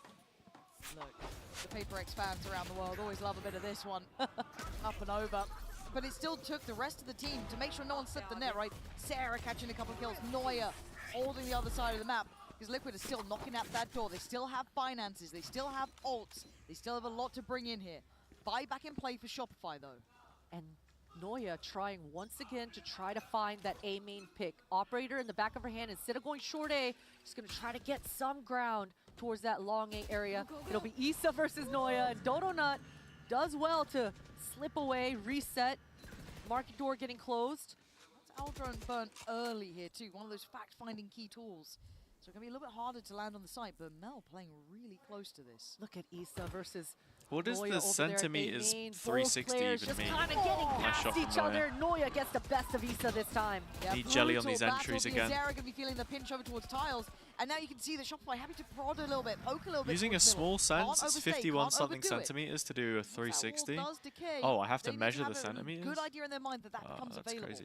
Look, the Paper X fans around the world always love a bit of this one. Up and over. But it still took the rest of the team to make sure no one slipped the net, right? Sarah catching a couple of kills. Noya holding the other side of the map. Because Liquid is still knocking at that door. They still have finances. They still have ults. They still have a lot to bring in here. Buy back in play for Shopify, though. And Noya trying once again to try to find that A main pick. Operator in the back of her hand, instead of going short A, she's going to try to get some ground towards that long A area. It'll be Issa versus Noya, and Dodo Nut does well to slip away, reset. Market door getting closed. That's Aldron burnt early here, too. One of those fact-finding key tools. So it's going to be a little bit harder to land on the site, but Mel playing really close to this. Look at Issa versus what does Noya the over there at centimeters A main. Both 360 players even just mean? kind of getting Nice past shot from each other. Noya. Noya gets the best of Issa this time. Yeah, Need Jelly on these brutal entries battle. again. Zara going to be feeling the pinch over towards tiles. And now you can see that Shopify happy to prod a little bit, poke a little bit. Using a towards small middle. sense, Can't it's overstay, 51 can't something overdo it. centimeters to do a 360. Does decay, Oh, I have they to need measure have the a centimeters? Good idea in their mind that that becomes That's available. crazy.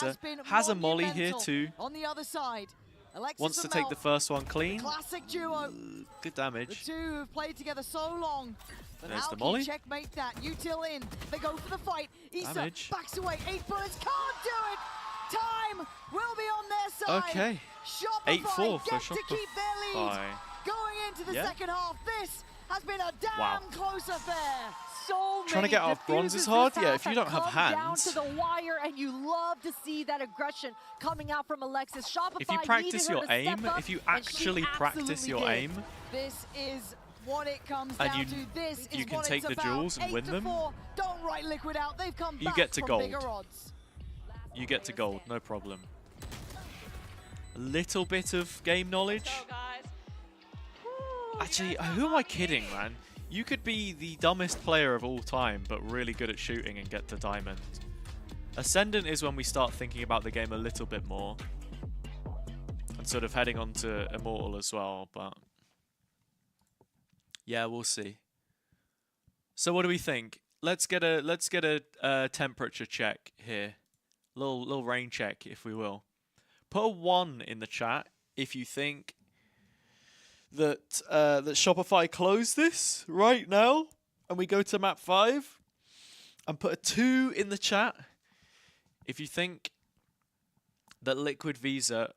Chaser been has a molly here monumental too. On the other side, Alexis Wants to and take Mel, the first one clean. classic duo. Good The damage. two have played together so long. But There's how the can molly. you checkmate that? Util in. They go for the fight. Issa Damage. backs away. 8 bullets. Can't do it. Time will be on their side. Okay. Shopify 8-4 for get to keep their lead. Shopify. Going into the Yeah. second half. This has been a damn close affair. So Trying to get out of bronze is hard. Yeah, if you don't have hands. Down to the wire, and you love to see that aggression coming out from Alexis. Shopify If you practice your needed her to aim, step up, if you and she actually practice absolutely your did. aim, This is what it comes and down you, to. This you is can what take it's the about. jewels and win them, 8-4. Don't write Liquid out. They've come you back get to from gold. bigger odds. You get to gold, no problem. A little bit of game knowledge. Actually, who am I kidding, man? You could be the dumbest player of all time, but really good at shooting and get to diamond. Ascendant is when we start thinking about the game a little bit more. And sort of heading on to Immortal as well, but... yeah, we'll see. So what do we think? Let's get a temperature check here. Little rain check, if we will. Put a 1 in the chat if you think that that Shopify closed this right now and we go to map 5. And put a 2 in the chat if you think that Liquid Visa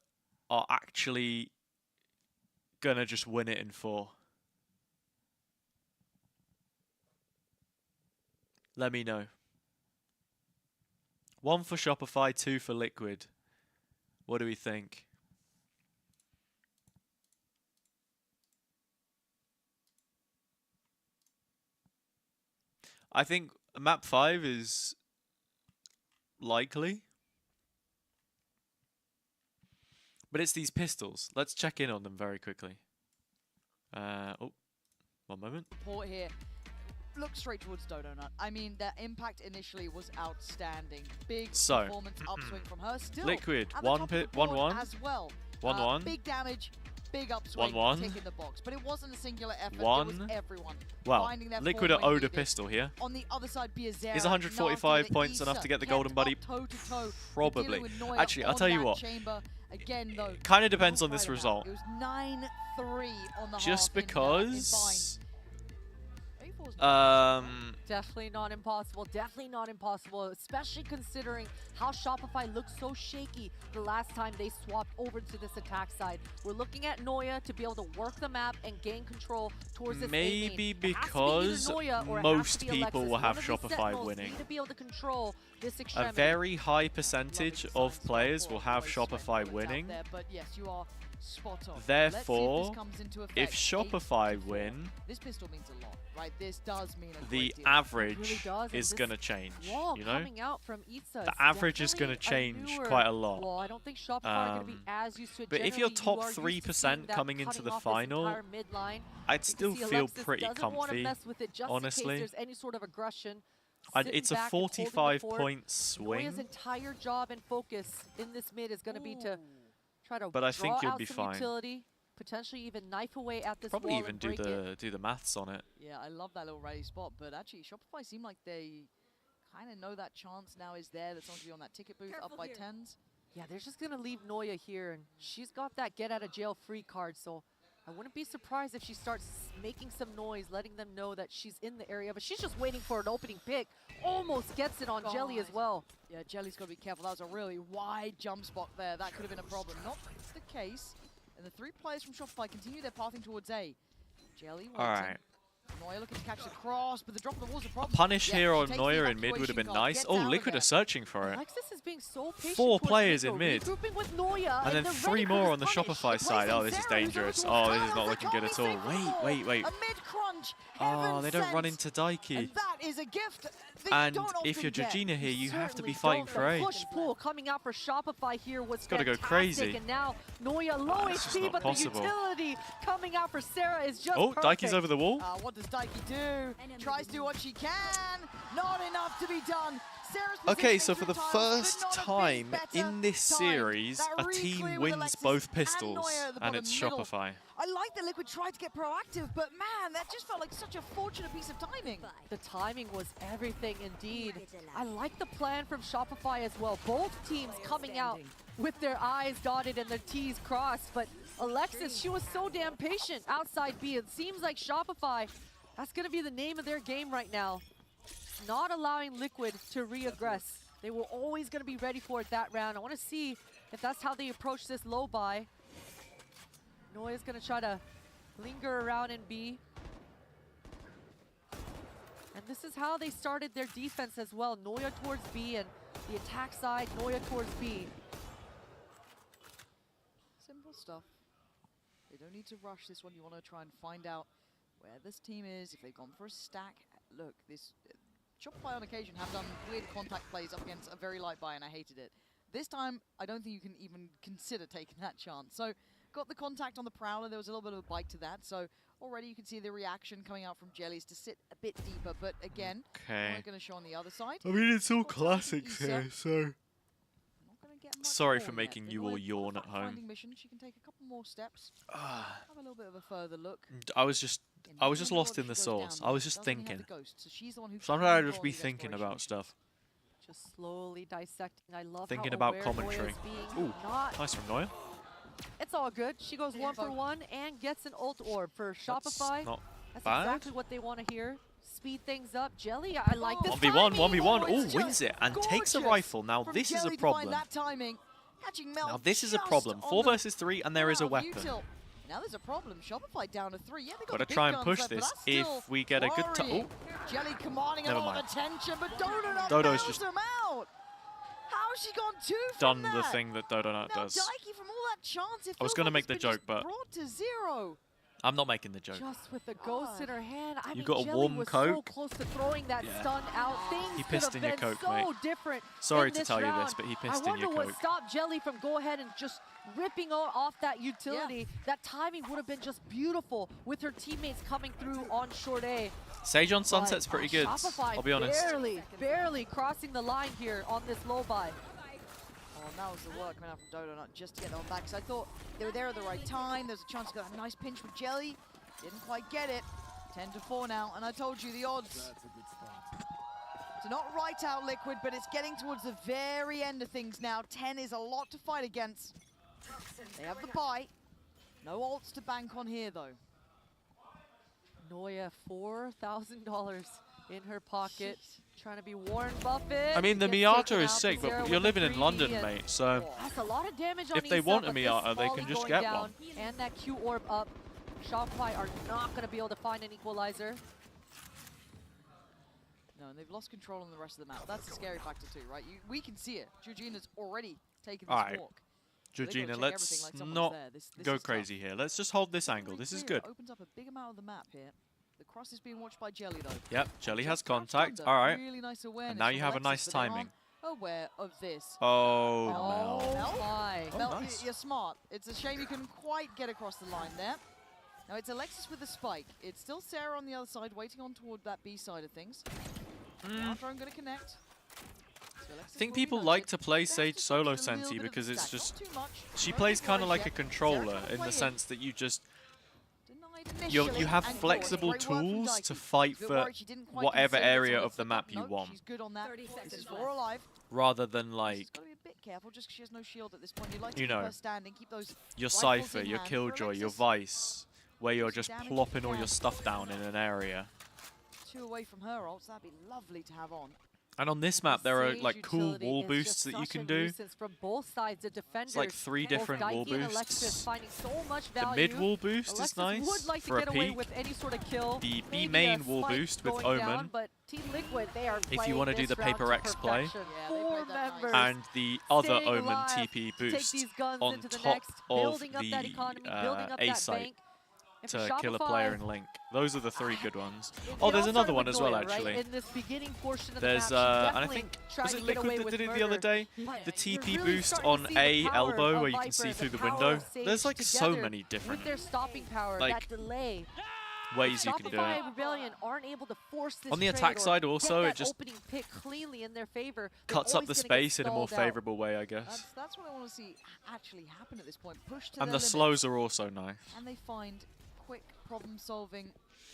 are actually gonna just win it in 4. Let me know. 1 for Shopify, 2 for Liquid. What do we think? I think map 5 is likely. But it's these pistols. Let's check in on them very quickly. Oh, one moment. Report here. Look straight towards Donut. I mean, their impact initially was outstanding. Big performance upswing from her. Still, Liquid, at the top of the board 1-1 as well. 1-1. Big damage, big upswing, 1-1. tick in the box. But it wasn't a singular effort. 1. It was everyone. Well, finding their Liquid are form when owed a needed. pistol here. On the other side, Biazera, Is 145 Naki, points enough to get the golden buddy? toe-to-toe, Probably. dealing with Neuer Actually, I'll on tell you that what. chamber. Again, though, Kind of depends on this result. it was 9-3 on the Just half in because... Definitely not impossible. Definitely not impossible, especially considering how Shopify looked so shaky the last time they swapped over to this attack side. We're looking at Noya to be able to work the map and gain control towards this maybe A main. because most people will have Shopify winning. Need to be able to control this A extremity. very high percentage of players will have Shopify winning. But yes, you are spot on. Therefore, Let's see if this comes into if effect. Shopify win, This pistol means a lot, right? This does mean a the great deal. average is going to change, Wall you know? coming out from Itza The is average is going to definitely a change newer quite a lot. wall. I don't think Shopify are going to be as used to it. But if you're Generally, top you are used to seeing 3% that coming into cutting the off this final, entire mid-line. I'd You can still see feel Alexis pretty doesn't want to comfy, mess with it just in honestly. case there's any sort of aggression. It's a Sitting back and holding the 45 fort. point swing, Noya's entire job and focus in this mid is going to be to try to but I think draw you'll out be some fine. utility, potentially even knife away at this Probably wall even and do break it. the maths on it. Yeah, I love that little rally spot, but actually Shopify seem like they kind of know that chance now is there. That's going to be on that ticket booth up by 10s. Yeah, they're just going to leave Noya here, and she's got that get out of jail free card, so I wouldn't be surprised if she starts making some noise, letting them know that she's in the area, but she's just waiting for an opening pick. Almost gets it on Jelly as well. Yeah, Jelly's got to be careful. That was a really wide jump spot there. That could have been a problem. Not the case. And the 3 players from Shopify continue their pathing towards A. Jelly waiting. All right. Noya looking to catch the cross, but the drop of the wall's a problem. Punish Yeah, here she on takes the Neuer in mid would have evacuation been card, nice. gets Oh, out of Liquid there. are searching for it. Alexis is being so patient 4 towards players Nico, in mid. regrouping with Noya, And then they're 3 ready for more this on the punish. Shopify side. Oh, this is dangerous. Oh, this is not looking good at all. Wait. A mid-crunch. Oh, they don't run heaven into Daiki. And that is a gift that you And don't if often you're get. Georgina here, you have to be Certainly fighting don't. for A. The push pull coming out for Shopify here was Gotta go fantastic, crazy. and now Noya low that's just HP, not but possible. the utility coming out for Sarah is just Oh, perfect. Daiki's over the wall. What does Daiki do? Tries to do what she can. Not enough to be done. Sarah's Okay, positioning so for the through tiles first could not have time been better in this timed. series, That a really team clear with wins Alexis both and pistols, Neuer at the and it's bottom middle. Shopify. I like that Liquid tried to get proactive, but man, that just felt like such a fortunate piece of timing. The timing was everything indeed. I like the plan from Shopify as well. Both teams coming out with their I's dotted and their T's crossed, but Alexis, she was so damn patient outside B. It seems like Shopify, that's going to be the name of their game right now. Not allowing Liquid to re-aggress. They were always going to be ready for it that round. I want to see if that's how they approach this low buy. Noya's going to try to linger around in B. And this is how they started their defense as well. Noya towards B and the attack side, Noya towards B. Simple stuff. They don't need to rush this one. You want to try and find out where this team is, if they've gone for a stack. Look, this Shopify on occasion have done weird contact plays up against a very light buy, and I hated it. This time, I don't think you can even consider taking that chance. So, got the contact on the Prowler. There was a little bit of a bite to that. So, already you can see the reaction coming out from Jellies to sit a bit deeper. But again, Okay. not going to show on the other side. I mean, it's all classics here, so... Sorry for making you all yawn at home. Mission. She can take a couple more steps. Have a little bit of a further look. I was just lost in the sauce. I was just thinking. Sometimes I just be thinking about stuff. Just slowly dissecting. I love Thinking how about aware commentary. Noya is being. Ooh, Not nice from Noya. It's all good. She goes 1 for 1 and gets an ult orb for Shopify. Not That's bad. exactly what they want to hear. Speed things up. Jelly, I like this 1v1, timing. 1v1. Oh, Oh, it's wins it and takes a gorgeous rifle. Now from this is a Jelly to problem. find that timing. Catching Mel Now this is a just problem. on 4 the versus 3 and there is a brow of weapon. Util. Now there's a problem. Shopify down to 3. Yeah, they got Gotta the big try and guns push left, but this that's still if we get a good time. worrying. Jelly commanding a Never lot mind. of attention, but Donut Dodo's nails just him out. How's she gone 2 from done that? the thing that Dodonut Now does. Daiki, from all that chance, it I was feels gonna like make it's the been joke, just but brought to 0. I'm not making the joke. Just with the ghost in her hand. I You mean, got a Jelly warm was Coke? so close to throwing that Yeah. stun out. Things He could pissed have in your been Coke, so mate. different. Sorry in to this tell you round. this, but he pissed I in your wonder what Coke. stopped Jelly from go ahead and just ripping off that utility. That timing would have been just beautiful with her teammates coming through on short A. Sage on Sunset's But pretty good. Shopify I'll be honest. barely crossing the line here on this low buy. Oh, and that was the work coming out from Donut just to get them back. Because I thought they were there at the right time. There's a chance to get a nice pinch with Jelly. Didn't quite get it. 10-4 now, and I told you the odds. So not right out Liquid, but it's getting towards the very end of things now. 10 is a lot to fight against. They have the buy. No ults to bank on here, though. Noya, $4,000 in her pocket, trying to be Warren Buffett. I mean, the Gets Miata taken is out. sick, Bizarre but you're with the living in 3D London, and mate, so that's a lot of damage on if they Issa, want a but this Miata, they volley can just going get down, one. And that Q orb up. Shopify are not going to be able to find an equalizer. No, and they've lost control on the rest of the map. That's a scary factor too, right? We can see it. Georgina's already taken this Alright. walk. So they've gotta Georgina, check let's everything like someone's not there. This go is tough. crazy here. Let's just hold this angle. This is good. It opens up a big amount of the map here. The cross is being watched by Jelly though. Yep, Jelly has Just touched contact. under. All right. Really nice awareness And now you from have a nice Alexis, but they timing. aren't aware of this. Oh, Mel. Mel. my. Oh, Mel, nice. you're smart. It's a shame you couldn't quite get across the line there. Now it's Alexis with the spike. It's still Sarah on the other side, waiting on toward that B side of things. Now drone going to connect. So I Alexis think will people reload like it. to play Sarah's Sage just solo taking a little Senti bit of a because it's stack. just Not too much. she No plays kind of worries like a yet. controller Sarah's in gonna the play sense that you just Denied you initially have and flexible great work from tools to Daiki. fight Bit for worried she didn't quite whatever consider area some of the the map flip you up. want, She's good on that. This is 4 alive. rather than like Gotta be a bit careful just 'cause she has no shield at this point. You'd like to you keep know her standing, keep those your rifles Cypher, in your hand. Killjoy, your Alexis, Vice, where you're just damage plopping if you all your can. stuff down in an area. 2 away from her ults, that'd be lovely to have on. And on this map, there are Sage like cool utility wall is boosts just that you such can a do. nuisance from both sides. The defenders, It's like 3 both different wall Daiki and Alexis boosts. finding so much The value. mid wall boost is Alexis nice would like for to a get away peek. with any sort of kill. The B Maybe main a wall spike boost with going Omen. down, but Team Liquid, they are If you playing wanna do this the round Paper to X play. perfection. Yeah, they 4 played that members. And the other staying Omen alive TP to take boost these guns on into the top next, of building up the that economy, building up A that site bank. And to for kill a Shopify, player in Link. Those are the 3 good ones. it Oh, there's all another started one with as well, Noya, right? actually. In this beginning portion of There's the map, she and I definitely think tried was to it get away Liquid that with did it the murder. other day? But The you're TP really boost starting on to see the A power elbow of where you can Viper, see through the power of window. Sage There's like so together many different with their stopping power, like, that delay. ways you can do Shopify it. Rebellion aren't able to force this On the trade attack or side get also, that it just opening pick cleanly in their favor. They're cuts up always the gonna get space in a more stalled out. favourable way, I guess. That's what I want to see actually happen at this point. Push to And their the limits, slows are also nice. and they find quick problem-solving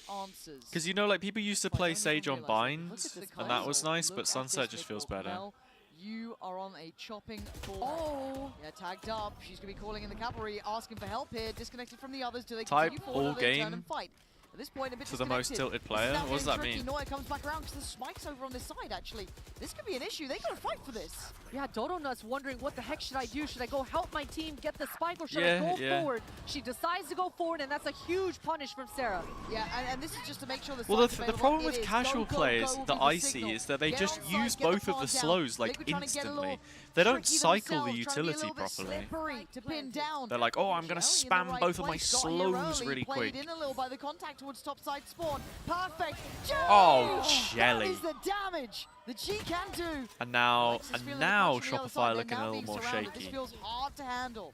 answers. Because you know, like people used to play Sage on Look at binds, the and that was console. nice, Look but at Sunset this just feels Nicole. better. Mel, you are on a chopping board. Oh! Yeah, tagged up. She's going to be calling in the cavalry, asking for help here. Disconnected from the others. Do they Type continue forward all or do they turn game. and fight? At this point, a bit To the most disconnected. tilted player? What does that mean? Noya comes back around because the spike's over on this side, actually. This could be an issue. They gotta fight for this. Yeah, Dodo Nut's wondering what the heck should I do? Should I go help my team get the spike or should I go forward? She decides to go forward, and that's a huge punish from Sarah. Yeah, and this is just to make sure the Well, the problem with casual players that I see is that they just use both of the slows like instantly. They don't cycle the utility properly. They're like, oh, I'm gonna spam both of my slows really quick. In a little by the contact towards topside spawn. Perfect. Oh, jelly. That is the damage that she can do. And now Shopify looking a little more shaky. This feels hard to handle.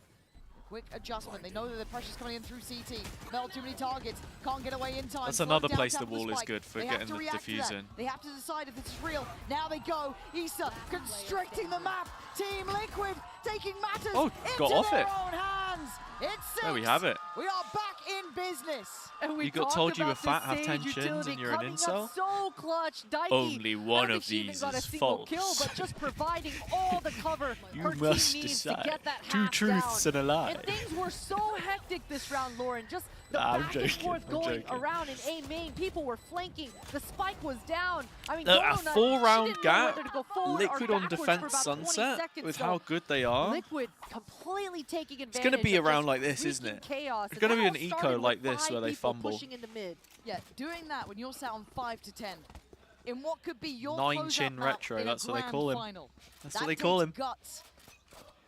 Quick adjustment. They know that the pressure's coming in through CT. Mel, too many targets. Can't get away in time. That's another place the wall is good for getting the diffuse in. They have to decide if this is real. Now they go. Issa constricting the map. Team Liquid taking matters into got off their it. own hands. It's 6. There we have it. We are back in business. And we You got told you were fat, have 10 shins, and you're an incel? So clutch, Daiki. Only one of these is false. Kill, but just providing all the cover You her must team needs to decide. get that 2 truths down. and a lie. And things were so hectic this round, Lauren. Just the Nah, I'm back and joking, forth I'm going joking. around in A main. People were flanking. The spike was down. I mean, A Donut, 4-round she didn't know gap, whether to go forward Liquid or on backwards defense for about 20 sunset seconds, with so how good they are. Liquid completely taking advantage. It's going to be of around just like this, isn't wreaking it? Chaos. It's going to be And an that all eco started like with this 5 where they people fumble. pushing into mid. Yeah, doing that when you're set on 5 to 10. In what could be your 9 chin closeout map retro, in a that's what they grand call him. final. That's That what they call takes him. Guts.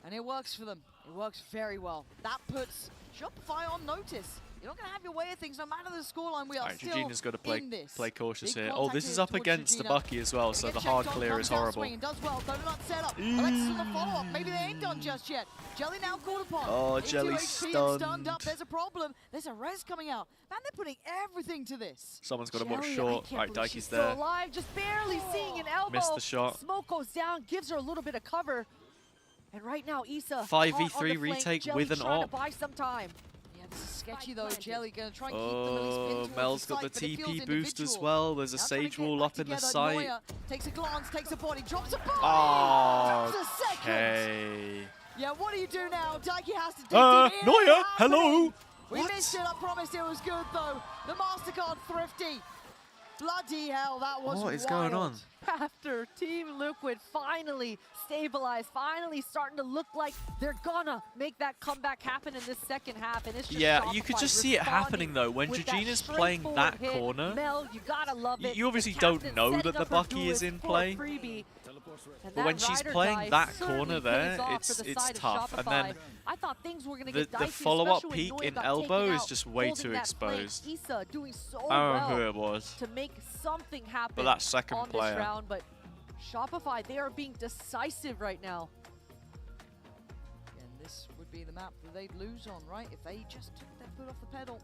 And it works for them. It works very well. That puts Shopify on notice. You're not going to have your way of things no matter the scoreline. We are still Regina's got to in this. play cautious Big here. Oh, contact this here is up towards against the Regina. Bucky as well, so They the get checked hard on, clear comes is down horrible. swinging, does well. Donut set up. Alexis on the follow-up. Maybe they ain't done just yet. Jelly now called upon. Oh, Into Jelly HP and stunned. stunned up. There's a problem. There's a res coming out. Man, they're putting everything to this. Someone's got to watch Jelly, short. I can't Right, believe Daiki's she's still there. alive, just barely seeing an elbow. Missed the shot. Smoke goes down, gives her a little bit of cover. And right now, Issa 5v3 retake Jelly with an trying op. to buy some time. Yeah, this is sketchy though. Jelly gonna try and keep them at least pinned towards Mel's the got the site, but it feels TP boost as individual. well. There's a Now trying to Sage get Wall back up in the together. site. Noya takes a glance, takes a body, drops a body. Oh, Drops a second. okay. Yeah, what do you do now? Daiki has to dig deep. It Noya, is hello. happening. We What? missed it. I promised it was good though. The MasterCard thrifty. Bloody hell, that was What is wild. going on? After Team Liquid finally stabilized, finally starting to look like they're gonna make that comeback happen in this second half, and it's just Yeah, you could Shopify just see it happening though. When with that Regina's playing that straightforward hit. corner, Mel, you gotta love it. you obviously The don't captain know setting that the up her Bucky is duelist in for play. freebie. And But when that she's rider playing dive that certainly corner pays there, off for the it's side of tough. And Shopify. then I thought things were gonna the get dicey, follow-up especially peek when Noya in got elbow taken is out, just way holding too that flank. exposed. Issa doing so I don't know well who it was. to make something happen But that second on player. this round, but Shopify, they are being decisive right now. And this would be the map that they'd lose on, right? If they just took their foot off the pedal.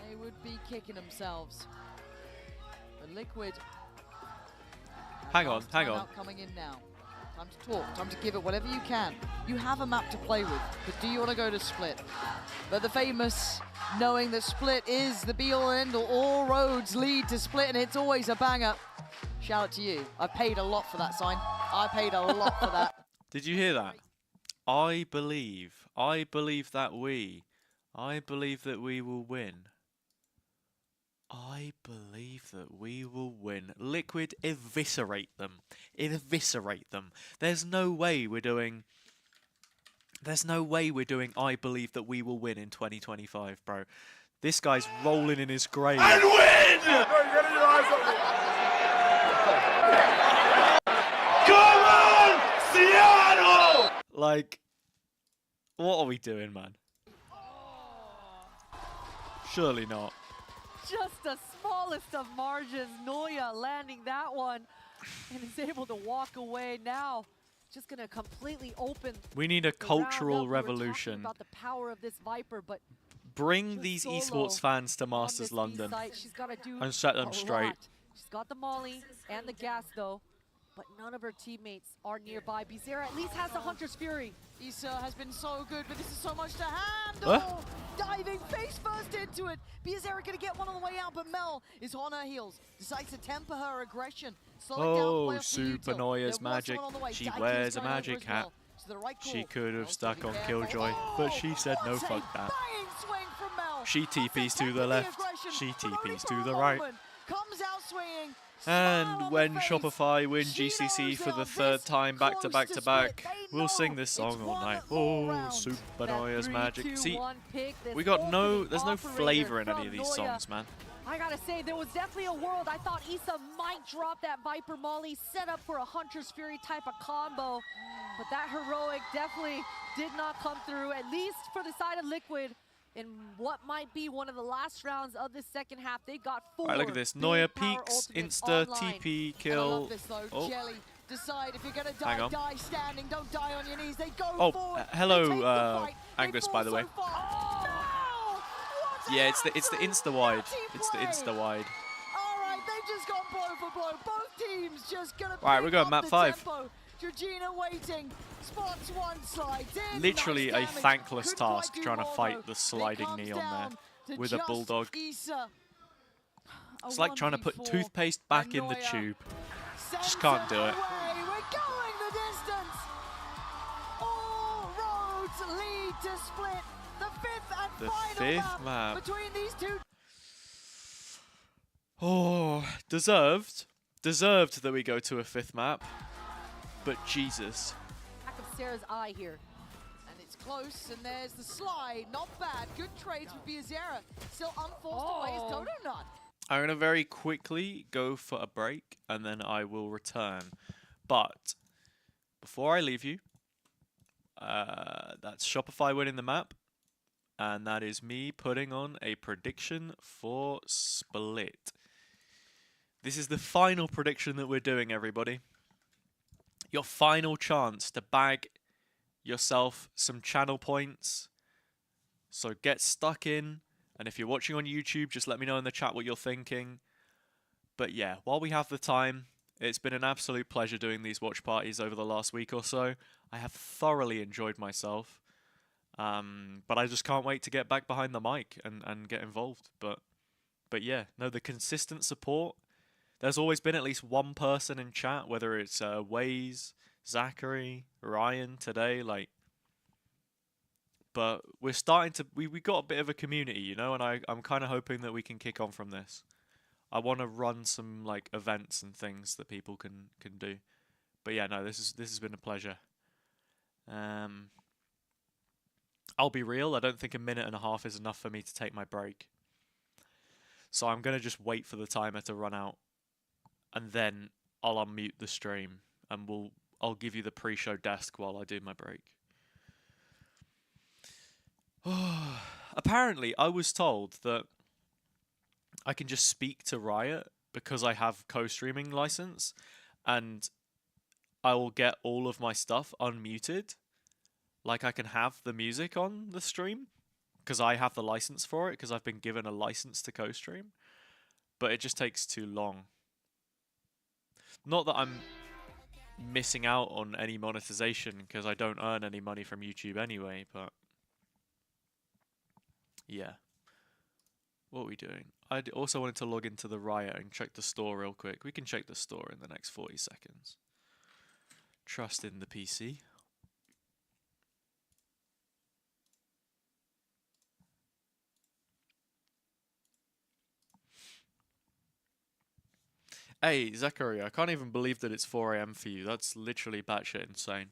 They would be kicking themselves. But Liquid. Hang on, last hang on. timeout coming in now. Time to talk, time to give it whatever you can. You have a map to play with, but do you want to go to Split? But the famous knowing that Split is the be-all and end-all, all roads lead to Split, and it's always a banger. Shout out to you. I paid a lot for that sign. I paid a lot for that. Did you hear that? I believe that we will win. I believe that we will win. Liquid, eviscerate them. Eviscerate them. There's no way we're doing I believe that we will win in 2025, bro. This guy's rolling in his grave. And win! Come on, Seattle! Like, what are we doing, man? Surely not. Just the smallest of margins. Noya landing that one and is able to walk away now. Just gonna completely open. We need a the round cultural up. We were talking revolution. about the power of this Viper, but Bring just these solo esports fans to on Masters this B London site. She's gotta do and set them a straight. lot. She's got the molly and the gas though, but none of her teammates are nearby. Bizarre at least has the Hunter's Fury. Issa has been so good, but this is so much to handle. Diving face first into it. Biazera gonna get one on the way out, but Mel is on her heels. Decides to temper her aggression. Slowing down the Oh, way off the Super util. Noya's There was magic. someone on the way. She Daiki wears is a going over magic as hat. well. to the right She could have stuck on Killjoy, but she said no, fuck that. Swing from Mel. She TPs to the left, she TPs to the right. Comes out swinging. And when Shopify win GCC for the third time back to back to back, we'll sing this song all night. Oh, Super Noya's magic. See, we got there's no flavor in any of these songs, man. I gotta say, there was definitely a world I thought Issa might drop that Viper Molly, set up for a Hunter's Fury type of combo. But that heroic definitely did not come through, at least for the side of Liquid. In what might be one of the last rounds of the second half, they got 4. Alright, look at this. Noya peeks, insta, TP, kill. Oh, Jelly, decide if you're gonna hang die, on. die standing, don't die on your knees. They go forward. Hello, Angus, by the way. Yeah, it's the insta wide. It's the insta wide. Alright, they've just gone blow for blow. Both teams just gonna Alright, we're going map 5. Tempo. Georgina waiting, spots one, slides in. Literally nice a damage. thankless Could task quite do trying to more, fight though. the sliding It knee comes on down there to with a just bulldog. Issa. It's like trying to put toothpaste back in the tube. Just can't do it. We're going the distance. All roads lead to split. The fifth and The final fifth map. between these two. Oh, deserved. Deserved that we go to a 5th map. But Jesus. Back of Sarah's eye here. And it's close, and there's the slide. Not bad. Good trades with Biazera. Still unforced away is Dodo Nut. I'm going to very quickly go for a break, and then I will return. But before I leave you, that's Shopify winning the map. And that is me putting on a prediction for Split. This is the final prediction that we're doing, everybody. Your final chance to bag yourself some channel points. So get stuck in. And if you're watching on YouTube, just let me know in the chat what you're thinking. But yeah, while we have the time, it's been an absolute pleasure doing these watch parties over the last week or so. I have thoroughly enjoyed myself. But I just can't wait to get back behind the mic and get involved. But yeah, no, the consistent support. There's always been at least one person in chat, whether it's Waze, Zachary, Ryan today, like. But we're starting to, we got a bit of a community, you know, and I'm kind of hoping that we can kick on from this. I want to run some like events and things that people can do. But yeah, no, this has been a pleasure. I'll be real, I don't think a minute and a half is enough for me to take my break. So I'm going to just wait for the timer to run out. And then I'll unmute the stream and I'll give you the pre-show desk while I do my break. Apparently, I was told that I can just speak to Riot because I have co-streaming license and I will get all of my stuff unmuted. Like I can have the music on the stream because I have the license for it because I've been given a license to co-stream. But it just takes too long. Not that I'm missing out on any monetization because I don't earn any money from YouTube anyway, but yeah. What are we doing? I also wanted to log into the Riot and check the store real quick. We can check the store in the next 40 seconds. Trust in the PC. Hey, Zachary, I can't even believe that it's 4 AM for you. That's literally batshit insane.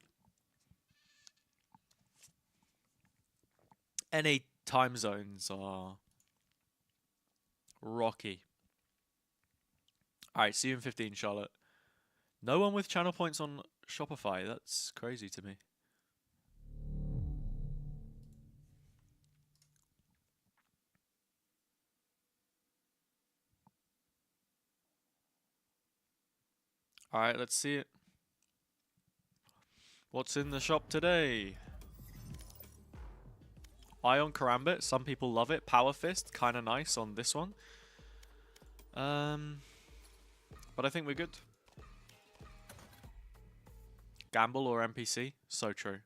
NA time zones are rocky. Alright, see you in 15, Charlotte. No one with channel points on Shopify. That's crazy to me. Alright, let's see it. What's in the shop today? Ion Karambit, some people love it. Power Fist, kind of nice on this one. But I think we're good. Gamble or NPC? So true.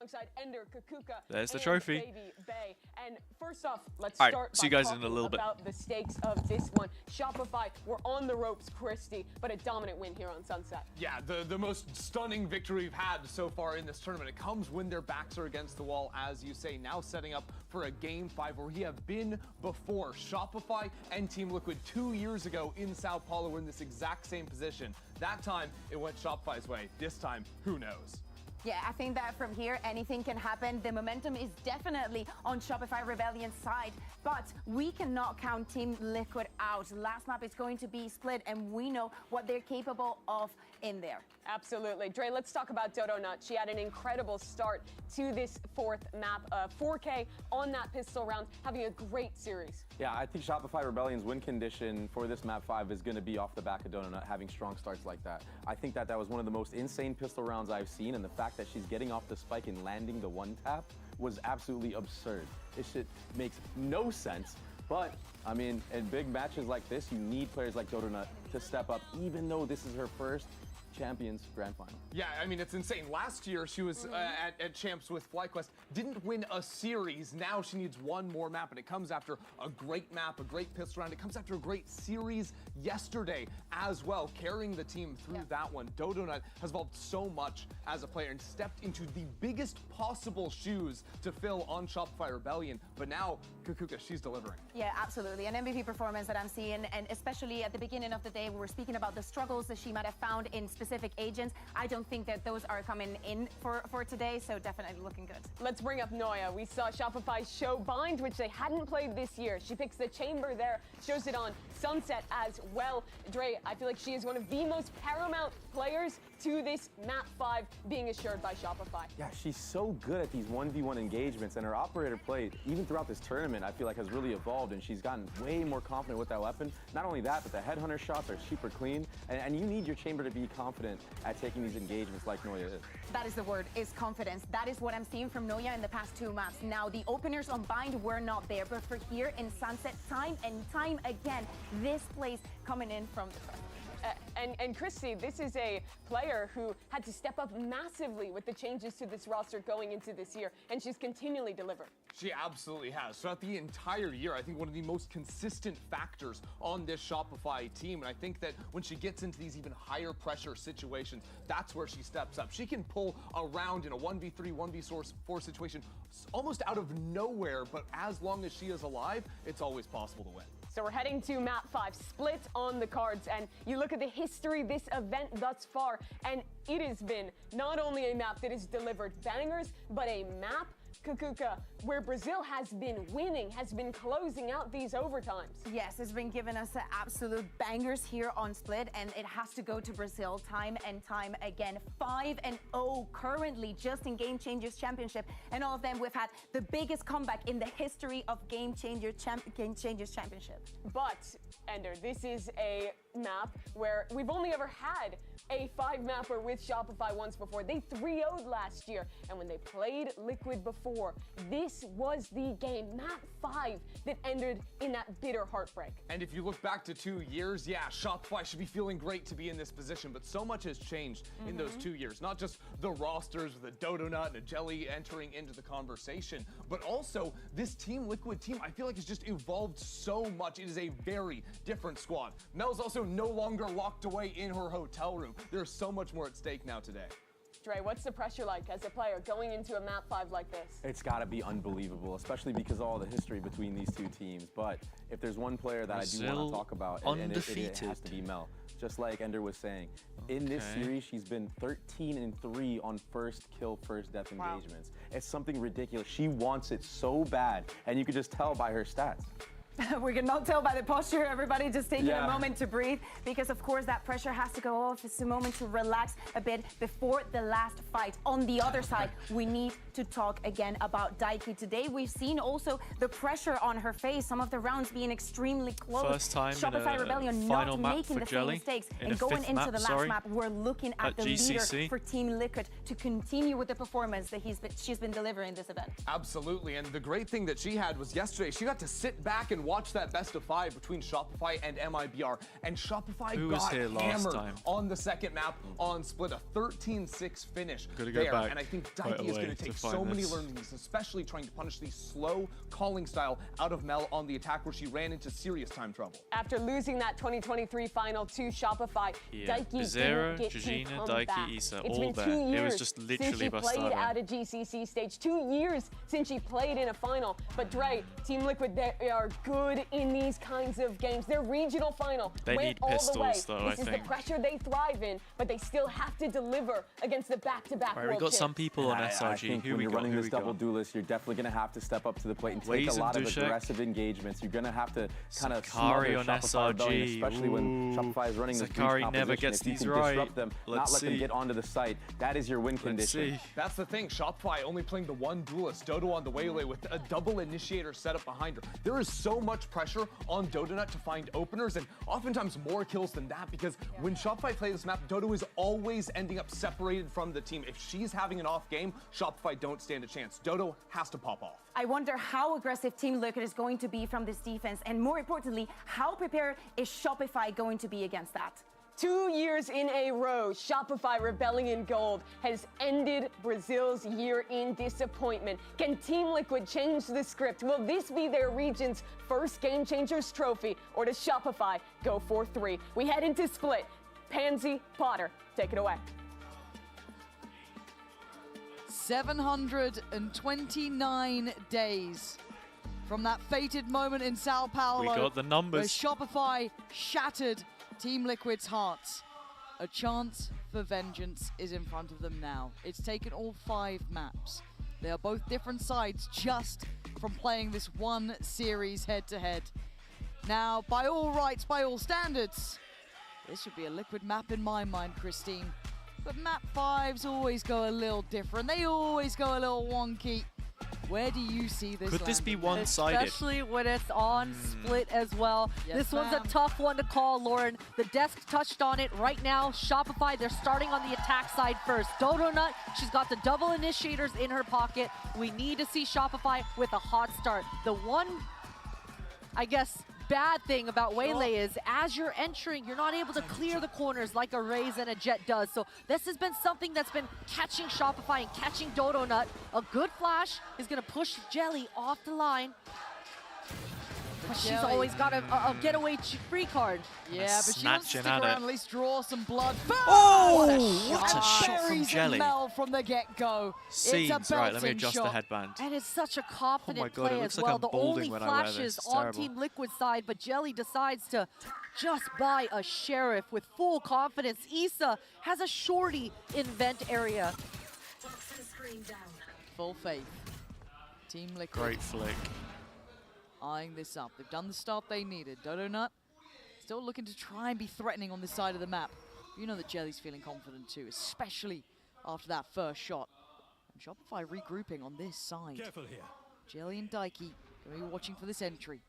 Alongside Ender, Kakuka, there's the and trophy. Baby Bay. And for first off, let's All right, start see you by guys in a talking little bit. about the stakes of this one. Shopify, we're on the ropes, Christy, but a dominant win here on Sunset. Yeah, the most stunning victory we've had so far in this tournament. It comes when their backs are against the wall, as you say, now setting up for a Game 5 where we have been before. Shopify and Team Liquid 2 years ago in Sao Paulo were in this exact same position. That time, it went Shopify's way. This time, who knows? Yeah, I think that from here, anything can happen. The momentum is definitely on Shopify Rebellion's side, but we cannot count Team Liquid out. Last map is going to be split, and we know what they're capable of in there. Absolutely. Dre, let's talk about Dodo Nut. She had an incredible start to this fourth map. 4K on that pistol round, having a great series. Yeah, I think Shopify Rebellion's win condition for this map 5 is going to be off the back of Donut having strong starts like that. I think that was one of the most insane pistol rounds I've seen, and the fact that she's getting off the spike and landing the one tap was absolutely absurd. This shit makes no sense. But, I mean, in big matches like this, you need players like Donut to step up, even though this is her first Champions Grand Final. Yeah, I mean, it's insane. Last year, she was at Champs with FlyQuest, didn't win a series. Now she needs one more map, and it comes after a great map, a great pistol round. It comes after a great series yesterday as well, carrying the team through that one. Dodo Nut has evolved so much as a player and stepped into the biggest possible shoes to fill on Shopify Rebellion, but now, Kukuka, she's delivering. Yeah, absolutely. An MVP performance that I'm seeing, and especially at the beginning of the day, we were speaking about the struggles that she might have found in specific agents. I don't think that those are coming in for today, so definitely looking good. Let's bring up Noya. We saw Shopify show Bind, which they hadn't played this year. She picks the chamber there, shows it on Sunset as well. Dre, I feel like she is one of the most paramount players to this map 5 being assured by Shopify. Yeah, she's so good at these 1v1 engagements, and her operator play, even throughout this tournament, I feel like has really evolved, and she's gotten way more confident with that weapon. Not only that, but the headhunter shots are super clean, and you need your chamber to be confident at taking these engagements like Noya is. That is the word, is confidence. That is what I'm seeing from Noya in the past 2 maps. Now, the openers on Bind were not there, but for here in Sunset, time and time again, this plays coming in from the front. And Christy, this is a player who had to step up massively with the changes to this roster going into this year, and she's continually delivered. She absolutely has. Throughout the entire year, I think one of the most consistent factors on this Shopify team, and I think that when she gets into these even higher pressure situations, that's where she steps up. She can pull around in a 1v3, 1v4 situation almost out of nowhere, but as long as she is alive, it's always possible to win. So we're heading to map 5, split on the cards, and you look at the history this event thus far, and it has been not only a map that has delivered bangers, but a map, Kukuka, where Brazil has been winning, has been closing out these overtimes. Yes, it's been giving us absolute bangers here on Split, and it has to go to Brazil time and time again. 5-0 currently just in Game Changers Championship, and all of them we've had the biggest comeback in the history of Game Changers Championship. But, Ender, this is a map where we've only ever had a 5-mapper with Shopify once before. They 3-0'd last year, and when they played Liquid before, this was the game, map 5, that ended in that bitter heartbreak. And if you look back to 2 years, yeah, Shopify should be feeling great to be in this position, but so much has changed in those 2 years. Not just the rosters with a Dodo Nut and a Jelly entering into the conversation, but also this Team Liquid team, I feel like has just evolved so much. It is a very different squad. Mel's also no longer locked away in her hotel room. There's so much more at stake now today. Dre, what's the pressure like as a player going into a map 5 like this? It's got to be unbelievable, especially because of all the history between these two teams. But if there's one player that I do want to talk about, and it has to be Mel. Just like Ender was saying, in this series, she's been 13-3 on first kill, first death engagements. It's something ridiculous. She wants it so bad, and you could just tell by her stats. We can not tell by the posture, everybody just taking a moment to breathe, because of course that pressure has to go off. It's a moment to relax a bit before the last fight. On the other side, we need to talk again about Daiki. Today we've seen also the pressure on her face, some of the rounds being extremely close. First time Shopify in a Rebellion final not map making for the Jelly, same mistakes. in And a going fifth into map, the last map, we're looking at the GCC. leader for Team Liquid to continue with the performance that she's been delivering this event. Absolutely, and the great thing that she had was yesterday, she got to sit back and watched that best of 5 between Shopify and MIBR, and Shopify Who was got here last hammered time? on the second map on Split, a 13-6 finish Gotta go there. back And I think quite Daiki a is way going to take to find so many this. learnings, especially trying to punish the slow calling style out of Mel on the attack where she ran into serious time trouble. After losing that 2023 final to Shopify, Yeah. Daiki Bizarro, didn't get to Georgina, come Daiki, back. Issa, It's all been 2 there. It years was just since literally she played Bastardo. out of GCC stage. 2 years since she played in a final. But Dre, Team Liquid, they are good in these kinds of games. Their regional final They went need all pistols, the way. though, This I is think. the pressure they thrive in, but they still have to deliver against the back-to-back Right, we world got some champs. people on I SRG. think Who when we you're got? running Who this we double got? duelist, you're definitely going to have to step up to the plate and take Waze a and lot of Dushek. aggressive engagements. You're going to have to kind of Zakari smother on Shopify Rebellion, SRG. especially when Ooh. Shopify is running this breach Zakari never composition. gets If you these can right. disrupt them, Let's not let them see. get onto the site, that is your win condition. That's the thing, Shopify only playing the one duelist, Dodo on the waylay with a double initiator set up behind her. There is so much pressure on Dodonut to find openers, and oftentimes more kills than that, because when Shopify play this map, Dodo is always ending up separated from the team. If she's having an off game, Shopify don't stand a chance. Dodo has to pop off. I wonder how aggressive Team Liquid is going to be from this defense, and more importantly, how prepared is Shopify going to be against that? 2 years in a row, Shopify Rebellion Gold has ended Brazil's year in disappointment. Can Team Liquid change the script? Will this be their region's first Game Changers trophy, or does Shopify go 4-3? We head into Split. Pansy, Potter, take it away. 729 days from that fated moment in Sao Paulo. We got the numbers. Where Shopify shattered Team Liquid's hearts. A chance for vengeance is in front of them now. It's taken all 5 maps. They are both different sides just from playing this one series head-to-head. Now, by all rights, by all standards, this should be a Liquid map in my mind, Christine. But map 5s always go a little different. They always go a little wonky. Where do you see this Could this be landing? one-sided? Especially when it's on Split as well. Yes, This one's a ma'am. tough one to call, Lauren. The desk touched on it right now. Shopify, they're starting on the attack side first. Dodonut, she's got the double initiators in her pocket. We need to see Shopify with a hot start. The one, I guess, bad thing about Waylay is as you're entering, you're not able to clear the corners like a Raze and a Jet does. So this has been something that's been catching Shopify and catching Dodonut. A good flash is going to push Jelly off the line. But she's Jelly. always got a getaway free card. Yeah, but she wants to stick Snatching at around, it. at least draw some blood. Oh, what what a shot from buries Jelly. Mel from the get-go. Scenes. It's a Right, let me belting adjust shot. the headband. And it's such a confident Oh my God, it play looks as like well. I'm The balding only when I wear this. flashes It's on terrible. Team Liquid side, but Jelly decides to just buy a Sheriff with full confidence. Issa has a shorty in vent area. Full faith. Team Liquid Great flick. eyeing this up. They've done the stop they needed. Dodonut still looking to try and be threatening on this side of the map. You know that Jelly's feeling confident too, especially after that first shot. And Shopify regrouping on this side. Careful here. Jelly and Daiki going to be watching for this entry.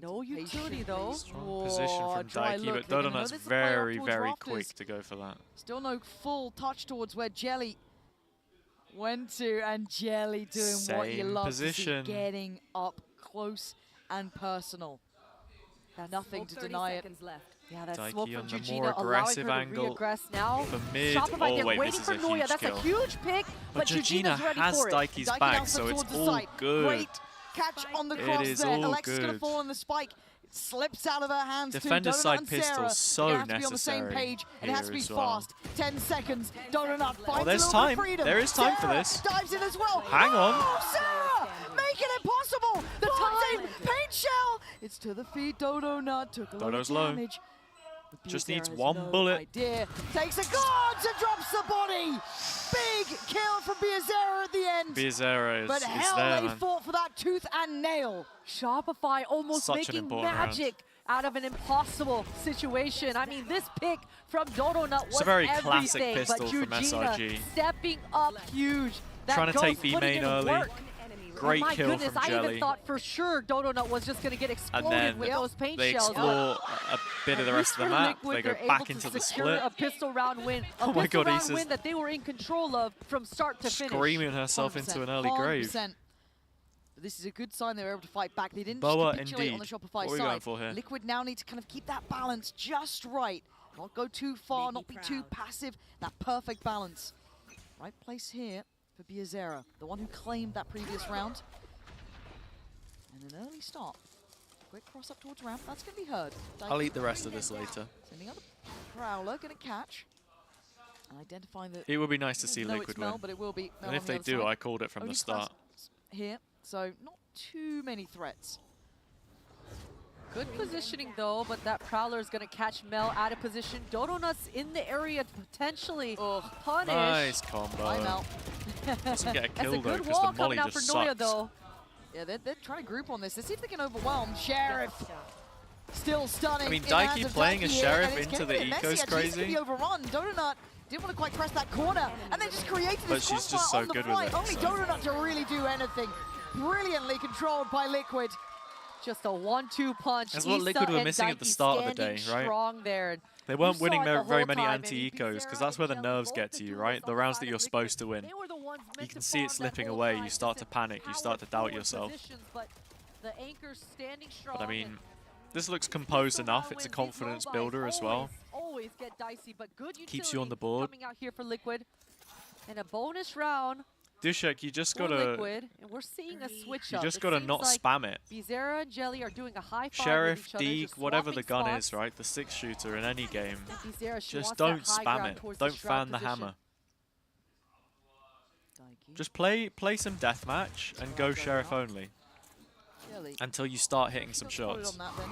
No utility though. Strong position from dry Daiki, look. but They're gonna know Dodonut's this is a play off very, towards very rafters. quick to go for that. Still no full touch towards where Jelly went to, and Jelly doing what you Same love position. to see, getting up close and personal. Nothing to deny it. Yeah, that Daiki smoke on from the Georgina more allowing aggressive her to angle reaggress now. for mid. Shopify, Oh they're wait, waiting this for is a Nuya. huge That's kill. a huge pick, But Georgina's ready has for it. Daiki's Daiki back, now so slips it's towards the all site. good. Great catch on the It cross is there. all Alexa's going to good. fall on the spike. Slips out of her hands Defender's too. side Dodonut and pistol, Sarah so have to be on the same necessary page, and it has to be here as well. fast. 10 seconds. Dodonut finds there's a little time. bit of freedom. There is time for Sarah this. dives in as well. Hang on. Oh, Sarah! Making it possible. The time. Paint shell. It's to the feet. Dodonut took a lot of Dodo's low. damage. Just needs has one no bullet. idea. Takes a guard and drops the body. Big kill from Biazera at the end. Biazera is But hell, there, they man. fought for that tooth and nail. Shopify almost Such an making important round. magic out of an impossible situation. I mean, this pick from Dodonut was It's a very everything, classic but pistol from Georgina SRG. stepping up huge. That Trying to goes take B putting main in early. work. Great My kill goodness, from I Jelly. even thought for sure Dodonut was just going to get And exploded then with those paint they shells. explore a bit of the rest of the For map. Liquid, They go they're back able into to the secure split. a pistol round win. A Oh my pistol God, round Issa's win that they were in control of from start to finish. Screaming herself into an early grave. 100%. But this is a good sign they were able to fight back. They didn't Boa just capitulate on the indeed. Shopify What are we side. going for here? Liquid now need to kind of keep that balance just right. Not go too far, not be too passive. That perfect balance. Right place here for Biazera, the one who claimed that previous round. And an early start. Quick cross up towards ramp. That's going to be heard. I'll eat the rest of this later. Sending up the Prowler, going to catch. And identifying the... It would be nice to see No, Liquid it's Mel, win. but it will be Mel And on if the they other do, side. I called it from Only the start. Here, so not too many threats. Good positioning though, but that Prowler is going to catch Mel out of position. Dodo Nuts in the area to potentially punish. Nice combo. Bye, Mel. Doesn't get a That's kill a though, good because wall the molly coming out just for Noya sucks. though. Yeah, they're trying to group on this. Let's see if they can overwhelm. Sheriff. Still stunning. I mean, in the hands Daiki of playing a Daiki here, Sheriff and it's into the getting a bit eco's messy, actually. He's crazy. gonna be overrun. Donut didn't want to quite press that corner, and they just created But this she's just crossfire so on the good with fly. it, Only so. Donut to really do anything. Brilliantly controlled by Liquid. Just a 1-2 punch. That's what Issa Liquid were and missing at the Daiki start of the standing day, right? Strong there. They weren't You winning saw it the very whole many time, and anti-ecos, because that's where the nerves get to you, right? The rounds that you're supposed to win. You can see it slipping away, you start to panic, you start to doubt yourself. But the anchor's standing strong. But I mean, this looks composed enough, it's a confidence builder as well. Always get dicey, but good Keeps you on the board. coming out here for Liquid. And a bonus round Dushek, you just for gotta... Liquid, and we're seeing a switch You up. just It gotta seems not like spam it. Bizarra and Jelly are doing a high five Sheriff, with each other, Deke, just whatever the swapping gun spots. is, right? The 6-shooter in any game. And Bizarra, she Just wants don't that high spam ground it. towards the Don't shroud fan the position. hammer. Just play some deathmatch and go Sheriff only. Jelly. Until you start hitting some Got quoted shots. on that then.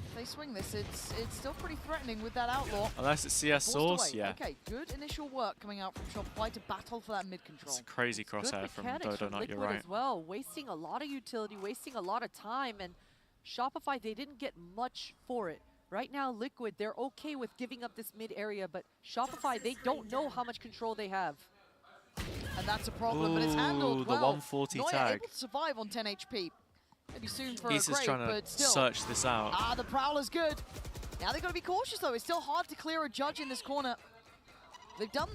If they swing this, it's still pretty threatening with that outlaw. Unless it's CS Forced Source, away. yeah. Okay, good initial work coming out from Shopify to battle for that mid control. It's a crazy Good crosshair from mechanics Dodo from Nut, you're Liquid right. as well, wasting a lot of utility, wasting a lot of time, and Shopify, they didn't get much for it. Right now, Liquid, they're okay with giving up this mid area, but Shopify, they don't know how much control they have. And that's a problem, but it's handled Ooh, the well. 140 Noya tag. able to survive on 10 HP. Maybe soon for He's a just grade, trying to but still. search this out. Ah, the Prowler's good. Now they've got to be cautious, though. It's still hard to clear a judge in this corner. They've done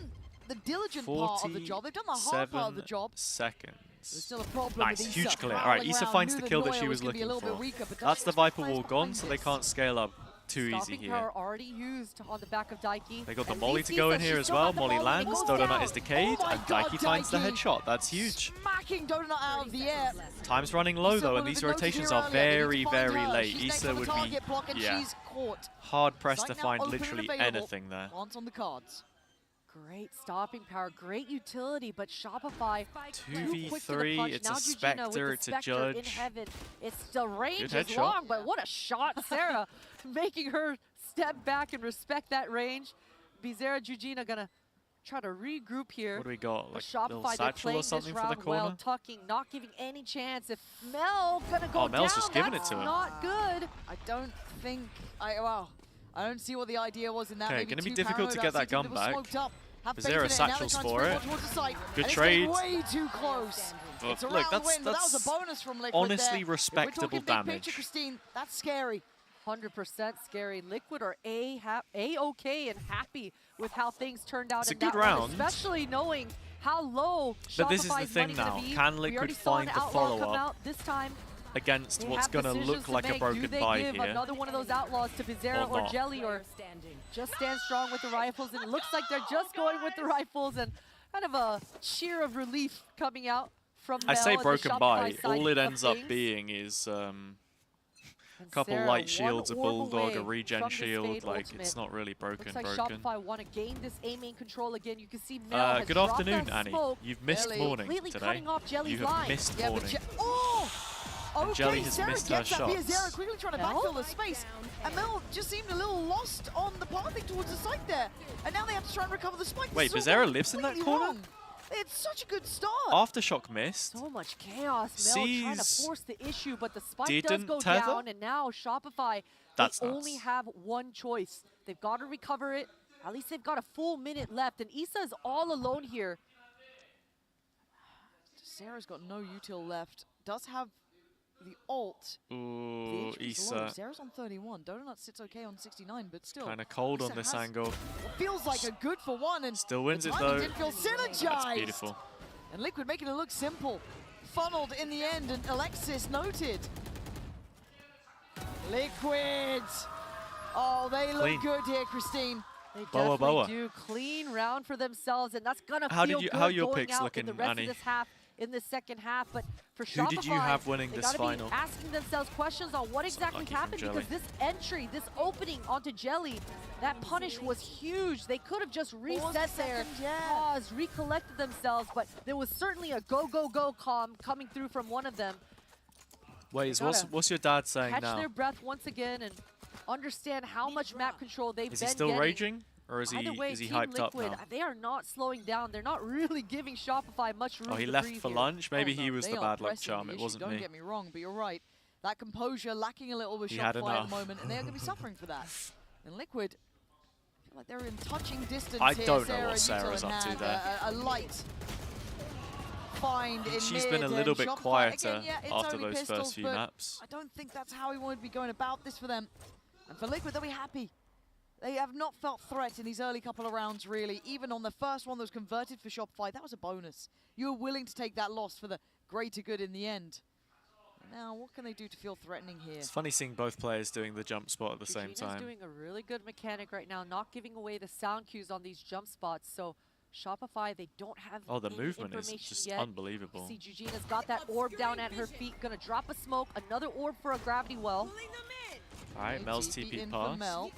the diligent part of the job. They've done the hard part of the 47 job. seconds. There's still a problem Nice, with huge Issa. clear. All right, Prowling Issa around, finds knew the that kill that Noya she was gonna be looking a little for. bit weaker, but That's the Daiki Viper plays wall behind gone, so they this. can't scale up too easy Stopping here. power already used on the back of Daiki. They got the And molly they to see go that in she here as still well. got the Molly molly, and it lands, goes Dodo down. Nut is decayed, Oh my and God, Daiki finds the Daiki. headshot. That's huge. Smacking Donut out of the air. Time's running low Issa though, would and have these been noted rotations here are earlier. They very, need to find very her. late. She's next Issa on the would be target block, and she's caught. hard pressed to Sight now find open and literally available. anything there. Lance on the cards. Great stopping power, great utility, but Shopify too quick to the 2v3, punch. it's Now a Jujina with Spectre, the it's a Spectre in Judge. heaven. It's the range Good is headshot. long, but what a shot, Sarah, making her step back and respect that range. Bizarra Jujina gonna try to regroup here. What do we got? But Like Shopify, little they're satchel playing or something this for the round well, corner? tucking, not giving any chance. If Mel gonna go Oh, Mel's down, just giving it that's to him. not good. I don't think I don't see what the idea was in that. Okay, Maybe gonna be too difficult to paranoid get that about gun City, they were back. smoked up, have Bizarra baited it, and now they're satchels trying to for sprint it. more towards the site, Good and it's trade. getting way too close. It's a Look, round that's win, but that was a bonus from Liquid honestly there. respectable If we're talking damage. Big picture, Christine, that's scary. 100% scary. Liquid are A-okay and happy with how things turned out It's a in good that one, round. especially knowing how low But this is the Shopify's thing money gonna now. be. Can We Liquid already saw an find the outlaw come follow-up out this time. against They what's have going to decisions look to like a make. broken Do they buy give here? another one of those outlaws to Bizarra Or or not. Jelly, or just stand strong with the rifles? And it looks like they're just going with the rifles, and kind of a cheer of relief coming out from I Mel say and the broken Shopify buy. side All it of ends up things. being is couple Sarah, light shields, a one orb bulldog, a away regen from this shield. Fade Like ultimate. it's not really broken. Looks like broken. Shopify want to gain this A main control again. You can see Mel has Good dropped afternoon, that Annie. smoke. You've missed Jelly. morning Completely today. cutting off Jelly's You have line. missed Yeah, but morning. Okay, Jelly has Sarah missed her gets that. shots. Biazera quickly trying to backfill the space. And Mel just seemed a little lost on the pathing towards the site there. And now they have to try and recover the spike. Wait, This is all Bizarra lives in that completely corner? wrong. It's such a good start. Aftershock missed. So much chaos. Mel trying to Sees force the issue, but the spike does didn't go tether? down, and now Shopify, That's they nuts. only have one choice. They've got to recover it. At least they've got a full minute left, and Issa is all alone here. Sarah's got no util left. Does have the ult. Ooh, The HP is low. Issa. Sarah's on 31. Donut sits okay on 69, but still. Kind of cold on Issa this has angle. what feels like a good for one, and Still wins the it timing though. didn't feel synergized. That's beautiful. And Liquid making it look simple. funneled in the end, and Alexis noted. Liquid. Oh, they look Clean. good here, Christine. They Boa, definitely boa. do. Clean round for themselves, and that's gonna How feel did you- good how your going picks out looking, in the rest Annie? of this half, in the second half. But for Who Shopify, did you have winning they this gotta final? be asking themselves questions on what exactly lucky from happened, Jelly. because this entry, this opening onto Jelly, that punish was huge. They could have just reset there, seconds, yeah. paused, recollected themselves, but there was certainly a go, go, go coming through from one of them. Wait, They what's your dad saying Catch now? their breath once again and understand how much map control they've Is been he still getting. raging, or is he Either way, Team hyped Liquid, up now? They are not slowing down. They're not really giving Shopify much room Oh, he to left breathe for here. lunch? Maybe Oh, he no, was they the are bad luck pressing charm. the It issue, wasn't Don't me. get me wrong, but you're right. That composure lacking a little with He had Shopify at enough. the moment, and they're going to be suffering for that. And Liquid, I feel like they're in touching distance I here. don't know Sarah what Sarah's Util in up to hand, there. A light find in She's mid, been a little and bit Shopify, quieter again, yeah, it's after only those pistols, first few but maps. I don't think that's how we want to be going about this for them. And for Liquid, they'll be happy. They have not felt threat in these early couple of rounds, really. Even on the first one that was converted for Shopify, that was a bonus. You were willing to take that loss for the greater good in the end. Now, what can they do to feel threatening here? It's funny seeing both players doing the jump spot at the same Gina's time. doing a really good mechanic right now, not giving away the sound cues on these jump spots. So Shopify, they don't have Oh, the any movement is information just yet. unbelievable. See, Gina's got that orb down at her feet, gonna drop a smoke, another orb for a gravity well. All right, Mel's TP TP in for pass. Mel.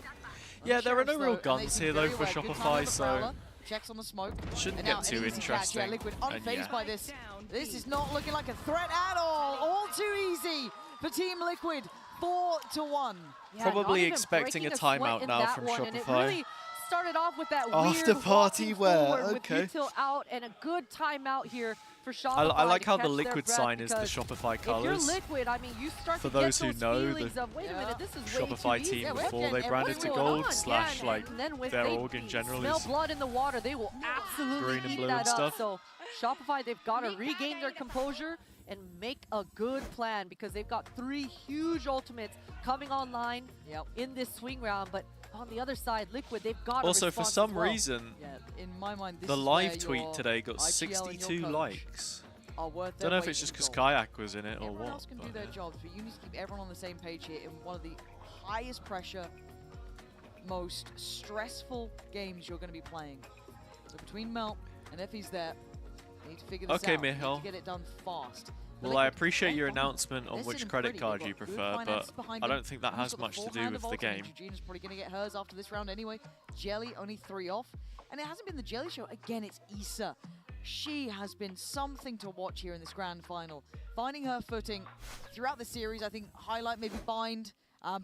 Yeah, there are no Sheriffs, real though, and they guns seem here though very for aware. Good time on Shopify, the so Prowler. Checks on the smoke. shouldn't And get now an too easy catch, interesting. yeah, Liquid And unfazed yeah. by this. This is not looking like a threat at all too easy for Team Liquid. 4-1. Yeah, Probably not even expecting breaking a sweat timeout in now that from one, and it Shopify. really started off with that After weird party walking wear, forward okay. with Util out and a good timeout here for Shopify. I like to how the catch their Liquid breath, sign is the because Shopify if you're colours. Liquid, I mean, you start For to get those who know the feelings of, wait a minute, this is way Shopify too easy. team Yeah, before again, they branded what's to going gold on? slash Yeah, like and then with their they org in general smell is blood in the water, they will absolutely green and eat blue that and up. stuff. So Shopify, they've got to regain their composure and make a good plan, because they've got 3 huge ultimates coming online in this swing round. But on the other side, Liquid, they've got to Also, for respond some as well. reason, Yeah, in my mind, this the is live where tweet your today got IGL and your 62 coach likes. are worth Don't their know if weight it's just in because gold. Kayak was in it or Everyone what. else can do but their yeah. jobs, but you need to keep everyone on the same page here in one of the highest pressure, most stressful games you're going to be playing. So between Mel and if he's there, they need to figure this Okay, out. They need Michal. to get it done fast. Well, I appreciate your announcement on They're which sitting credit pretty. card They've you got good prefer, but finances behind I them. don't think that He's has got the much to full do hand with of the ultimate. game. Gina's probably going to get hers after this round anyway. Jelly only 3 off. And it hasn't been the Jelly show. Again, it's Issa. She has been something to watch here in this grand final. Finding her footing throughout the series, I think highlight maybe Bind.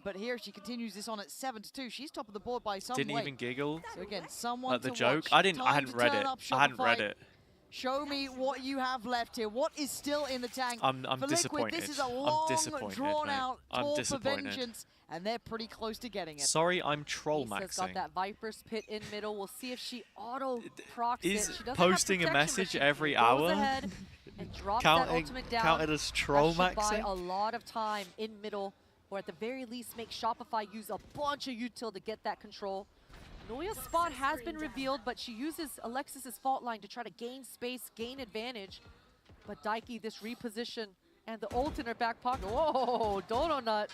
But here she continues this on at 7-2. She's top of the board by some Didn't way. even giggle So again, someone at the to joke. watch. I Time hadn't to read turn it. up I hadn't read Shopify. it. Show me what you have left here. What is still in the tank? I'm For Liquid, disappointed. this is a I'm long, disappointed, drawn-out mate. I'm tour for disappointed. vengeance, and they're pretty close to getting it. Sorry, I'm troll Issa's got maxing. that Viper's Pit in middle. We'll see if she auto-procs Is it. She doesn't posting a have protection, but message she every goes hour ahead and drops that ultimate down. counted as troll That should buy maxing? a lot of time in middle, or at the very least make Shopify use a bunch of util to get that control. Noya's spot has been revealed, but she uses Alexis's fault line to try to gain space, gain advantage. But Daiki, this reposition and the ult in her back pocket. Whoa, Dono Nut.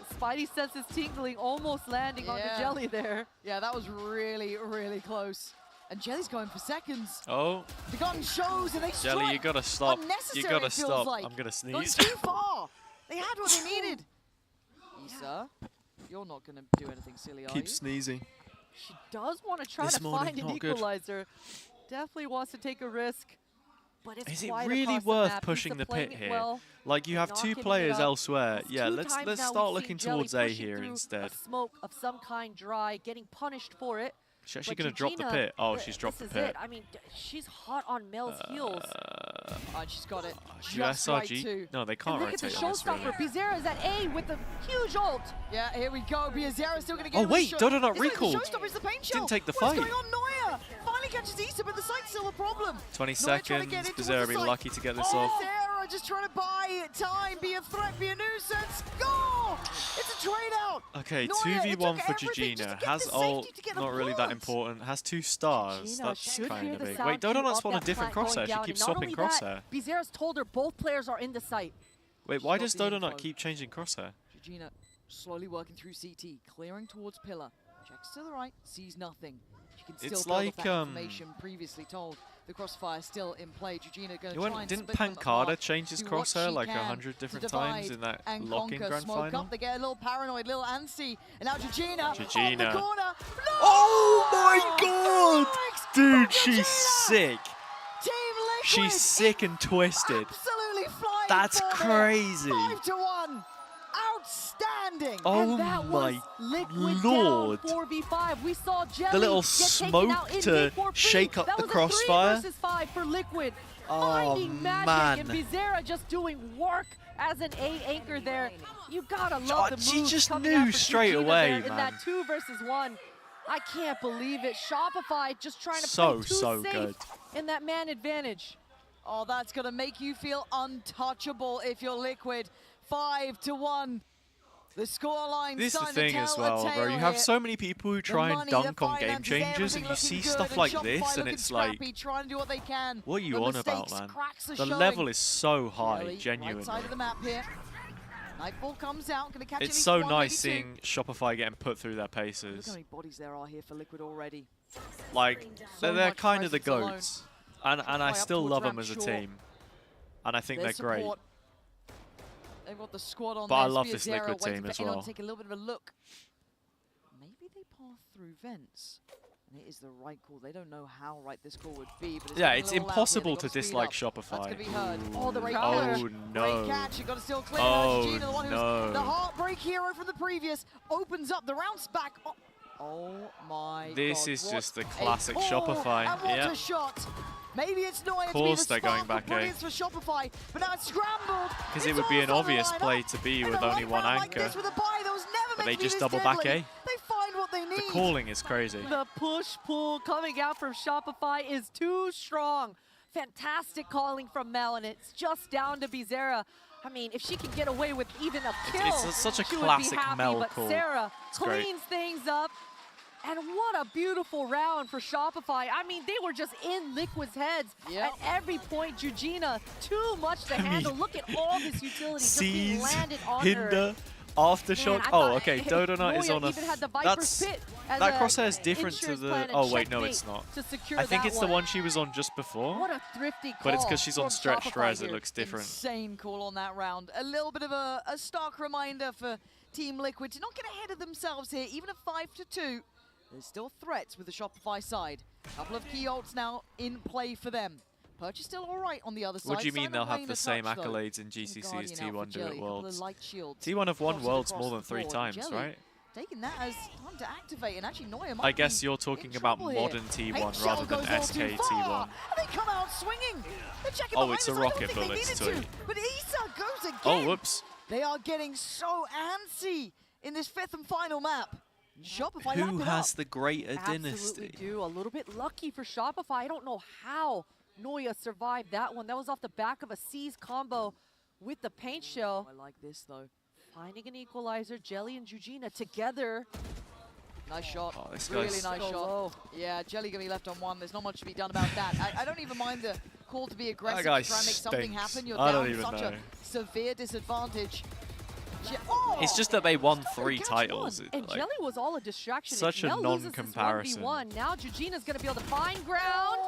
The Spidey senses tingling, almost landing on the Jelly there. Yeah, that was really, really close. And Jelly's going for seconds. Oh, The gun shows, and they Jelly, strike. you gotta stop. Unnecessary, You gotta it feels stop. like. I'm gonna Gone sneeze. too far. They had what they needed. Issa, you're not going to do anything silly, are you? Keep sneezing. She does want to try This to morning, find an not good. equalizer. Definitely wants to take a risk. But it's Is it quite really across the worth map. pushing Issa the playing pit it here? well, Like you but have not 2 giving it players up. elsewhere. That's Yeah, 2 let's times now start we've looking seen Jelly towards A pushing here through instead. a smoke of some kind dry, getting punished for it. She's actually But gonna drop the Eugenia, pit. Oh, she's dropped the this is pit. it. I mean, she's hot on Mel's heels. And she's got it Do just right SRG? too. No, they can't And look at the rotate on this, really. showstopper. Bizarra is at A with a huge ult. Yeah, here we go. Biazera's still going to get Oh, him with wait, the Dodo not It's like recalled. The showstopper is the paint shell. Didn't take the What's fight. going on? Noya finally catches Issa, but the site's still a problem. 20 Noya trying to seconds. get into Bizarra the be site. lucky to get this Oh, off. Bizarra Bizarro just trying to buy time, be a threat, be a nuisance. Go! It's a trade out. Okay, Noya, it 2v1 took for everything just Gina. to get Has the ult, safety to get the not really that plant. important. Has 2 stars. Gina That's should kind hear of the big. sound Wait, cue Dodo not of spawn a that different plant crosshair. going She down, keeps and not swapping only crosshair. that, Bizarre's told her both players are in the site. Wait, why got does the Dodo info. not keep changing crosshair? Gina slowly working through CT, clearing towards pillar. Checks to the right, sees nothing. She can still It's build like, off that information previously told. The crossfire still in play. Gina going to try and Didn't split them Pankada apart, change his do what crosshair she like can 100 to different times divide in that and lock-in conquer. grand Smoke final? up, they get a little paranoid, little antsy, and now Gina on the Gina. corner. Oh my god! Dude, she's Gina! sick. Team Liquid She's sick and twisted. absolutely flying. That's for them. crazy. 5-1. Outstanding. Oh And that was my Liquid lord. down 4v5. We saw Jelly The little get taken smoke out in to mid for free. shake up that the was crossfire. A 3 versus 5 for Liquid. Oh, Finding magic man. and Bizarra just doing work as an A anchor there. You gotta love the moves She just coming knew out for straight Gina away, there man. in that 2 versus 1. I can't believe it. Shopify just trying to So, play too so safe good. in that man advantage. Oh, that's going to make you feel untouchable if you're Liquid. 5-1. The scoreline This is the starting to thing as tell well, a bro. tale You have here. so many people who try and money, dunk the on Game finances, Changers, and everything you see looking stuff good, like and this, Shopify and looking it's like, scrappy, trying to do what they can. what are you The on about, mistakes, man? cracks are The showing. level is so high, Jelly, genuinely. Right side of the map here. Nightfall comes out, going to catch It's at least so one, nice maybe two. seeing Shopify getting put through their Look how paces. many bodies there are here for Liquid already. Like, So they're much kind of the presence alone. goats. And I Shopify up still towards love them ramp as a short. team. And I think There's they're great. support. They've got the squad on But I there. love this Spiazero Liquid waiting team for as anyone well. to take a little bit of a look. Maybe they pass through vents. And it is the right call. They don't know how right this call would be. But Yeah, getting a it's little loud here. impossible They've to got speed dislike up. Shopify. That's going to be heard. Ooh. Oh, the right Oh, catch. no. Great catch. You got to still clear Oh, Gina, the one who's no. the heartbreak hero from the previous, opens up the rounds back. Oh my This God. is What just the a classic call, Shopify. And what Yeah. a shot. Maybe it's Noya to be the Course they're going spark back of A. brilliance for Shopify, but now it's scrambled. Because it would be an obvious play to be with only one anchor. Like this with a buy that was never But meant they to be just this double back deadly. A. They find what they need. The calling is crazy. The push-pull coming out from Shopify is too strong. Fantastic calling from Mel, and it's just down to Bizarra. I mean, if she can get away with even a kill, It's such a she classic would be happy, Mel but call. Sarah It's great. cleans things up. And what a beautiful round for Shopify. I mean, they were just in Liquid's heads Yep. at every point. Eugenia, too much to I mean, handle. Look at all this utility just being Seize, landed on hinder, her. aftershock. Man, I Oh, thought okay. Dodonut is Noya on a. even had the Viper's That's Pit as that a crosshair is different to insurance the. plan and Oh wait, no, checkmate it's not. to secure I think that it's the one. one she was on just before. What a thrifty call. But it's because she's on from stretched Shopify res. It here. looks different. Insane call on that round. A little bit of a stark reminder for Team Liquid to not get ahead of themselves here, even at 5-2. There's still threats with the Shopify side. A couple of key ults now in play for them. Purchase still all right on the other side. What do you mean Silent they'll have Rain the a same touch, though. accolades in GCC as Guardian out for T1 do Jelly, at a couple of Worlds? light shields T1 have won dotted Worlds across more than the 3 board. times, Jelly right? Taking that as time to activate, and actually Noya might I guess be you're talking in about trouble here. modern T1 H-Shell rather than goes all SK too far, T1. And they come out swinging. They're checking Oh, behind it's a us. I don't rocket think they bullets needed too. to. But Issa goes again. Oh, whoops. They are getting so antsy in this 5th and final map. Shopify Who lapped it has up. the greater Absolutely dynasty? do. A little bit lucky for Shopify. I don't know how Noya survived that one. That was off the back of a Seize combo with the paint shell. I like this though. Finding an equalizer, Jelly and Eugenia together. Nice shot. Oh, this Really guy's- nice So shot. low. Yeah, Jelly gonna be left on one. There's not much to be done about that. I don't even mind the call to be aggressive guy to try and make something stinks. happen. You're I down don't even such know. a severe disadvantage. Oh! It's just that they won 3 titles. It, And like, Jelly was all a distraction. such If a Mel loses this non-comparison. 1v1, now Eugenia's going to be able to find ground.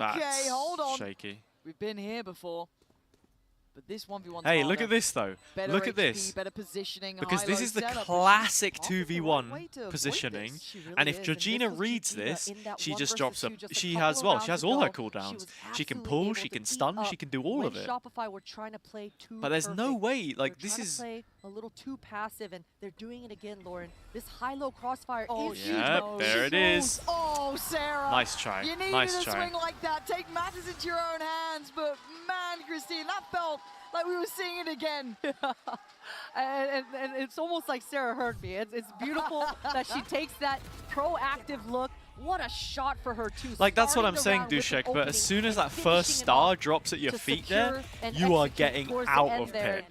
Okay, that's hold on. shaky. We've been here before. But this 1v1 Hey, look at this though. Better Look at HP, this. better positioning, Because this high-low is the setup, but classic she's off the right 2v1 way to avoid positioning. this. She really And is, if and Georgina was reads Georgina this, in that she 1 just versus drops 2 up. just a She couple has, of well, she has rounds all her ago. cooldowns. She She can absolutely pull, able she to can eat stun, up she can do all when of it. Shopify were trying to play too But there's no perfect. way, like, They're this trying to is... play a little too passive, and they're doing it again, Lauren. This high-low crossfire Oh, is she huge. Yep, knows. there She it is. knows. Oh, Sarah. Nice try. You needed Nice a try. swing like that. Take matters into your own hands. But man, Christine, that felt like we were seeing it again. And it's almost like Sarah heard me. It's beautiful that she takes that proactive look What a shot for her too. Like, that's what I'm Starting saying, the round with an Dushek, but opening as soon as and that first finishing it star off drops at your to feet there, secure and you are execute getting towards the out end of there. pit.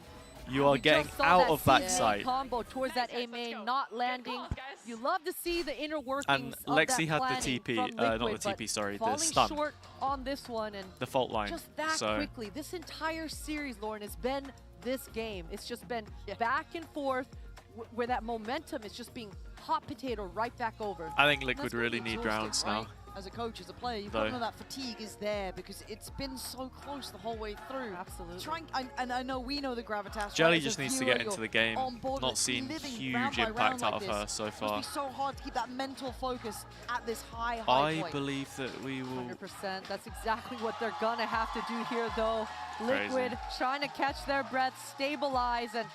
You are We getting just saw out of that CMA site. combo towards that A main, not landing. You love to see the inner workings And Lexi of had that the planning TP, from not Liquid, the TP, but sorry, the falling stun. short on this one, and The fault line. just that So quickly. This entire series, Lauren, has been this game. It's just been back and forth, where that momentum is just being hot potato right back over. I think Liquid really need rounds now. As a coach, as a player, you've Though. got to know that fatigue is there because it's been so close the whole way through. Absolutely. And I know we know the gravitas. Jelly right? As just a needs to viewer, get into you're the game. on board Not with seen living huge round by round impact like out of her this. so Must far. be so hard to keep that mental focus at this high I point. believe that we will. 100%. That's exactly what they're gonna have to do here, though. Liquid trying to catch their breath, stabilize, and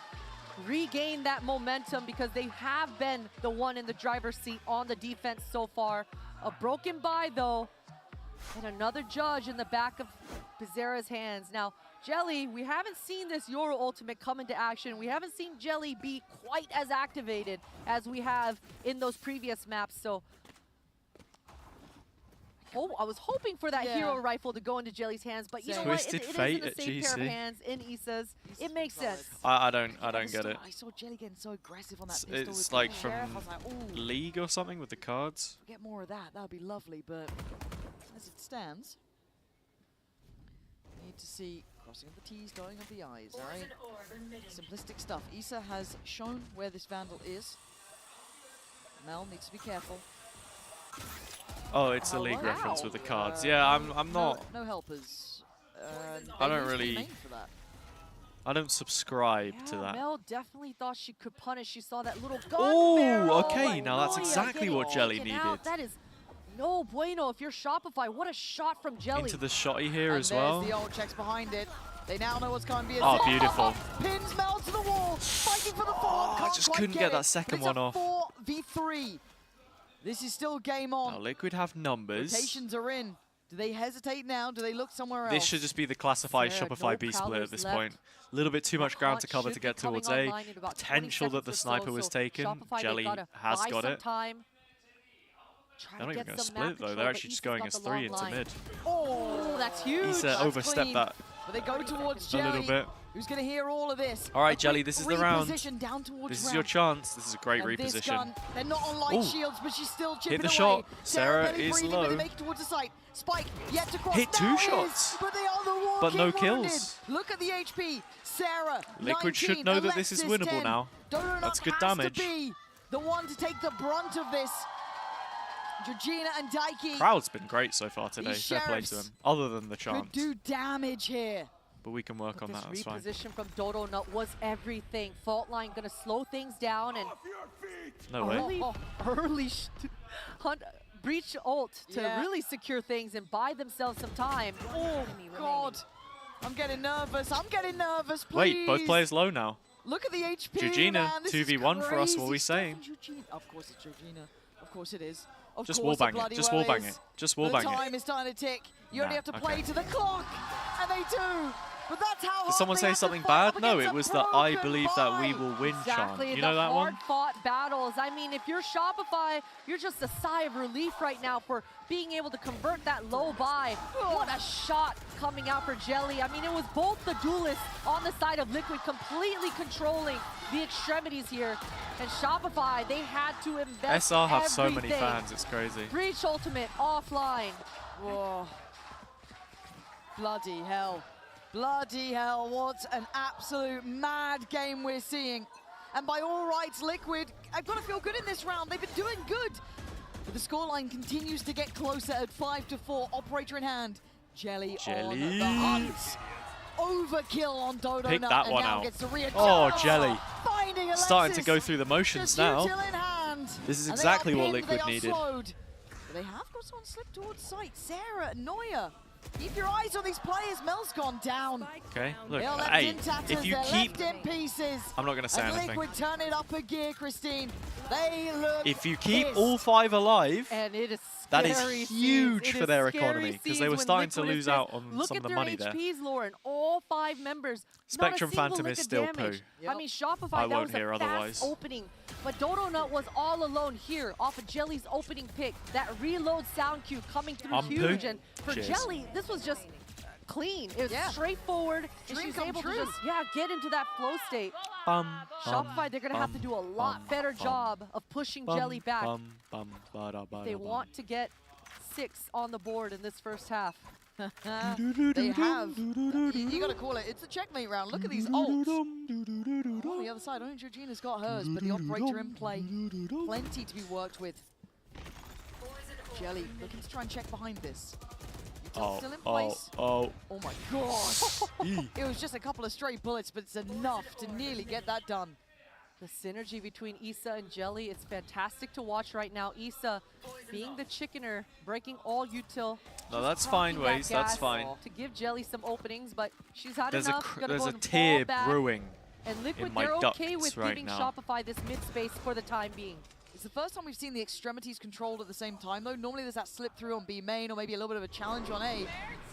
regain that momentum because they have been the one in the driver's seat on the defense so far. A broken bye, though, and another judge in the back of Pizarra's hands. Now, Jelly, we haven't seen this Euro ultimate come into action. We haven't seen Jelly be quite as activated as we have in those previous maps, so I was hoping for that hero rifle to go into Jelly's hands, but you know what? Twisted It is Fate in a at safe pair of GC. hands in Issa's. It makes sense. I don't get it. I saw Jelly getting so aggressive on that pistol. It's with like the from sheriff. I was like, ooh, League or something with the cards. get more of that. That would be lovely, but as it stands, we need to see crossing of the T's, dotting of the I's, all right? Simplistic stuff. Issa has shown where this Vandal is. Mel needs to be careful. Oh, it's a League reference with the cards. Yeah, I'm not. No helpers. I they don't use the really. main for that. I don't subscribe to that. Mel definitely thought she could punish. She saw that little gun Oh, barrel, okay. but Now that's Noya exactly getting what Jelly taken needed. out. That is no bueno if you're Shopify. What a shot from Jelly. Into the shotty here And as well. there's the old checks behind it. They now know what's coming. Be a Oh, zip. beautiful. Pins Mel to the wall. Fighting for the follow-up. I just couldn't get that second one off. 4v3. This is still game on. Now Liquid have numbers. Rotations are in. Do they hesitate now? Do they look somewhere else? This should just be the classified Sarah, Shopify no B split at prowlers this left. point. A little bit too much ground to Hunt cover should to be get coming towards A. online in about 20 Potential that the seconds or sniper so, was so taken. Shopify, they Jelly gotta has buy got some it. time. They're not even get going to some split map though. control, They're but actually just Issa's going got as the 3 long into line. mid. Oh, that's huge. Issa That's overstepped clean. that But they go towards a Jelly. little bit. Who's going to hear all of this? All right, A Jelly, quick this is the round. reposition down towards This is your ramp. chance. This is a great And this reposition. gun, they're not on light Ooh. shields, but she's still chipping Hit the away. shot. Sarah barely is breathing, but low. they make it towards the site. Spike yet to cross. Hit two Now is, shots. but they are the walking But no wounded. kills. Look at the HP. Sarah, Liquid 19, should know that this is Alexis, winnable 10. now. Donut That's good has damage. to be the one to take the brunt of this. Georgina and Daiki Crowd's been great so far today. These Fair play to sheriffs them. Other than the could chant. do damage here. But we can work on that. That's fine. Reposition from Dodo Nut was everything. Fault line gonna slow things down and No way. early hunt breach ult to Yeah. really secure things and buy themselves some time. Oh, God. I'm getting nervous. I'm getting nervous, please. Wait, both players low now. Look at the HP, Georgina, man. This 2v1 is for us, what are we crazy stuff saying? from Georgina. Of course it's Georgina. Of course it is. Of Just course wallbang it. bloody Just well wallbang is. it. Just The wallbang time it. is starting to tick. You only Nah, have to play okay. to the clock. And they do. But that's how Did hard someone they say have to something fight up bad? No, against it a was the I broken believe that we bye. will win Exactly, chant. You know that one? hard-fought battles. I mean, if you're Shopify, you're just a sigh of relief right now for being able to convert that low buy. What a shot coming out for Jelly. I mean, it was both the duelists on the side of Liquid completely controlling the extremities here. And Shopify, they had to invest SR have so many everything. fans, it's crazy. Breach ultimate offline. Whoa. Bloody hell. Bloody hell, what an absolute mad game we're seeing. And by all rights, Liquid, I've got to feel good in this round. They've been doing good. But the scoreline continues to get closer at 5-4, operator in hand. Jelly on the hunt. Overkill on Dodo Pick Nut, that and one now out. gets to readjust. Oh, Jelly. Finding Alexis. Starting to go through the motions Just now. util in hand. This is And they exactly are what pinned, Liquid they are needed. slowed. But they have got someone slip towards sight. Sarah, Noya. Keep your eyes on these players. Mel's gone down. Okay, look, They're left hey, in tatters, if you they're keep... left in pieces. I'm not going to say As anything. Liquid turn it up a gear, Christine. They look If you keep pissed. all 5 alive, And it is That is scary huge scenes. It for is their scary economy because they scenes were when starting to Liquid is lose pissed. out on Look some at of the their money there. HPs, Lauren. All 5 members. Spectrum not a single Phantom lick is of still damage. poo. I mean, Shopify, I that won't was a hear fast otherwise. opening. But Dodo Nut was all alone here off of Jelly's opening pick. That reload sound cue coming through I'm huge. poo. And for Cheers. Jelly, this was just clean. It was Yeah. straightforward. And Dream she was come able true. to just, get into that flow state. Shopify, they're going to have to do a lot better job of pushing Jelly back. They want to get 6 on the board in this first half. They have. You got to call it. It's a checkmate round. Look at these ults. On the other side, only Georgina's got hers, but the operator in play. Plenty to be worked with. Jelly looking to try and check behind this. Util's still in place. Oh my god. It was just a couple of stray bullets, but it's enough to nearly get that done. The synergy between Issa and Jelly is fantastic to watch right now. Issa being the chickener, breaking all util. No, that's fine, Waze. That's fine. To give Jelly some openings, but she's had There's enough. there's go a and fall tear back. brewing And Liquid, in my they're okay ducts with right giving now. Shopify this mid space for the time being. It's the first time we've seen the extremities controlled at the same time, though. Normally there's that slip through on B main, or maybe a little bit of a challenge on A.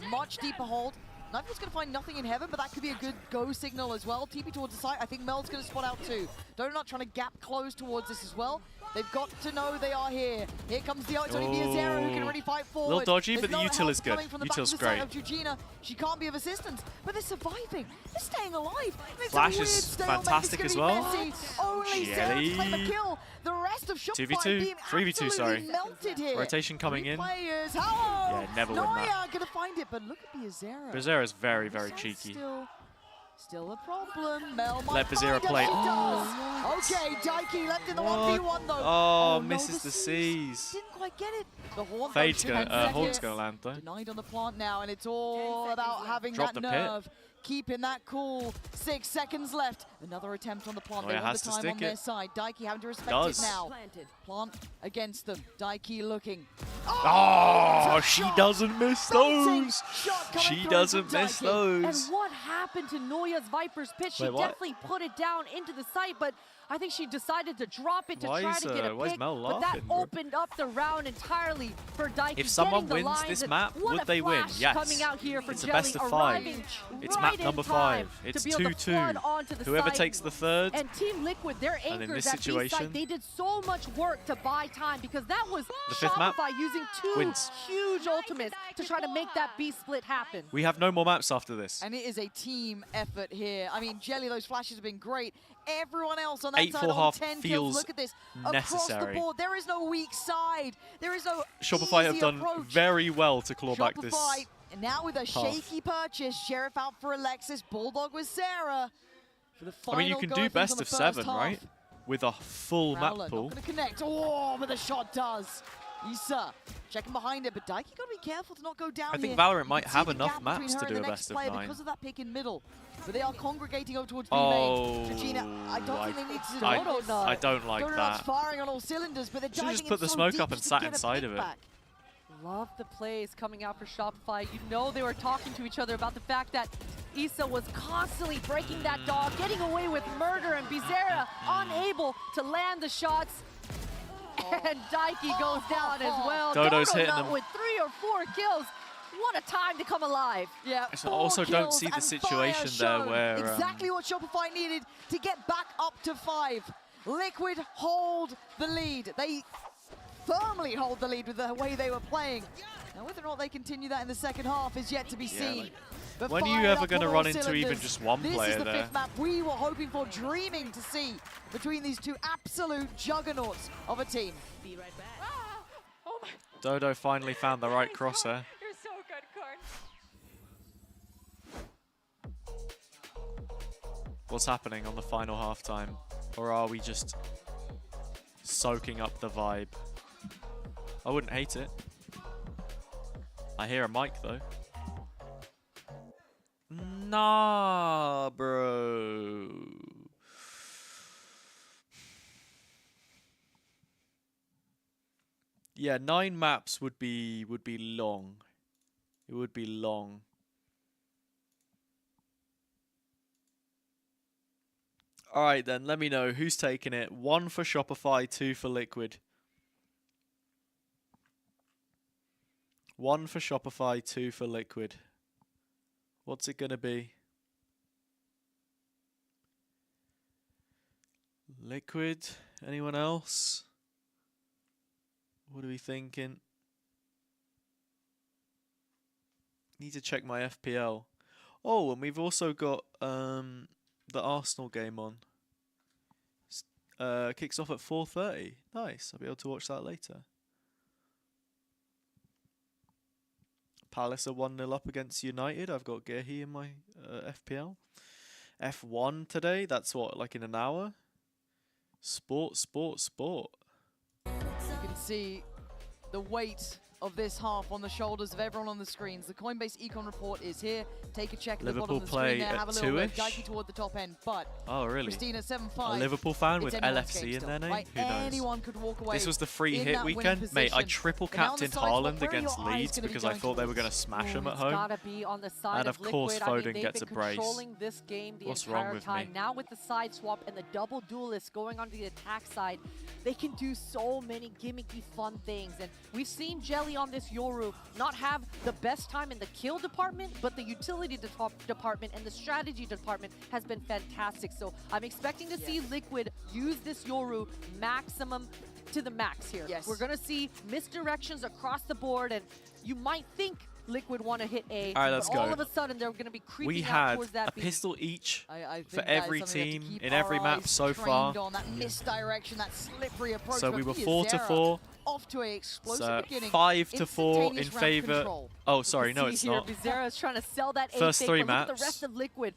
Much deeper hold. Knife's going to find nothing in heaven, but that could be a good go signal as well. TP towards the site. I think Mel's going to spot out too. Donut trying to gap close towards this as well. They've got to know they are here. Here comes the it's only Azera who can really fight forward. Little dodgy, but the There's no util is help good. coming from the back Util's of the side great. of Georgina. She can't be of assistance, but they're surviving. They're staying alive. It's Flash a weird is stalemate. fantastic It's as gonna be well. messy. Only Sarah to claim a Jelly. kill. The rest of Shopify 2v2, being 3v2, sorry. absolutely melted here. Rotation coming in. Players, hello. Yeah, never win that. Noya gonna find it, but look at Azera. Bizarre is very, very cheeky. Still a problem. Mel might Let Bazira find it. play. She does. Okay, Daiki left in the 1v1 though. Oh, no, misses the the C's. Didn't quite get it. The Horn Fade's though, gonna, Horn's seconds. gonna land though. Denied on the plant now, and it's all about having Drop that the pit. nerve. Keeping that cool. 6 seconds left. Another attempt on the plant. Oh, They yeah, want has the to time stick on their it. side. Daiki having to respect Does. it now. Plant against them. Daiki looking. Oh, she doesn't miss Belting those. shot coming She through doesn't from miss Daiki. those. And what happened to Noya's Viper's pitch? She Wait, what? definitely put it down into the site, but I think she decided to drop it to Why try is, to get a why is pick. Mel But that laughing, bro? opened up the round entirely for Daiki. If someone getting the wins lines, this and map, what would a they win? flash Yes. Coming out here for It's a Jelly, best of 5. arriving It's right map in number time 5. to It's be able to 2-2. flood onto the Whoever site. takes the third. And Team Liquid, their And in anchors this at B situation- site, they did so much work to buy time because that was The fifth map Shopify using 2 wins. huge ultimates to try to make that B split happen. We have no more maps after this. And it is a team effort here. I mean, Jelly, those flashes have been great. Everyone else on that 8 side full on half 10 kills. feels Look at this. Across the necessary. board, there is no weak side. There is no Shopify have easy done approach. very well to claw back this. Shopify, and now with a half. shaky purchase, Sheriff out for Alexis, Bulldog with Sarah. For the I final mean, you can go do of things best on the of first 7, half. right? With a full Prowler map pool. not going to connect. Oh, but the shot does. Issa checking behind it, but Daiki got to be careful to not go down I think here. Valorant You might can see have the enough gap maps between to her do and a the next best of player 9. because of that pick in middle. But they are congregating over towards B Oh, main. Georgina, I don't think they need to I don't like Donut's that. firing on all cylinders, but they're Should've diving just put in the so smoke deep up and just to sat get a inside pick of it. back. Love the plays coming out for Shopify. You know they were talking to each other about the fact that Issa was constantly breaking that dog, getting away with murder, and Bizarra unable to land the shots. And Daiki goes down as well. Dodo's Dodo hitting Nut them. with 3 or 4 kills. What a time to come alive. Yeah, I also don't see the situation there where exactly what Shopify needed to get back up to 5. Liquid hold the lead. They firmly hold the lead with the way they were playing. Now, whether or not they continue that in the second half is yet to be seen. But when are you fired ever up going to on run all into cylinders. even just one This player is the there? 5th map we were hoping for, dreaming to see between these two absolute juggernauts of a team. Be right back. Oh my. Dodo finally found the right crosshair. You're so good, Karn. What's happening on the final halftime? Or are we just soaking up the vibe? I wouldn't hate it. I hear a mic though. Nah, bro. Yeah, 9 maps would be long. It would be long. All right then, let me know who's taking it. 1 for Shopify, 2 for Liquid. 1 for Shopify, 2 for Liquid. What's it gonna be? Liquid? Anyone else? What are we thinking? Need to check my FPL. Oh, and we've also got the Arsenal game on. Kicks off at 4:30. Nice. I'll be able to watch that later. Palace are 1-0 up against United. I've got Gehi in my FPL. F1 today. That's what, like in an hour? Sport, sport, sport. You can see the weight of this half on the shoulders of everyone on the screens. The Coinbase Econ report is here. Take a check at the bottom of the screen there. Have a little look. Geiky toward the top end, but oh really? Christina 7-5. A Liverpool fan with LFC in their name? Right? Who knows? Anyone could walk away. This was the free hit weekend, mate. I triple captained Haaland against Leeds because I thought they were going to smash them at home. Gotta be on the side and of course, Liquid. Foden gets a brace. Controlling this game the What's entire wrong with time. me? Now with the side swap and the double duelist going onto the attack side, they can do so many gimmicky fun things. And we've seen Jelly on this Yoru not have the best time in the kill department, but the utility department and the strategy department has been fantastic. So I'm expecting to see Liquid use this Yoru maximum to the max here. Yes. We're gonna see misdirections across the board, and you might think Liquid want to hit A, All right, let's but go. all of a sudden they're going to be creeping We out had towards that a B. pistol each I for think every that is something we have to team keep in every our map eyes so trained far. on, that misdirection, that slippery approach. So but we were Piazera 4-4. Off to a explosive So beginning. 5-4 in Instantaneous round favor. control. Oh, sorry, no, See it's here, not. Bizarra is trying to sell that First A 3 fake, but look at maps. the rest of Liquid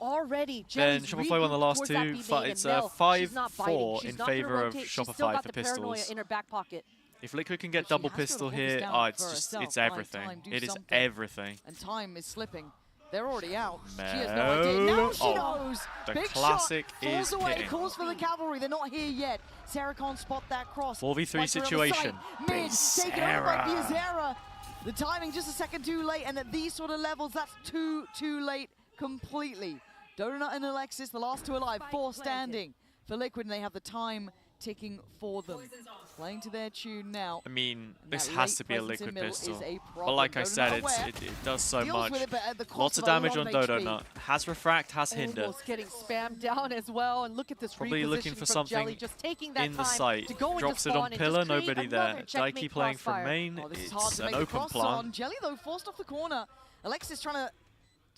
already. Then Jelly's Shopify won the last regrouped towards that two. B Fi- main, it's and Mel, she's not biting. 5-4 She's in not gonna favor of rotate. She's still Shopify got for the paranoia pistols. in her back pocket. If Liquid can get double pistol here, oh, it's just, it's everything. It is everything. And time is slipping. They're already out. No. She has no idea. Now she Oh, knows. the Big classic shot. Falls is away. hitting. Calls for the cavalry. They're not here yet. Sarah can't spot that cross. 4v3 Spiker on the situation. side. Mid. Taken over by Bizarra. Piazera. The timing just a second too late, and at these sort of levels, that's too late completely. Donut and Alexis, the last two alive, 4 standing for Liquid, and they have the time ticking for them. Playing to their tune now. I mean, And this that has late to be a presence in liquid middle pistol. is a But problem. like I Donut said, aware. it does so Deals much. with it, but at the cost Lots of of a damage lot on of Dodo HP. Nut. Has refract, has hinder. Almost getting spammed down as well, and look at this Probably looking for repositioning from Jelly, something just taking that in the time site. to go Drops into it on spawn and pillar, just create nobody there. another checkmate Daiki playing from crossfire. main. Oh, this is hard It's to an make the open cross plan. on. Jelly, though, forced off the corner. Alexis trying to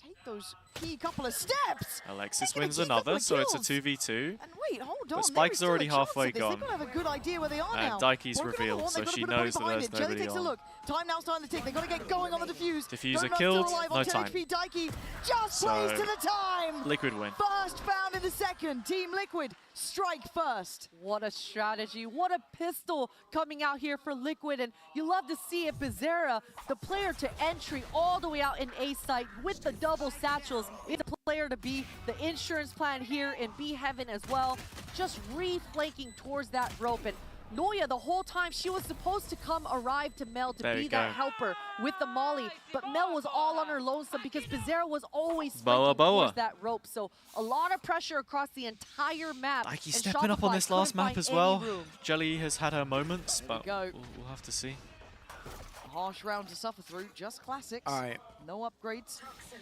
take those key couple of steps. Alexis They're gonna wins keep a couple another, of so it's a kills. 2v2. And wait, hold on. But Spike's there is already still a chance halfway at this. gone. They've got to have a good idea where they are now. And Daiki's Working on the revealed, horn, so they've got to she put the body knows that behind there's it. Jelly nobody takes a on. look. Time now starting to tick. They've got to get going on the defuse. Diffuser Donut's killed, still alive no on 10 time. HP. Daiki just So, plays to the time. Liquid win. First found in the second. Team Liquid strike first. What a strategy. What a pistol coming out here for Liquid. And you love to see it. Bizarra, the player to entry all the way out in A site with the double satchels. It's a player to be the insurance plan here in B Heaven as well. Just re-flanking towards that rope. And Noya, the whole time, she was supposed to arrive to Mel to There be you that go. helper with the molly. But Mel was all on her lonesome because Bizarra was always Boa flanking boa. towards that rope. So a lot of pressure across the entire map. Daiki and stepping up on Shopify this last couldn't map find as any well. room. Jelly has had her moments, There we but go. we'll have to see. Harsh round to suffer through. Just classics. All right. No upgrades.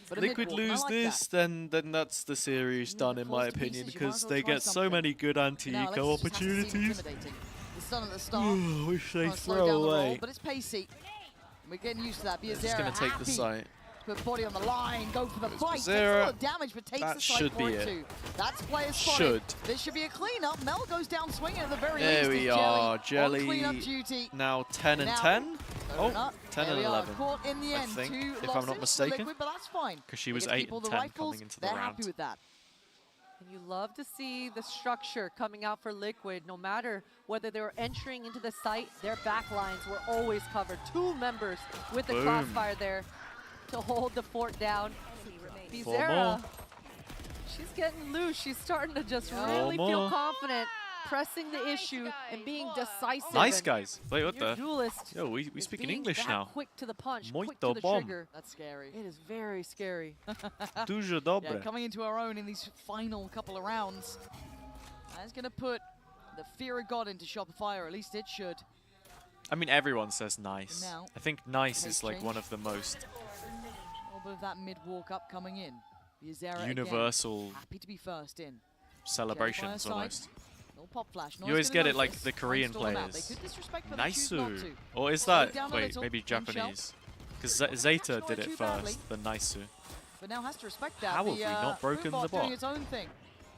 But a Liquid mid-walk, and I lose like this, that. then that's the series done in my Falls to opinion, pieces, you might because as well they try get so something. many good Now, anti-eco Alexis just has to seem opportunities. intimidating. The stun at the start. Wish they Trying to slow throw down the roll, away. but it's pacey. We're getting used to that. They're Biazera just gonna take the happy site. to put body on the line, go for the fight. Takes a Biazera. lot of damage, but takes That the site should for be it it. too. That's player spotted. Should. This should be a cleanup. Mel goes down swinging at the very There least. we It's are, on Jelly cleanup duty. now 10 and Now, 10. Oh, Donut, 10 there and we are, 11. Caught in the I end. think, Two if I'm losses not for mistaken. Liquid, but that's fine. Because she They was get to 8 keep all and the 10 rifles. coming into the They're round. happy with that. And you love to see the structure coming out for Liquid. No matter whether they were entering into the site, their back lines were always covered. 2 members with the Boom. crossfire there to hold the fort down. Four Bizarra, more. she's getting loose. She's starting to just Four really feel more. confident, pressing the issue and being decisive. Nice, And guys. Wait, what your the? duelist Yo, we is speak in being English that now. quick to the punch, Muito quick to the bom. trigger. That's scary. It is very scary. Дуже Yeah, dobre. coming into our own in these final couple of rounds. That's going to put the fear of God into Shopify, or at least it should. I mean, everyone says nice. Now, I think nice pace is like change. one of the most A little bit of that mid walk up coming in. Yazera universal again, happy to be first in. celebrations Kelly by her almost. side. Little pop flash. You always get it like Noise the Korean Install them out. They players. could disrespect, but they choose not Naisu. to. Or is Slow that, it down a wait, little, maybe then Shell. Japanese? Because Zeta did it too badly. first, the Naisu. But now has to respect that. How have the, we not broken Boombot the doing bot? its own thing.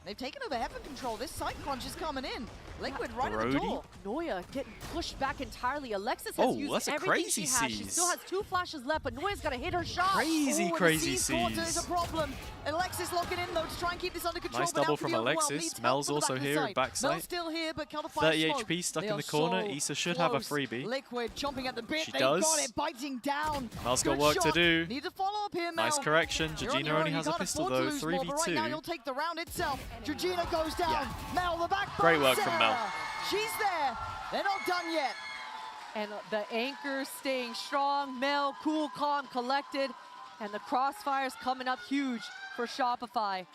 They've taken over heaven control. This side crunch is coming in. Liquid right at the Brody? door. Noya getting pushed back entirely. Alexis has Oh, used that's a everything crazy she has. She seize. still has 2 flashes left, but Noya's got to hit her shot. Crazy, Oh, and crazy the seize quarter is seize. a problem. Alexis locking in though to try and keep this under control. Nice but double out for from the overwhelm. Alexis. Needs help Mel's from the also back of the here at side. backside. Mel's still here, but counter 30 smoke. HP stuck They in are the corner. so Issa should have a close. freebie. Liquid chomping at the bit. She They does. got it, biting down. Mel's got Good work to shot. do. Need to follow up here, Mel. Nice correction. You're on Georgina your own. only You has a can't pistol afford to though. lose more, but right now you'll 3v2. take the round itself. Georgina goes down. Mel, the back. Great work from Mel. Sarah. She's there. They're not done yet. And the anchor staying strong. Mel, cool, calm, collected. And the crossfire's coming up huge for Shopify.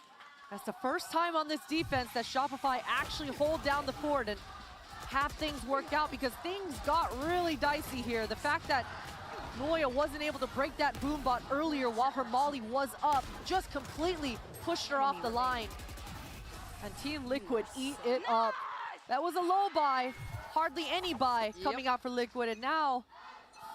That's the first time on this defense that Shopify actually hold down the fort and have things work out, because things got really dicey here. The fact that Noya wasn't able to break that Boombot earlier while her Molly was up just completely pushed her off the line. And Team Liquid eat it up. That was a low buy. Hardly any buy coming out for Liquid, and now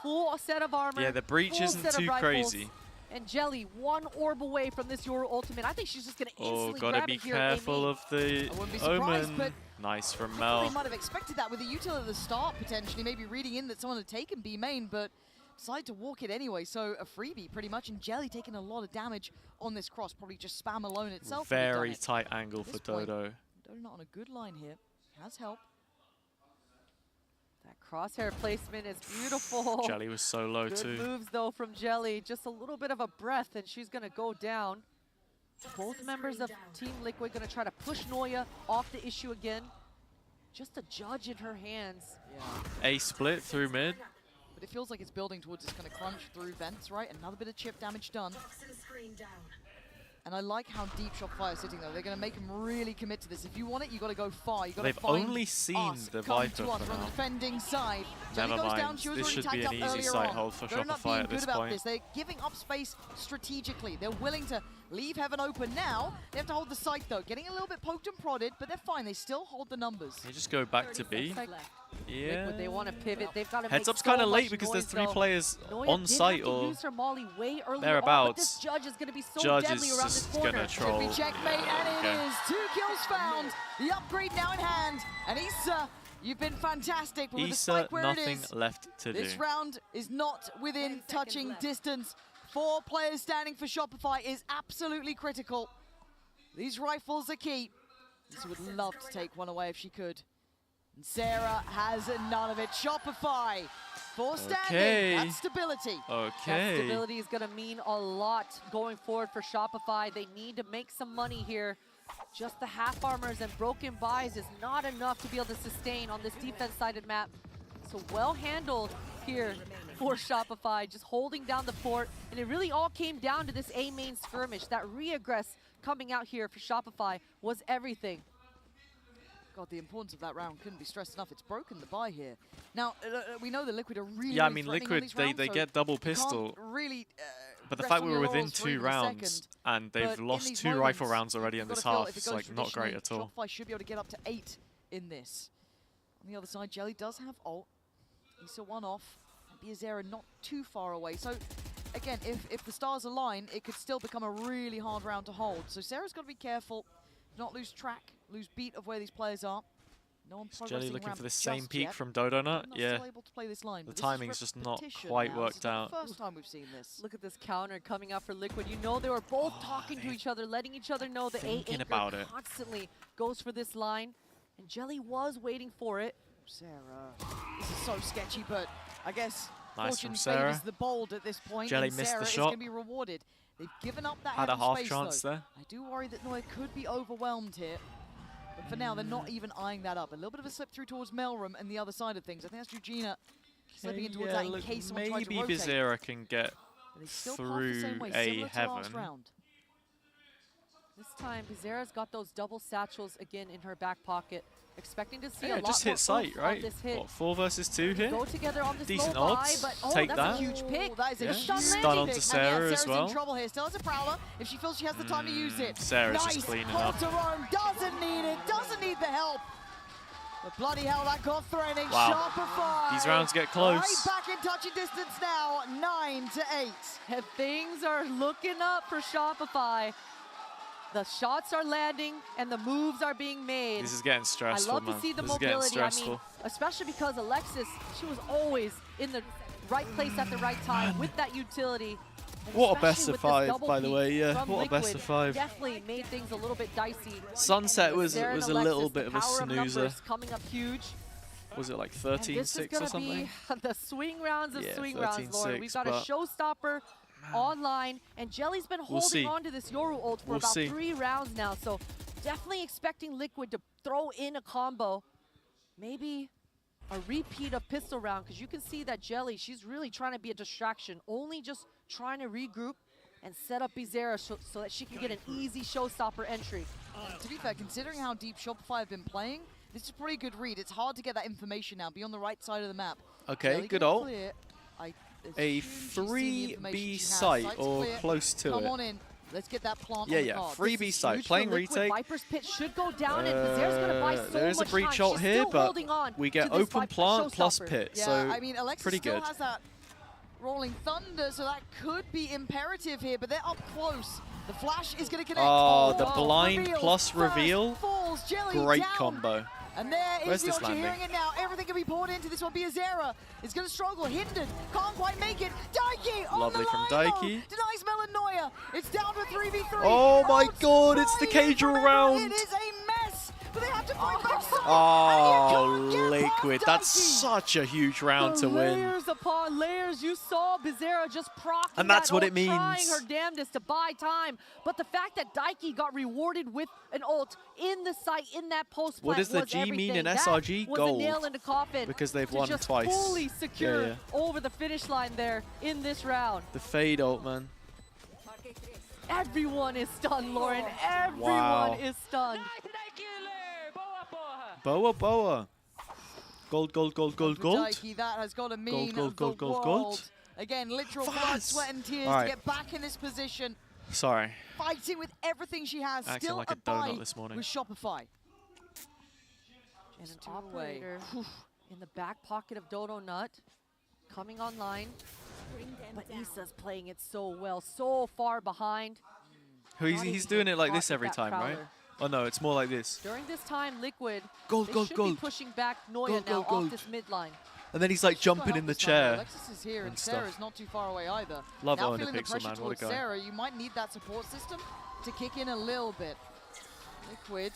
full set of armor. Yeah, the breach full isn't set of too rifles, crazy. And Jelly, 1 orb away from this Yoru ultimate. I think she's just gonna Oh, instantly gotta grab be it here. careful of the I wouldn't be surprised, omen. but Nice from They Mel. might have expected that with the util at the start, potentially, maybe reading in that someone had taken B main, but decided to walk it anyway, so a freebie pretty much, and Jelly taking a lot of damage on this cross, probably just spam alone itself. would have done Very it. tight angle At for this point, Dodo. Dodo not on a good line here, has help. That crosshair placement is beautiful. Jelly was so low Good too. moves though from Jelly. Just a little bit of a breath and she's gonna go down. Both members of Team Liquid gonna try to push Noya off the issue again. Just a judge in her hands. Yeah. A split through mid. But it feels like it's building towards this kind of crunch through vents, right? Another bit of chip damage done. And I like how deep Shopify is sitting though. They're going to make them really commit to this. If you want it, you got to go far. You got to They've find only seen us. the Come Viper to us. for We're on the now. defending side. Never Jelly goes mind. down. She was This already should be tagged an up easy earlier sight on. hold for They're not Shopify being at good this about point. this. They're giving up space strategically. They're willing to leave heaven open now. They have to hold the site though. Getting a little bit poked and prodded, but they're fine. They still hold the numbers. They just go back to B. Yeah. Liquid, they want to pivot. They've got to Heads make up's so kind of much late because noise, there's 3 though. players Noya on did site have to or use her Molly way earlier thereabouts. on, but this judge is going to be so Judge deadly is around this just corner. gonna troll. Could be checkmate, and it is. 2 kills found. The upgrade now in hand. And Issa, you've been fantastic. But with the Issa, spike where it nothing is, left to do. this round is not within touching distance. 4 players standing for Shopify is absolutely critical. These rifles are key. Issa would love to take one away if she could. And Sarah has none of it. Shopify, 4 standing. Okay. That's stability. That Okay. stability is going to mean a lot going forward for Shopify. They need to make some money here. Just the half armors and broken buys is not enough to be able to sustain on this defense-sided map. So well handled here for Shopify, just holding down the fort. And it really all came down to this A main skirmish. That re-aggress coming out here for Shopify was everything. God, the importance of that round couldn't be stressed enough. It's broken the buy here. Now, we know that Liquid are really, Yeah, I really mean, threatening on Liquid, these they rounds, so get double you can't pistol. really, But the rest fact on we were your within laurels for 2 even a rounds second. and But they've in lost these 2 rifle moments, rounds already in you've this gotta feel half. if it It's goes like not great at all. Shopify should be able to get up to 8 in this. On the other side, Jelly does have ult. Issa 1 off. And Biazera not too far away. So, again, if the stars align, it could still become a really hard round to hold. So Sarah's got to be careful, not lose track, lose beat of where these players are. No one Is progressing Jelly looking ramp for the same just peak yet. from Dodo Nut? Not Yeah. still able to play this line, The but this is timing's just not repetition quite now. This worked is not out. the first time we've seen this. Look at this counter coming out for Liquid. You know they were both talking to each other, letting each other know the A Thinking anchor about it. constantly goes for this line. And Jelly was waiting for it. Sarah, this is so sketchy, but I guess Nice fortune from Sarah. favors the bold at this point. Jelly and missed the Sarah is shot. going to be rewarded. They've given up that Had a heaven half space, chance though. there. I do worry that Noya could be overwhelmed here. But for now, they're not even eyeing that up. A little bit of a slip through towards Melrum and the other side of things. I think that's Eugenia slipping in towards that in look, case someone tries to maybe rotate. Bizera can get But they still pass the same through way, a similar to last heaven. round. This time, Bizarra's got those double satchels again in her back pocket. Expecting to see a Yeah, lot just more hit sight, oomph on right? this hit. What, 4 versus 2 here? Go together on this Decent low odds. buy, but Take that's that. a huge pick. That is a Yeah. huge Stun landing onto pick. Sarah and yeah, as Sarah's well. in trouble here. Still has a Prowler if she feels she has the time to use it. Sarah's nice. just cleaning Call up. to roam. Doesn't need it. Doesn't need the help. But bloody hell, that got threatening. Wow. Shopify. These rounds get close. Right back in touching distance now, 9-8. And things are looking up for Shopify. The shots are landing and the moves are being made. This is getting stressful, I love man. to see the This is getting mobility. I stressful. mean, especially because Alexis, she was always in the right place at the right time with that utility. And What a best especially of with this 5, double by the peek way, yeah. from What a best Liquid, of 5. Definitely made things a little bit dicey. Sunset was Sarah and a little Alexis, bit of the a power snoozer. numbers coming up huge. Was it like And this is 13-6 gonna or something? be the swing rounds of Yeah, swing rounds, Lauren. 13-6, We've got a but- showstopper online, and Jelly's been We'll holding see. on to this Yoru ult for We'll about see. 3 rounds now, so definitely expecting Liquid to throw in a combo. Maybe a repeat of pistol round, because you can see that Jelly, she's really trying to be a distraction, only just trying to regroup and set up Bizarra so that she can get an easy showstopper entry. To be fair, considering how deep Shopify have been playing, this is a pretty good read. It's hard to get that information now. Be on the right side of the map. Okay, Jelly good gonna ult. clear. A As soon as she sees the information 3B she has, site site's or clear. close to Come it. on in. Let's get that plant Yeah, on the yeah, card. 3B site. Huge Playing for Liquid. retake. Viper's pit should go down, and Bizarra's gonna buy so there is a much breach time. ult She's here, still but holding on we get to this open Viper plant plus showstopper. pit, Yeah, so I mean, Alexis pretty still good. has that rolling thunder, so that could be imperative here, but they're up close. The flash is going to connect. Oh, the wow. blind Reveals plus first, reveal. falls, Jelly Great down. combo. And there Where's is the this ult. You're landing? hearing it now. Everything can be poured into this one. Biazera is going to struggle. Hindered. Can't quite make it. Daiki on Lovely the from line, Daiki. though. Denies Melanoia. It's down to 3v3. Oh my Ult god, it's the flying in Caedrel from round. It is a mess. But they have to fight back. Oh, Liquid. That's such a huge round to win. Layers upon layers. You saw Bizarra just proc, And that's what ult, it trying means. her damnedest to buy time. But the fact that Daiki got rewarded with an ult in the site, in that post What plant does the was G mean everything. in That SRG? was Gold. a nail in the coffin Because they've to won just twice. fully secure Yeah. over the finish line there in this round. The fade ult, man. Everyone is stunned, Lauren. Everyone Wow. is stunned. Boa. Gold, gold, gold, gold, gold. Daiki, that has got to mean Gold, gold, the gold, world. gold. Again, literal blood, Fast. sweat, and tears All right. to get back in this position. Sorry. Fighting with everything she has. Acting Still like a buy donut this morning. with Shopify. And an operator in the back pocket of Dodo Nut coming online. But Issa's playing it so well, so far behind. He's doing it like caught this with every that time, right? Prowler. Oh no, it's more like this. During this time, Liquid, Gold, they gold, should gold. be pushing back Noya Gold, now gold, off gold. this mid line. And then he's like jumping in the chair. Alexis is here and and stuff. Sarah's not too far away either. Love now Owen feeling the Pixel, pressure man, what a towards guy. Sarah, you might need that support system to kick in a little bit. Liquid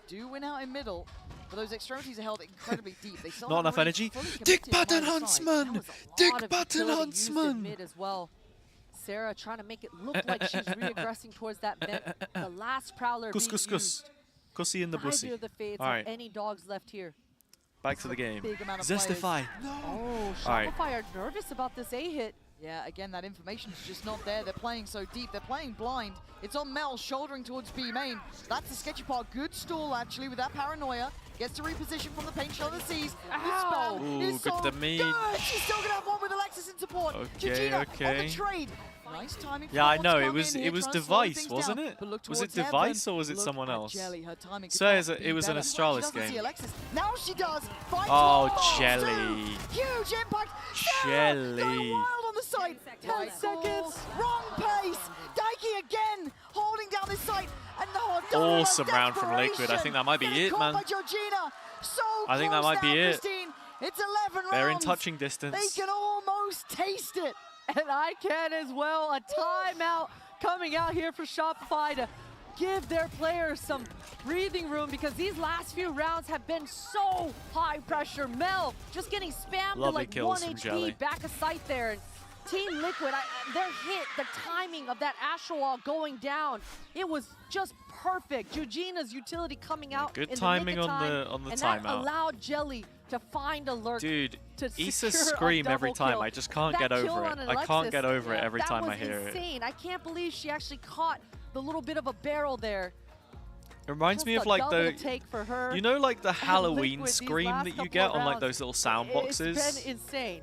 do win out in middle, but those extremities are held incredibly deep. They still Not haven't enough really energy. fully Dick committed button behind the side. huntsman. That was a Dick lot of button utility used in huntsman. mid as well. Sarah trying to make it look like she's reaggressing towards that mid. The last Prowler Kus, being kus, kus. used. Kussy in the bussy. Neither of the fades All have right, any dogs left here. back to the game. big amount of Zestify. Oh, All right. Shopify are nervous about this A hit. Yeah, again, that information's just not there. They're playing so deep. They're playing blind. It's on Mel, shouldering towards B main. That's the sketchy part. Good stall, actually, with that paranoia. Gets to reposition from the paint shell of the seas. The spell Ooh, is good so damage. good. She's still going to have one with Alexis in support. Okay, Georgina on okay. the trade. Nice timing. Yeah, I for know. Ford to It come was in here, it was trying to slow Device, things wasn't down. it? But look Was it towards Device heaven. or was it Look someone at else? Jelly. Her timing So could is not it be was an better. She Astralis doesn't see game. Alexis. Now she does. Finds Oh, one, Jelly. huge impact. Jelly. Going wild on the side. 10 seconds. Wrong pace. Daiki again holding down this site. And no, Awesome round from Liquid. I think that might be Getting it, caught man. by Georgina. So I think that close might be now, it. Christine. It's 11 They're in rounds. touching distance. They can almost taste it. And I can as well. A timeout coming out here for Shopify to give their players some breathing room because these last few rounds have been so high pressure. Mel just getting spammed to Lovely like kills 1 from Jelly. HP back of sight there. And Team Liquid, their hit, the timing of that Astral Wall going down, it was just perfect. Georgina's utility coming out good in timing the nick of on time, the- on the and timeout. that allowed Jelly to find a lurk. Dude, to Issa's secure a scream every double time. kill. I just can't That get kill over on it. an I can't Alexis, get over it every that time was I hear it. insane. I can't believe she actually caught the little bit of a barrel there. It reminds me of Just a like double the, take for her. you know, like the And Halloween Liquid, these scream last that you couple get of on like rounds, those little sound boxes. It's been insane.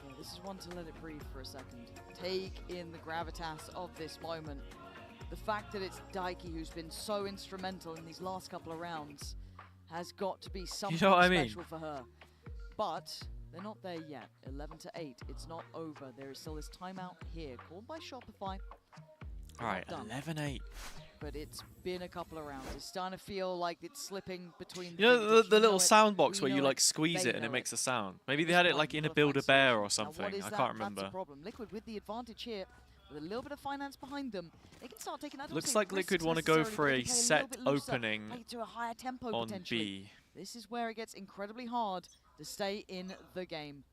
Yeah, this is one to let it breathe for a second. Take in the gravitas of this moment. The fact that it's Daiki who's been so instrumental in these last couple of rounds has got to be something know what I mean? special for her. But they're not there yet. 11 to 8. It's not over. There is still this timeout here called by Shopify. All right, 11-8. But it's been a couple of rounds. It's starting to feel like it's slipping between. You know things. the You little it, sound box we where you know like squeeze they it and it know makes a sound. Maybe they had it like in a Build-A-Bear or something. Now, what is I that? can't remember. That's a problem. Liquid with the advantage here, with a little bit of finance behind them, they can start taking. Looks like Liquid want to go for a set opening to a higher tempo on potentially. B. This is where it gets incredibly hard to stay in the game.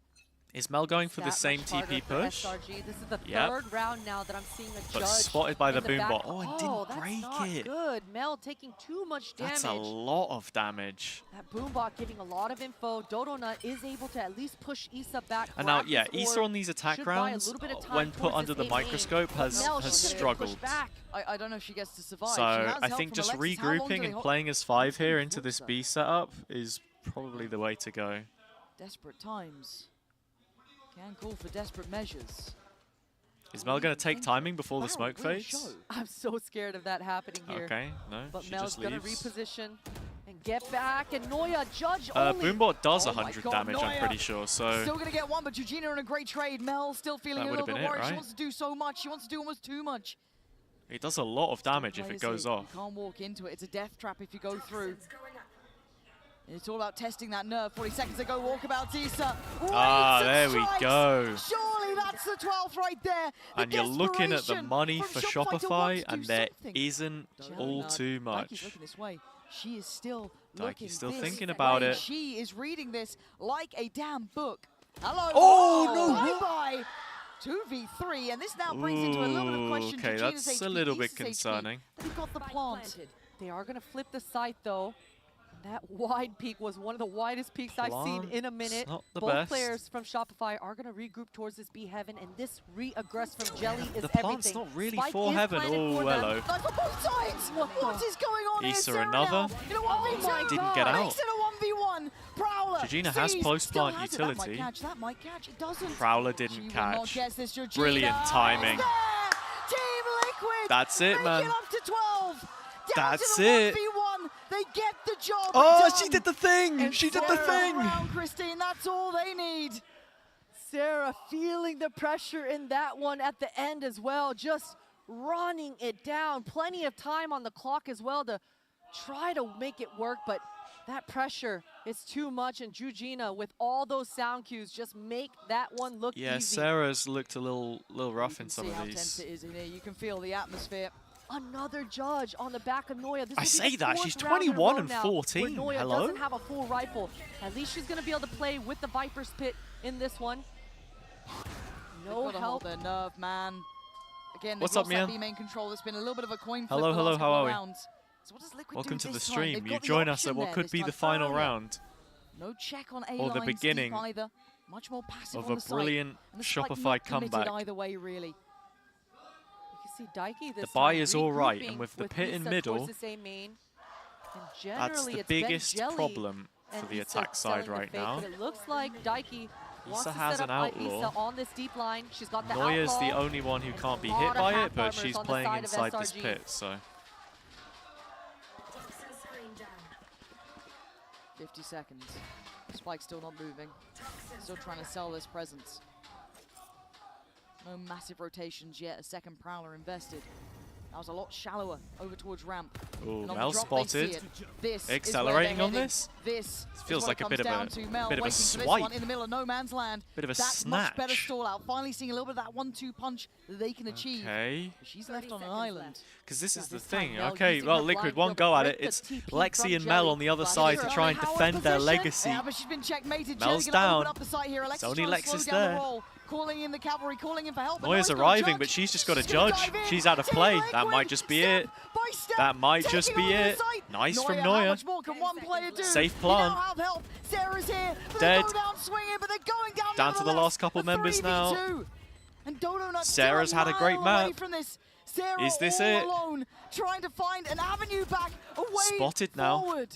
Is Mel going for the That same much harder TP for push? SRG. This is the Yep. third round now that I'm seeing a But judge spotted by the in back. boombot. Oh, and didn't that's break not it. Good. Mel taking too much damage. That's a lot of damage. That boombot getting a lot of info. Dodonut is able to at least push Issa back. And now, grab yeah, his Issa orb, on these attack should buy a rounds, little bit of time when put towards under this the A main. microscope, But has Mel, she's gonna get struggled. pushed back. I don't know if she gets to survive. So She has I help think from just Alexis. How long do regrouping they and hold- playing as 5 here into this B setup is probably the way to go. Desperate times can call for desperate measures. Is Mel going to take timing before the smoke fades? I'm so scared of that happening here. Okay, no, But she Mel's just gonna leaves. reposition and get back. And Noya, judge only. Boombot does Oh my 100 God, damage, I'm Noya. pretty sure, so... Still gonna get one, but Eugenia in a great trade. Mel still feeling That a would've little bit been it, worried. She right? wants to do so much. She wants to do almost too much. It does a lot of damage if it goes off. You can't walk into it. It's a death trap if you go through. It's all about testing that nerve. 40 seconds ago, walkabout Issa. There we go. Surely that's the 12th right there. And you're looking at the money for Shopify, and there isn't all too Daiki's much. looking this way. She is still Daiki's still this thinking about way. it. She is reading this like a damn book. Hello. Oh, no. Bye-bye. 2v3, and this now brings into a little bit of question. Okay, Eugenia's that's a HP, little bit Issa's HP. concerning. They've got the plant. They are going to flip the site, though. That wide peak was one of the widest peaks I've seen in a minute. not the Both best. players from Shopify are going to regroup towards this B heaven, and this re-aggress from Jelly is The plant's everything. not really Spike for is heaven. planted Oh, for them. hello. Like on both sides. What is going on here? Issa Sarah another. now in a 1v2. Didn't get out. Makes it a 1v1. Prowler. Georgina has sees, post-plant still has it. That utility. might catch. That might catch. It doesn't. Prowler She didn't will not catch. guess this, Georgina. Brilliant timing. Is there. Team Liquid. That's it, make man. It up to 12. Down That's to the it. 1v1. They get the job Oh, done. she did the thing. And She did the Sarah thing. Brown, Christine, that's all they need. Sarah feeling the pressure in that one at the end as well, just running it down. Plenty of time on the clock as well to try to make it work, but that pressure is too much, and Georgina, with all those sound cues, just make that one look Yeah, easy. Sarah's looked a little rough in See some how of tense these. it is in here. You can feel the atmosphere. Another judge on the back of Noya. This I will be say the that, fourth she's round in a 21 row and now 14. Where Noya Hello? doesn't have a full rifle. At least she's going to be able to play with the Viper's Pit in this one. No They've got to help. hold their nerve, man. Again, What's they've up, lost that Mia? B main control. It's been a little bit of a coin flip. Hello, the hello, last how couple are of we? rounds. So what does Liquid Welcome do to the this time? stream. They've You got the join us at option what there could this be time. the final Faria. round No check on A or the lines deep beginning either. Much more passive of on a the site. brilliant And the Spike Shopify not committed comeback. either way, really. You can see Daiki this The buy time is all right, regrouping and with the with pit in Issa middle, towards this A main. And that's generally the it's been biggest Jelly problem for and the Issa attack side selling the right fake, now. but it looks like Daiki wants Issa to has set an up outlaw. Issa on this deep line. She's got the Noya's outlaw. the only one who can't be lot hit of by half it, but armors she's on the playing side of inside this SRG. pit, so... 50 seconds. Spike's still not moving. Still trying to sell this presence. No massive rotations yet. A second Prowler invested. That was a lot shallower over towards ramp. Ooh, And on Mel the drop, they see spotted. it. This Accelerating is where on they're this? heading. This feels is what like it a bit comes of down a- to. Mel bit of a waiting for this swipe. one in the middle of no man's land. Bit of a That's much better snatch. stall out. Finally seeing a little bit of that 1-2 punch that they can achieve. Okay. But she's left on an island. Because this is the this time thing. Mel Okay, using well, her Liquid, blind one field go to at it. break the It's TP Lexi from and Mel Jelly. on the other But side it's to a try and Howard defend their position. legacy. Yeah, but she's been checkmated. Mel's Jelly gonna down. open up the site here. Alexis only trying to Lexus slow down there. the roll. Calling in the cavalry, calling in for help. but Noya's Noya's got a arriving, judge. but she's just got a She's gonna judge. dive in. She's out of Team play. Liquid, That might just be it. by step, That might just taking be over the it. site. Nice from How Noya. much more can one player do? Safe You plant. now have help. Sarah's here. But Dead. They go down swinging, but they're going down Down to the nevertheless. last couple A members 3v2. now. And Dodo Nut Sarah's still had a great mile away map. from this. Sarah Is this all it? alone, trying to find an avenue back away Spotted now. forward.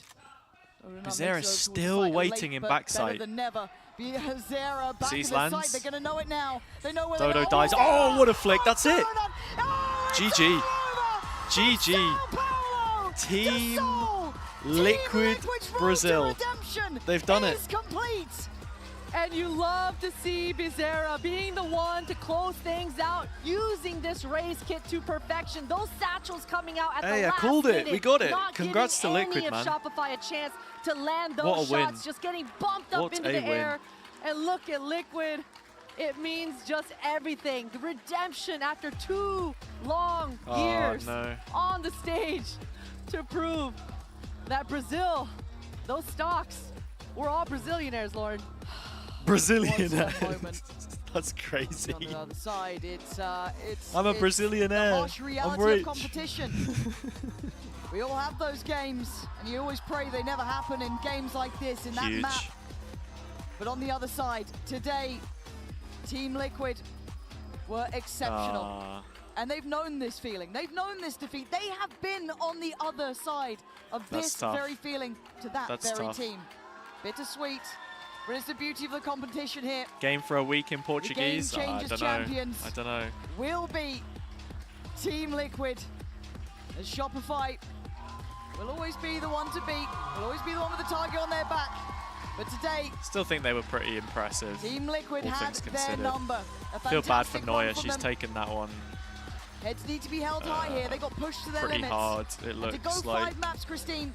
Bizarre is still waiting in backside. Than never. Hazza back Sees in the lands. site. They're going to know it now. They know where Dodo they're dies. Oh, what a flick. That's it. GG. GG. Team Liquid Brazil. They've done it. Complete. And you love to see Bizarra being the one to close things out, using this race kit to perfection. Those satchels coming out at the last I called it. minute, We got it. not Congrats to giving Liquid, any man. of Shopify a chance to land those What a shots, win. just getting bumped up What into a the win. air. And look at Liquid. It means just everything. The redemption after 2 long years on the stage to prove that Brazil, those stocks, we're all Brazilianaires, Lauren. Brazilian. That's crazy. On the other side, it's I'm a Brazilianaire. the harsh I'm reality rich. of competition. We all have those games, and you always pray they never happen in games like this, in that Huge. map. But on the other side, today, Team Liquid were exceptional. And they've known this feeling. They've known this defeat. They have been on the other side of That's this tough. very feeling to that That's very tough. team. Bittersweet, but it's the beauty of the competition here. Game for a week in Portuguese. Game I Changers don't know. champions I don't know. will be Team Liquid, as Shopify will always be the one to beat, will always be the one with the target on their back. But today, Still think they were pretty impressive. Team Liquid all had things their considered. number. A Feel bad for fantastic run Neuer. from She's them. taken that one Heads need to be held high here. They got pushed to their pretty limits. hard. It And to go looks like. 5 maps, Christine,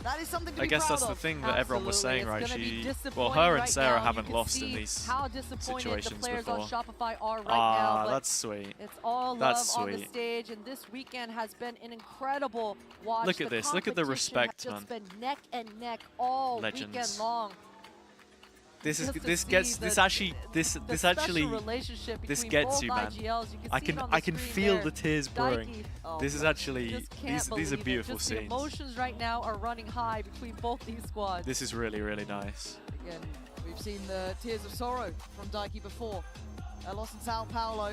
that is something to I be guess proud that's the of. thing that everyone was saying, right? Absolutely. It's She, gonna be well, her and disappointing Sarah right now. haven't You lost can in see these how disappointed situations the players before. on Shopify are right now. But That's sweet. it's all love That's on the sweet. stage, and this weekend has been an incredible watch. Look at The this. Look at the competition respect, has just man. been neck and neck all Legends. weekend long. This is Just to this see gets the- this actually this the this special actually relationship this between gets both you, man. IGLs. You can I see can it on the I can screen feel there. the tears brewing. Daiki. Oh, This is man. actually Just can't these are believe it. beautiful Just the scenes. emotions right now are running high between both these squads. This is really nice. Again, we've seen the tears of sorrow from Daiki before. A loss in Sao Paulo.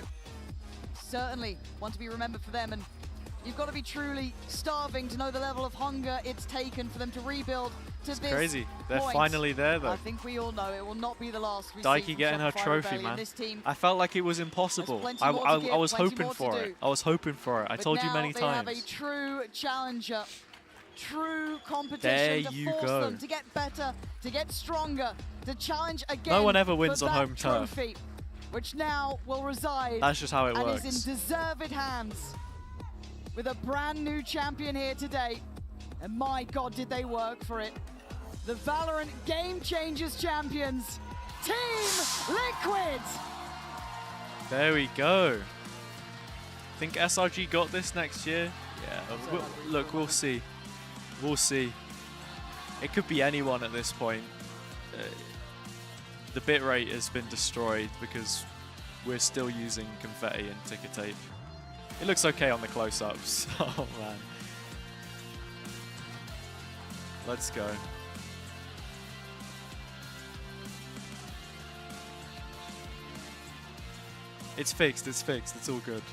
Certainly one to be remembered for them, and you've got to be truly starving to know the level of hunger it's taken for them to rebuild to this Crazy. They're point. finally there though. I think we all know it will not be the last we see Daiki from getting her Shopify trophy, Rebellion. man. This team, I felt like it was impossible. plenty I, more to I, give, I was plenty hoping more to for do. it. I was hoping for it. I but told you now many they have times. a true challenger, true competition There to you force go. them to get better, to get stronger, to challenge again. No one ever wins for on that home turf. trophy, which now will reside. That's just how it and works. is in deserved hands with a brand new champion here today. And my God, did they work for it. The VALORANT Game Changers Champions, Team Liquid. There we go. Think SRG got this next year? Yeah. Look, we'll see. We'll see. It could be anyone at this point. The bitrate has been destroyed because we're still using confetti and ticker tape. It looks okay on the close-ups. Oh man. Let's go. It's fixed, it's fixed, it's all good.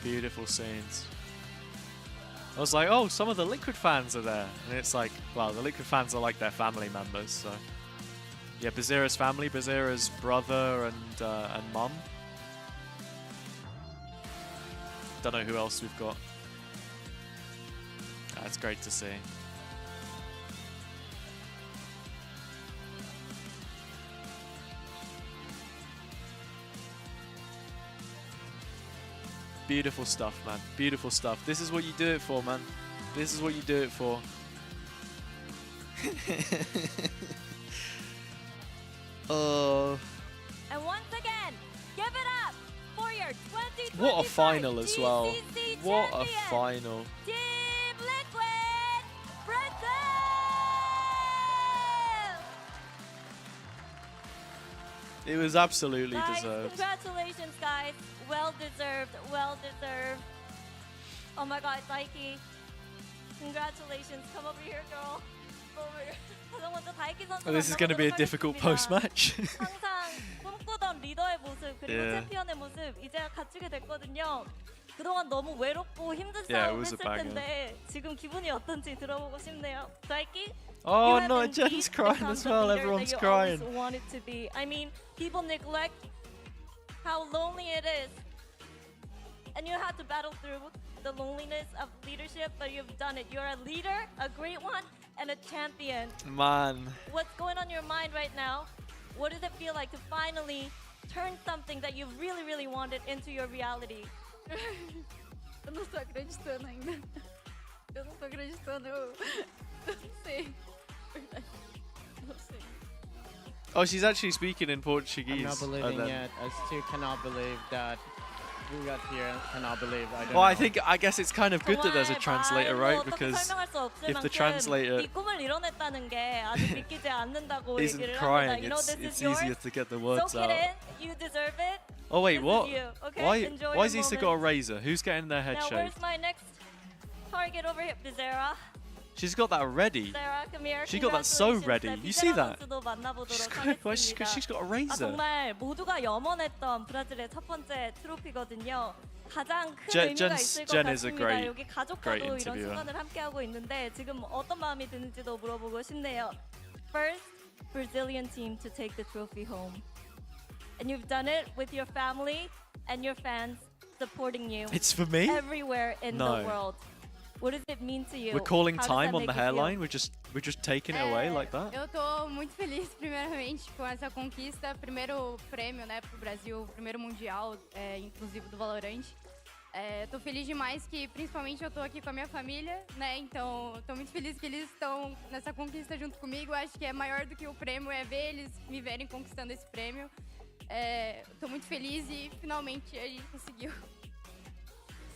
Beautiful scenes. I was like, oh, some of the Liquid fans are there. And it's like, well, the Liquid fans are like their family members, so. Yeah, Bazira's family, Bazira's brother and mum. Don't know who else we've got. That's great to see. Beautiful stuff, man. Beautiful stuff. This is what you do it for, man. This is what you do it for. Oh. And once again, give it up for your 2025 What a final as well. GCC What a champion, final. Team Liquid Brazil! It was absolutely Guys, deserved. congratulations, guys. Well deserved, well deserved. Oh my God, Daiki. Congratulations. Come over here, girl. Come over here. 가장 먼저 다이키 선수 Oh, this is going to be a difficult post-match. 항상 꿈꾸던 리더의 모습 그리고 Yeah. 챔피언의 모습 이제 갖추게 됐거든요. 그동안 너무 외롭고 힘든 Yeah, it 싸움 was a 했을 banger. 텐데 지금 기분이 어떤지 들어보고 싶네요. 다이키? Oh, you have no, indeed Jen's crying become as the well. leader Everyone's that you crying. always wanted to be. I mean, people neglect how lonely it is. And you had to battle through the loneliness of leadership, but you've done it. You're a leader, a great one, and a champion. Man. What's going on in your mind right now? What does it feel like to finally turn something that you really, really wanted into your reality? Eu não tô acreditando ainda. Eu não tô acreditando. Eu não sei. Verdade. Não sei. Oh, she's actually speaking in Portuguese. I'm not and believing then- yet. I still cannot believe that we got here. Cannot believe. I don't Well, know. I guess it's kind of good that there's a translator, right? 어떻게 Because 설명할 수 없을 if the 만큼 translator 이 꿈을 이뤄냈다는 게 아직 믿기지 않는다고 isn't 얘기를 합니다. crying, You know, it's this is yours. easier to get the words Soak it out. in. You deserve it. Oh wait, This what? is you, okay? Why? Enjoy Why your has Issa got a moment. razor? Who's getting their head Now, shaved? where's my next target over here? Bizarra. She's got that ready. Bizarra, come here. She got that so Congratulations. ready. 네, You see 비제라 that? 선수도 만나보도록 She's 하겠습니다. she's got a 아, razor. 정말 모두가 염원했던 브라질의 첫 번째 트로피거든요. 가장 큰 Jen- 의미가 Jen's- 있을 것 Jen is a 같습니다. great- 여기 great 가족과도 이런 interviewer. 순간을 함께하고 있는데 지금 어떤 마음이 드는지도 물어보고 싶네요. First, Brazilian team to take the trophy home. And you've done it with your family and your fans supporting you. It's for me? Everywhere in No. the world. What does it mean to you? We're calling How does time that on the make you feel? hairline. We're just taking it away like that. Eu tô muito feliz, primeiramente, com essa conquista. Primeiro prêmio, né, pro Brasil, primeiro mundial, inclusive do Valorant. Tô feliz demais que, principalmente, eu tô aqui com a minha família, né? Então, tô muito feliz que eles estão nessa conquista junto comigo. Acho que é maior do que o prêmio, é ver eles me verem conquistando esse prêmio. Tô muito feliz e, finalmente, a gente conseguiu.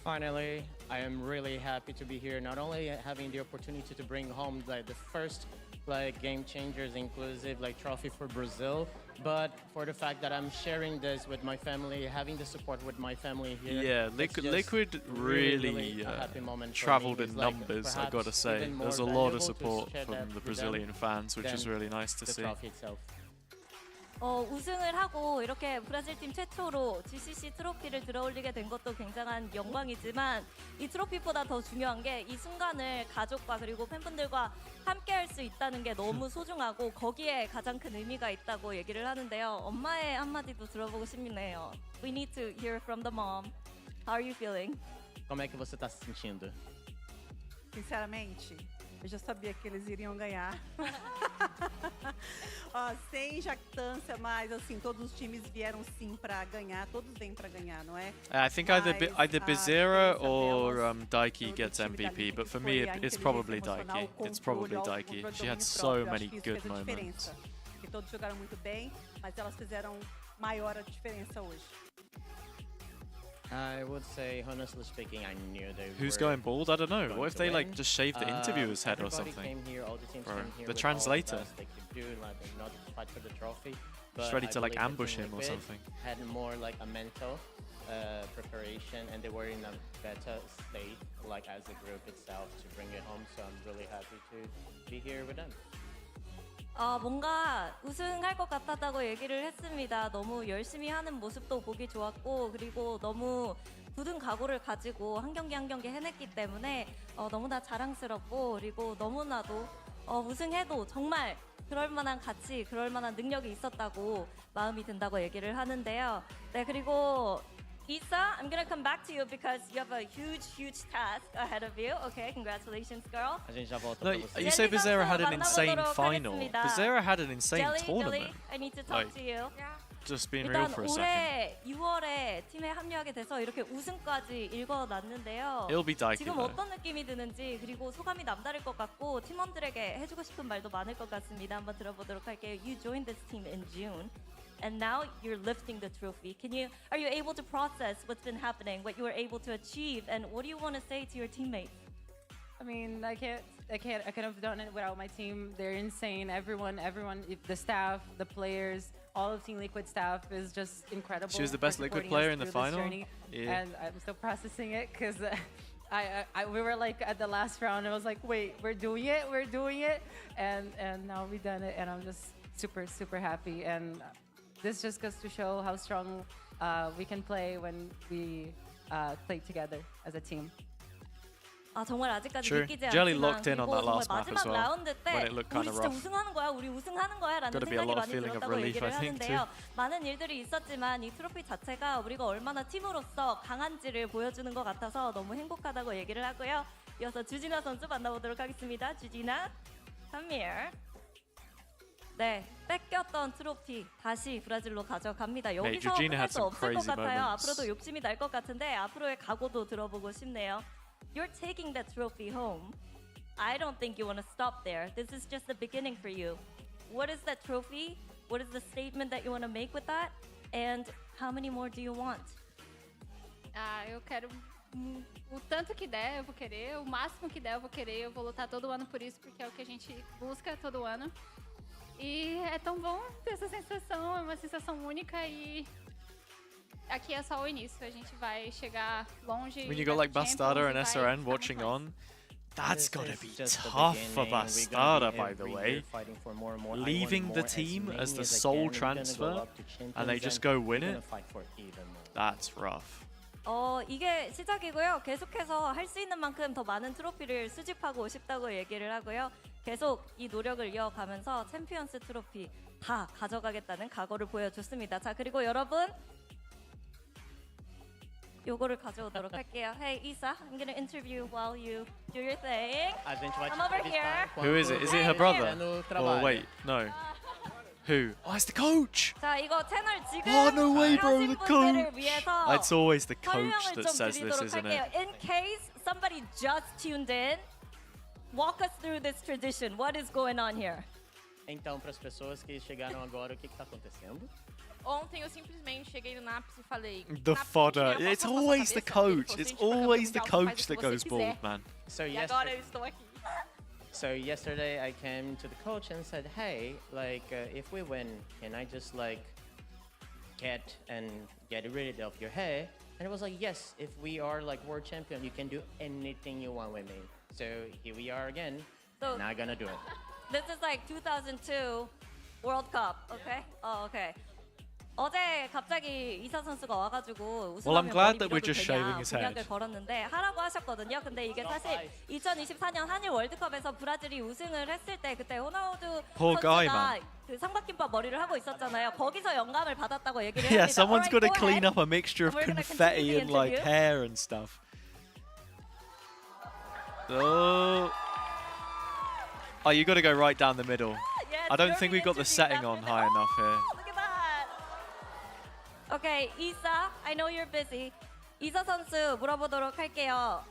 Finally, I am really happy to be here. Not only having the opportunity to bring home like the first Game Changers inclusive trophy for Brazil, but for the fact that I'm sharing this with my family, having the support with my family here. Yeah, it's just Liquid really a happy moment for travelled me. in It's like numbers, I perhaps gotta say. even more There's a lot valuable of to support share that from the with Brazilian them fans, which is than really nice to the see. trophy itself. 우승을 하고 이렇게 브라질 팀 최초로 GCC 트로피를 들어올리게 된 것도 굉장한 영광이지만 이 트로피보다 더 중요한 게 이 순간을 가족과 그리고 팬분들과 함께 할 수 있다는 게 너무 so중하고 거기에 가장 큰 의미가 있다고 얘기를 하는데요. 엄마의 한마디도 들어보고 싶네요. We need to hear from the mom. How are you feeling? Como é que você está se sentindo? Sinceramente, eu já sabia que eles iriam ganhar. Ó, sem jactância, mas assim, todos os times vieram sim pra ganhar, todos vêm pra ganhar, não é? I think either Bizera or Daiki gets MVP, but for me it's probably Daiki. It's probably Daiki. She had so many good moments. Porque todos jogaram muito bem, mas elas fizeram maior a diferença hoje. I would say, honestly speaking, I knew they Who's were going bald? I don't know. going What if to they win. just shaved the interviewer's head or Everybody something? Came here, all the teams Bro, came here the with translator. all the best they could do, not fight for the trophy. Just But ready I to believe the ambush Team him or Liquid something. Had more a mental preparation, and they were in a better state, as a group itself, to bring it home. So I'm really happy to be here with them. 뭔가 우승할 것 같았다고 얘기를 했습니다. 너무 열심히 하는 모습도 보기 좋았고 그리고 너무 굳은 각오를 가지고 한 경기 한 경기 해냈기 때문에 너무나 자랑스럽고 그리고 너무나도 우승해도 정말 그럴 만한 가치, 그럴 만한 능력이 있었다고 마음이 든다고 얘기를 하는데요. 네, 그리고 Issa, I'm gonna come back to you because you have a huge task ahead of you. Okay, congratulations, girl. A gente já volta No, pra você. you say Bizera had an 만나보도록 insane final. 하겠습니다. Bizera had an insane Jelly, tournament. I need to talk Like, to you. just being real 일단 for a second. 올해 6월에 팀에 합류하게 돼서 이렇게 우승까지 읽어놨는데요. It'll be Daiki, 지금 though. 어떤 느낌이 드는지 그리고 소감이 남다를 것 같고 팀원들에게 해주고 싶은 말도 많을 것 같습니다. 한번 들어보도록 할게요. You joined this team in June. And now you're lifting the trophy. Are you able to process what's been happening, what you were able to achieve, and what do you want to say to your teammates? I mean, I couldn't have done it without my team. They're insane. Everyone, the staff, the players, all of Team Liquid staff is just incredible. She was the for best Liquid supporting player us in the through this final? journey. Yeah. And I'm still processing it because we were like at the last round. I was like, wait, we're doing it, and now we've done it, and I'm just super happy. And this just goes to show how strong we can play when we play together as a team. 아 정말 아직까지 Sure. 믿기지 Jelly 않지만 locked in on 그리고 that last 정말 map as 마지막 well, 라운드 때 when it looked 우리 kind of 진짜 rough. 우승하는 거야, 우리 우승하는 거야라는 Gotta be a 생각이 lot of 많이 feeling of 들었다고 relief, 얘기를 I think, 하는데요. 많은 일들이 있었지만 이 트로피 자체가 우리가 얼마나 팀으로서 강한지를 보여주는 것 같아서 너무 행복하다고 얘기를 하고요. 이어서 주진아 선수 만나보도록 하겠습니다. 주진아, come here. 네, 뺏겼던 트로피 다시 브라질로 가져갑니다. 여기서 Eugenia 끝날 had 수 some 없을 것 crazy 같아요. moments. 앞으로도 욕심이 날 것 같은데 앞으로의 각오도 들어보고 싶네요. You're taking that trophy home. I don't think you want to stop there. This is just the beginning for you. What is that trophy? What is the statement that you want to make with that? And how many more do you want? Eu quero o tanto que der, eu vou querer. O máximo que der, eu vou querer. Eu vou lutar todo ano por isso, porque é o que a gente busca todo ano. E é tão bom ter essa sensação, é uma sensação única e aqui é só o início. A gente vai chegar longe. When you got like Bastarda and SRN watching on, that's gotta be tough for Bastarda, by the way. Leaving the team as the sole transfer and they just go win it? That's rough. 이게 시작이고요. 계속해서 할 수 있는 만큼 더 많은 트로피를 수집하고 싶다고 얘기를 하고요. 계속 이 노력을 이어가면서 챔피언스 트로피 다 가져가겠다는 각오를 보여줬습니다. 자, 그리고 여러분 요거를 가져오도록 할게요. Hey, Isa, I'm gonna interview while you do your thing. Come over here. Who is it? Is it her brother? Oh wait, no. Who? Oh, it's the coach! 자, 이거 채널 지금 Oh, no way, bro, the 분들을 coach! 위해서 It's always the coach 설명을 that 좀 says this, 드리도록 isn't 할게요. it? In case somebody just tuned in, walk us through this tradition. What is going on here? Então, para as pessoas que chegaram agora, o que está acontecendo? Ontem eu simplesmente cheguei no Naps e falei. The fodder. It's always the coach. It's always the coach that goes bald, man. So E agora eu estou aqui. So yesterday I came to the coach and said, hey, like if we win, can I just like get rid of your hair? And it was like, yes, if we are like world champion, you can do anything you want with me. So here we are again, So- not gonna do it. This is like 2002 World Cup, okay? Okay. 어제 갑자기 이사 선수가 와가지고 Well, I'm 우승하면 glad 머리 that we're 밀어도 just shaving 되냐 his head. 공약을 걸었는데 하라고 하셨거든요. 근데 이게 사실 2024년 한일 월드컵에서 브라질이 우승을 했을 때 그때 호나우두 Poor guy, 선수가 man. 그 삼각김밥 머리를 하고 있었잖아요. 거기서 영감을 받았다고 얘기를 Yeah, 합니다. someone's got to Alright, go clean ahead. up a mixture of And we're gonna confetti continue the and like interview. hair and stuff. Oh, you got to go right down the middle. Yes, I don't you're think we being got the interviewed setting down on the high middle. enough here. Look at that. Okay, Isa, I know you're busy. 이사 선수 물어보도록 할게요.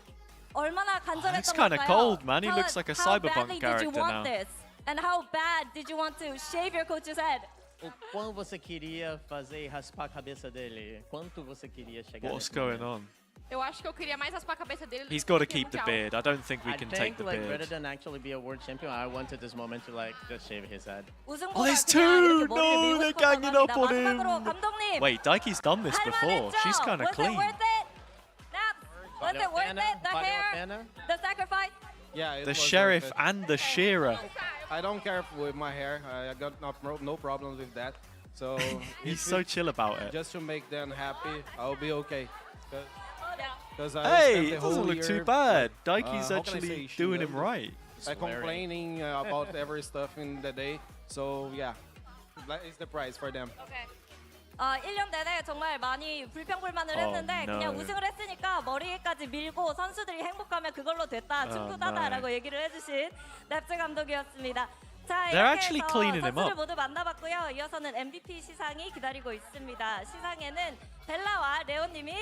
얼마나 간절했던 looks kinda 걸까요? cold, man. He Tell looks us, like a how cyberpunk badly did you character want now. this? And how bad did you want to shave your coach's head? O quanto você queria fazer e raspar a cabeça dele? Quanto você queria chegar What's nesse going momento? on? Eu acho que eu queria mais raspar a cabeça dele. He's got to do que keep the mundial. beard. I don't think we I can think take the like rather beard. than actually be a world champion, I wanted this moment to like just shave his head. 우승보다 Oh, there's 그냥 two! 이렇게 머리를 No, 밀고 they're 싶었던 ganging up 겁니다. on him. 마지막으로 감독님. Wait, Daiki's done this before. She's kind of Was clean. it worth it? Naps, was it worth it? The Valeu a hair, pena? the sacrifice? Yeah, it The was sheriff worth it. and the shearer. I don't care with my hair. I got no problems with that. So He's if so it's chill about it. just to make them happy, I'll be okay. Because Hey, it doesn't look too bad. Daiki's actually doing him right. Complaining about every stuff in the day. So yeah, that is the prize for them. 1년 내내 정말 많이 불평불만을 Oh, 했는데 no. 그냥 우승을 했으니까 머리까지 밀고 선수들이 행복하면 그걸로 됐다. Oh, 충분하다라고 no. 얘기를 해주신 랩스 감독이었습니다. 자, They're 이렇게 actually 해서 cleaning him 선수를 up. 모두 만나봤고요. 이어서는 MVP 시상이 기다리고 있습니다. 시상에는 벨라와 레오님이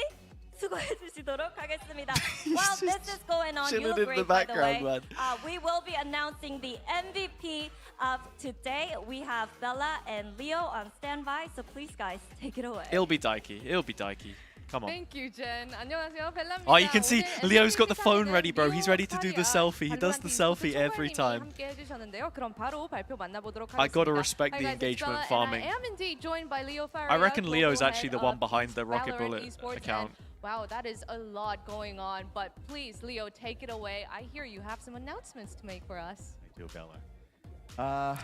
수고해 주시도록 하겠습니다. While this is going on, you chilling look in great, the by the background, way. man. We will be announcing the MVP of today. We have Bella and Leo on standby, so please, guys, take it away. It'll be Daiki. It'll be Daiki. Come on. Thank you, Jen. 안녕하세요, 벨라입니다. Oh, you can see 오늘 Leo's got the MVP phone 시상에는 ready, bro. He's ready to do the 리오 selfie. He does the 발로란트 selfie 인스포츠 every 총괄님이 time. 함께 해주셨는데요. 그럼 바로 발표 만나보도록 I gotta 하겠습니다. respect Hi the guys, it's engagement Bella, farming. And I am indeed joined by Leo I reckon Faria, Leo's global actually head the one of behind the Rocket VALORANT Bullet esports, account. and Wow, that is a lot going on. But please, Leo, take it away. I hear you have some announcements to make for us. I do, Bella.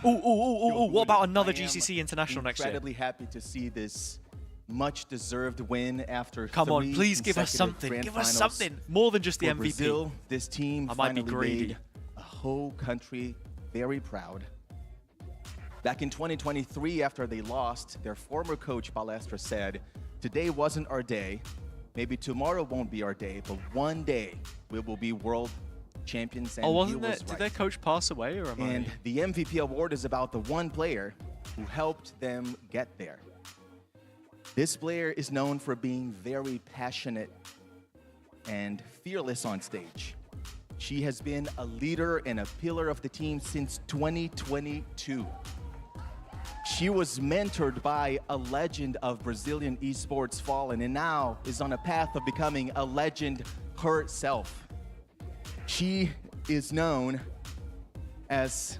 What about another GCC International next year? Incredibly happy to see this much-deserved win after Come on, 3 please give us consecutive something. grand Give us finals something. More than just the for MVP. Brazil, this team I might be finally greedy. made a whole country very proud. Back in 2023, after they lost, their former coach Balestra said, "Today wasn't our day. Maybe tomorrow won't be our day, but one day we will be world champions." And Wasn't he that? was Did right. their coach pass away, or am And I? the MVP award is about the one player who helped them get there. This player is known for being very passionate and fearless on stage. She has been a leader and a pillar of the team since 2022. She was mentored by a legend of Brazilian esports fallen and now is on a path of becoming a legend herself. She is known as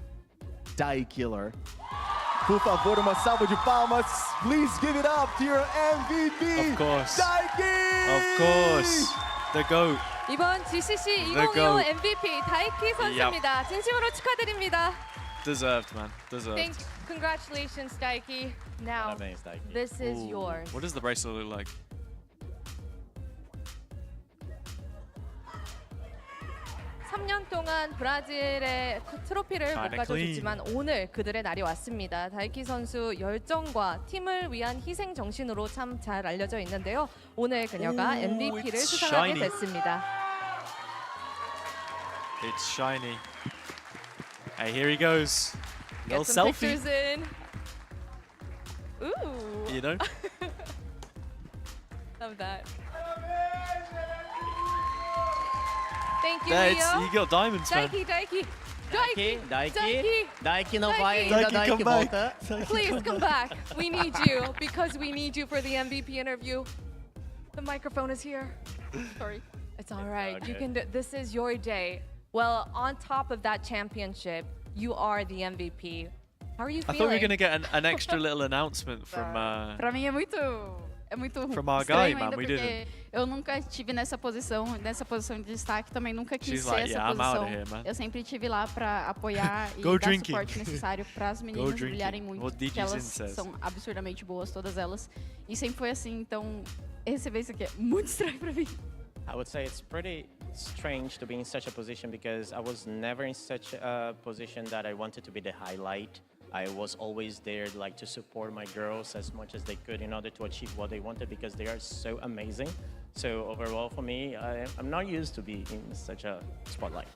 Die Killer. Por favor, uma salva de palmas. Please give it up to your MVP. Of course. Daiki! Of course. The GOAT. 이번 GCC The 2025 GOAT. MVP 다이키 선수입니다. 진심으로 축하드립니다. Deserved, man. Deserved. Congratulations, Daiki. Now, this is Ooh. yours. What does the bracelet look like? 3년 동안 브라질의 트로피를 못 Kinda 가져줬지만 오늘 그들의 날이 왔습니다. 다이키 선수 열정과 팀을 위한 희생 정신으로 참 잘 알려져 있는데요. 오늘 그녀가 Ooh, MVP를 it's 수상하게 shiny. 됐습니다. It's shiny. Hey, here he goes. Get Little some selfie. pictures in. Ooh. You know? Love that. Thank you, There, Leo. you got diamonds, man. Daiki. Daiki no fight in Daiki, the Daiki come back. Volta. Please come back. We need you because we need you for the MVP interview. The microphone is here. Sorry. It's all right. You Okay. can do, this is your day. Well, on top of that championship, you are the MVP. How are you I feeling? thought we were going to get an extra little announcement from Pra mim é muito From our estranho guy, man, ainda we porque didn't. eu nunca estive nessa posição de destaque, também nunca quis She's ser like, essa "Yeah, I'm outta posição. here, man." Eu sempre estive lá para apoiar e Go dar drinking. o suporte necessário para as meninas drinking. brilharem muito, What porque DJs elas says. são absurdamente boas todas elas. E sempre foi assim, então receber isso aqui é muito estranho para mim. I would say it's pretty strange to be in such a position because I was never in such a position that I wanted to be the highlight. I was always there like to support my girls as much as they could in order to achieve what they wanted because they are so amazing. So overall for me, I'm not used to be in such a spotlight.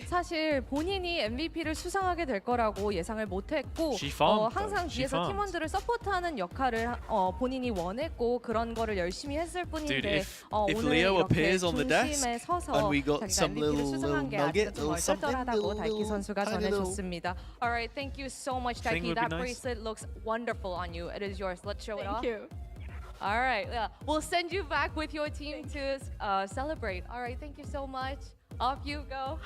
사실 본인이 MVP를 수상하게 될 거라고 예상을 못했고 She found, 항상 though. She 뒤에서 found. 팀원들을 서포트하는 역할을 본인이 원했고 그런 거를 열심히 했을 뿐인데 Dude, if 오늘 Leo 이렇게 appears on the desk 중심에 서서 and we got 자기가 some MVP를 little 수상한 게 nugget, 아직도 좀 little something, 얼떨떨하다고 다이키 little 선수가 tiny little 전해줬습니다. Alright, thank you so much, thing Daiki. would be That nice. bracelet looks wonderful on you. It is yours. Let's show it off. Thank you. All right, yeah. We'll send you back with your team to celebrate. All right, thank you so much. Off you go.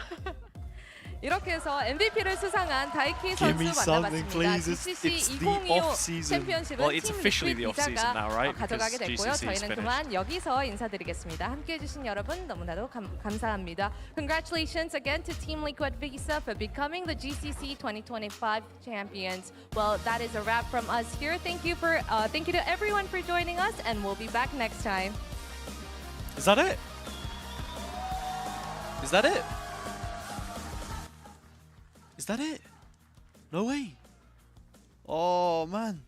이렇게 해서 MVP를 수상한 다이키 Give me 선수 something, 만나봤습니다. please. GCC It's the 2025 off-season. 챔피언십은 Well, it's 팀 officially the 리퀴드 off-season 비자가 now, right? 가져가게 Because 됐고요. GCC is 저희는 그만 여기서 인사드리겠습니다. 함께해주신 여러분 너무나도 감사합니다. Congratulations again to Team Liquid Visa for becoming the GCC 2025 champions. Well, that is a wrap from us here. Thank you to everyone for joining us, and we'll be back next time. Is that it? Is that it? Is that it? No way. Oh, man.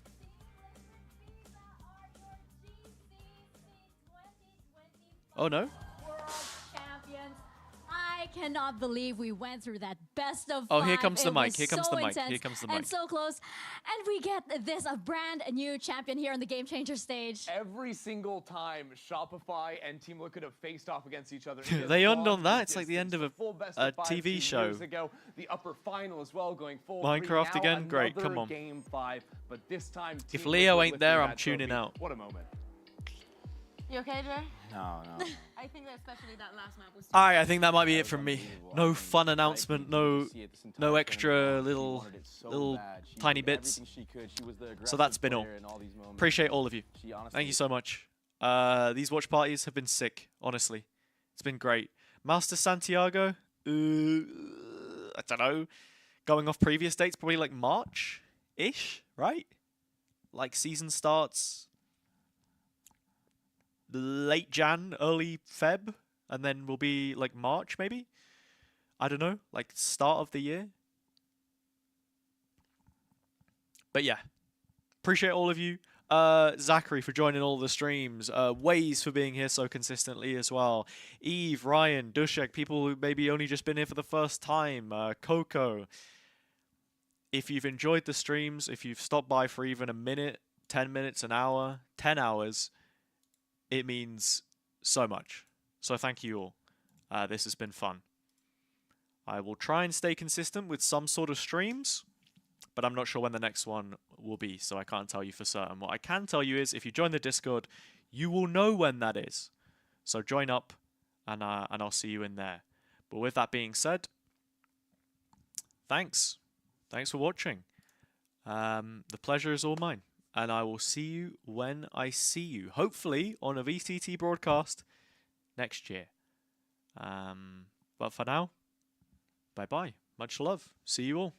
Oh, no? Champions. I cannot believe we went through that best of Oh, five. here comes the It mic. was Here comes so the mic. intense Here comes the and mic. so close. And we get this, a brand new champion here on the Game Changer stage. Every single time Shopify and Team Liquid have faced off against each other. They end on that. It's like the end of a TV show. Years ago, the upper final as well, going full three. Minecraft Now again? Great, another come on. Game 5, but this time If Team Leo Liquid ain't lifting there, I'm that tuning trophy. out. What a moment. You okay, Jay? No. I think that especially that last map was All right, I think that might be it from me. No fun announcement, no extra little tiny bits. So that's been all. Appreciate all of you. Thank you so much. These watch parties have been sick, honestly. It's been great. Master Santiago, I don't know. Going off previous dates, probably like March-ish, right? Like season starts late Jan, early Feb, and then will be like March maybe? I don't know, like start of the year. But yeah, appreciate all of you. Zachary for joining all the streams. Waze for being here so consistently as well. Eve, Ryan, Dushek, people who maybe only just been here for the first time. Coco. If you've enjoyed the streams, if you've stopped by for even a minute, 10 minutes, an hour, 10 hours, it means so much. So thank you all. This has been fun. I will try and stay consistent with some sort of streams, but I'm not sure when the next one will be, so I can't tell you for certain. What I can tell you is, if you join the Discord, you will know when that is. So join up, and I'll see you in there. But with that being said, thanks. Thanks for watching. The pleasure is all mine, and I will see you when I see you. Hopefully on a VCT broadcast next year. But for now, bye-bye. Much love. See you all.